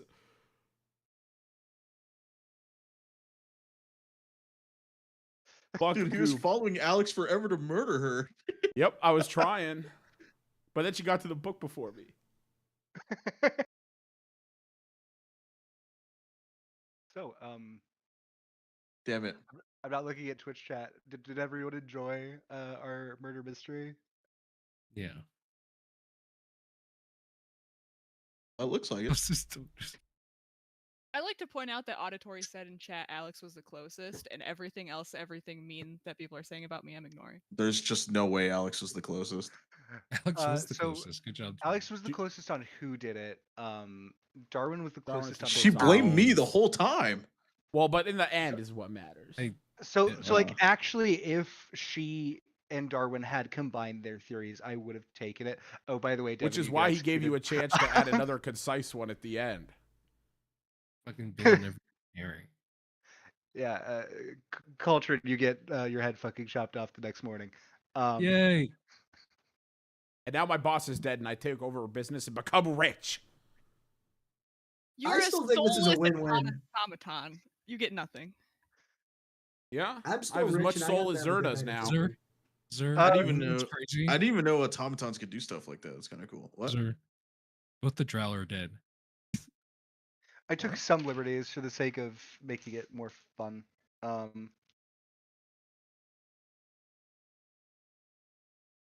Fuck Dude, he was Goop. following Alex forever to murder her. Yep, I was trying. But then she got to the book before me. So, Damn it. I'm not looking at Twitch chat. Did everyone enjoy our murder mystery? Yeah. It looks like it. I like to point out that Auditory said in chat Alex was the closest, and everything else, everything mean that people are saying about me, I'm ignoring. There's just no way Alex was the closest. Alex was the so closest. Good job. Alex was the Do- closest on who did it. Darwin was the Darwin was closest the on. She the blamed me vowels. the whole time. Well, but in the end is what matters. Hey, So like Uh. actually, if she and Darwin had combined their theories, I would have taken it. Oh, by the way, Which Devin, is you why got he gave you a executed. chance to add another concise one at the end. fucking ban every hearing. Yeah, Cultured, you get your head fucking chopped off the next morning. Yay. And now my boss is dead and I take over her business and become rich. You're still think this is a soulless win-win. automaton. You get nothing. Yeah? I'm I still have as rich much and I soul got as them a good Zerda's night now. of Zer, Zer, I didn't even it's know- crazy. I didn't even know automatons could do stuff like that. It's kind of cool. What? Zer, both the Drow are dead. I took some liberties for the sake of making it more fun.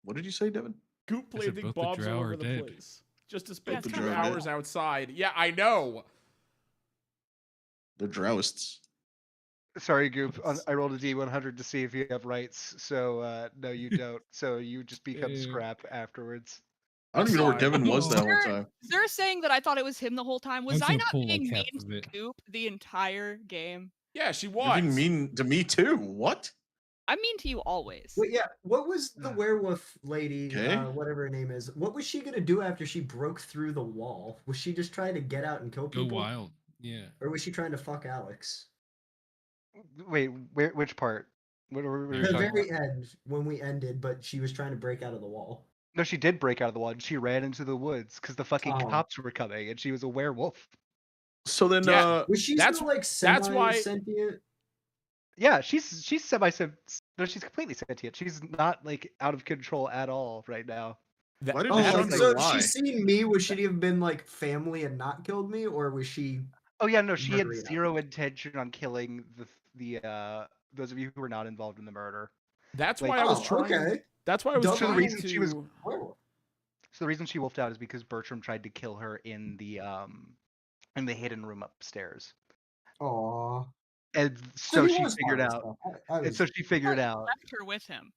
What did you say, Devin? Goop I said planting both the bombs drow all are over the dead. place. Just to Yeah, spend it's 2 kinda sad. hours outside. Yeah, I know. They're drowists. Sorry, Goop. I rolled a D100 to see if you have rights. So no, you don't. So you just become Yeah. scrap afterwards. I don't even know where Fine. Devin was that whole They're, time. they're saying that I thought it was him the whole time. Was I'm I gonna not pull, like, being half mean of to it. Goop the entire game? Yeah, she You're being was. mean to me too. What? I'm mean to you always. Wait, yeah. What was the werewolf lady, Okay. whatever her name is? What was she gonna do after she broke through the wall? Was she just trying to get out and kill Go people, wild. Yeah. or was she trying to fuck Alex? Wait, which part? What were we The The talking very about? end when we ended, but she was trying to break out of the wall. No, she did break out of the wall and she ran into the woods because the fucking Oh. cops were coming and she was a werewolf. So then, Yeah. Was she That's- still like that's why- sentient? Yeah, she's semi. No, she's completely sentient. She's not like out of control at all right now. why did Oh, that's Deshaun the- so lie? she's seen me. Would she have been like family and not killed me, or was she? Oh yeah, no, she had Murdering zero intention on killing the those of you who were not involved in the murder. That's Like- why I was Oh, trying. okay. That's why I was Don't So the trying reason to. she was- Werewolf. So the reason she wolfed out is because Bertram tried to kill her in the hidden room upstairs. Aw. And So so he she was figured fine and out. stuff. I And was. so she figured I out. left her with him.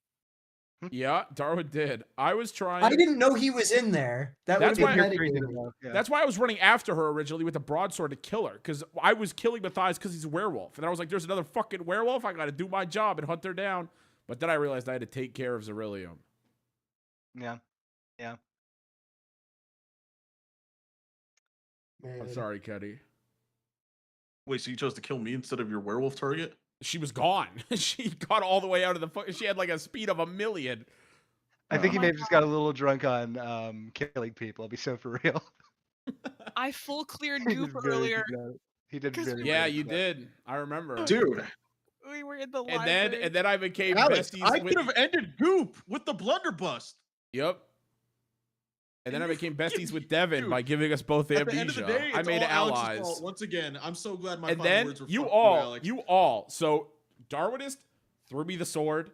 Yeah, Darwin did. I was trying. I didn't know he was in there. That would That's have why- been You're crazy metagaming. enough, yeah. That's why I was running after her originally with a broadsword to kill her, because I was killing Matthias because he's a werewolf, and I was like, "There's another fucking werewolf. I got to do my job and hunt her down." But then I realized I had to take care of Zerillium. Yeah. I'm Man. sorry, Cuddy. Wait, so you chose to kill me instead of your werewolf target? She was gone. She got all the way out of the. She had like a speed of 1,000,000. I think Oh he my may have just got a little drunk on killing people. I'll be so for real. I full cleared He Goop was very earlier. drunk. He did 'Cause very, Yeah, very you drunk. did. I remember. Dude, We were in the And library. then I became Alex, besties I with. could have ended Goop with the blunderbuss. Yep. And then I you- became besties with Devin Dude, by giving us both At amnesia. the end of the day, I it's made all Alex's allies. fault. Once again, I'm so glad my And final then words were you fuck all, Alex. you all. So Darwinist threw me the sword.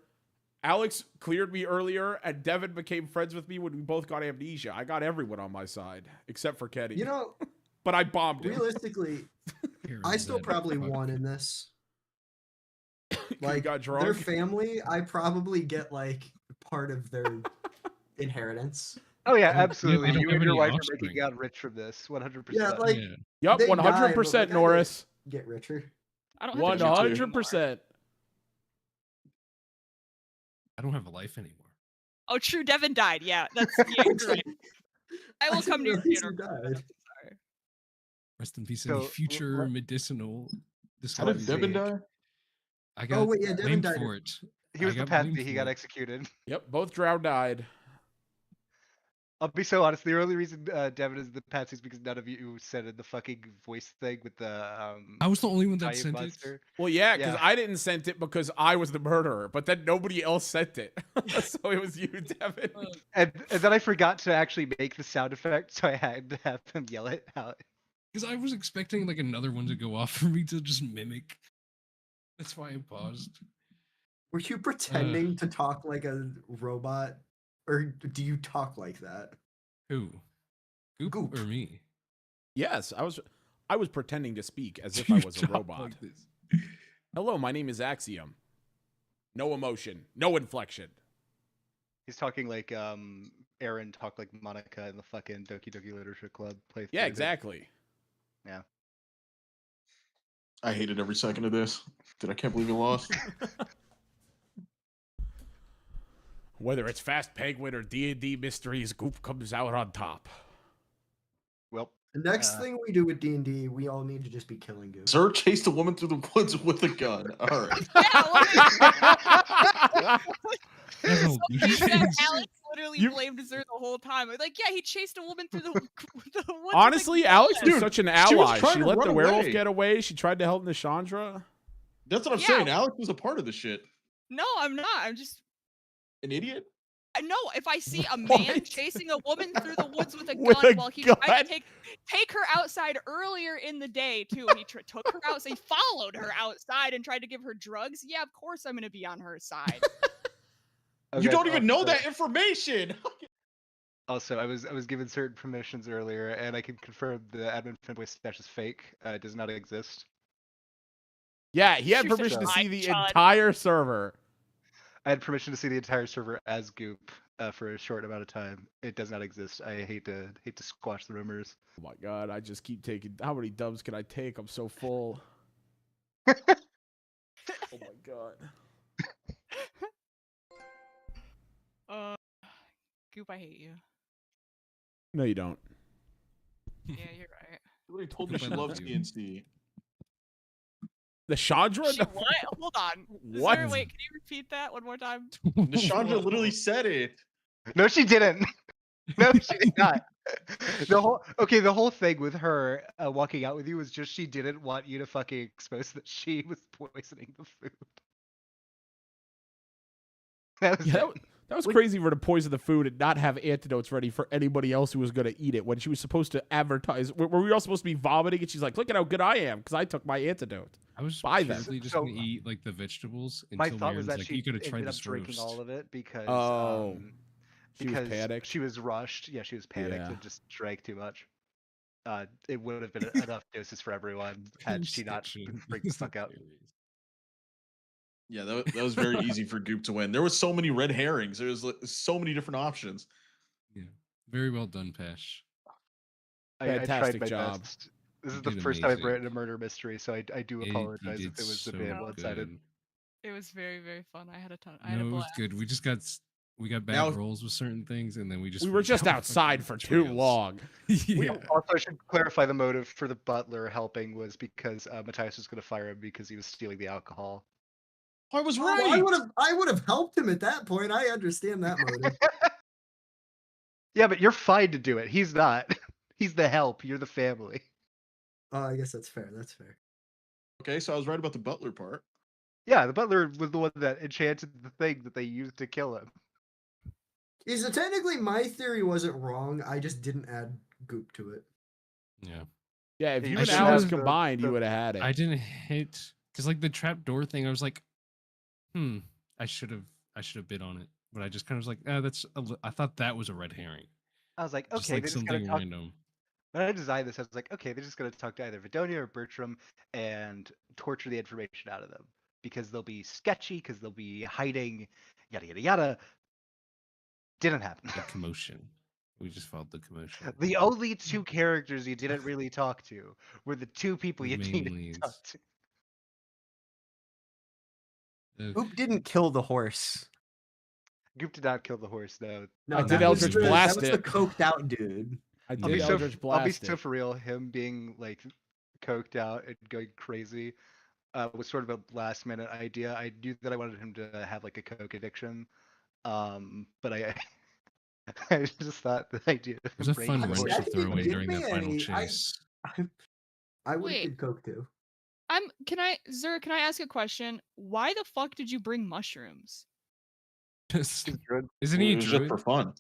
Alex cleared me earlier, and Devin became friends with me when we both got amnesia. I got everyone on my side except for Keddy. You know, but I bombed him. realistically, I still probably won in this. 'Cause you Like got their drunk. family, I probably get like part of their inheritance. Oh yeah, They don't- absolutely. they don't You have and your any wife are offspring. making out rich from this, 100%. Yeah, like Yeah. Yup, they 100%, died, but, like, Norris. Get richer. I don't have to kill you anymore. 100%. I don't have a life anymore. Oh, true. Devin died. Yeah, that's yeah, you're right. I will come to your didn't realize he funeral. died. Sorry. Rest in peace, So, any future let- medicinal How did discoveries. Devin die? I got wait, yeah, Devin blamed died. for it. He was I the got patsy. blamed He for got it. executed. Yep, both drow died. I'll be so honest. The only reason Devin is the patsy is because none of you said in the fucking voice thing with the I was the only one that Italian sent monster. Well, yeah, because Yeah. I didn't send it because I was the murderer, but then nobody else sent it. So it was you, Devin. And then I forgot to actually make the sound effect, so I had to have him yell it out. Because I was expecting like another one to go off for me to just mimic. That's why I paused. Were you pretending to talk like a robot, or do you talk like that? Who? Goop, Goop. or me? Yes, I was pretending to speak as if Do I you was a talk robot. like this? Hello, my name is Axiom. No emotion, no inflection. He's talking like Aaron talked like Monica in the fucking Doki Doki Literature Club playthrough. Yeah, exactly. I hated every second of this. Dude, I can't believe you lost. Whether it's Fast Penguin or D&D Mysteries, Goop comes out on top. Well, The next Uh, thing we do with D&D, we all need to just be killing Goop. Sir chased a woman through the woods with a gun. All right. Evolution. Alex literally You- blamed Zer the whole time. Like, yeah, he chased a woman through the woods. with a Honestly, gun. Alex was Dude, such an she was ally. trying She to let run the werewolf away. get away. She tried to help Nishandra. That's what I'm Yeah. saying. Alex was a part of the shit. No, I'm not. I'm just. An idiot? No, if I see a man What? chasing a woman through the woods with a With gun a while he gun? tried to take her outside earlier in the day too, and he took her outside, he followed her outside and tried to give her drugs. Yeah, of course I'm gonna be on her side. You don't Okay, even know also- that information. Also, I was given certain permissions earlier, and I can confirm the admin fanboy stash is fake. It does not exist. Yeah, he had You're such permission to a see the chud. entire server. I had permission to see the entire server as Goop for a short amount of time. It does not exist. I hate to squash the rumors. Oh my god, I just keep taking. How many dubs can I take? I'm so full. Oh my god. Goop, I hate you. No, you don't. Yeah, you're right. Somebody told me Hope she I love loves you. TNC. The Chandra? She what? Hold on. What? Wait, can you repeat that one more time? Nishandra literally said it. No, she didn't. No, she did not. The whole thing with her walking out with you was just she didn't want you to fucking expose that she was poisoning the food. That was Yeah, it. that was crazy for her to poison the food and not have antidotes ready for anybody else who was going to eat it when she was supposed to advertise. Were we all supposed to be vomiting? And she's like, look at how good I am because I took my antidote. I was Buy them. purely just So, gonna eat like the vegetables My until thought was Marin's that like, she you could have tried ended up this drinking roast. all of it because She was because panicked. she was rushed. Yeah, she was panicked Yeah. and just drank too much. It would have been enough doses for everyone had she not Sketching. freaked the fuck out. Yeah, that was very easy for Goop to win. There was so many red herrings. There was like, so many different options. Yeah, very well done, Pesh. I tried Fantastic my job. best. This You is the did first time I've amazing. written a murder mystery, so I do You apologize did if it was so a bit one-sided. good. It was very, very fun. I had a ton. I had No, a it was blast. good. We just got bad Now- rolls with certain things, and then we just We were freaked just out outside fucking for too trails. long. Yeah. Also, I should clarify the motive for the butler helping was because Matthias was going to fire him because he was stealing the alcohol. I was Well, right. I would have helped him at that point. I understand that motive. Yeah, but you're fine to do it. He's not. He's the help. You're the family. Oh, I guess that's fair. That's fair. Okay, so I was right about the butler part. Yeah, the butler was the one that enchanted the thing that they used to kill him. So technically, my theory wasn't wrong. I just didn't add goop to it. Yeah. Yeah, if Yeah, you you and should've- Alice the- combined, you the- would have had it. I didn't hit because like the trap door thing. I was like, I should have bid on it, but I just kind of was like, I thought that was a red herring. I was like, Just okay, like they're just gonna something talk. random. When I designed this, I was like, okay, they're just gonna talk to either Vidonia or Bertram and torture the information out of them because they'll be sketchy, because they'll be hiding, yada yada yada. Didn't happen. The commotion. We just followed the commotion. The only two characters you didn't really talk to were the two people The you main needed to leads. talk to. Goop didn't kill the horse. Goop did not kill the horse, though. I did that Eldritch was the, Blast That was it. the coked out dude. I I'll I'll be did so Eldritch I'll be Blast so it. for real. Him being like coked out and going crazy was sort of a last minute idea. I knew that I wanted him to have like a coke addiction, but I I just thought the idea of It was him a breaking fun the Honestly, wrench horse to think throw you away give during me that final any- chase. I would have Wait. did coke too. Can I ask a question? Why the fuck did you bring mushrooms? Isn't It he a was just druid? for fun.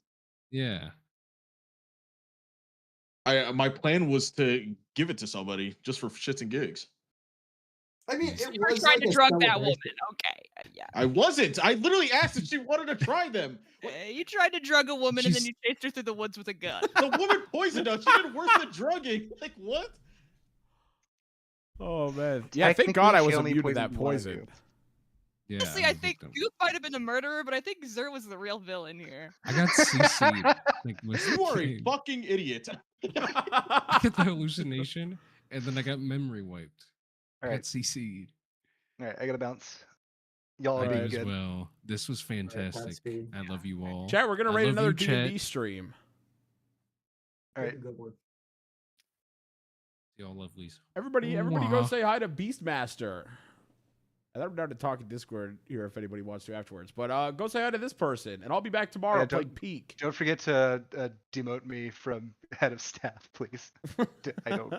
Yeah. My plan was to give it to somebody just for shits and gigs. I mean, Yes. it You were was trying like to a drug that woman. celebration. Okay, yeah. I wasn't. I literally asked if she wanted to try them. You tried to drug a woman and then She's- you chased her through the woods with a gun. The woman poisoned us. She did worse than drugging. Like what? Oh man. Yeah, thank God Technically, I she was only immune to that poisoned one of poison. you. Yeah. Honestly, I'm I a think victim. Goop might have been the murderer, but I think Zer was the real villain here. I got CC'd. Like, most of You the are a game. fucking idiot. I got the hallucination, and then I got memory wiped. I All got right, CC'd. all right, I gotta bounce. Y'all are I do doing as good. well. This was fantastic. Godspeed. I love you all. Chat, we're gonna I raid love another you, D&D chat. stream. All Take right, a good one. Y'all lovelies. Everybody go Mwah. say hi to Beastmaster. And I'm down to talk in Discord here if anybody wants to afterwards. But go say hi to this person, and I'll be back tomorrow Yeah, playing Peak. don't forget to demote me from head of staff, please. I don't